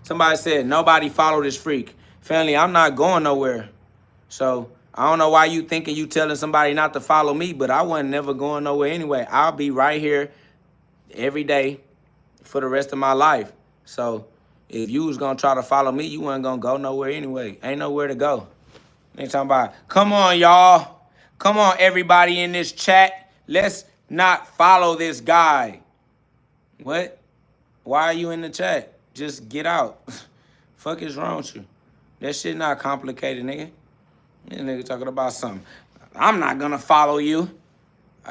Somebody said, nobody follow this freak. Family, I'm not going nowhere. So I don't know why you thinking you telling somebody not to follow me, but I wasn't never going nowhere anyway. I'll be right here every day for the rest of my life. So if you was gonna try to follow me, you wasn't gonna go nowhere anyway. Ain't nowhere to go. They talking about, come on, y'all. Come on, everybody in this chat. Let's not follow this guy. What? Why are you in the chat? Just get out. Fuck is wrong with you? That shit not complicated, nigga. This nigga talking about something. I'm not gonna follow you.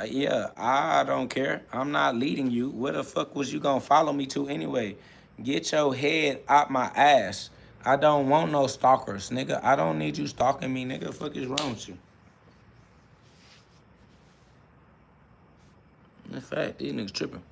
Yeah, I don't care. I'm not leading you. Where the fuck was you gonna follow me to anyway? Get your head out my ass. I don't want no stalkers, nigga. I don't need you stalking me, nigga. Fuck is wrong with you? In fact, these niggas tripping.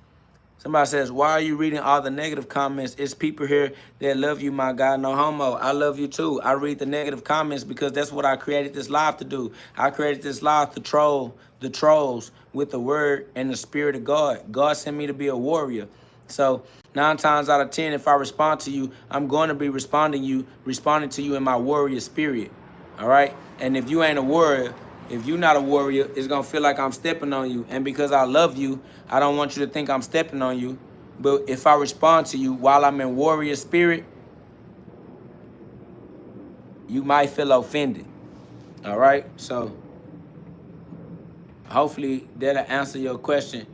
Somebody says, why are you reading all the negative comments? It's people here that love you, my guy. No homo. I love you too. I read the negative comments because that's what I created this live to do. I created this live to troll the trolls with the word and the spirit of God. God sent me to be a warrior. So 9 times out of 10, if I respond to you, I'm going to be responding to you in my warrior spirit. All right? And if you ain't a warrior, if you're not a warrior, it's going to feel like I'm stepping on you. And because I love you, I don't want you to think I'm stepping on you. But if I respond to you while I'm in warrior spirit, you might feel offended. All right? So hopefully that'll answer your question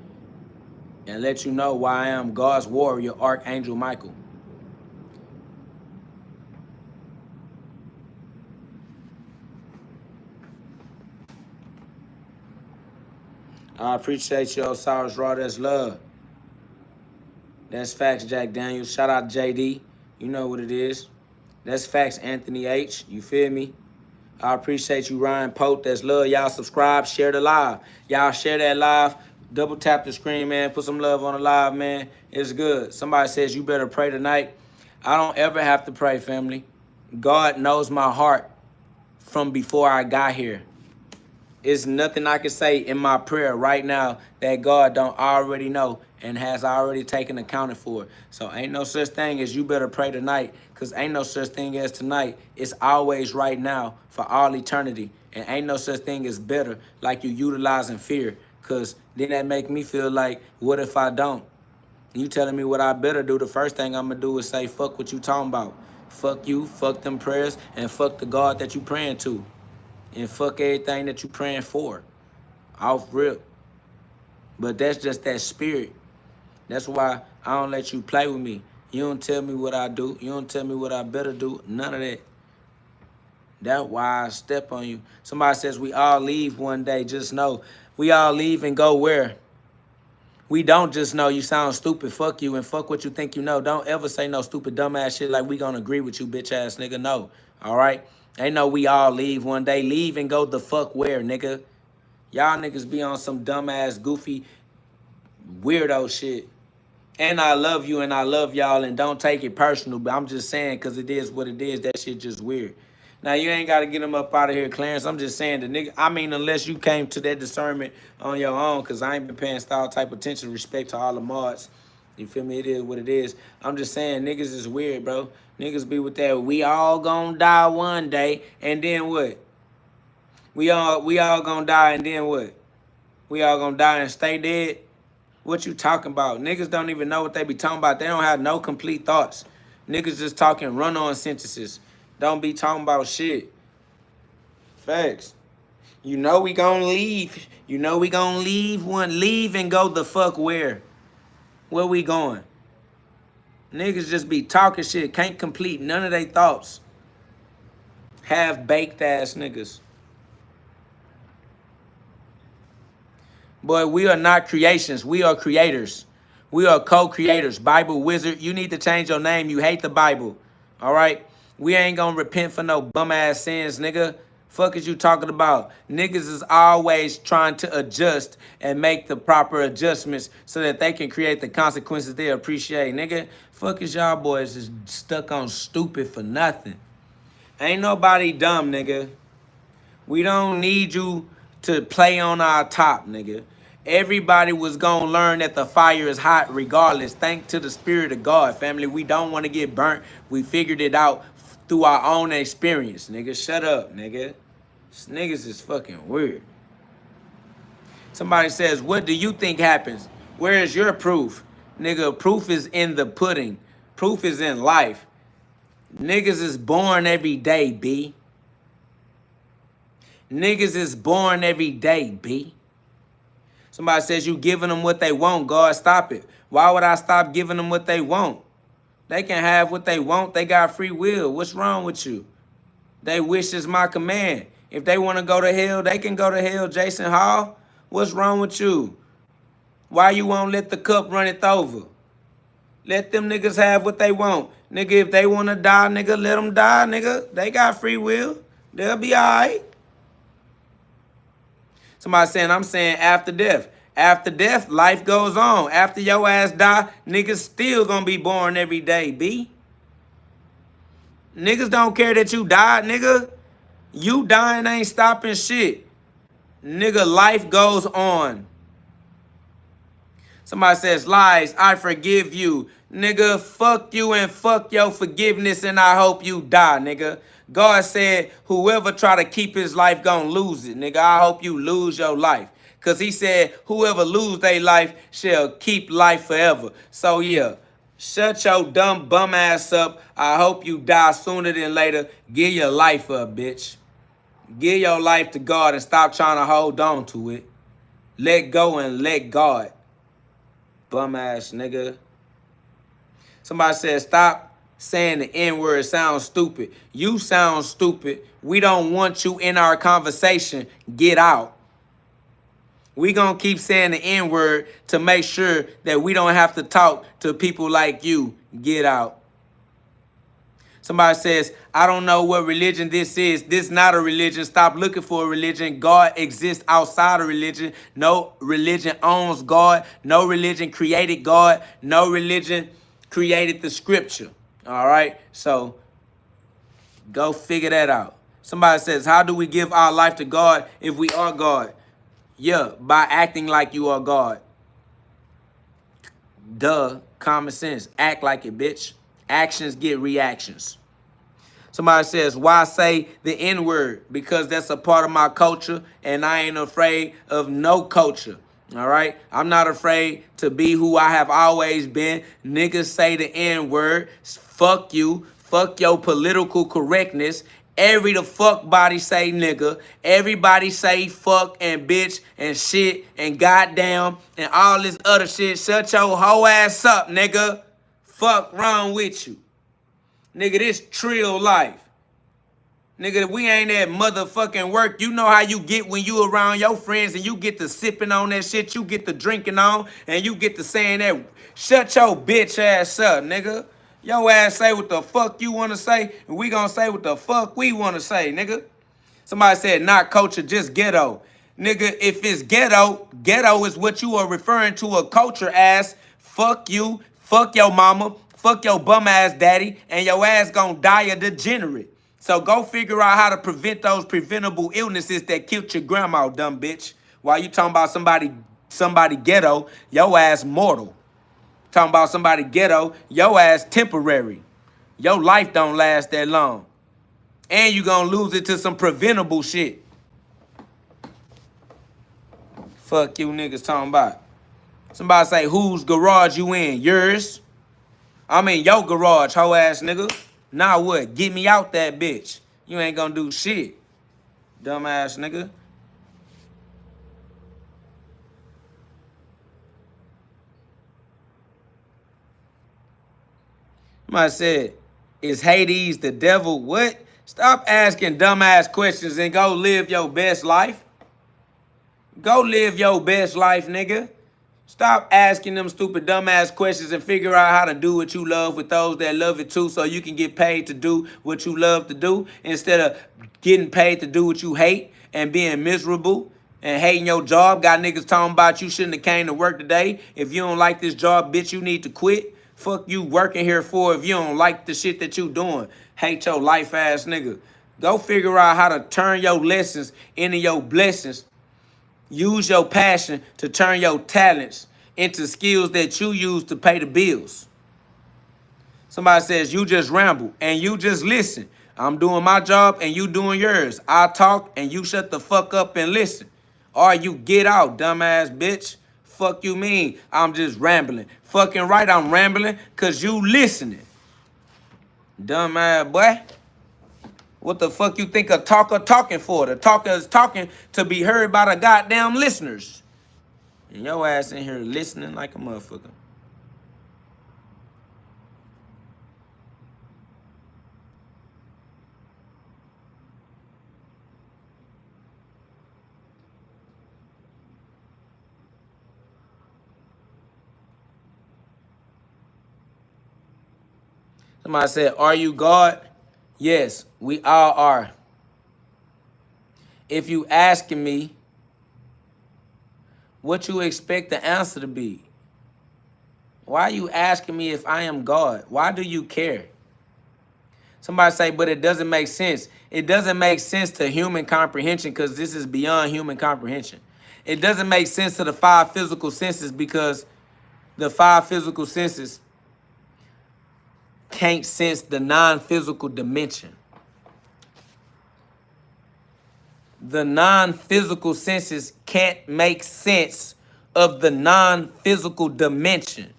and let you know why I am God's warrior, Archangel Michael. I appreciate you, Osiris Raw. That's love. That's facts, Jack Daniels. Shout out JD. You know what it is. That's facts, Anthony H. You feel me? I appreciate you, Ryan Pope. That's love. Y'all subscribe, share the live. Y'all share that live. Double tap the screen, man. Put some love on the live, man. It's good. Somebody says you better pray tonight. I don't ever have to pray, family. God knows my heart from before I got here. It's nothing I can say in my prayer right now that God don't already know and has already taken accounted for. So ain't no such thing as you better pray tonight, because ain't no such thing as tonight. It's always right now for all eternity. And ain't no such thing as better like you utilizing fear, because then that make me feel like, what if I don't? You telling me what I better do, the first thing I'm going to do is say, fuck what you talking about. Fuck you, fuck them prayers, and fuck the God that you praying to. And fuck everything that you praying for. Off rip. But that's just that spirit. That's why I don't let you play with me. You don't tell me what I do. You don't tell me what I better do. None of that. That's why I step on you. Somebody says we all leave one day. Just know we all leave and go where? We don't just know. You sound stupid. Fuck you and fuck what you think you know. Don't ever say no stupid dumbass shit like we gonna agree with you, bitch ass nigga. No. All right? Ain't no we all leave one day. Leave and go the fuck where, nigga? Y'all niggas be on some dumbass, goofy, weirdo shit. And I love you and I love y'all, and don't take it personal, but I'm just saying, because it is what it is. That shit just weird. Now, you ain't got to get them up out of here, Clarence. I'm just saying, the nigga, I mean, unless you came to that discernment on your own, because I ain't been paying style type attention, respect to all the mods. You feel me? It is what it is. I'm just saying, niggas is weird, bro. Niggas be with that, we all gonna die one day, and then what? We all gonna die, and then what? We all gonna die and stay dead? What you talking about? Niggas don't even know what they be talking about. They don't have no complete thoughts. Niggas just talking run-on sentences. Don't be talking about shit. Facts. You know we gonna leave. You know we gonna leave and go the fuck where? Where we going? Niggas just be talking shit. Can't complete none of their thoughts. Half-baked ass niggas. Boy, we are not creations. We are creators. We are co-creators. Bible wizard, you need to change your name. You hate the Bible. All right? We ain't gonna repent for no bum-ass sins, nigga. Fuck is you talking about? Niggas is always trying to adjust and make the proper adjustments so that they can create the consequences they appreciate, nigga. Fuck is y'all boys is stuck on stupid for nothing. Ain't nobody dumb, nigga. We don't need you to play on our top, nigga. Everybody was gonna learn that the fire is hot regardless. Thanks to the Spirit of God, family. We don't want to get burnt. We figured it out through our own experience, nigga. Shut up, nigga. This niggas is fucking weird. Somebody says, what do you think happens? Where is your proof? Nigga, proof is in the pudding. Proof is in life. Niggas is born every day, B. Niggas is born every day, B. Somebody says you giving them what they want. God, stop it. Why would I stop giving them what they want? They can have what they want. They got free will. What's wrong with you? They wish is my command. If they want to go to hell, they can go to hell, Jason Hall. What's wrong with you? Why you won't let the cup run it over? Let them niggas have what they want. Nigga, if they want to die, nigga, let them die, nigga. They got free will. They'll be all right. Somebody saying, I'm saying after death. After death, life goes on. After your ass die, niggas still gonna be born every day, B. Niggas don't care that you died, nigga. You dying ain't stopping shit. Nigga, life goes on. Somebody says, lies, I forgive you. Nigga, fuck you and fuck your forgiveness, and I hope you die, nigga. God said, whoever try to keep his life gonna lose it, nigga. I hope you lose your life. Because he said, whoever lose their life shall keep life forever. So, yeah, shut your dumb bum ass up. I hope you die sooner than later. Give your life up, bitch. Give your life to God and stop trying to hold on to it. Let go and let God. Bum ass nigga. Somebody said, stop saying the N-word. It sounds stupid. You sound stupid. We don't want you in our conversation. Get out. We gonna keep saying the N-word to make sure that we don't have to talk to people like you. Get out. Somebody says, I don't know what religion this is. This not a religion. Stop looking for a religion. God exists outside of religion. No religion owns God. No religion created God. No religion created the scripture. All right? So go figure that out. Somebody says, how do we give our life to God if we are God? Yeah, by acting like you are God. Duh, common sense. Act like it, bitch. Actions get reactions. Somebody says, why say the N-word? Because that's a part of my culture, and I ain't afraid of no culture. All right? I'm not afraid to be who I have always been. Niggas say the N-word. Fuck you. Fuck your political correctness. Every the fuck body say nigga. Everybody say fuck and bitch and shit and goddamn and all this other shit. Shut your hoe ass up, nigga. Fuck wrong with you. Nigga, this trill life. Nigga, we ain't at motherfucking work. You know how you get when you around your friends and you get to sipping on that shit, you get to drinking on, and you get to saying that, shut your bitch ass up, nigga. Your ass say what the fuck you want to say, and we gonna say what the fuck we want to say, nigga. Somebody said not culture, just ghetto. Nigga, if it's ghetto, ghetto is what you are referring to a culture as. Fuck you, fuck your mama, fuck your bum ass daddy, and your ass gonna die a degenerate. So go figure out how to prevent those preventable illnesses that killed your grandma, dumb bitch. While you talking about somebody ghetto, your ass mortal. Talking about somebody ghetto, your ass temporary. Your life don't last that long. And you gonna lose it to some preventable shit. Fuck you niggas talking about. Somebody say, whose garage you in? Yours? I'm in your garage, hoe ass nigga. Now what? Get me out that bitch. You ain't gonna do shit. Dumbass nigga. Somebody said, is Hades the devil? What? Stop asking dumbass questions and go live your best life. Go live your best life, nigga. Stop asking them stupid dumbass questions and figure out how to do what you love with those that love it too, so you can get paid to do what you love to do instead of getting paid to do what you hate and being miserable and hating your job. Got niggas talking about you shouldn't have came to work today. If you don't like this job, bitch, you need to quit. Fuck you working here for if you don't like the shit that you doing. Hate your life ass nigga. Go figure out how to turn your lessons into your blessings. Use your passion to turn your talents into skills that you use to pay the bills. Somebody says you just ramble and you just listen. I'm doing my job and you doing yours. I talk and you shut the fuck up and listen. Or you get out, dumbass bitch. Fuck you mean I'm just rambling. Fucking right, I'm rambling because you listening. Dumbass boy. What the fuck you think a talker talking for? The talker is talking to be heard by the goddamn listeners. And your ass in here listening like a motherfucker. Somebody said, are you God? Yes, we all are. If you asking me what you expect the answer to be, why are you asking me if I am God? Why do you care? Somebody say, but it doesn't make sense. It doesn't make sense to human comprehension because this is beyond human comprehension. It doesn't make sense to the 5 physical senses because the 5 physical senses can't sense the non-physical dimension. The non-physical senses can't make sense of the non-physical dimension.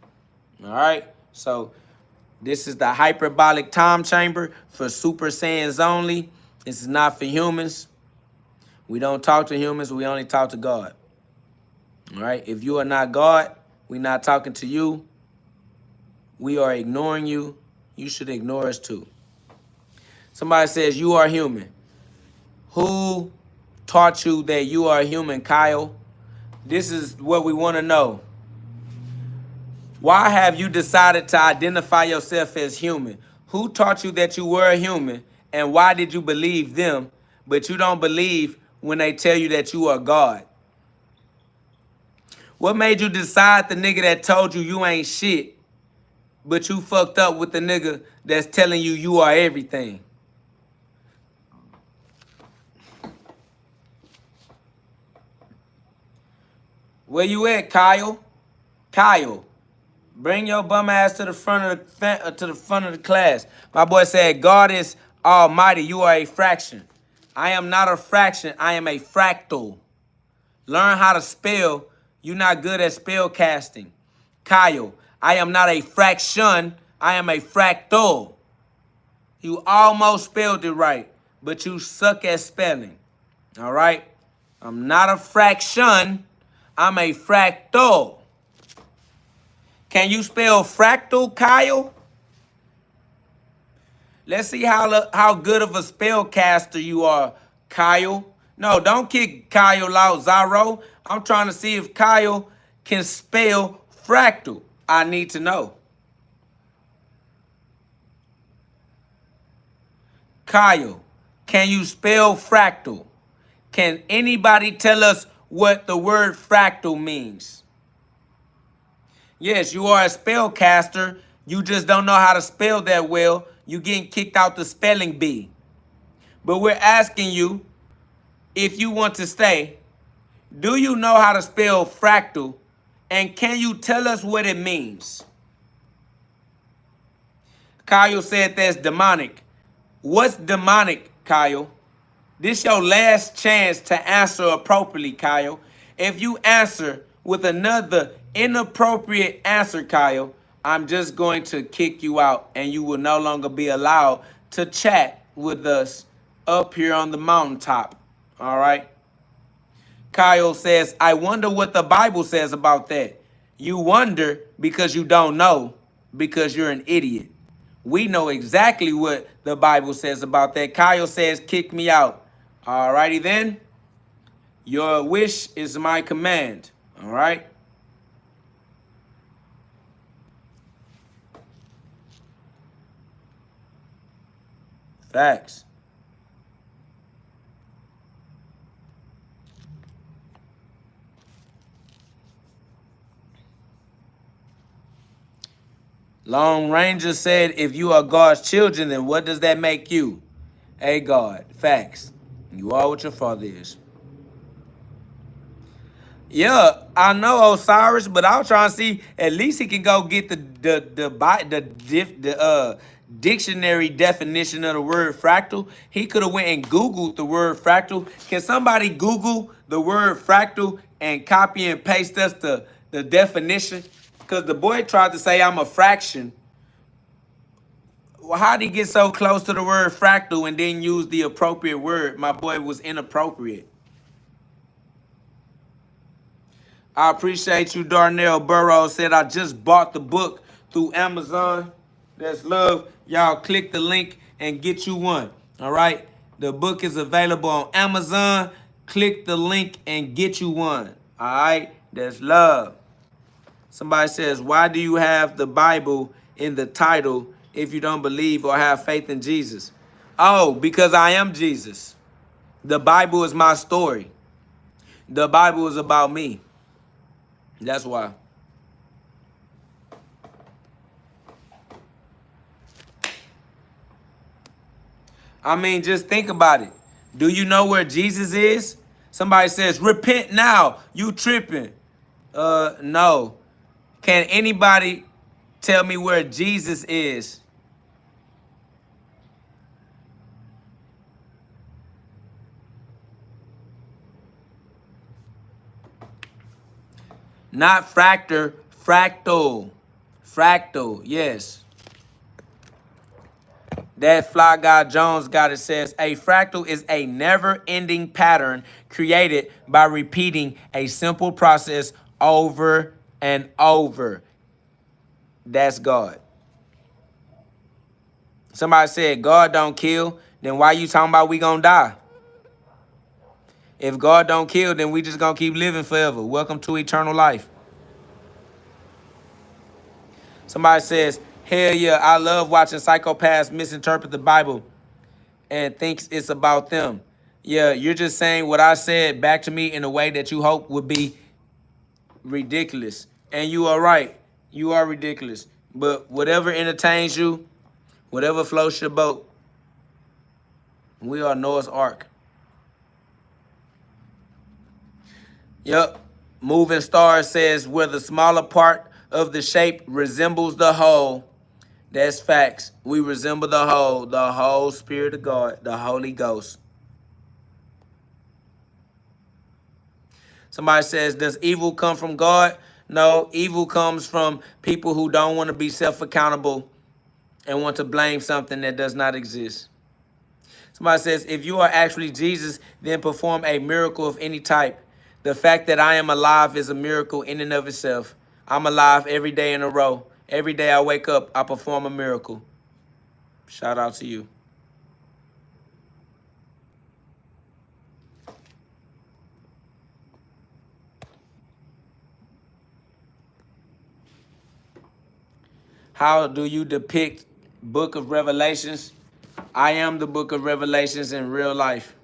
All right? So this is the hyperbolic time chamber for Super Saiyans only. This is not for humans. We don't talk to humans. We only talk to God. All right? If you are not God, we're not talking to you. We are ignoring you. You should ignore us too. Somebody says you are human. Who taught you that you are human, Kyle? This is what we want to know. Why have you decided to identify yourself as human? Who taught you that you were a human? And why did you believe them, but you don't believe when they tell you that you are God? What made you decide the nigga that told you you ain't shit, but you fucked up with the nigga that's telling you you are everything? Where you at, Kyle? Kyle, bring your bum ass to the front of the class. My boy said, God is almighty. You are a fraction. I am not a fraction. I am a fractal. Learn how to spell. You're not good at spell casting. Kyle, I am not a fraction. I am a fractal. You almost spelled it right, but you suck at spelling. All right? I'm not a fraction. I'm a fractal. Can you spell fractal, Kyle? Let's see how good of a spellcaster you are, Kyle. No, don't kick Kyle out, Zaro. I'm trying to see if Kyle can spell fractal. I need to know. Kyle, can you spell fractal? Can anybody tell us what the word fractal means? Yes, you are a spellcaster. You just don't know how to spell that well. You getting kicked out the spelling bee. But we're asking you, if you want to stay, do you know how to spell fractal? And can you tell us what it means? Kyle said that's demonic. What's demonic, Kyle? This your last chance to answer appropriately, Kyle. If you answer with another inappropriate answer, Kyle, I'm just going to kick you out and you will no longer be allowed to chat with us up here on the mountaintop. All right? Kyle says, I wonder what the Bible says about that. You wonder because you don't know, because you're an idiot. We know exactly what the Bible says about that. Kyle says, kick me out. All righty then. Your wish is my command. All right? Facts. Long Ranger said, if you are God's children, then what does that make you? A God. Facts. You are what your father is. Yeah, I know Osiris, but I was trying to see at least he can go get the dictionary definition of the word fractal. He could have went and Googled the word fractal. Can somebody Google the word fractal and copy and paste us the definition? Because the boy tried to say I'm a fraction. Well, how did he get so close to the word fractal and then use the appropriate word? My boy was inappropriate. I appreciate you, Darnell Burrows said, I just bought the book through Amazon. That's love. Y'all click the link and get you one. All right? The book is available on Amazon. Click the link and get you one. All right? That's love. Somebody says, why do you have the Bible in the title if you don't believe or have faith in Jesus? Oh, because I am Jesus. The Bible is my story. The Bible is about me. That's why. I mean, just think about it. Do you know where Jesus is? Somebody says, repent now. You tripping. No. Can anybody tell me where Jesus is? Not fractal, fractal. Fractal, yes. That Fly Guy Jones got it says, a fractal is a never-ending pattern created by repeating a simple process over and over. That's God. Somebody said, God don't kill. Then why you talking about we gonna die? If God don't kill, then we just gonna keep living forever. Welcome to eternal life. Somebody says, hell yeah, I love watching psychopaths misinterpret the Bible and thinks it's about them. Yeah, you're just saying what I said back to me in a way that you hope would be ridiculous. And you are right. You are ridiculous. But whatever entertains you, whatever floats your boat, we are Noah's Ark. Yep. Moving Star says, where the smaller part of the shape resembles the whole. That's facts. We resemble the whole Spirit of God, the Holy Ghost. Somebody says, does evil come from God? No, evil comes from people who don't want to be self-accountable and want to blame something that does not exist. Somebody says, if you are actually Jesus, then perform a miracle of any type. The fact that I am alive is a miracle in and of itself. I'm alive every day in a row. Every day I wake up, I perform a miracle. Shout out to you. How do you depict Book of Revelations? I am the Book of Revelations in real life.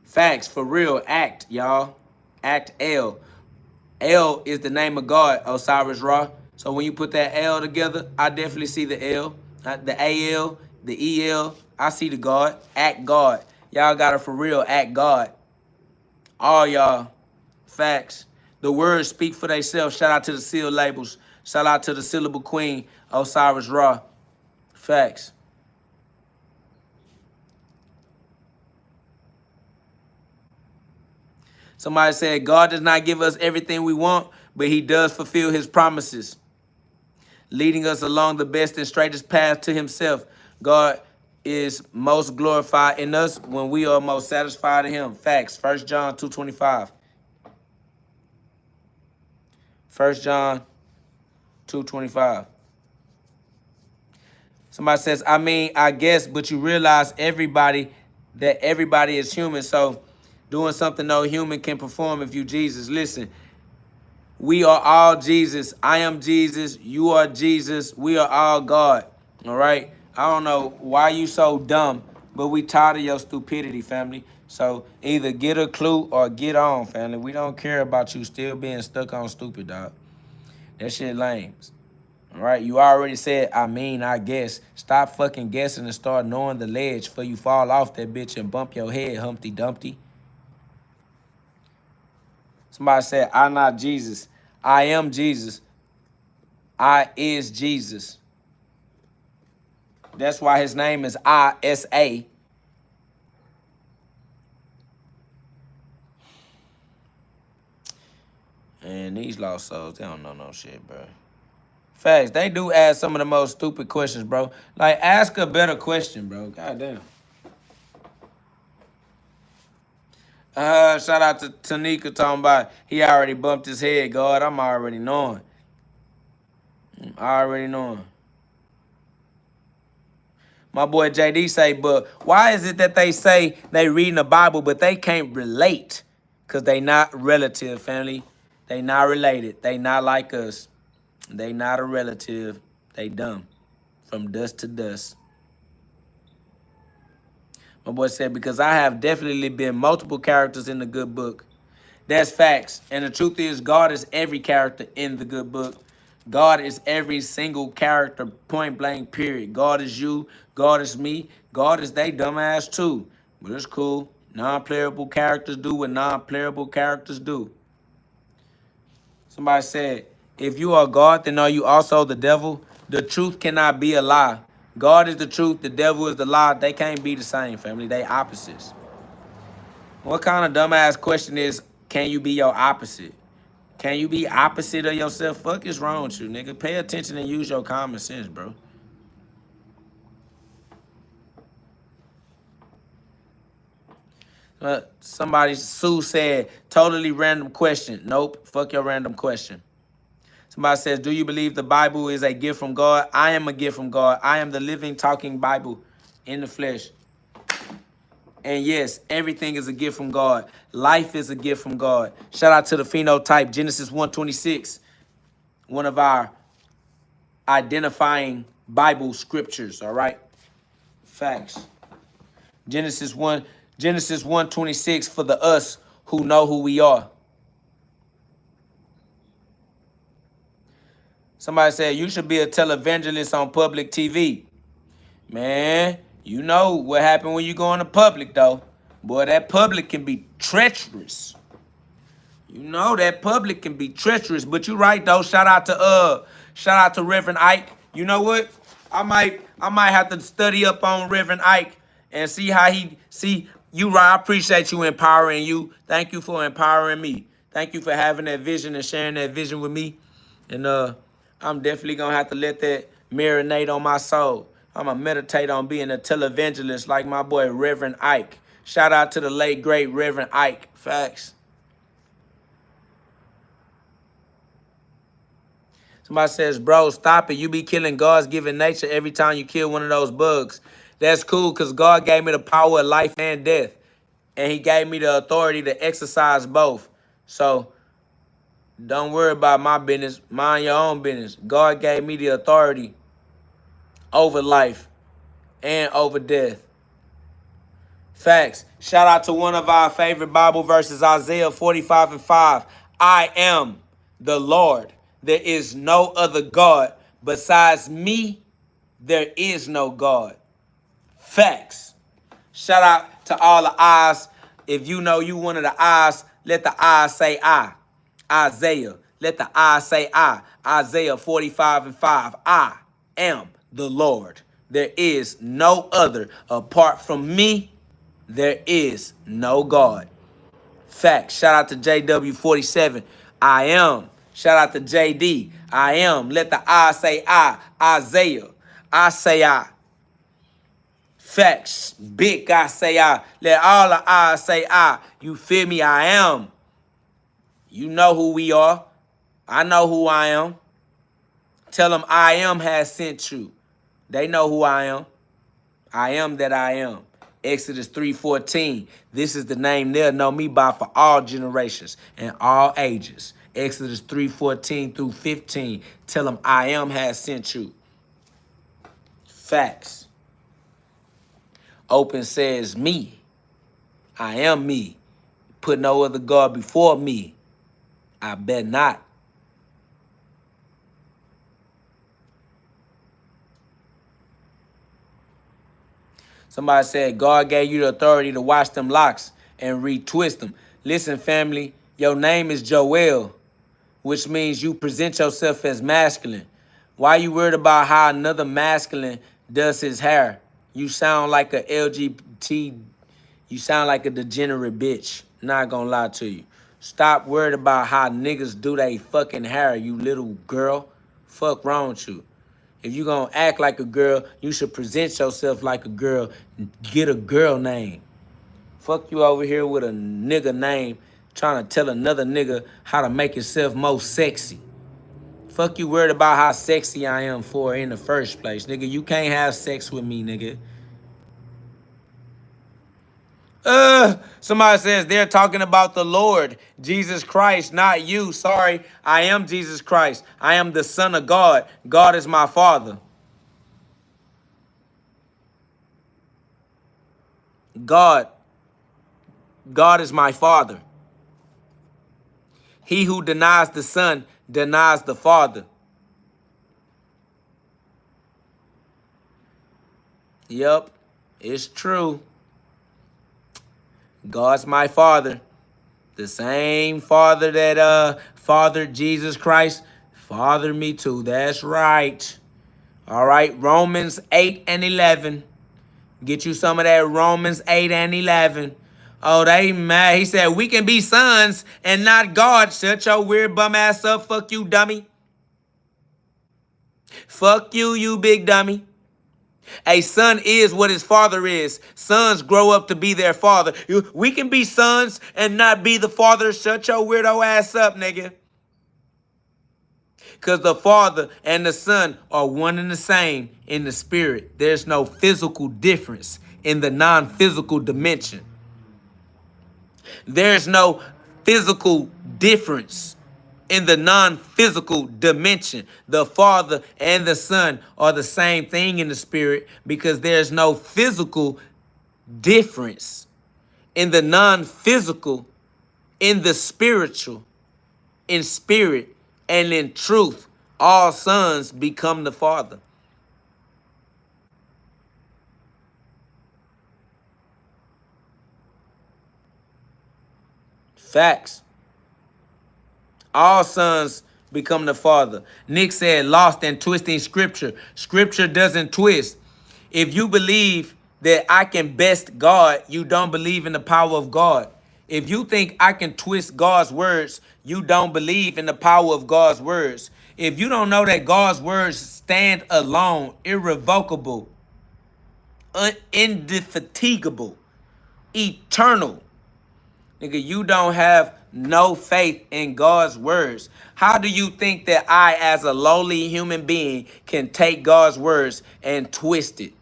Facts, for real. Act, y'all. Act L. L is the name of God, Osiris Ra. So when you put that L together, I definitely see the L, the AL, the EL. I see the God. Act God. Y'all got to for real act God. All y'all. Facts. The words speak for themselves. Shout out to the seal labels. Shout out to the syllable queen, Osiris Ra. Facts. Somebody said, God does not give us everything we want, but he does fulfill his promises, leading us along the best and straightest path to himself. God is most glorified in us when we are most satisfied in him. Facts. 1 John 2:25. 1 John 2:25. Somebody says, I mean, I guess, but you realize everybody is human. So doing something no human can perform if you Jesus. Listen, we are all Jesus. I am Jesus. You are Jesus. We are all God. All right? I don't know why you so dumb, but we tired of your stupidity, family. So either get a clue or get on, family. We don't care about you still being stuck on stupid, dog. That shit lame. All right? You already said, I mean, I guess. Stop fucking guessing and start knowing the ledge before you fall off that bitch and bump your head, Humpty Dumpty. Somebody said, I'm not Jesus. I am Jesus. I is Jesus. That's why his name is I-S-A. And these lost souls, they don't know no shit, bro. Facts, they do ask some of the most stupid questions, bro. Like, ask a better question, bro. Goddamn. Shout out to Tanika talking about he already bumped his head, God. I'm already knowing. My boy JD say, but why is it that they say they reading the Bible, but they can't relate? Because they not relative, family. They not related. They not like us. They not a relative. They dumb. From dust to dust. My boy said, because I have definitely been multiple characters in the good book. That's facts. And the truth is, God is every character in the good book. God is every single character, point blank, period. God is you. God is me. God is they dumbass too. But it's cool. Non-playable characters do what non-playable characters do. Somebody said, if you are God, then are you also the devil? The truth cannot be a lie. God is the truth. The devil is the lie. They can't be the same, family. They opposites. What kind of dumbass question is, can you be your opposite? Can you be opposite of yourself? Fuck is wrong with you, nigga? Pay attention and use your common sense, bro. Somebody, Sue said, totally random question. Nope, fuck your random question. Somebody says, do you believe the Bible is a gift from God? I am a gift from God. I am the living, talking Bible in the flesh. And yes, everything is a gift from God. Life is a gift from God. Shout out to the phenotype, Genesis 1:26, one of our identifying Bible scriptures, all right? Facts. Genesis 1:26 for the us who know who we are. Somebody said you should be a televangelist on public TV. Man, you know what happened when you go into public though. Boy, that public can be treacherous. You know that public can be treacherous, but you right though. Shout out to Reverend Ike. You know what? I might have to study up on Reverend Ike and see how he see you right. I appreciate you empowering you. Thank you for empowering me. Thank you for having that vision and sharing that vision with me. And I'm definitely gonna have to let that marinate on my soul. I'm gonna meditate on being a televangelist like my boy Reverend Ike. Shout out to the late great Reverend Ike. Facts. Somebody says, bro, stop it. You be killing God's given nature every time you kill one of those bugs. That's cool because God gave me the power of life and death. And he gave me the authority to exercise both. So don't worry about my business. Mind your own business. God gave me the authority over life and over death. Facts. Shout out to one of our favorite Bible verses, Isaiah 45:5. I am the Lord. There is no other God. Besides me, there is no God. Facts. Shout out to all the eyes. If you know you one of the eyes, let the eyes say I. Isaiah. Let the eyes say I. Isaiah 45:5. I am the Lord. There is no other. Apart from me, there is no God. Facts. Shout out to JW47. I am. Shout out to JD. I am. Let the I say I. Isaiah. I say I. Facts. Big I say I. Let all the I say I. You feel me? I am. You know who we are. I know who I am. Tell them I am has sent you. They know who I am. I am that I am. Exodus 3:14. This is the name they'll know me by for all generations and all ages. Exodus 3:14 through 15. Tell them I am has sent you. Facts. Open says me. I am me. Put no other God before me. I bet not. Somebody said God gave you the authority to wash them locks and retwist them. Listen, family, your name is Joel, which means you present yourself as masculine. Why you worried about how another masculine does his hair? You sound like a LGBT, you sound like a degenerate bitch. Not gonna lie to you. Stop worried about how niggas do they fucking hair, you little girl. Fuck wrong with you. If you gonna act like a girl, you should present yourself like a girl. Get a girl name. Fuck you over here with a nigga name trying to tell another nigga how to make yourself more sexy. Fuck you worried about how sexy I am for in the first place. Nigga, you can't have sex with me, nigga. Somebody says they're talking about the Lord, Jesus Christ, not you. Sorry, I am Jesus Christ. I am the Son of God. God is my Father. God is my Father. He who denies the Son denies the Father. Yep, it's true. God's my Father. The same Father that fathered Jesus Christ fathered me too. That's right. All right, Romans 8:11. Get you some of that Romans 8:11. Oh, they mad. He said, we can be sons and not God. Shut your weird bum ass up. Fuck you, dummy. Fuck you, you big dummy. A son is what his father is. Sons grow up to be their father. We can be sons and not be the father. Shut your weirdo ass up, nigga. Because the Father and the Son are one and the same in the spirit. There's no physical difference in the non-physical dimension. There's no physical difference in the non-physical dimension. The Father and the Son are the same thing in the spirit because there's no physical difference in the non-physical, in the spiritual, in spirit, and in truth. All sons become the Father. Facts. All sons become the Father. Nick said, lost and twisting scripture. Scripture doesn't twist. If you believe that I can best God, you don't believe in the power of God. If you think I can twist God's words, you don't believe in the power of God's words. If you don't know that God's words stand alone, irrevocable, indefatigable, eternal, nigga, you don't have no faith in God's words. How do you think that I, as a lowly human being, can take God's words and twist it?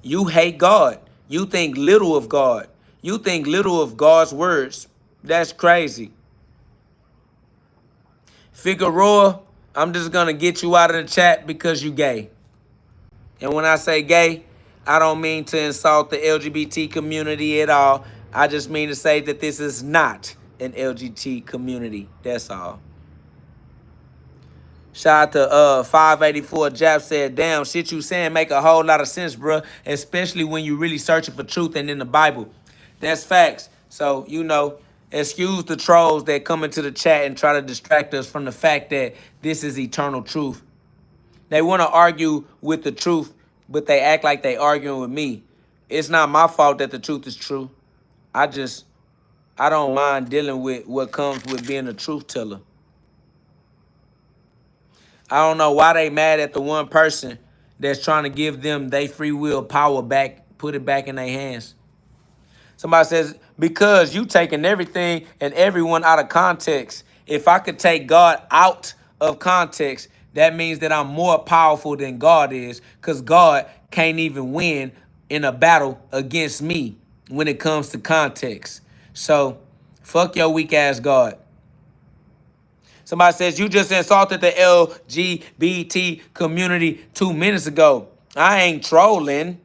You hate God. You think little of God. You think little of God's words. That's crazy. Figueroa, I'm just going to get you out of the chat because you gay. And when I say gay, I don't mean to insult the LGBT community at all. I just mean to say that this is not an LGBT community. That's all. Shout out to 584 Jap said, damn, shit you saying make a whole lot of sense, bruh. Especially when you really searching for truth and in the Bible. That's facts. So, excuse the trolls that come into the chat and try to distract us from the fact that this is eternal truth. They want to argue with the truth, but they act like they arguing with me. It's not my fault that the truth is true. I don't mind dealing with what comes with being a truth teller. I don't know why they mad at the one person that's trying to give them their free will power back, put it back in their hands. Somebody says, because you taking everything and everyone out of context. If I could take God out of context, that means that I'm more powerful than God is, because God can't even win in a battle against me when it comes to context. So, fuck your weak ass God. Somebody says, you just insulted the LGBT community 2 minutes ago. I ain't trolling.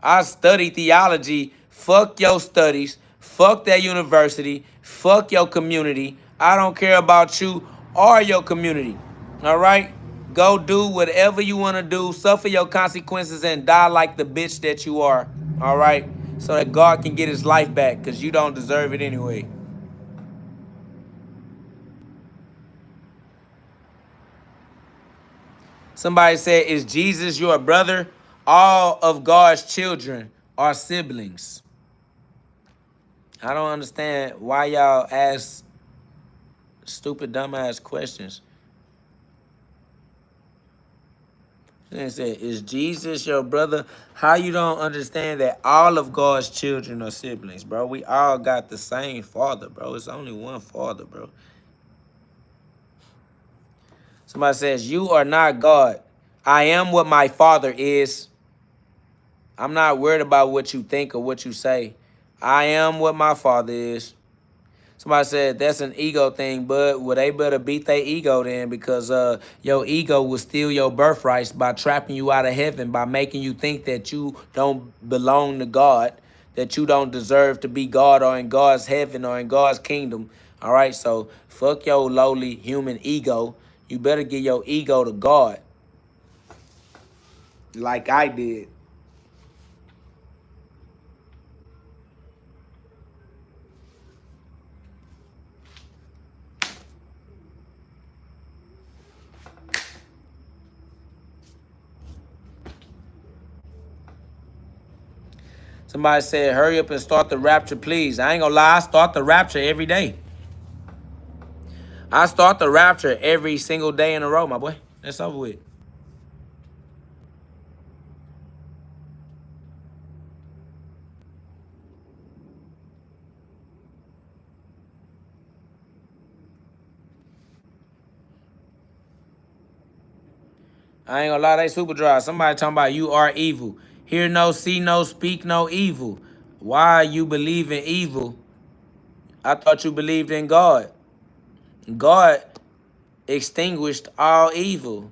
I study theology. Fuck your studies. Fuck that university. Fuck your community. I don't care about you or your community. All right? Go do whatever you want to do. Suffer your consequences and die like the bitch that you are. All right? So that God can get his life back, because you don't deserve it anyway. Somebody said, is Jesus your brother? All of God's children are siblings. I don't understand why y'all ask stupid, dumbass questions. They said, is Jesus your brother? How you don't understand that all of God's children are siblings, bro? We all got the same father, bro. It's only one father, bro. Somebody says, you are not God. I am what my father is. I'm not worried about what you think or what you say. I am what my father is. Somebody said, that's an ego thing, but well, they better beat their ego then, because your ego will steal your birthrights by trapping you out of heaven, by making you think that you don't belong to God, that you don't deserve to be God or in God's heaven or in God's kingdom. All right, so fuck your lowly human ego. You better give your ego to God, like I did. Somebody said, hurry up and start the rapture, please. I ain't gonna lie, I start the rapture every day. I start the rapture every single day in a row, my boy. That's over with. I ain't gonna lie, they super dry. Somebody talking about you are evil. Hear no, see no, speak no evil. Why you believe in evil? I thought you believed in God. God extinguished all evil.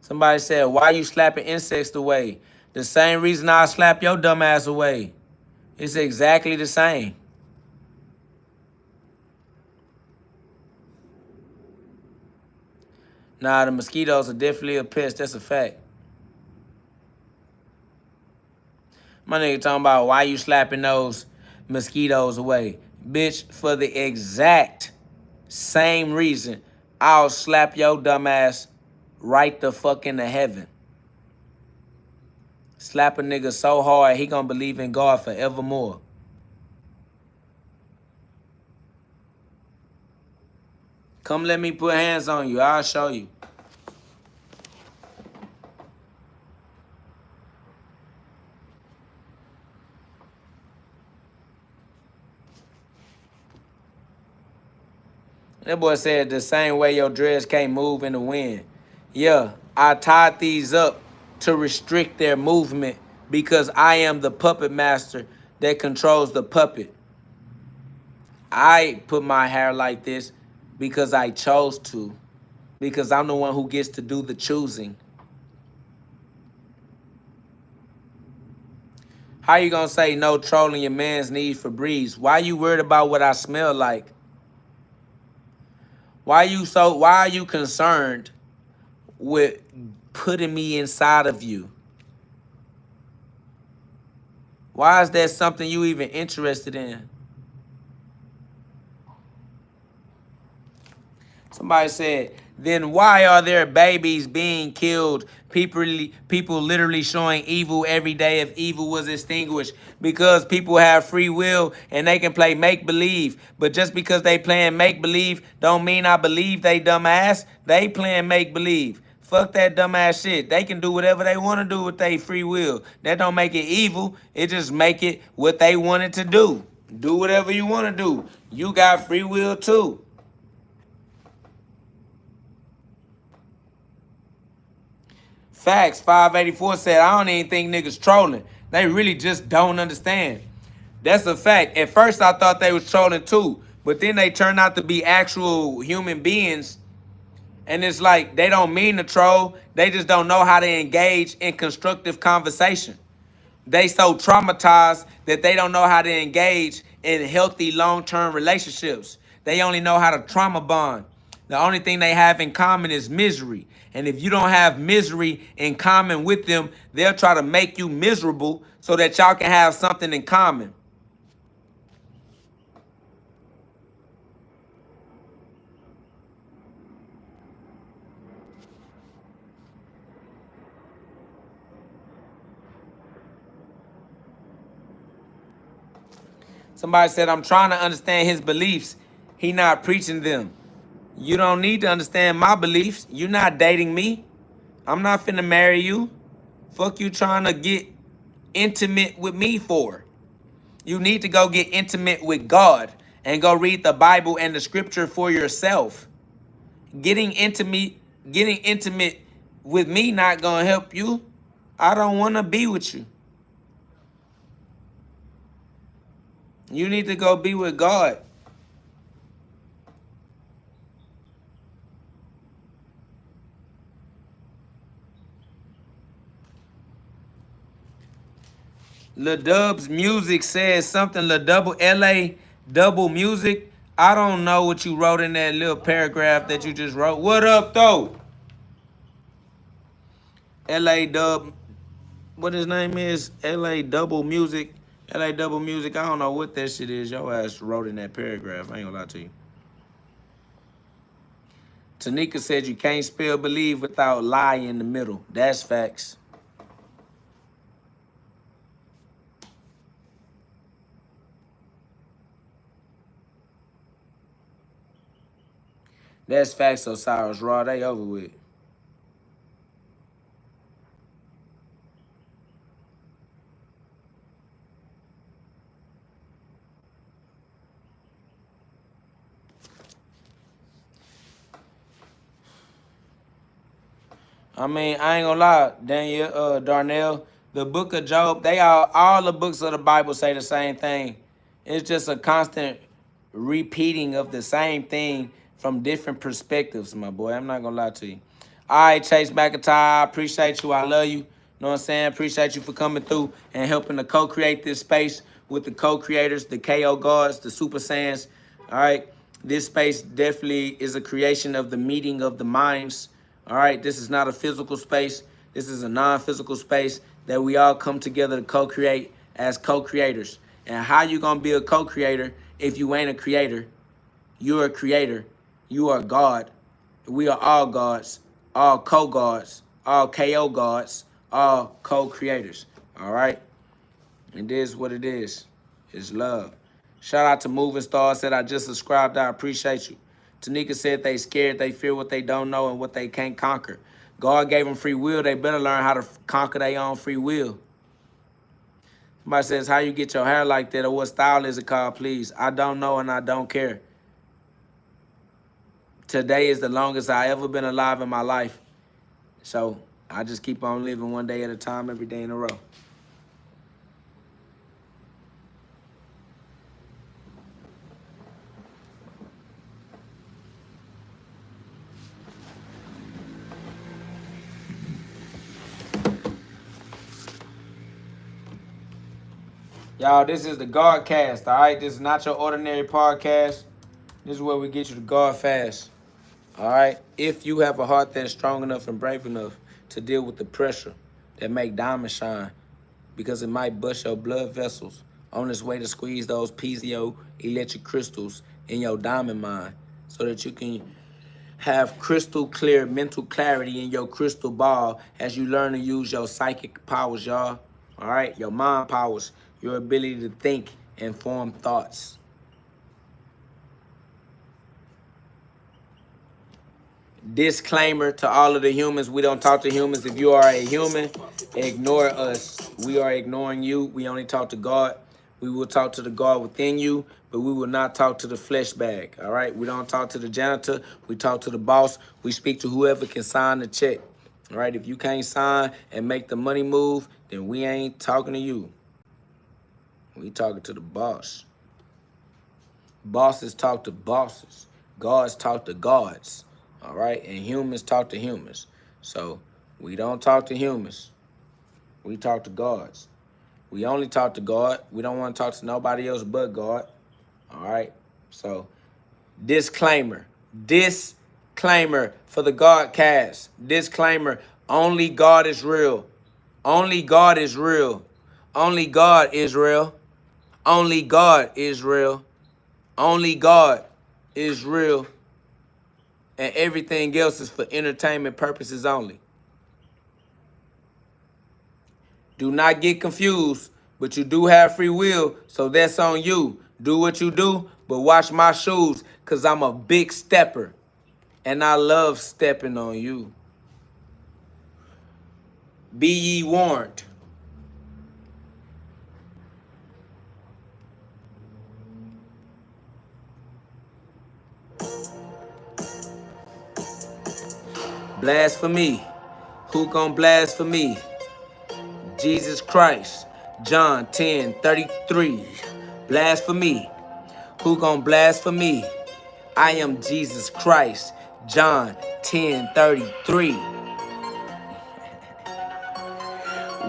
Somebody said, why you slapping insects away? The same reason I slap your dumb ass away. It's exactly the same. Nah, the mosquitoes are definitely a pest. That's a fact. My nigga talking about why you slapping those mosquitoes away. Bitch, for the exact same reason, I'll slap your dumb ass right the fuck into heaven. Slap a nigga so hard, he gonna believe in God forevermore. Come let me put hands on you. I'll show you. That boy said the same way your dreads can't move in the wind. Yeah, I tied these up to restrict their movement because I am the puppet master that controls the puppet. I put my hair like this because I chose to, because I'm the one who gets to do the choosing. How you gonna say no trolling your man's need for breeze? Why you worried about what I smell like? Why are you concerned with putting me inside of you? Why is that something you even interested in? Somebody said, then why are there babies being killed? People literally showing evil every day if evil was extinguished. Because people have free will and they can play make-believe. But just because they playing make-believe don't mean I believe they dumbass. They playing make-believe. Fuck that dumbass shit. They can do whatever they want to do with their free will. That don't make it evil. It just make it what they wanted to do. Do whatever you want to do. You got free will too. Facts 584 said, I don't even think niggas trolling. They really just don't understand. That's a fact. At first I thought they was trolling too, but then they turned out to be actual human beings. And it's like they don't mean to troll. They just don't know how to engage in constructive conversation. They so traumatized that they don't know how to engage in healthy long-term relationships. They only know how to trauma bond. The only thing they have in common is misery. And if you don't have misery in common with them, they'll try to make you miserable so that y'all can have something in common. Somebody said, I'm trying to understand his beliefs. He not preaching them. You don't need to understand my beliefs. You're not dating me. I'm not finna marry you. Fuck you trying to get intimate with me for? You need to go get intimate with God and go read the Bible and the scripture for yourself. Getting intimate with me not gonna help you. I don't wanna be with you. You need to go be with God. Lil Dub's music says something. Lil Double LA double music. I don't know what you wrote in that little paragraph that you just wrote. What up though? LA Dub. What his name is? LA Double Music. LA Double Music. I don't know what that shit is. Your ass wrote in that paragraph. I ain't gonna lie to you. Tanika said you can't spell believe without lie in the middle. That's facts. That's facts, Osiris Raw. They over with. I mean, I ain't gonna lie, Daniel, Darnell, the book of Job, they all the books of the Bible say the same thing. It's just a constant repeating of the same thing from different perspectives, my boy. I'm not gonna lie to you. All right, Chase McIntyre, I appreciate you. I love you. You know what I'm saying? Appreciate you for coming through and helping to co-create this space with the co-creators, the KO gods, the Super Saiyans. All right. This space definitely is a creation of the meeting of the minds. All right. This is not a physical space. This is a non-physical space that we all come together to co-create as co-creators. And how you gonna be a co-creator if you ain't a creator? You're a creator. You are God. We are all gods, all co-gods, all KO gods, all co-creators. All right? It is what it is. It's love. Shout out to Moving Star, said I just subscribed. I appreciate you. Tanika said they scared, they fear what they don't know and what they can't conquer. God gave them free will. They better learn how to conquer their own free will. Somebody says, how you get your hair like that or what style is it called, please? I don't know and I don't care. Today is the longest I ever been alive in my life. So I just keep on living one day at a time, every day in a row. Y'all, this is the GhODCast, all right? This is not your ordinary podcast. This is where we get you to God fast, all right? If you have a heart that's strong enough and brave enough to deal with the pressure that make diamonds shine, because it might bust your blood vessels on its way to squeeze those piezo electric crystals in your diamond mind so that you can have crystal clear mental clarity in your crystal ball as you learn to use your psychic powers, y'all. All right, your mind powers, your ability to think and form thoughts. Disclaimer to all of the humans, we don't talk to humans. If you are a human, ignore us. We are ignoring you. We only talk to God. We will talk to the God within you, but we will not talk to the flesh bag, all right? We don't talk to the janitor. We talk to the boss. We speak to whoever can sign the check, all right? If you can't sign and make the money move, then we ain't talking to you. We talking to the boss. Bosses talk to bosses. Gods talk to gods, all right? And humans talk to humans. So we don't talk to humans. We talk to gods. We only talk to God. We don't want to talk to nobody else but God. All right? So, disclaimer. Disclaimer for the GhODCast. Disclaimer. Only God is real. Only God is real. Only God is real. Only God is real. Only God is real. And everything else is for entertainment purposes only. Do not get confused, but you do have free will, so that's on you. Do what you do, but watch my shoes, because I'm a big stepper, and I love stepping on you. Be ye warned. Blasphemy. Who gon' blaspheme? Jesus Christ. John 10:33. Blasphemy. Who gon' blaspheme? I am Jesus Christ. John 10:33.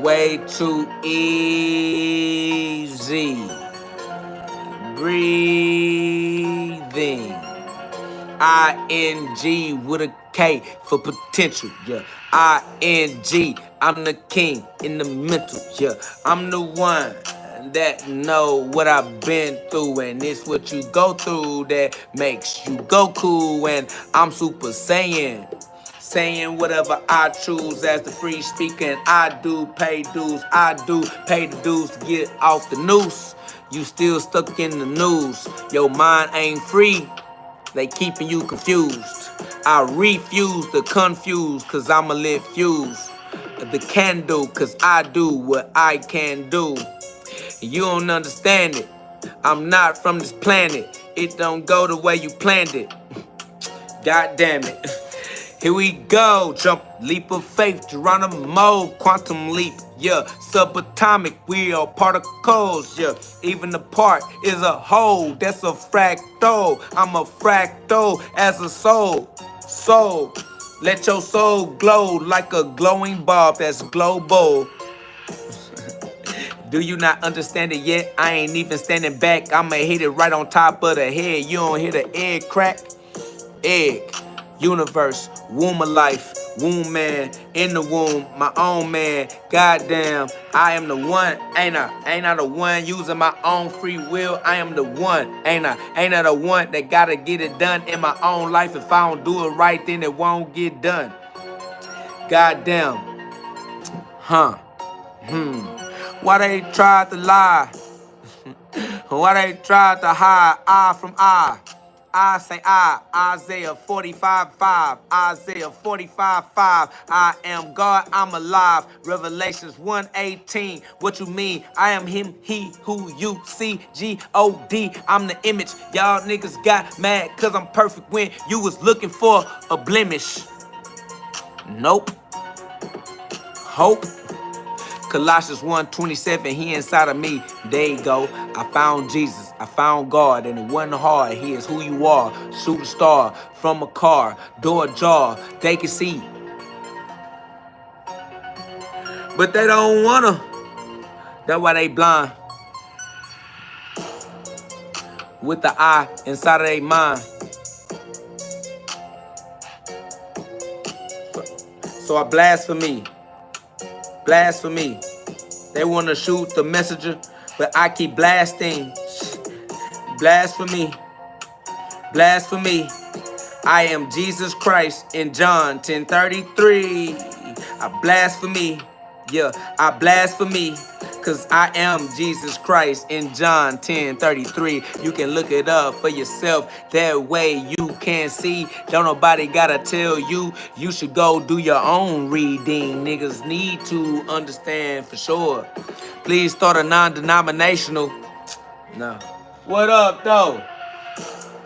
Way too easy. Breathing. ING with a K for potential, yeah. ING, I'm the king in the mental, yeah. I'm the one that know what I've been through, and it's what you go through that makes you go cool. And I'm Super Saiyan, saying whatever I choose as the free speaker, and I do pay dues. I do pay the dues to get off the noose. You still stuck in the news. Your mind ain't free. They keeping you confused. I refuse to confuse, cause I'ma lit fuse. The candle, cause I do what I can do. You don't understand it. I'm not from this planet. It don't go the way you planned it. God damn it. Here we go, jump, leap of faith, Geronimo, quantum leap, yeah, subatomic, we are particles, yeah, even the part is a whole, that's a fractal, I'm a fractal as a soul, let your soul glow like a glowing bulb that's global. Do you not understand it yet? I ain't even standing back, I'ma hit it right on top of the head, you don't hear the egg crack? Egg, universe, womb of life, womb man, in the womb, my own man, goddamn, I am the one, ain't I the one using my own free will, I am the one, ain't I the one that gotta get it done in my own life, if I don't do it right, then it won't get done, goddamn, why they tried to lie, why they tried to hide, I from I say Isaiah 45:5, Isaiah 45:5, I am God, I'm alive, Revelations 1:18, what you mean, I am him, he, who you see, G-O-D, I'm the image, y'all niggas got mad cause I'm perfect when you was looking for a blemish, nope, hope, Colossians 1:27, he inside of me, there you go, I found Jesus, I found God, and it wasn't hard, he is who you are, shoot a star from a car, door ajar, they can see, but they don't wanna, that's why they blind, with the eye inside of their mind, so I blasphemy, they wanna shoot the messenger, but I keep blasting, blasphemy, I am Jesus Christ in John 10:33. I blasphemy, yeah, I blasphemy, cause I am Jesus Christ in John 10:33. You can look it up for yourself, that way you can see. Don't nobody gotta tell you, you should go do your own reading. Niggas need to understand for sure. Please start a non-denominational. No. What up though?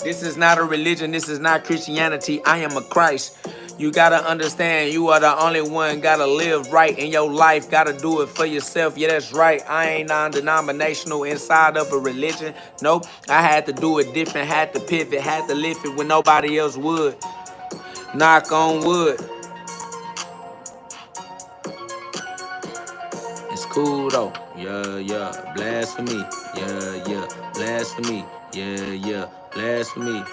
This is not a religion, this is not Christianity, I am a Christ. You gotta understand, you are the only one, gotta live right in your life, gotta do it for yourself, yeah that's right, I ain't non-denominational inside of a religion, nope, I had to do it different, had to pivot, had to lift it when nobody else would, knock on wood. It's cool though, yeah, blasphemy, yeah, blasphemy, yeah, blasphemy.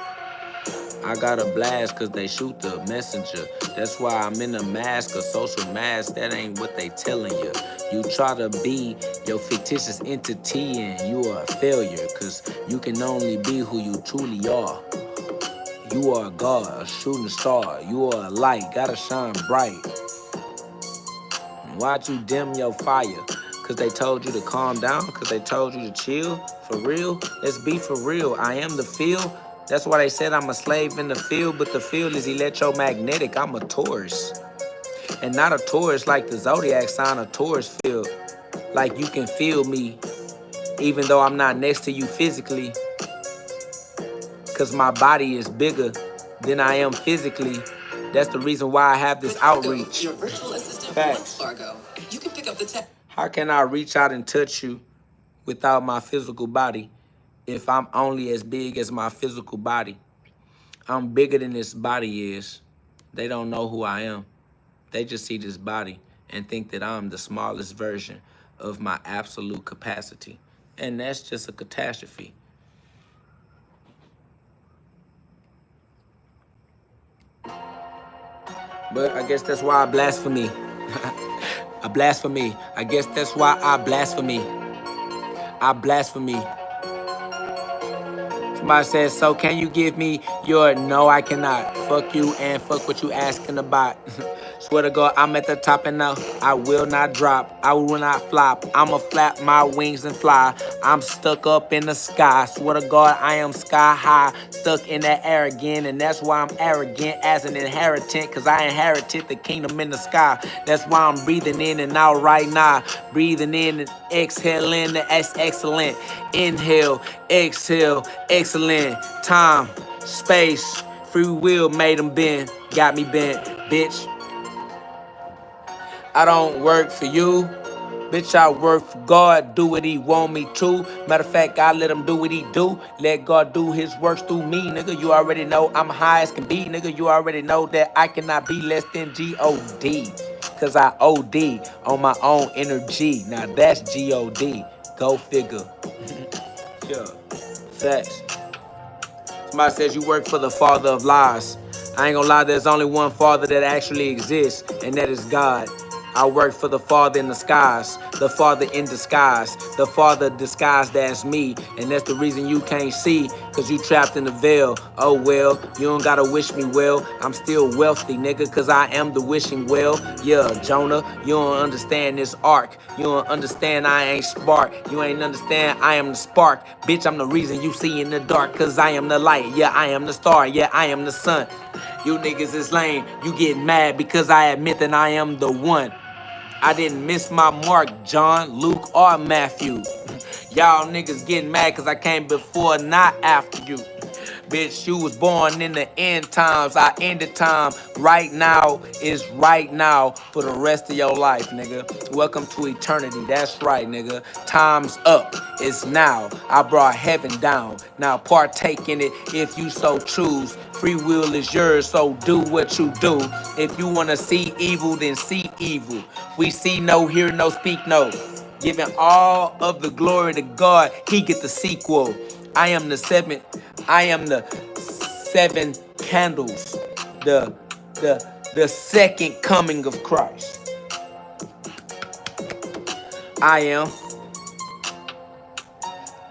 I got a blast cause they shoot the messenger. That's why I'm in a mask, a social mask. That ain't what they telling you. You try to be your fictitious entity and you are a failure. Cause you can only be who you truly are. You are a God, a shooting star. You are a light, gotta shine bright. Why'd you dim your fire? Cause they told you to calm down? Cause they told you to chill? For real? Let's be for real. I am the field. That's why they said I'm a slave in the field, but the field is electromagnetic. I'm a Taurus. And not a Taurus like the zodiac sign, a Taurus field. Like you can feel me, even though I'm not next to you physically. Cause my body is bigger than I am physically. That's the reason why I have this outreach. Your virtual assistant from Facts. Wells Fargo. You can pick up the How can I reach out and touch you without my physical body if I'm only as big as my physical body? I'm bigger than this body is. They don't know who I am. They just see this body and think that I'm the smallest version of my absolute capacity. And that's just a catastrophe. But I guess that's why I blasphemy. I blasphemy. I guess that's why I blasphemy. I blasphemy. Somebody says, so can you give me your no, I cannot. Fuck you and fuck what you asking about. Swear to God, I'm at the top and now I will not drop. I will not flop. I'ma flap my wings and fly. I'm stuck up in the sky. Swear to God, I am sky high. Stuck in that air again, and that's why I'm arrogant as an inheritant. Cause I inherited the kingdom in the sky. That's why I'm breathing in and out right now. Breathing in and exhaling, that's excellent. Inhale, exhale, excellent. Time, space, free will made them bend, got me bent, bitch. I don't work for you. Bitch, I work for God, do what he want me to. Matter of fact, I let him do what he do. Let God do his works through me, nigga. You already know I'm high as can be, nigga. You already know that I cannot be less than G-O-D. Cause I O-D on my own energy. Now that's G-O-D. Go figure. Yeah, facts. Somebody says you work for the father of lies. I ain't gonna lie, there's only one father that actually exists, and that is God. I work for the Father in the skies, the Father in disguise, the Father disguised as me, and that's the reason you can't see, cause you trapped in the veil. Oh well, you don't gotta wish me well, I'm still wealthy, nigga, cause I am the wishing well. Yeah, Jonah, you don't understand this arc, you don't understand I ain't spark, you ain't understand I am the spark. Bitch, I'm the reason you see in the dark, cause I am the light, yeah, I am the star, yeah, I am the sun. You niggas is lame, you get mad because I admit that I am the one. I didn't miss my mark, John, Luke, or Matthew. Y'all niggas getting mad because I came before, not after you. Bitch, you was born in the end times. I ended time. Right now is right now for the rest of your life, nigga. Welcome to eternity. That's right, nigga. Time's up. It's now. I brought heaven down. Now partake in it if you so choose. Free will is yours, so do what you do. If you want to see evil, then see evil. We see no, hear no, speak no. Giving all of the glory to God, he get the sequel. I am the seven candles, the second coming of Christ. I am,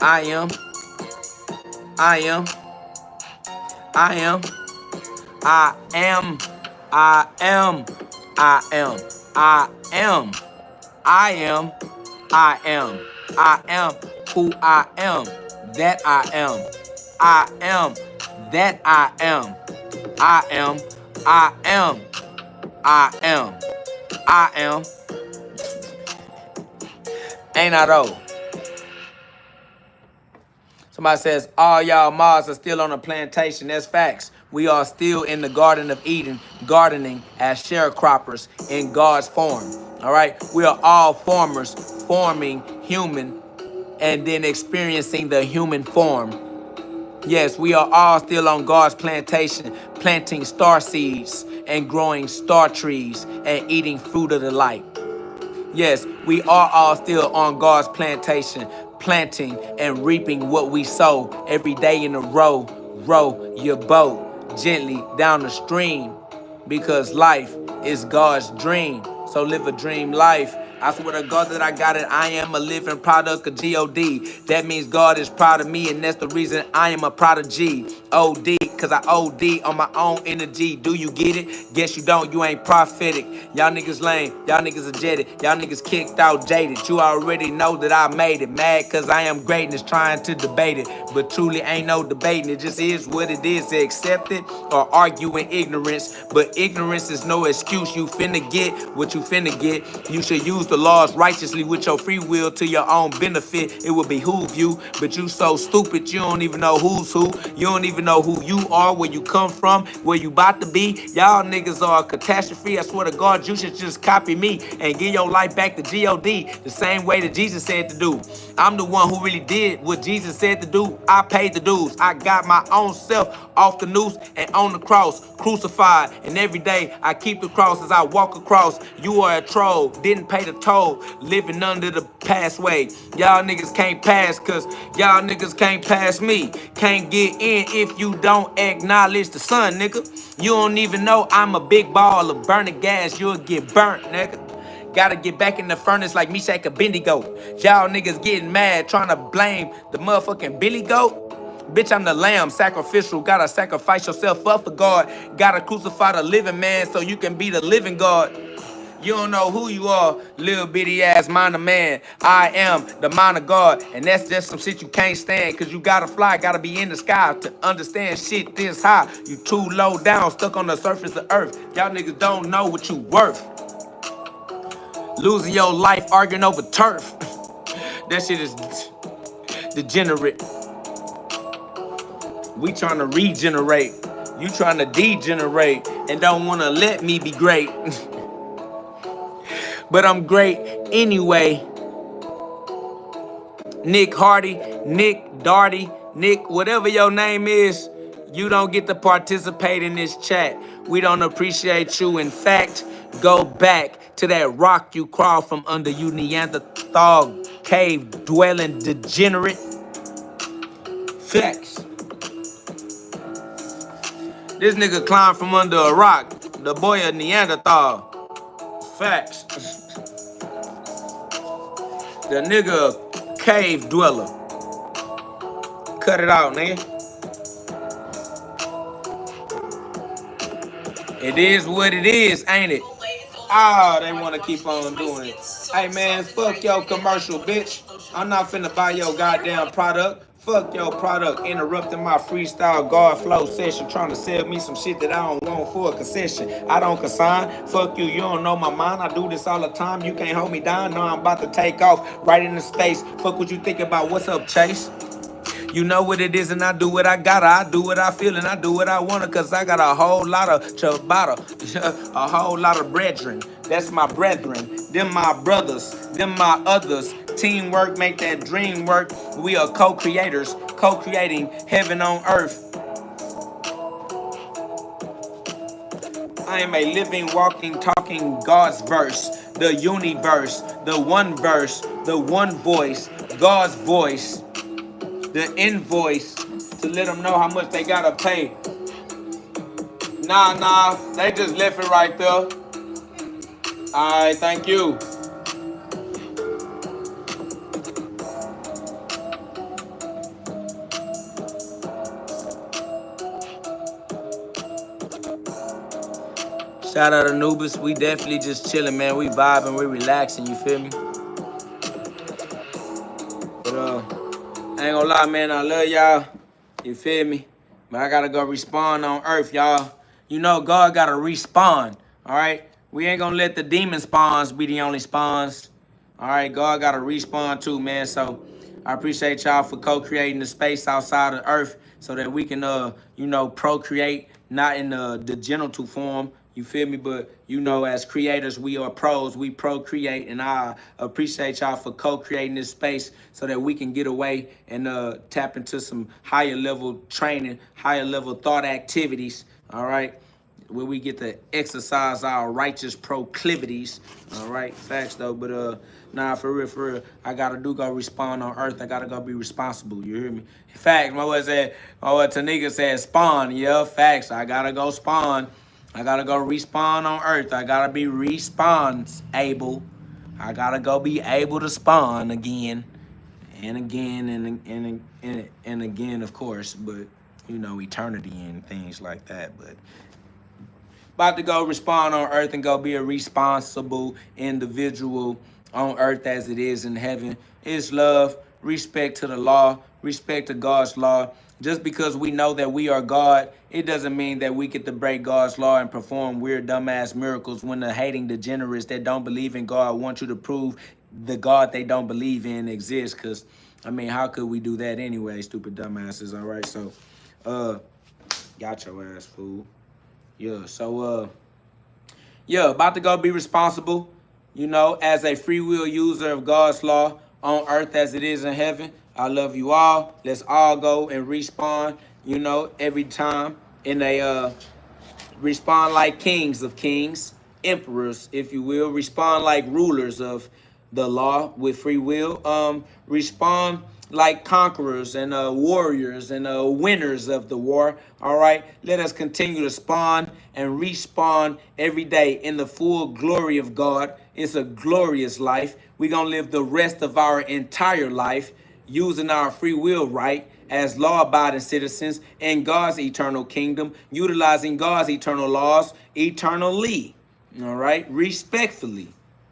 I am, I am, I am, I am, I am, I am, I am, I am, I am, I am who I am, that I am. I am that I am. I am, I am, I am, I am. Ain't I though? Somebody says, all y'all mods are still on the plantation. That's facts. We are still in the Garden of Eden, gardening as sharecroppers in God's form. All right? We are all farmers, forming human and then experiencing the human form. Yes, we are all still on God's plantation, planting star seeds and growing star trees and eating fruit of the light. Yes, we are all still on God's plantation, planting and reaping what we sow every day in a row. Row your boat gently down the stream because life is God's dream. So live a dream life. I swear to God that I got it. I am a living product of G-O-D. That means God is proud of me, and that's the reason I am a prodigy. O-D, cause I O-D on my own energy. Do you get it? Guess you don't. You ain't prophetic. Y'all niggas lame. Y'all niggas are jetted. Y'all niggas kicked out, jaded. You already know that I made it. Mad cause I am greatness trying to debate it. But truly ain't no debating. It just is what it is. To accept it or argue in ignorance. But ignorance is no excuse. You finna get what you finna get. You should use the laws righteously with your free will to your own benefit. It will behoove you, but you so stupid you don't even know who's who. You don't even know who you are, where you come from, where you about to be. Y'all niggas are a catastrophe. I swear to God, you should just copy me and give your life back to G-O-D the same way that Jesus said to do. I'm the one who really did what Jesus said to do. I paid the dues. I got my own self off the noose and on the cross, crucified. And every day I keep the cross as I walk across. You are a troll, didn't pay the toll, living under the passway. Y'all niggas can't pass cause y'all niggas can't pass me. Can't get in if you don't acknowledge the sun, nigga. You don't even know I'm a big ball of burning gas. You'll get burnt, nigga. Gotta get back in the furnace like Meshach Abednego. Y'all niggas getting mad trying to blame the motherfucking Billy Goat. Bitch, I'm the lamb, sacrificial. Gotta sacrifice yourself up for God. Gotta crucify the living man so you can be the living God. You don't know who you are, little bitty ass minor man. I am the minor God, and that's just some shit you can't stand. Cause you gotta fly, gotta be in the sky to understand shit this high. You too low down, stuck on the surface of earth. Y'all niggas don't know what you worth. Losing your life arguing over turf. That shit is degenerate. We trying to regenerate. You trying to degenerate and don't want to let me be great. But I'm great anyway. Nick Hardy, Nick Darty, Nick, whatever your name is, you don't get to participate in this chat. We don't appreciate you. In fact, go back to that rock you crawled from under, you Neanderthal cave dwelling degenerate. Facts. This nigga climbed from under a rock. The boy a Neanderthal. Facts. The nigga a cave dweller. Cut it out, nigga. It is what it is, ain't it? Ah, they want to keep on doing it. Hey, man, fuck your commercial, bitch. I'm not finna buy your goddamn product. Fuck your product. Interrupting my freestyle guard flow session. Trying to sell me some shit that I don't want for a concession. I don't consign. Fuck you, you don't know my mind. I do this all the time. You can't hold me down. No, I'm about to take off right into space. Fuck what you think about. What's up, Chase? You know what it is, and I do what I gotta. I do what I feel, and I do what I wanna, cause I got a whole lot of ciabatta, a whole lot of brethren. That's my brethren. Them my brothers. Them my others. Teamwork make that dream work. We are co-creators, co-creating heaven on earth. I am a living, walking, talking God's verse. The universe, the one verse, the one voice, God's voice. The invoice to let them know how much they gotta pay. Nah, they just left it right there. Alright, thank you. Shout out to Anubis. We definitely just chilling, man. We vibing, we relaxing, you feel me? But I ain't gonna lie, man, I love y'all. You feel me? But I gotta go respond on earth, y'all. You know God gotta respawn, all right? We ain't gonna let the demon spawns be the only spawns. All right, God gotta respawn too, man. So I appreciate y'all for co-creating the space outside of earth so that we can, procreate, not in the genital form. You feel me? But, as creators, we are pros. We procreate. And I appreciate y'all for co-creating this space so that we can get away and tap into some higher level training, higher level thought activities. All right? Where we get to exercise our righteous proclivities. All right? Facts, though. But, for real, I got to go respond on earth. I got to go be responsible. You hear me? Facts. My boy Tanika said spawn. Yeah, facts. I got to go spawn. I gotta go respawn on earth. I gotta be respawn-able. I gotta go be able to spawn again and again and again, of course. But, eternity and things like that. But about to go respawn on earth and go be a responsible individual on earth as it is in heaven. It's love, respect to the law, respect to God's law. Just because we know that we are God, it doesn't mean that we get to break God's law and perform weird, dumbass miracles when the hating degenerates that don't believe in God want you to prove the God they don't believe in exists. Because, how could we do that anyway, stupid dumbasses? All right, so, got your ass, fool. Yeah, so, about to go be responsible, as a free will user of God's law on earth as it is in heaven. I love you all. Let's all go and respawn, every time in a respawn like kings of kings, emperors, if you will. Respawn like rulers of the law with free will. Respawn like conquerors and warriors and winners of the war. All right, let us continue to spawn and respawn every day in the full glory of God. It's a glorious life. We're going to live the rest of our entire life using our free will right as law-abiding citizens in God's eternal kingdom, utilizing God's eternal laws eternally, all right, respectfully,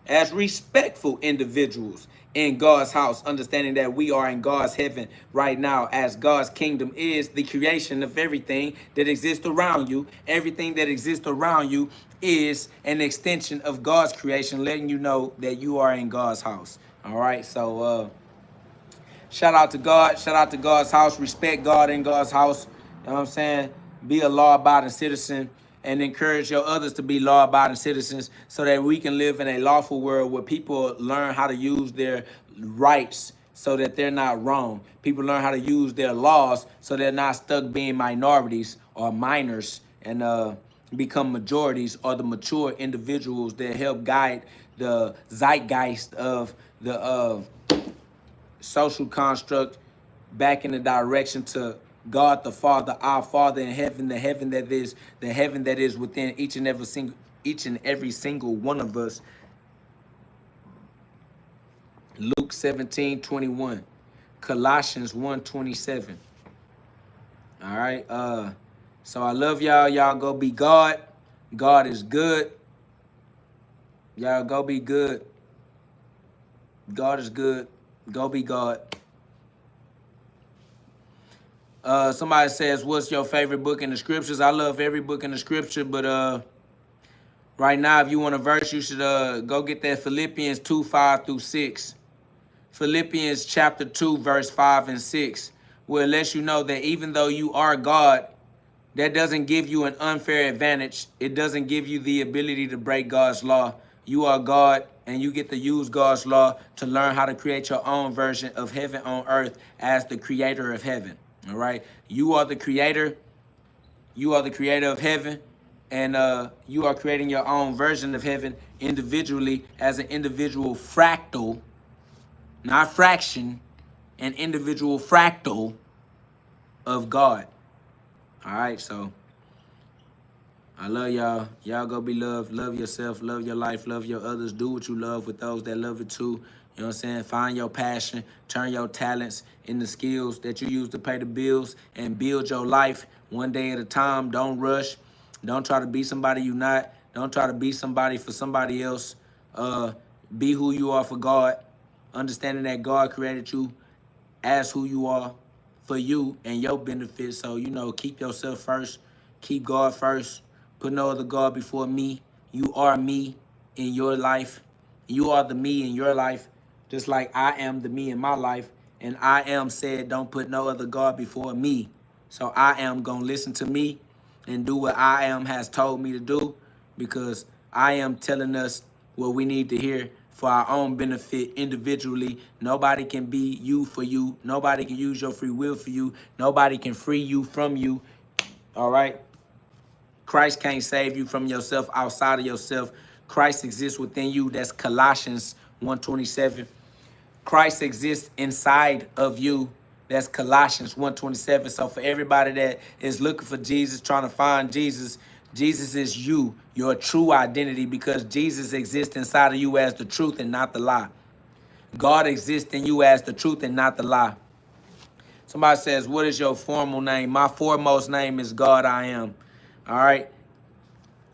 as respectful individuals in God's house, understanding that we are in God's heaven right now, as God's kingdom is the creation of everything that exists around you. Everything that exists around you is an extension of God's creation, letting you know that you are in God's house, all right? So, shout out to God. Shout out to God's house. Respect God in God's house. You know what I'm saying? be a law-abiding citizen, and encourage your others to be law-abiding citizens so that we can live in a lawful world where people learn how to use their rights so that they're not wrong. People learn how to use their laws so they're not stuck being minorities or minors and become majorities or the mature individuals that help guide the zeitgeist of the social construct back in the direction to God the Father, our Father in heaven, the heaven that is within each and every single one of us. Luke 17:21, Colossians 1:27. All right. So I love y'all. Y'all go be God. God is good. Y'all go be good. God is good. Go be God. Somebody says, what's your favorite book in the scriptures? I love every book in the scripture, but right now, if you want a verse, you should go get that Philippians 2:5-6. Philippians chapter 2, verse 5 and 6, where it lets you know that even though you are God, that doesn't give you an unfair advantage. It doesn't give you the ability to break God's law. You are God, and you get to use God's law to learn how to create your own version of heaven on earth as the creator of heaven. All right? You are the creator. You are the creator of heaven, and you are creating your own version of heaven individually as an individual fractal, not fraction, an individual fractal of God. All right, so I love y'all. Y'all go be loved. Love yourself. Love your life. Love your others. Do what you love with those that love it too. You know what I'm saying? Find your passion. Turn your talents into skills that you use to pay the bills and build your life one day at a time. Don't rush. Don't try to be somebody you're not. Don't try to be somebody for somebody else. Be who you are for God. Understanding that God created you as who you are for you and your benefit. So, you know, keep yourself first. Keep God first. Put no other God before me. You are me in your life. You are the me in your life, just like I am the me in my life. And I am said, don't put no other God before me. So I am going to listen to me and do what I am has told me to do, because I am telling us what we need to hear for our own benefit individually. Nobody can be you for you. Nobody can use your free will for you. Nobody can free you from you. All right? Christ can't save you from yourself outside of yourself. Christ exists within you. That's Colossians 1:27. Christ exists inside of you. That's Colossians 1:27. So for everybody that is looking for Jesus, trying to find Jesus, Jesus is you, your true identity, because Jesus exists inside of you as the truth and not the lie. God exists in you as the truth and not the lie. Somebody says, what is your formal name? My foremost name is God I Am. All right?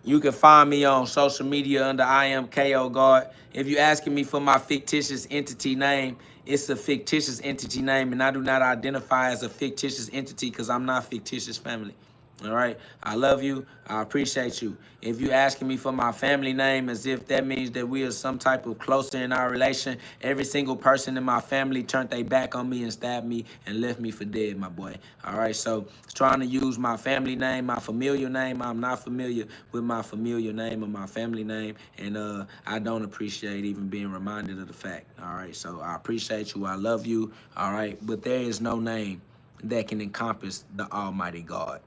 You can find me on social media under I Am KO God. If you're asking me for my fictitious entity name, it's a fictitious entity name, and I do not identify as a fictitious entity because I'm not fictitious, family. All right? I love you. I appreciate you. If you're asking me for my family name as if that means that we are some type of closer in our relation, every single person in my family turned their back on me and stabbed me and left me for dead, my boy. All right? So trying to use my family name, my familiar name, I'm not familiar with my familiar name or my family name, and I don't appreciate even being reminded of the fact. All right? So I appreciate you. I love you. All right? But there is no name that can encompass the Almighty God.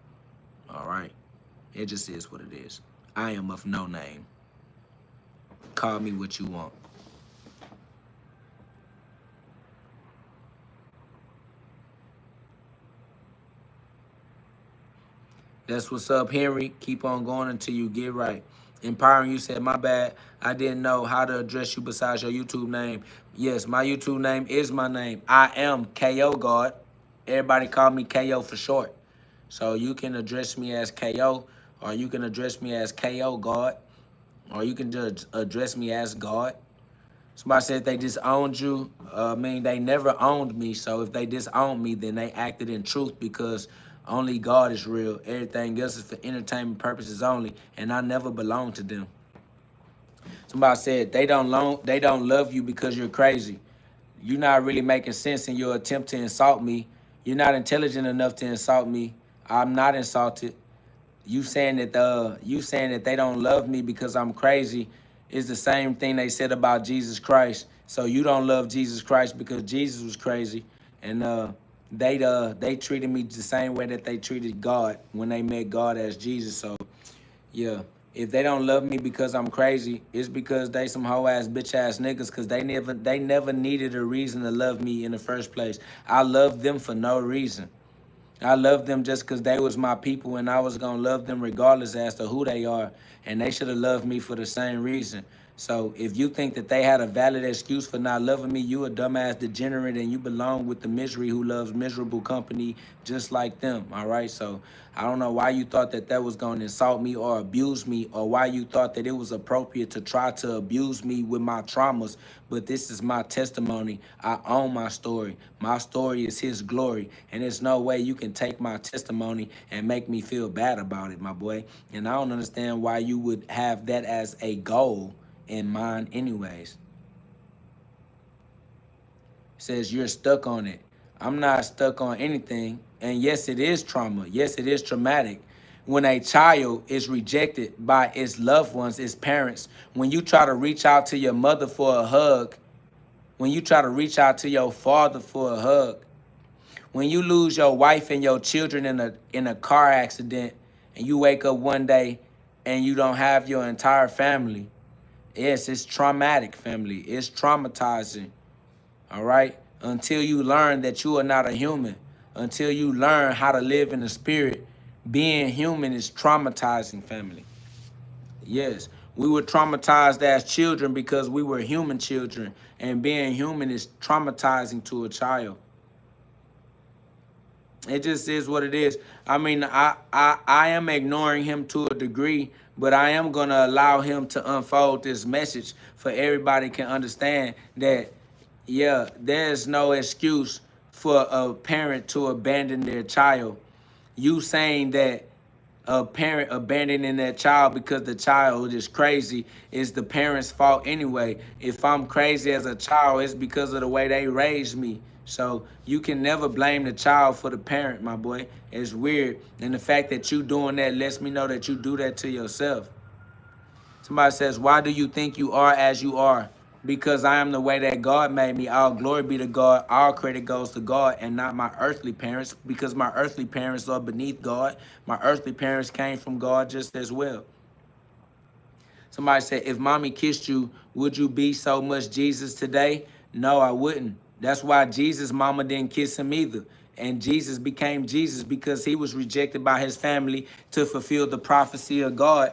All right? It just is what it is. I am of no name. Call me what you want. That's what's up, Henry. Keep on going until you get right. Empowering, you said, my bad. I didn't know how to address you besides your YouTube name. Yes, my YouTube name is my name. I am KO God. Everybody call me KO for short. So you can address me as KO, or you can address me as KO God, or you can just address me as God. Somebody said they disowned you. I mean, they never owned me. So if they disowned me, then they acted in truth, because only God is real. Everything else is for entertainment purposes only, and I never belonged to them. Somebody said they don't love you because you're crazy. You're not really making sense in your attempt to insult me. You're not intelligent enough to insult me. I'm not insulted. You saying that they don't love me because I'm crazy is the same thing they said about Jesus Christ. So you don't love Jesus Christ because Jesus was crazy, and they treated me the same way that they treated God when they met God as Jesus. So yeah, if they don't love me because I'm crazy, it's because they some hoe ass bitch ass niggas. Cause they never needed a reason to love me in the first place. I love them for no reason. I love them just because they was my people, and I was going to love them regardless as to who they are. And they should have loved me for the same reason. So if you think that they had a valid excuse for not loving me, you a dumbass degenerate, and you belong with the misery who loves miserable company just like them, all right? So I don't know why you thought that that was going to insult me or abuse me, or why you thought that it was appropriate to try to abuse me with my traumas. But this is my testimony. I own my story. My story is his glory. And there's no way you can take my testimony and make me feel bad about it, my boy. And I don't understand why you would have that as a goal in mind anyways. It says you're stuck on it. I'm not stuck on anything. And yes, it is trauma. Yes, it is traumatic. When a child is rejected by its loved ones, its parents, when you try to reach out to your mother for a hug, when you try to reach out to your father for a hug, when you lose your wife and your children in a car accident, and you wake up one day and you don't have your entire family, yes, it's traumatic, family. It's traumatizing, all right? Until you learn that you are not a human, until you learn how to live in the spirit, being human is traumatizing, family. Yes, we were traumatized as children because we were human children, and being human is traumatizing to a child. It just is what it is. I mean, I am ignoring him to a degree, but I am going to allow him to unfold this message for everybody can understand that, yeah, there's no excuse for a parent to abandon their child. You saying that a parent abandoning their child because the child is crazy is the parent's fault anyway. If I'm crazy as a child, it's because of the way they raised me. So you can never blame the child for the parent, my boy. It's weird. And the fact that you doing that lets me know that you do that to yourself. Somebody says, why do you think you are as you are? Because I am the way that God made me. All glory be to God. All credit goes to God and not my earthly parents, because my earthly parents are beneath God. My earthly parents came from God just as well. Somebody said, if mommy kissed you, would you be so much Jesus today? No, I wouldn't. That's why Jesus' mama didn't kiss him either. And Jesus became Jesus because he was rejected by his family to fulfill the prophecy of God.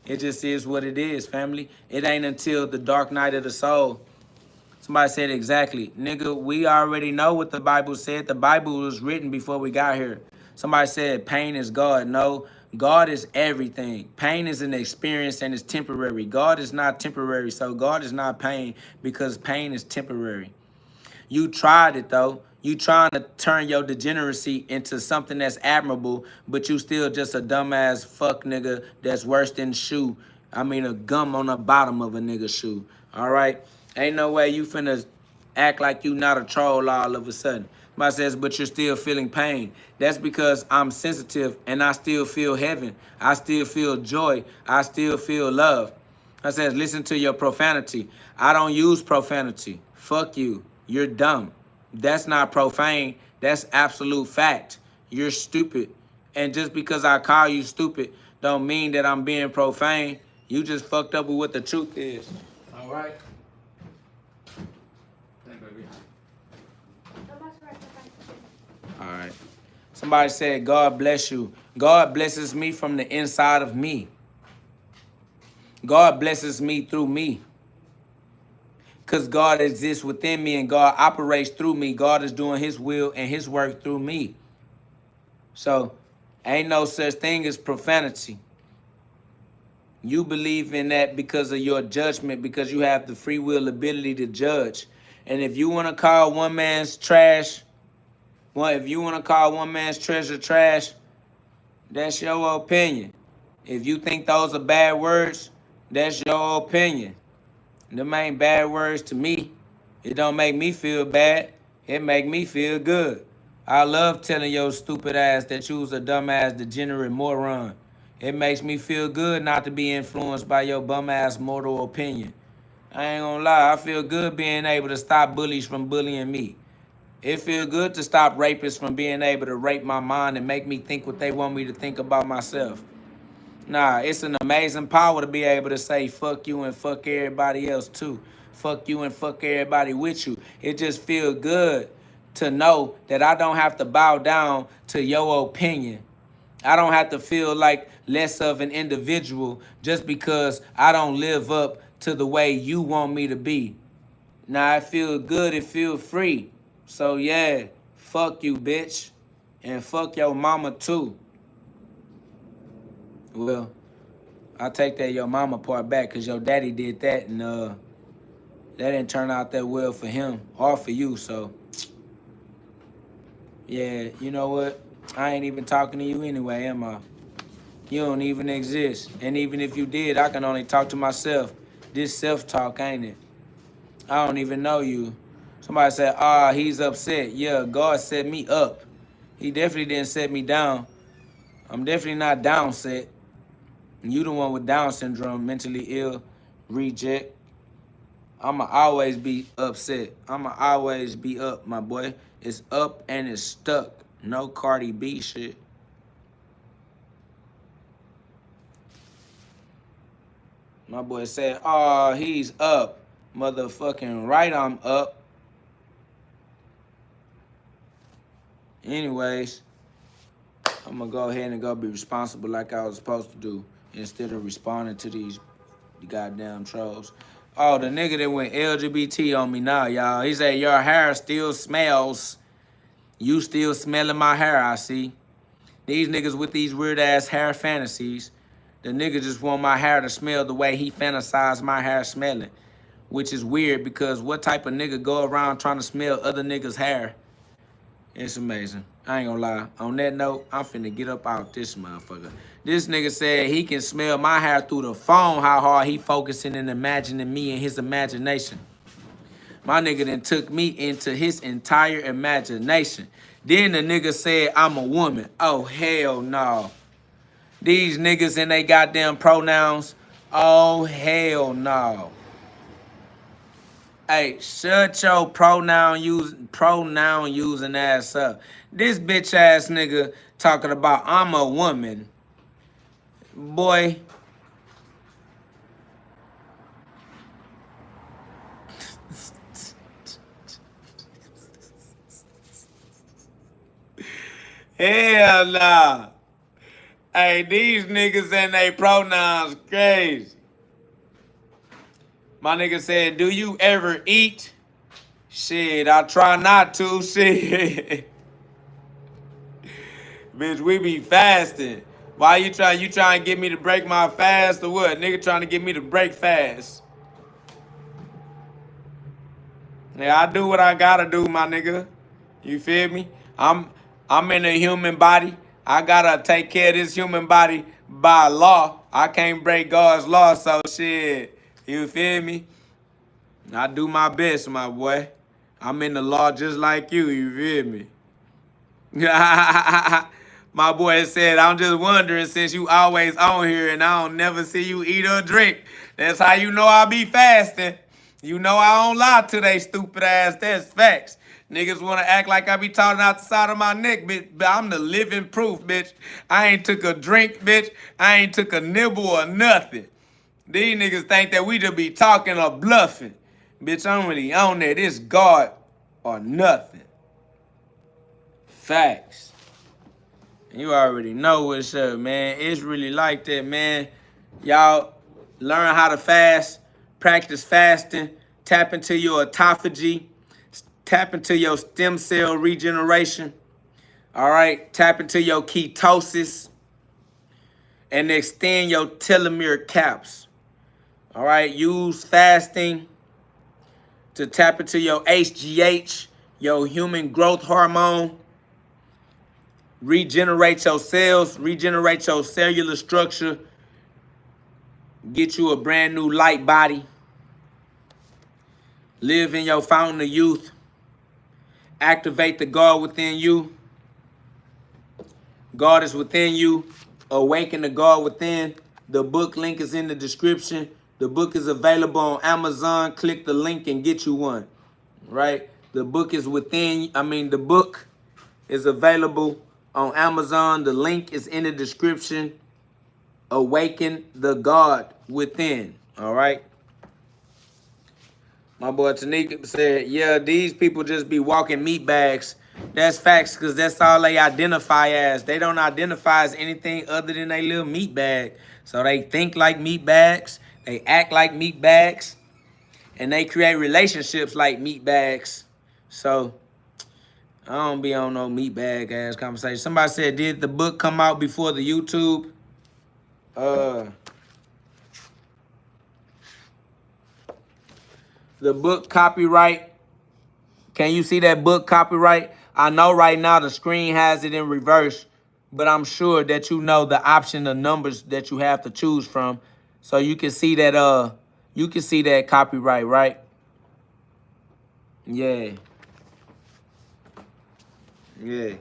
It just is what it is, family. It ain't until the dark night of the soul. Somebody said exactly. Nigga, we already know what the Bible said. The Bible was written before we got here. Somebody said pain is God. No, God is everything. Pain is an experience and it's temporary. God is not temporary, so God is not pain because pain is temporary. You tried it though. You trying to turn your degeneracy into something that's admirable, but you still just a dumbass fuck nigga that's worse than shoe. I mean a gum on the bottom of a nigga shoe. All right? Ain't no way you finna act like you not a troll all of a sudden. Somebody says, but you're still feeling pain. That's because I'm sensitive and I still feel heaven. I still feel joy. I still feel love. I says, listen to your profanity. I don't use profanity. Fuck you. You're dumb. That's not profane. That's absolute fact. You're stupid. And just because I call you stupid don't mean that I'm being profane. You just fucked up with what the truth is. All right? All right. Somebody said, God bless you. God blesses me from the inside of me. God blesses me through me. Because God exists within me and God operates through me. God is doing his will and his work through me. So ain't no such thing as profanity. You believe in that because of your judgment, because you have the free will ability to judge. And if you want to call one man's trash, well, if you want to call one man's treasure trash, that's your opinion. If you think those are bad words, that's your opinion. Them ain't bad words to me. It don't make me feel bad. It make me feel good. I love telling your stupid ass that you was a dumbass, degenerate moron. It makes me feel good not to be influenced by your bum ass mortal opinion. I ain't gonna lie, I feel good being able to stop bullies from bullying me. It feels good to stop rapists from being able to rape my mind and make me think what they want me to think about myself. Nah, it's an amazing power to be able to say fuck you and fuck everybody else too. Fuck you and fuck everybody with you. It just feels good to know that I don't have to bow down to your opinion. I don't have to feel like less of an individual just because I don't live up to the way you want me to be. Now I feel good, it feel free. So yeah, fuck you, bitch. And fuck your mama too. Well, I take that your mama part back because your daddy did that and that didn't turn out that well for him or for you. So yeah, you know what? I ain't even talking to you anyway, am I? You don't even exist. And even if you did, I can only talk to myself. This self-talk, ain't it? I don't even know you. Somebody said, he's upset. Yeah, God set me up. He definitely didn't set me down. I'm definitely not down set. You the one with Down syndrome, mentally ill, reject. I'ma always be upset. I'ma always be up, my boy. It's up and it's stuck. No Cardi B shit. My boy said, he's up. Motherfucking right, I'm up. Anyways, I'm gonna go ahead and go be responsible like I was supposed to do instead of responding to these goddamn trolls. Oh, the nigga that went LGBT on me now, y'all. He said, your hair still smells. You still smelling my hair, I see. These niggas with these weird-ass hair fantasies, the nigga just want my hair to smell the way he fantasized my hair smelling, which is weird because what type of nigga go around trying to smell other niggas' hair? It's amazing. I ain't gonna lie. On that note, I'm finna get up out this motherfucker. This nigga said he can smell my hair through the phone, how hard he focusing and imagining me in his imagination. My nigga then took me into his entire imagination. Then the nigga said I'm a woman. Oh, hell no. These niggas and they goddamn pronouns. Oh, hell no. Hey, shut your pronoun using ass up. This bitch ass nigga talking about I'm a woman. Boy. Hell nah. Hey, these niggas and they pronouns crazy. My nigga said, do you ever eat? Shit, I try not to. Shit. Bitch, we be fasting. Why you trying to get me to break my fast or what? Nigga trying to get me to break fast. Yeah, I do what I gotta do, my nigga. You feel me? I'm in a human body. I gotta take care of this human body by law. I can't break God's law, so shit. You feel me? I do my best, my boy. I'm in the law just like you feel me? My boy said, I'm just wondering, since you always on here and I don't never see you eat or drink, that's how you know I be fasting. You know I don't lie to they stupid ass, that's facts. Niggas want to act like I be talking out the side of my neck, bitch. But I'm the living proof, bitch. I ain't took a drink, bitch. I ain't took a nibble or nothing. These niggas think that we just be talking or bluffing. Bitch, I'm really on there. This God or nothing. Facts. You already know what's up, man. It's really like that, man. Y'all learn how to fast, practice fasting, tap into your autophagy, tap into your stem cell regeneration. All right, tap into your ketosis and extend your telomere caps. All right, use fasting to tap into your HGH, your human growth hormone. Regenerate your cells, regenerate your cellular structure, get you a brand new light body. Live in your fountain of youth. Activate the God within you. God is within you. Awaken the God within. The book link is in the description. The book is available on Amazon. Click the link and get you one. Right? The book is within. The book is available on Amazon. The link is in the description. Awaken the God within. All right? My boy Tanika said, yeah, these people just be walking meat bags. That's facts, because that's all they identify as. They don't identify as anything other than a little meat bag. So they think like meat bags. They act like meat bags. And they create relationships like meat bags. So I don't be on no meat bag ass conversation. Somebody said, did the book come out before the YouTube? The book copyright. Can you see that book copyright? I know right now the screen has it in reverse, but I'm sure that you know the option of numbers that you have to choose from. So you can see that copyright, right? Yeah. Yeah.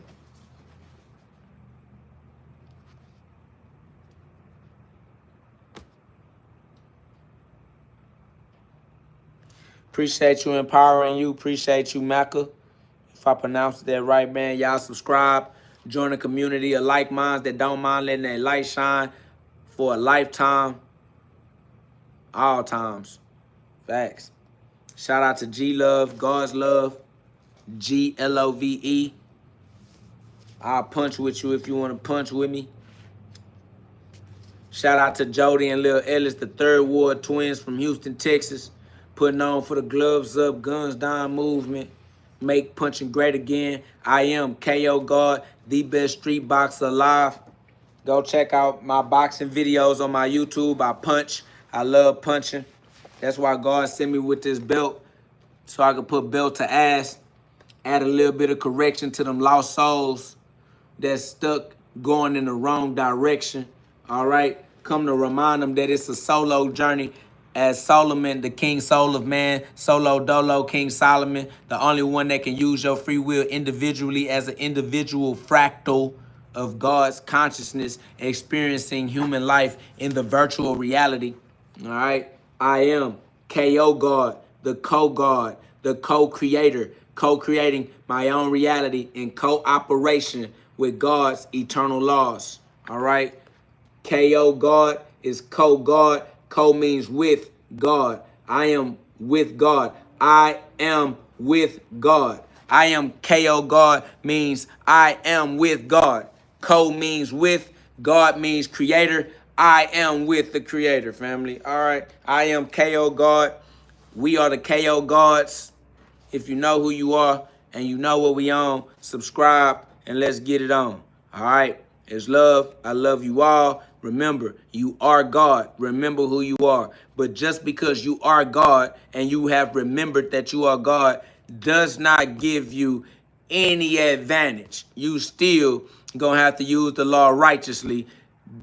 Appreciate you empowering you. Appreciate you, Mecca. If I pronounced that right, man. Y'all subscribe. Join a community of like minds that don't mind letting their light shine for a lifetime. All times. Facts. Shout out to G Love, God's Love, GLOVE. I'll punch with you if you want to punch with me. Shout out to Jody and Lil Ellis, the Third Ward twins from Houston, Texas. Putting on for the Gloves Up, Guns Down movement. Make punching great again. I am KO God, the best street boxer alive. Go check out my boxing videos on my YouTube. I punch. I love punching. That's why God sent me with this belt, so I could put belt to ass, add a little bit of correction to them lost souls that's stuck going in the wrong direction. All right? Come to remind them that it's a solo journey. As Solomon, the king soul of man, solo dolo, King Solomon, the only one that can use your free will individually as an individual fractal of God's consciousness, experiencing human life in the virtual reality. All right? I am KO God, the co-God, the co-creator, co-creating my own reality in cooperation with God's eternal laws. All right? KO God is co-God. Co means with God. I am with God. I am with God. I am KO God means I am with God. Co means with. God means creator. I am with the creator, family. All right. I am KO God. We are the KO gods. If you know who you are and you know what we on, subscribe and let's get it on. All right. It's love. I love you all. Remember, you are God. Remember who you are. But just because you are God and you have remembered that you are God does not give you any advantage. You still gonna have to use the law righteously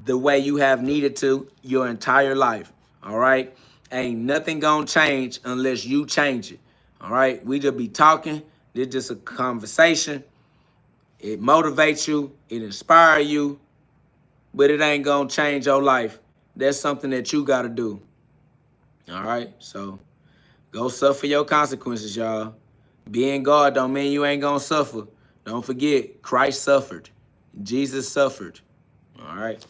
the way you have needed to your entire life. All right? Ain't nothing gonna change unless you change it. All right? We just be talking. This just a conversation. It motivates you. It inspires you. But it ain't gonna change your life. That's something that you gotta do. All right? So go suffer your consequences, y'all. Being God don't mean you ain't gonna suffer. Don't forget, Christ suffered. Jesus suffered. All right?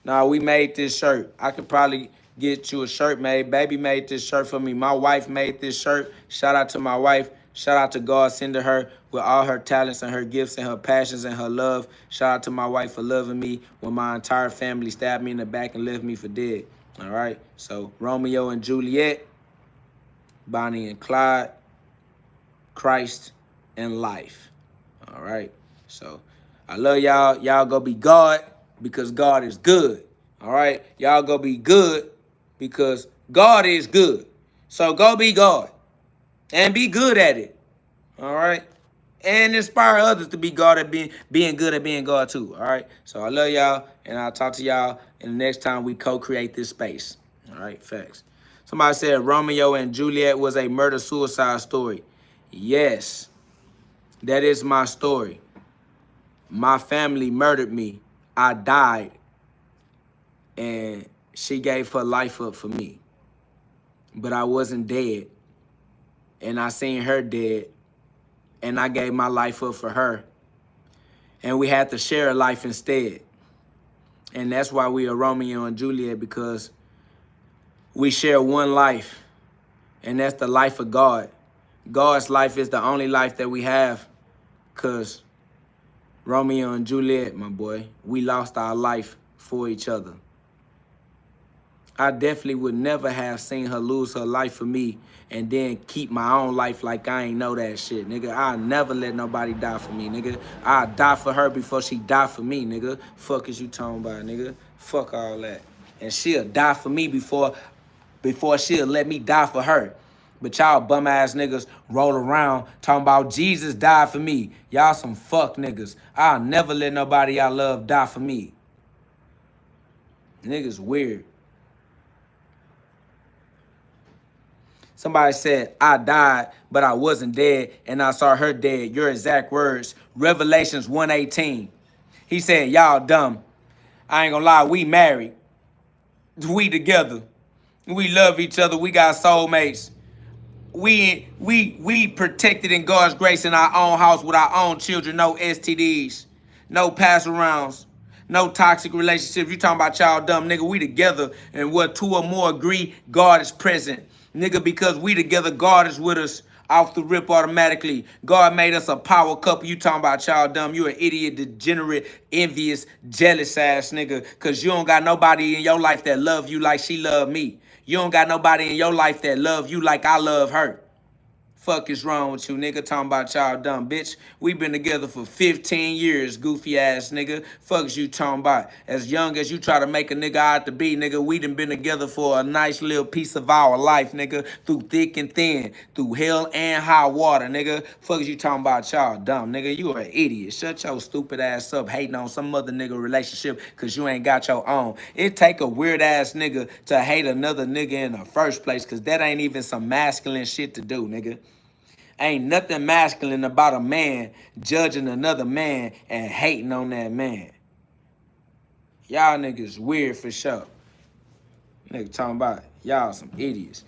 Now, we made this shirt. I could probably get you a shirt made. Baby made this shirt for me. My wife made this shirt. Shout out to my wife. Shout out to God sending her with all her talents and her gifts and her passions and her love. Shout out to my wife for loving me when my entire family stabbed me in the back and left me for dead. All right? So, Romeo and Juliet, Bonnie and Clyde, Christ and life. All right? So, I love y'all. Y'all go be God because God is good. All right? Y'all go be good because God is good. So, go be God. And be good at it. All right? And inspire others to be God at being good at being God too. All right? So I love y'all, and I'll talk to y'all in the next time we co-create this space. All right? Facts. Somebody said Romeo and Juliet was a murder-suicide story. Yes. That is my story. My family murdered me. I died. And she gave her life up for me. But I wasn't dead. And I seen her dead. And I gave my life up for her. And we had to share a life instead. And that's why we are Romeo and Juliet, because we share one life. And that's the life of God. God's life is the only life that we have. Because Romeo and Juliet, my boy, we lost our life for each other. I definitely would never have seen her lose her life for me and then keep my own life like I ain't know that shit, nigga. I'll never let nobody die for me, nigga. I'll die for her before she die for me, nigga. Fuck is you talking about, nigga? Fuck all that. And she'll die for me before she'll let me die for her. But y'all bum ass niggas roll around talking about Jesus died for me. Y'all some fuck niggas. I'll never let nobody I love die for me. Niggas weird. Somebody said, I died, but I wasn't dead, and I saw her dead. Your exact words. Revelations 1:18. He said, y'all dumb. I ain't gonna lie, we married. We together. We love each other. We got soulmates. We protected in God's grace in our own house with our own children. No STDs. No pass arounds. No toxic relationships. You talking about y'all dumb, nigga. We together, and what two or more agree, God is present. Nigga, because we together, God is with us off the rip automatically. God made us a power couple. You talking about y'all dumb. You an idiot, degenerate, envious, jealous ass nigga. Because you don't got nobody in your life that love you like she love me. You don't got nobody in your life that love you like I love her. Fuck is wrong with you, nigga? Talking about y'all dumb, bitch. We been together for 15 years, goofy ass nigga. Fuck is you talking about? As young as you try to make a nigga out to be, nigga, we done been together for a nice little piece of our life, nigga. Through thick and thin, through hell and high water, nigga. Fuck is you talking about y'all dumb, nigga? You an idiot. Shut your stupid ass up hating on some other nigga relationship because you ain't got your own. It take a weird ass nigga to hate another nigga in the first place, because that ain't even some masculine shit to do, nigga. Ain't nothing masculine about a man judging another man and hating on that man. Y'all niggas weird for sure. Nigga talking about y'all some idiots.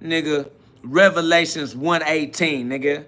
Nigga, Revelations 1:18, nigga.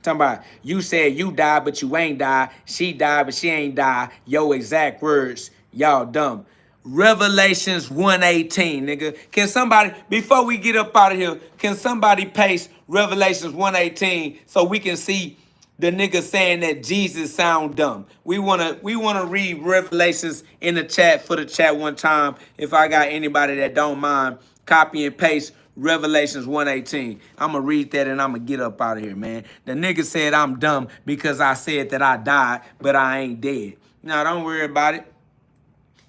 Talking about you said you died, but you ain't died. She died, but she ain't died. Yo exact words. Y'all dumb. Revelations 1:18, nigga. Can somebody, before we get up out of here, can somebody paste Revelations 1:18 so we can see the nigga saying that Jesus sound dumb? We wanna read Revelations in the chat for the chat one time. If I got anybody that don't mind, copy and paste Revelations 1:18. I'm going to read that and I'm going to get up out of here, man. The nigga said I'm dumb because I said that I died, but I ain't dead. Now, don't worry about it.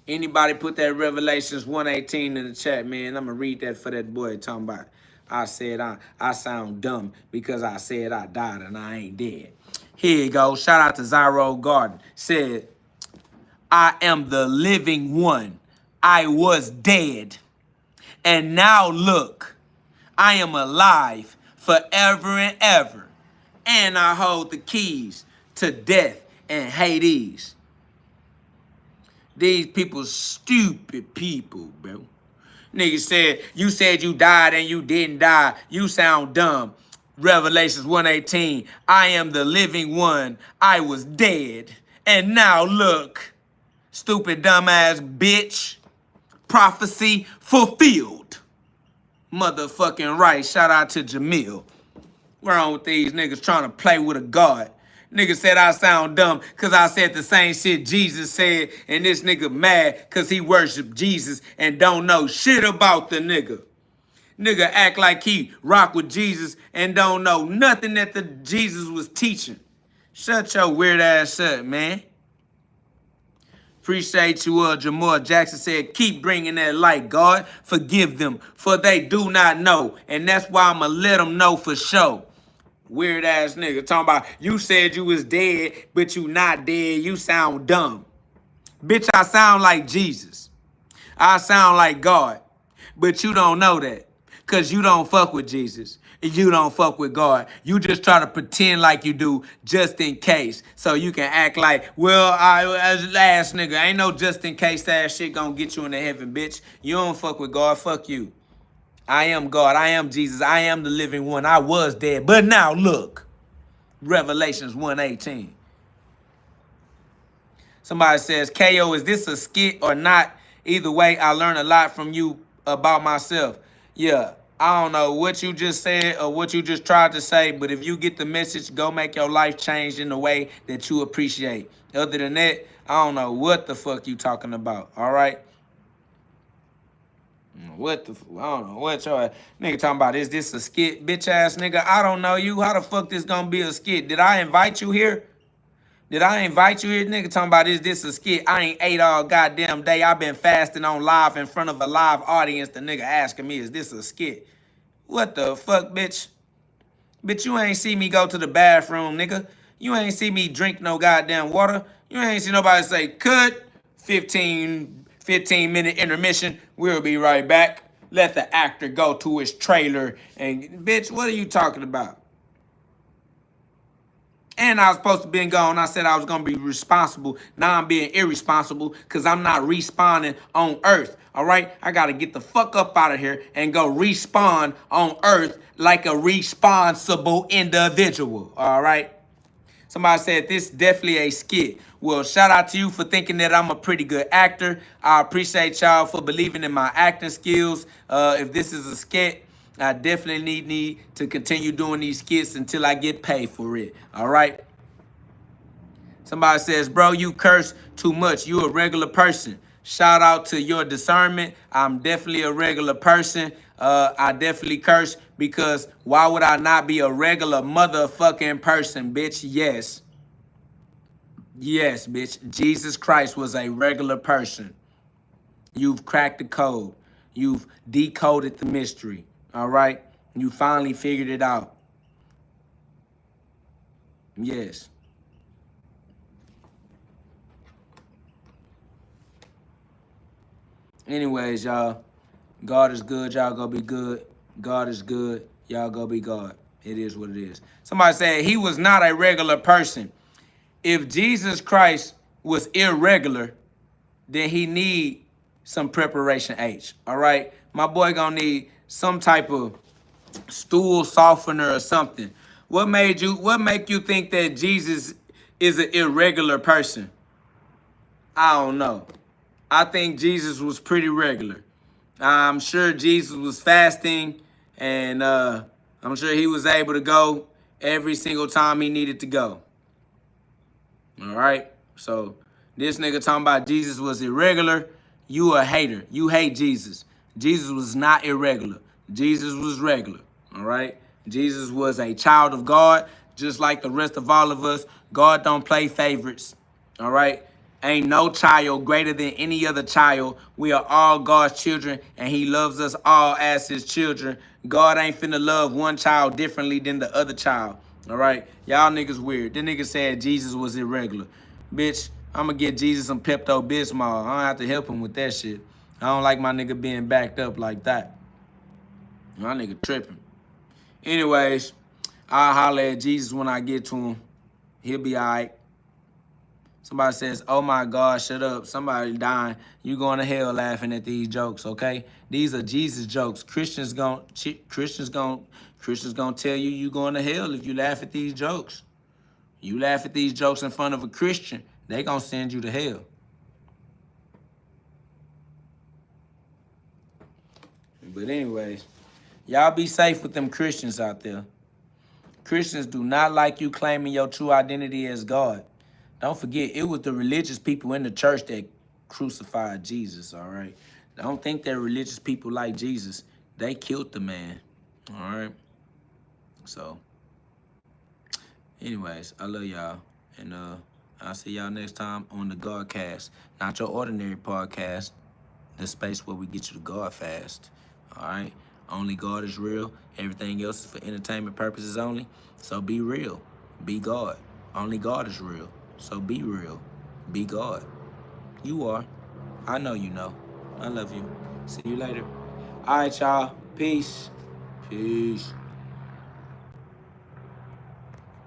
Anybody put that Revelations 1:18 in the chat, man. I'm going to read that for that boy talking about I said I sound dumb because I said I died and I ain't dead. Here you go. Shout out to Zyro Garden. Said, I am the living one. I was dead. And now look, I am alive forever and ever. And I hold the keys to death and Hades. These people stupid people, bro. Nigga said, you said you died and you didn't die. You sound dumb. Revelations 1:18. I am the living one. I was dead. And now look. Stupid dumbass bitch. Prophecy fulfilled. Motherfucking right. Shout out to Jamil. What's wrong with these niggas trying to play with a God? Nigga said I sound dumb because I said the same shit Jesus said, and this nigga mad because he worship Jesus and don't know shit about the nigga. Nigga act like he rock with Jesus and don't know nothing that the Jesus was teaching. Shut your weird ass up, man. Appreciate you, Jamar Jackson said, keep bringing that light, God. Forgive them, for they do not know. And that's why I'm going to let them know for sure. Weird ass nigga talking about you said you was dead, but you not dead. You sound dumb. Bitch, I sound like Jesus. I sound like God. But you don't know that because you don't fuck with Jesus. you don't fuck with God. You just try to pretend like you do just in case. So you can act like, well, as last nigga, ain't no just in case that shit gonna get you into heaven, bitch. You don't fuck with God, fuck you. I am God, I am Jesus, I am the living one. I was dead, but now look. Revelations 1:18. Somebody says, KO, is this a skit or not? Either way, I learned a lot from you about myself. Yeah, I don't know what you just said or what you just tried to say, but if you get the message, go make your life change in the way that you appreciate. Other than that, I don't know what the fuck you talking about, all right? What the I don't know what your nigga talking about. Is this a skit? Bitch ass nigga, I don't know you. How the fuck this gonna be a skit? Did I invite you here? Did I invite you here? Nigga talking about, is this a skit? I ain't ate all goddamn day. I been fasting on live in front of a live audience. The nigga asking me, is this a skit? What the fuck, bitch? Bitch, you ain't see me go to the bathroom, nigga. You ain't see me drink no goddamn water. You ain't see nobody say, cut, 15-minute intermission. We'll be right back. Let the actor go to his trailer. And, bitch, what are you talking about? And I was supposed to be gone. I said I was going to be responsible. Now I'm being irresponsible because I'm not respawning on Earth. All right? I got to get the fuck up out of here and go respawn on Earth like a responsible individual. All right? Somebody said this definitely a skit. Well, shout out to you for thinking that I'm a pretty good actor. I appreciate y'all for believing in my acting skills. If this is a skit, I definitely need to continue doing these skits until I get paid for it. All right? Somebody says, bro, you curse too much. You a regular person. Shout out to your discernment. I'm definitely a regular person. I definitely curse because why would I not be a regular motherfucking person, bitch? Yes. Yes, bitch. Jesus Christ was a regular person. You've cracked the code. You've decoded the mystery. All right? You finally figured it out. Yes. Anyways, y'all, God is good. Y'all go be good. God is good. Y'all go be God. It is what it is. Somebody said he was not a regular person. If Jesus Christ was irregular, then he need some preparation H. All right? My boy gonna need some type of stool softener or something. What make you think that Jesus is an irregular person? I don't know. I think Jesus was pretty regular. I'm sure Jesus was fasting, and I'm sure he was able to go every single time he needed to go. All right? So this nigga talking about Jesus was irregular. You a hater. You hate Jesus. Jesus was not irregular. Jesus was regular. All right? Jesus was a child of God, just like the rest of all of us. God don't play favorites. All right? Ain't no child greater than any other child. We are all God's children, and he loves us all as his children. God ain't finna love one child differently than the other child. All right? Y'all niggas weird. The nigga said Jesus was irregular. Bitch, I'm gonna get Jesus some Pepto-Bismol. I don't have to help him with that shit. I don't like my nigga being backed up like that. My nigga tripping. Anyways, I'll holler at Jesus when I get to him. He'll be all right. Somebody says, oh my God, shut up. Somebody dying. You going to hell laughing at these jokes, okay? These are Jesus jokes. Christians gonna tell you going to hell if you laugh at these jokes. You laugh at these jokes in front of a Christian, they gonna send you to hell. But anyways, y'all be safe with them Christians out there. Christians do not like you claiming your true identity as God. Don't forget, it was the religious people in the church that crucified Jesus, all right? Don't think that religious people like Jesus. They killed the man, all right? So, anyways, I love y'all. And I'll see y'all next time on the GhODCast. Not your ordinary podcast, the space where we get you to God fast, all right? Only God is real. Everything else is for entertainment purposes only. So be real. Be God. Only God is real. So be real. Be God. You are. I know you know. I love you. See you later. All right, y'all. Peace. Peace.